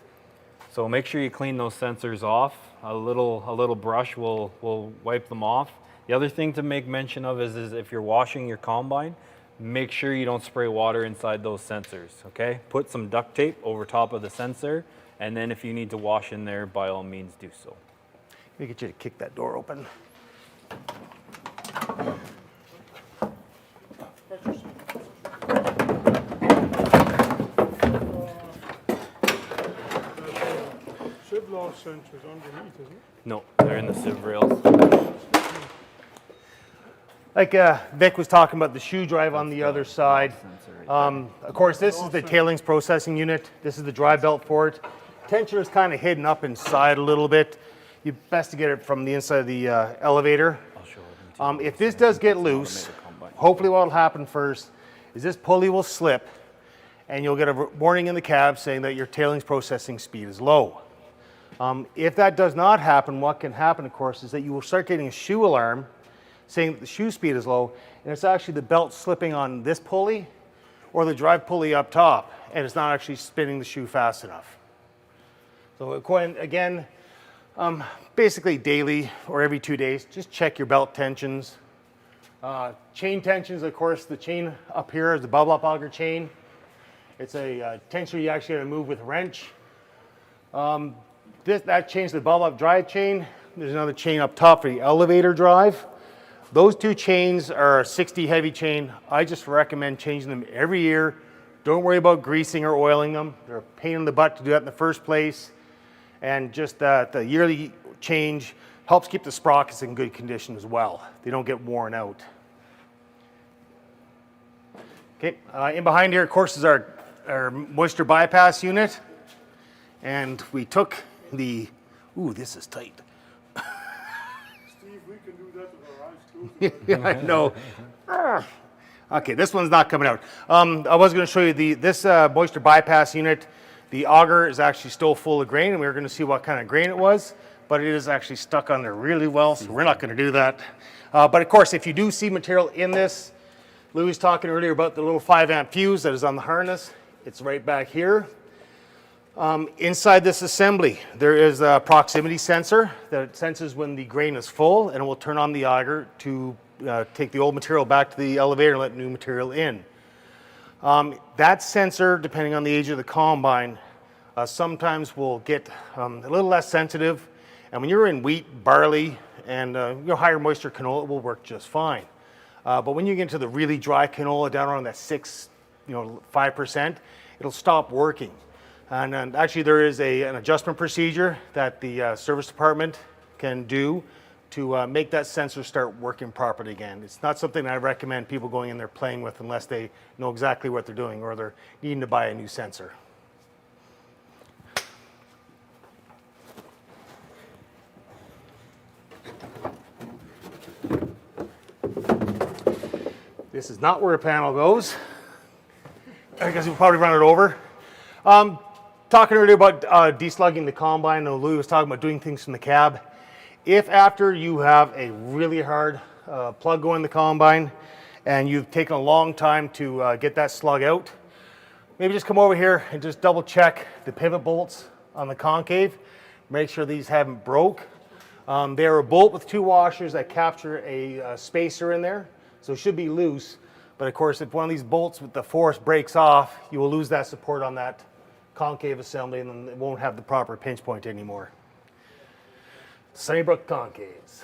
So make sure you clean those sensors off. A little brush will wipe them off. The other thing to make mention of is if you're washing your combine, make sure you don't spray water inside those sensors, okay? Put some duct tape over top of the sensor, and then if you need to wash in there, by all means do so. Let me get you to kick that door open. Sieve loss sensors underneath, isn't it? No, they're in the sieve rails. Like Vic was talking about the shoe drive on the other side. Of course, this is the tailings processing unit. This is the dry belt for it. Tensioner is kind of hidden up inside a little bit. You best to get it from the inside of the elevator. If this does get loose, hopefully what will happen first is this pulley will slip and you'll get a warning in the cab saying that your tailings processing speed is low. If that does not happen, what can happen, of course, is that you will start getting a shoe alarm saying that the shoe speed is low, and it's actually the belt slipping on this pulley or the drive pulley up top, and it's not actually spinning the shoe fast enough. So again, basically daily or every 2 days, just check your belt tensions. Chain tensions, of course, the chain up here is the bubble up auger chain. It's a tensioner you actually have to move with a wrench. That chain's the bubble up drive chain. There's another chain up top for the elevator drive. Those two chains are a 60 heavy chain. I just recommend changing them every year. Don't worry about greasing or oiling them. They're a pain in the butt to do that in the first place. And just the yearly change helps keep the sprockets in good condition as well. They don't get worn out. Okay, in behind here, of course, is our moisture bypass unit. And we took the, ooh, this is tight. Steve, we can do that with our eyes closed. Yeah, I know. Okay, this one's not coming out. I was going to show you this moisture bypass unit. The auger is actually still full of grain, and we were going to see what kind of grain it was, but it is actually stuck on there really well, so we're not going to do that. But of course, if you do see material in this, Louis was talking earlier about the little 5 amp fuse that is on the harness. It's right back here. Inside this assembly, there is a proximity sensor that senses when the grain is full, and it will turn on the auger to take the old material back to the elevator and let new material in. That sensor, depending on the age of the combine, sometimes will get a little less sensitive, and when you're in wheat, barley, and higher moisture canola, it will work just fine. But when you get into the really dry canola down around that 5%, it'll stop working. And actually there is an adjustment procedure that the service department can do to make that sensor start working properly again. It's not something I recommend people going in there playing with unless they know exactly what they're doing or they're needing to buy a new sensor. This is not where the panel goes. I guess we'll probably run it over. Talking earlier about deslugging the combine, and Louis was talking about doing things from the cab. If after you have a really hard plug going in the combine and you've taken a long time to get that slug out, maybe just come over here and just double check the pivot bolts on the concave. Make sure these haven't broke. They're a bolt with 2 washers that capture a spacer in there, so it should be loose. But of course, if one of these bolts with the force breaks off, you will lose that support on that concave assembly, and then it won't have the proper pinch point anymore. Sunnybrook concaves.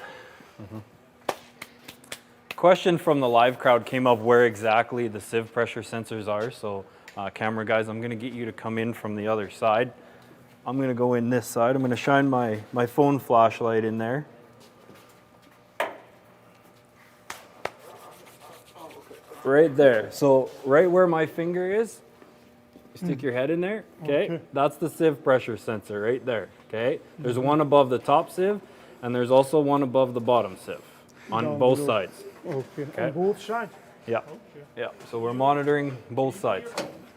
Question from the live crowd came up where exactly the sieve pressure sensors are. So camera guys, I'm gonna get you to come in from the other side. I'm gonna go in this side. I'm gonna shine my phone flashlight in there. Right there. So right where my finger is, you stick your head in there, okay? That's the sieve pressure sensor right there, okay? There's one above the top sieve, and there's also one above the bottom sieve on both sides. Okay. On both sides? Yeah. Okay. Yeah. So we're monitoring both sides.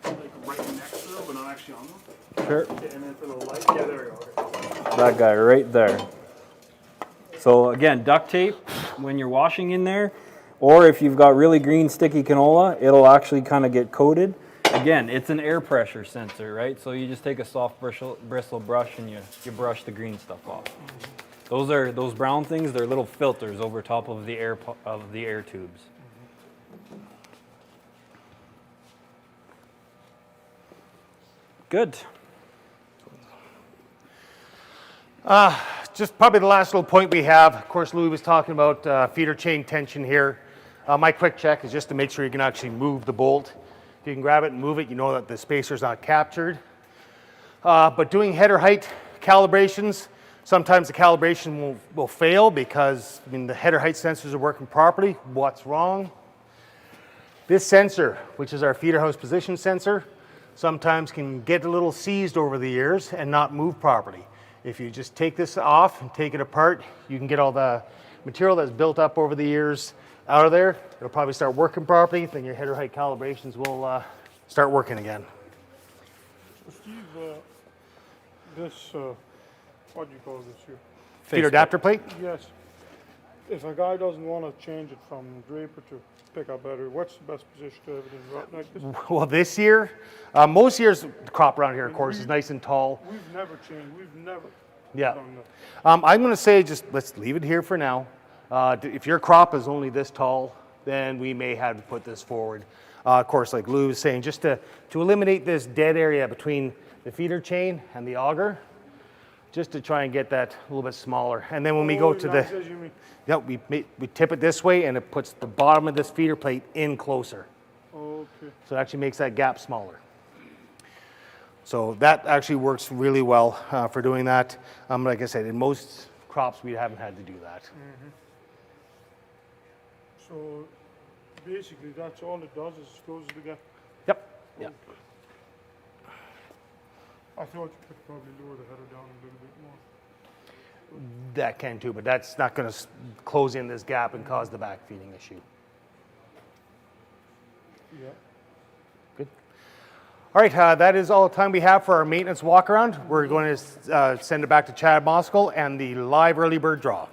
Like right next to them, but not actually on them? Sure. Okay, and then for the light, yeah, there we go. Okay. That guy right there. So again, duct tape when you're washing in there, or if you've got really green sticky canola, it'll actually kind of get coated. Again, it's an air pressure sensor, right? So you just take a soft bristle brush and you brush the green stuff off. Those brown things, they're little filters over top of the air tubes. Good. Just probably the last little point we have. Of course, Louis was talking about feeder chain tension here. My quick check is just to make sure you can actually move the bolt. If you can grab it and move it, you know that the spacer's not captured. But doing header height calibrations, sometimes the calibration will fail because the header height sensors are working properly. What's wrong? This sensor, which is our feeder house position sensor, sometimes can get a little seized over the years and not move properly. If you just take this off and take it apart, you can get all the material that's built up over the years out of there. It'll probably start working properly, then your header height calibrations will start working again. So Steve, this, what do you call this here? Feeder adapter plate? Yes. If a guy doesn't want to change it from draper to pickup battery, what's the best position to have it in right like this? Well, this year, most years the crop around here, of course, is nice and tall. We've never changed, we've never Yeah. done that. I'm going to say just let's leave it here for now. If your crop is only this tall, then we may have to put this forward. Of course, like Lou was saying, just to eliminate this dead area between the feeder chain and the auger, just to try and get that a little bit smaller. And then when we go to As you mean. yeah, we tip it this way and it puts the bottom of this feeder plate in closer. Okay. So it actually makes that gap smaller. So that actually works really well for doing that. Like I said, in most crops we haven't had to do that. So basically that's all it does is closes the gap. Yep. Yep. I thought you could probably lower the header down a little bit more. That can too, but that's not going to close in this gap and cause the back feeding issue. Yeah. Good. All right, that is all the time we have for our maintenance walk around. We're going to send it back to Chad Moskal and the live early bird draw.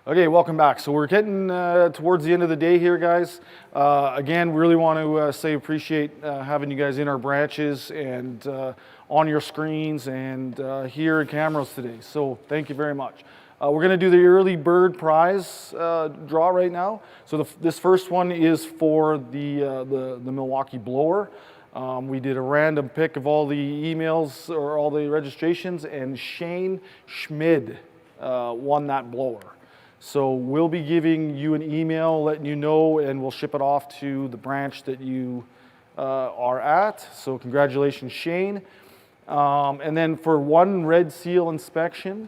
Okay, welcome back. So we're getting towards the end of the day here, guys. Again, really want to say appreciate having you guys in our branches and on your screens and here at cameras today. So thank you very much. We're going to do the early bird prize draw right now. So this first one is for the Milwaukee blower. We did a random pick of all the emails or all the registrations, and Shane Schmid won that blower. So we'll be giving you an email letting you know, and we'll ship it off to the branch that you are at. So congratulations, Shane. And then for one red seal inspection,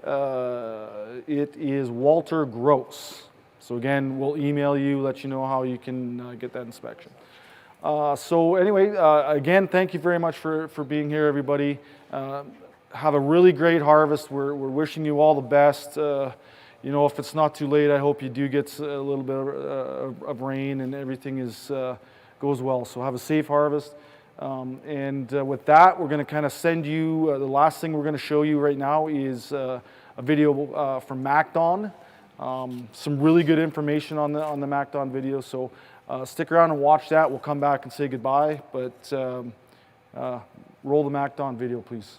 it is Walter Gross. So again, we'll email you, let you know how you can get that inspection. So anyway, again, thank you very much for being here, everybody. Have a really great harvest. We're wishing you all the best. You know, if it's not too late, I hope you do get a little bit of rain and everything goes well. So have a safe harvest. And with that, we're going to kind of send you, the last thing we're going to show you right now is a video from MacDon. Some really good information on the MacDon video. So stick around and watch that. We'll come back and say goodbye. But roll the MacDon video, please.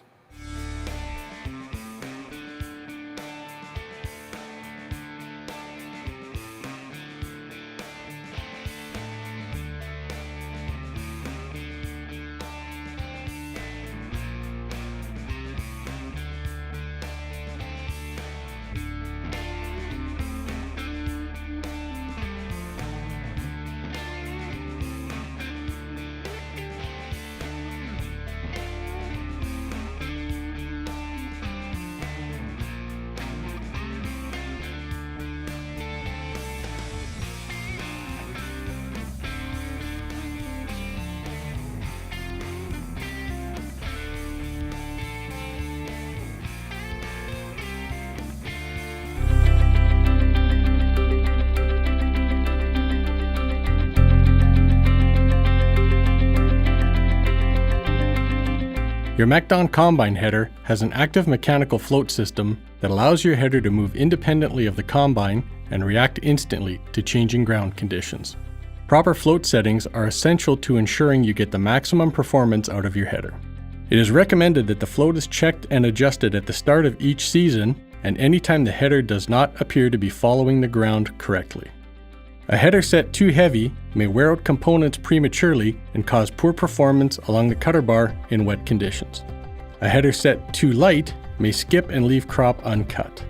Your MacDon combine header has an active mechanical float system that allows your header to move independently of the combine and react instantly to changing ground conditions. Proper float settings are essential to ensuring you get the maximum performance out of your header. It is recommended that the float is checked and adjusted at the start of each season and anytime the header does not appear to be following the ground correctly. A header set too heavy may wear out components prematurely and cause poor performance along the cutter bar in wet conditions. A header set too light may skip and leave crop uncut.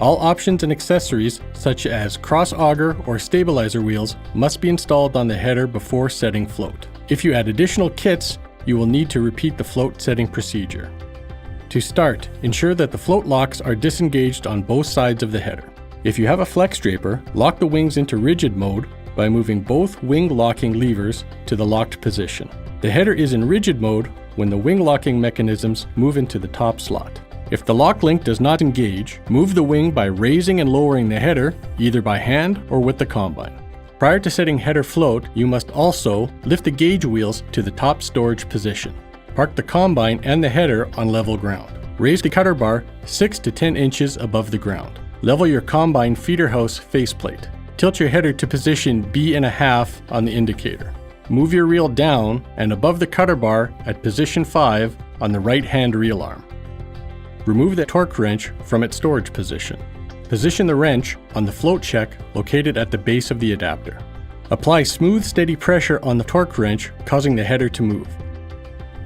All options and accessories such as cross auger or stabilizer wheels must be installed on the header before setting float. If you add additional kits, you will need to repeat the float setting procedure. To start, ensure that the float locks are disengaged on both sides of the header. If you have a flex draper, lock the wings into rigid mode by moving both wing locking levers to the locked position. The header is in rigid mode when the wing locking mechanisms move into the top slot. If the lock link does not engage, move the wing by raising and lowering the header, either by hand or with the combine. Prior to setting header float, you must also lift the gauge wheels to the top storage position. Park the combine and the header on level ground. Raise the cutter bar 6 to 10 inches above the ground. Level your combine feeder house faceplate. Tilt your header to position B1/2 on the indicator. Move your reel down and above the cutter bar at position 5 on the right hand reel arm. Remove the torque wrench from its storage position. Position the wrench on the float check located at the base of the adapter. Apply smooth, steady pressure on the torque wrench, causing the header to move.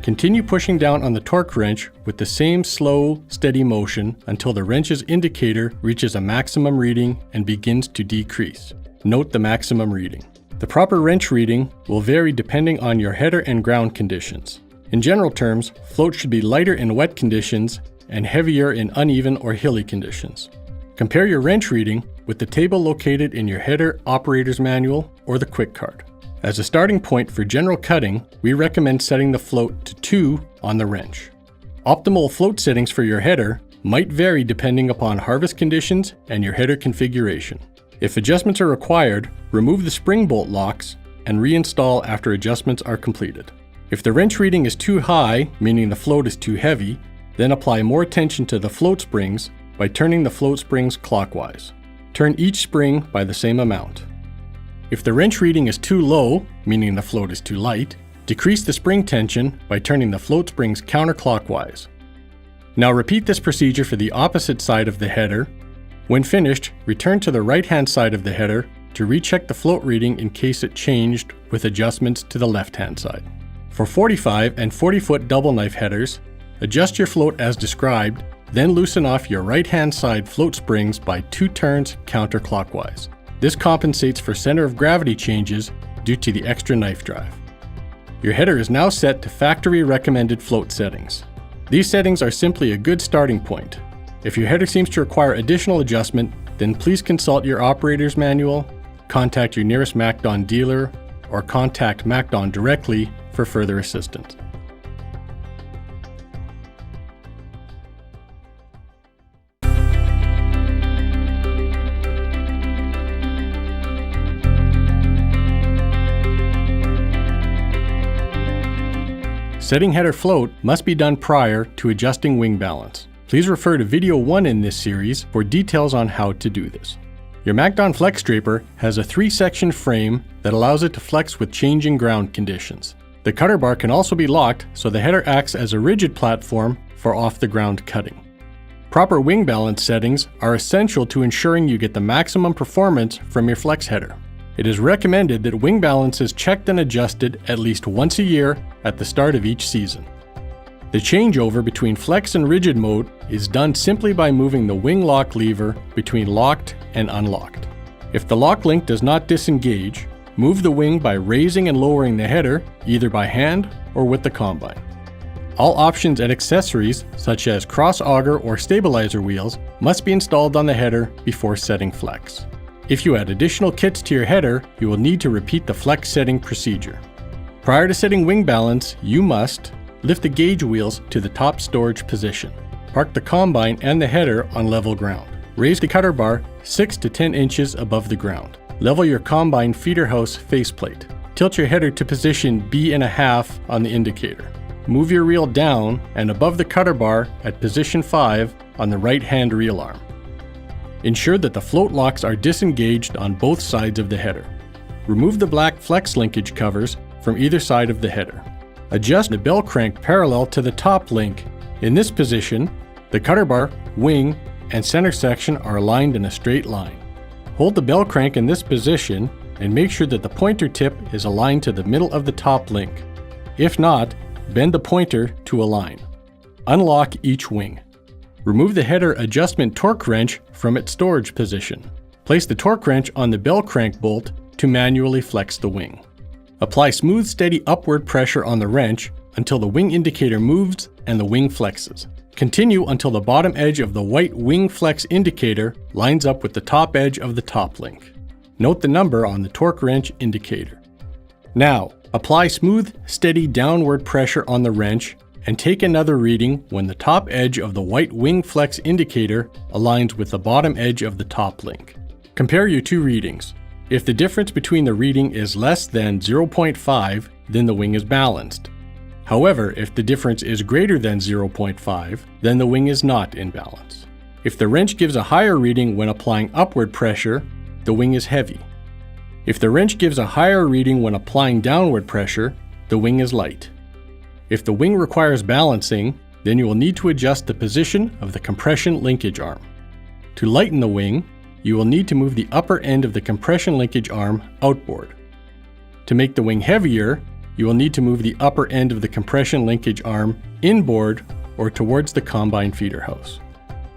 Continue pushing down on the torque wrench with the same slow, steady motion until the wrench's indicator reaches a maximum reading and begins to decrease. Note the maximum reading. The proper wrench reading will vary depending on your header and ground conditions. In general terms, float should be lighter in wet conditions and heavier in uneven or hilly conditions. Compare your wrench reading with the table located in your header operator's manual or the quick card. As a starting point for general cutting, we recommend setting the float to 2 on the wrench. Optimal float settings for your header might vary depending upon harvest conditions and your header configuration. If adjustments are required, remove the spring bolt locks and reinstall after adjustments are completed. If the wrench reading is too high, meaning the float is too heavy, then apply more tension to the float springs by turning the float springs clockwise. Turn each spring by the same amount. If the wrench reading is too low, meaning the float is too light, decrease the spring tension by turning the float springs counterclockwise. Now repeat this procedure for the opposite side of the header. When finished, return to the right-hand side of the header to recheck the float reading in case it changed with adjustments to the left-hand side. For 45 and 40-foot double knife headers, adjust your float as described, then loosen off your right-hand side float springs by 2 turns counterclockwise. This compensates for center of gravity changes due to the extra knife drive. Your header is now set to factory recommended float settings. These settings are simply a good starting point. If your header seems to require additional adjustment, then please consult your operator's manual, contact your nearest MacDon dealer, or contact MacDon directly for further assistance. Setting header float must be done prior to adjusting wing balance. Please refer to video 1 in this series for details on how to do this. Your MacDon Flex Draper has a 3-section frame that allows it to flex with changing ground conditions. The cutter bar can also be locked so the header acts as a rigid platform for off-the-ground cutting. Proper wing balance settings are essential to ensuring you get the maximum performance from your flex header. It is recommended that wing balance is checked and adjusted at least once a year at the start of each season. The changeover between flex and rigid mode is done simply by moving the wing lock lever between locked and unlocked. If the lock link does not disengage, move the wing by raising and lowering the header either by hand or with the combine. All options and accessories, such as cross auger or stabilizer wheels, must be installed on the header before setting flex. If you add additional kits to your header, you will need to repeat the flex setting procedure. Prior to setting wing balance, you must lift the gauge wheels to the top storage position. Park the combine and the header on level ground. Raise the cutter bar 6 to 10 inches above the ground. Level your combine feeder house faceplate. Tilt your header to position B1/2 on the indicator. Move your reel down and above the cutter bar at position 5 on the right-hand reel arm. Ensure that the float locks are disengaged on both sides of the header. Remove the black flex linkage covers from either side of the header. Adjust the bell crank parallel to the top link. In this position, the cutter bar, wing, and center section are aligned in a straight line. Hold the bell crank in this position and make sure that the pointer tip is aligned to the middle of the top link. If not, bend the pointer to align. Unlock each wing. Remove the header adjustment torque wrench from its storage position. Place the torque wrench on the bell crank bolt to manually flex the wing. Apply smooth, steady upward pressure on the wrench until the wing indicator moves and the wing flexes. Continue until the bottom edge of the white wing flex indicator lines up with the top edge of the top link. Note the number on the torque wrench indicator. Now, apply smooth, steady downward pressure on the wrench and take another reading when the top edge of the white wing flex indicator aligns with the bottom edge of the top link. Compare your 2 readings. If the difference between the reading is less than 0.5, then the wing is balanced. However, if the difference is greater than 0.5, then the wing is not in balance. If the wrench gives a higher reading when applying upward pressure, the wing is heavy. If the wrench gives a higher reading when applying downward pressure, the wing is light. If the wing requires balancing, then you will need to adjust the position of the compression linkage arm. To lighten the wing, you will need to move the upper end of the compression linkage arm outboard. To make the wing heavier, you will need to move the upper end of the compression linkage arm inboard or towards the combine feeder house.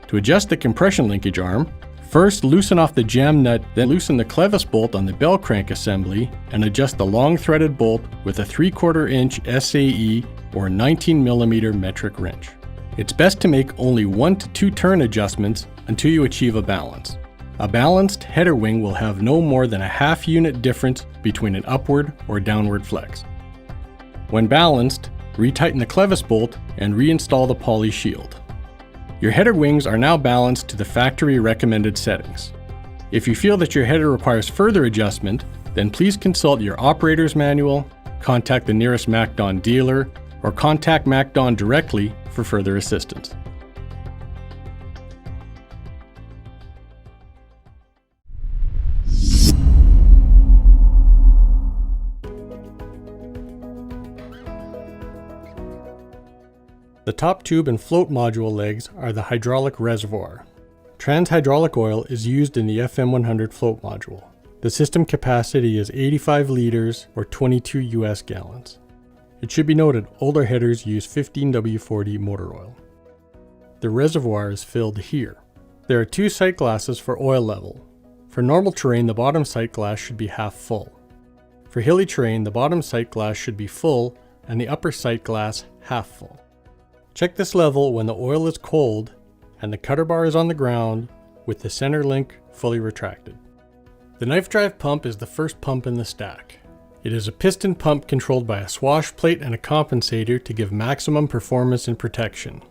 To adjust the compression linkage arm, first loosen off the jam nut, then loosen the clevis bolt on the bell crank assembly and adjust the long threaded bolt with a 3/4 inch SAE or 19mm metric wrench. It's best to make only 1 to 2 turn adjustments until you achieve a balance. A balanced header wing will have no more than a half unit difference between an upward or downward flex. When balanced, retighten the clevis bolt and reinstall the poly shield. Your header wings are now balanced to the factory recommended settings. If you feel that your header requires further adjustment, then please consult your operator's manual, contact the nearest MacDon dealer, or contact MacDon directly for further assistance. The top tube and float module legs are the hydraulic reservoir. Trans-hydraulic oil is used in the FM100 float module. The system capacity is 85 liters or 22 US gallons. It should be noted older headers use 15W40 motor oil. The reservoir is filled here. There are two sight glasses for oil level. For normal terrain, the bottom sight glass should be half full. For hilly terrain, the bottom sight glass should be full and the upper sight glass half full. Check this level when the oil is cold and the cutter bar is on the ground with the center link fully retracted. The knife drive pump is the first pump in the stack. It is a piston pump controlled by a swash plate and a compensator to give maximum performance and protection.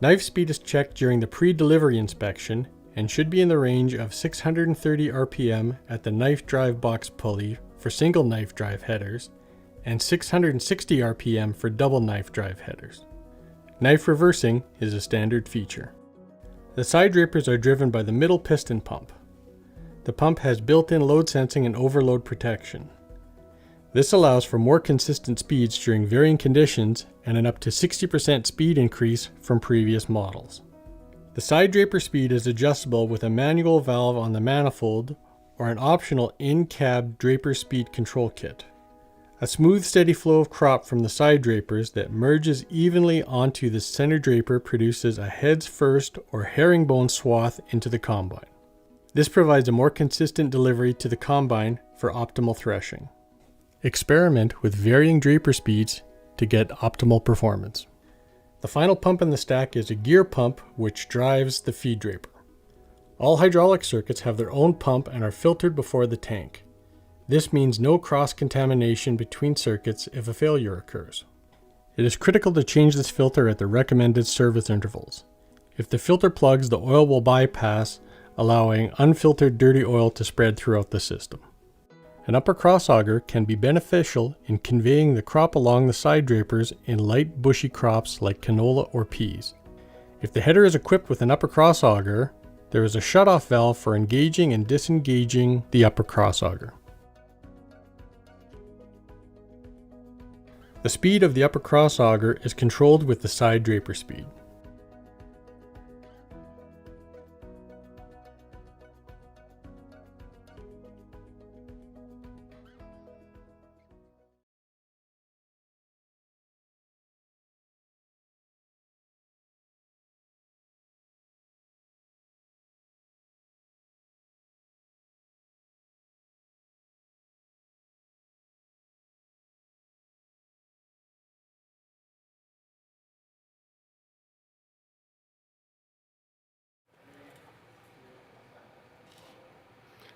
Knife speed is checked during the pre-delivery inspection and should be in the range of 630 RPM at the knife drive box pulley for single knife drive headers and 660 RPM for double knife drive headers. Knife reversing is a standard feature. The side drapers are driven by the middle piston pump. The pump has built-in load sensing and overload protection. This allows for more consistent speeds during varying conditions and an up to 60% speed increase from previous models. The side draper speed is adjustable with a manual valve on the manifold or an optional in-cab draper speed control kit. A smooth, steady flow of crop from the side drapers that merges evenly onto the center draper produces a heads first or herringbone swath into the combine. This provides a more consistent delivery to the combine for optimal threshing. Experiment with varying draper speeds to get optimal performance. The final pump in the stack is a gear pump which drives the feed draper. All hydraulic circuits have their own pump and are filtered before the tank. This means no cross-contamination between circuits if a failure occurs. It is critical to change this filter at the recommended service intervals. If the filter plugs, the oil will bypass, allowing unfiltered dirty oil to spread throughout the system. An upper cross auger can be beneficial in conveying the crop along the side drapers in light bushy crops like canola or peas. If the header is equipped with an upper cross auger, there is a shutoff valve for engaging and disengaging the upper cross auger. The speed of the upper cross auger is controlled with the side draper speed.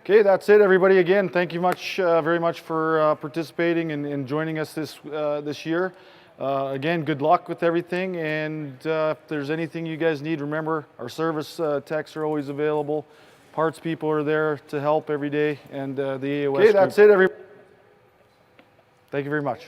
Okay, that's it, everybody. Again, thank you very much for participating and joining us this year. Again, good luck with everything, and if there's anything you guys need, remember our service techs are always available. Parts people are there to help every day, and the AOS. Okay, that's it, everybody. Thank you very much.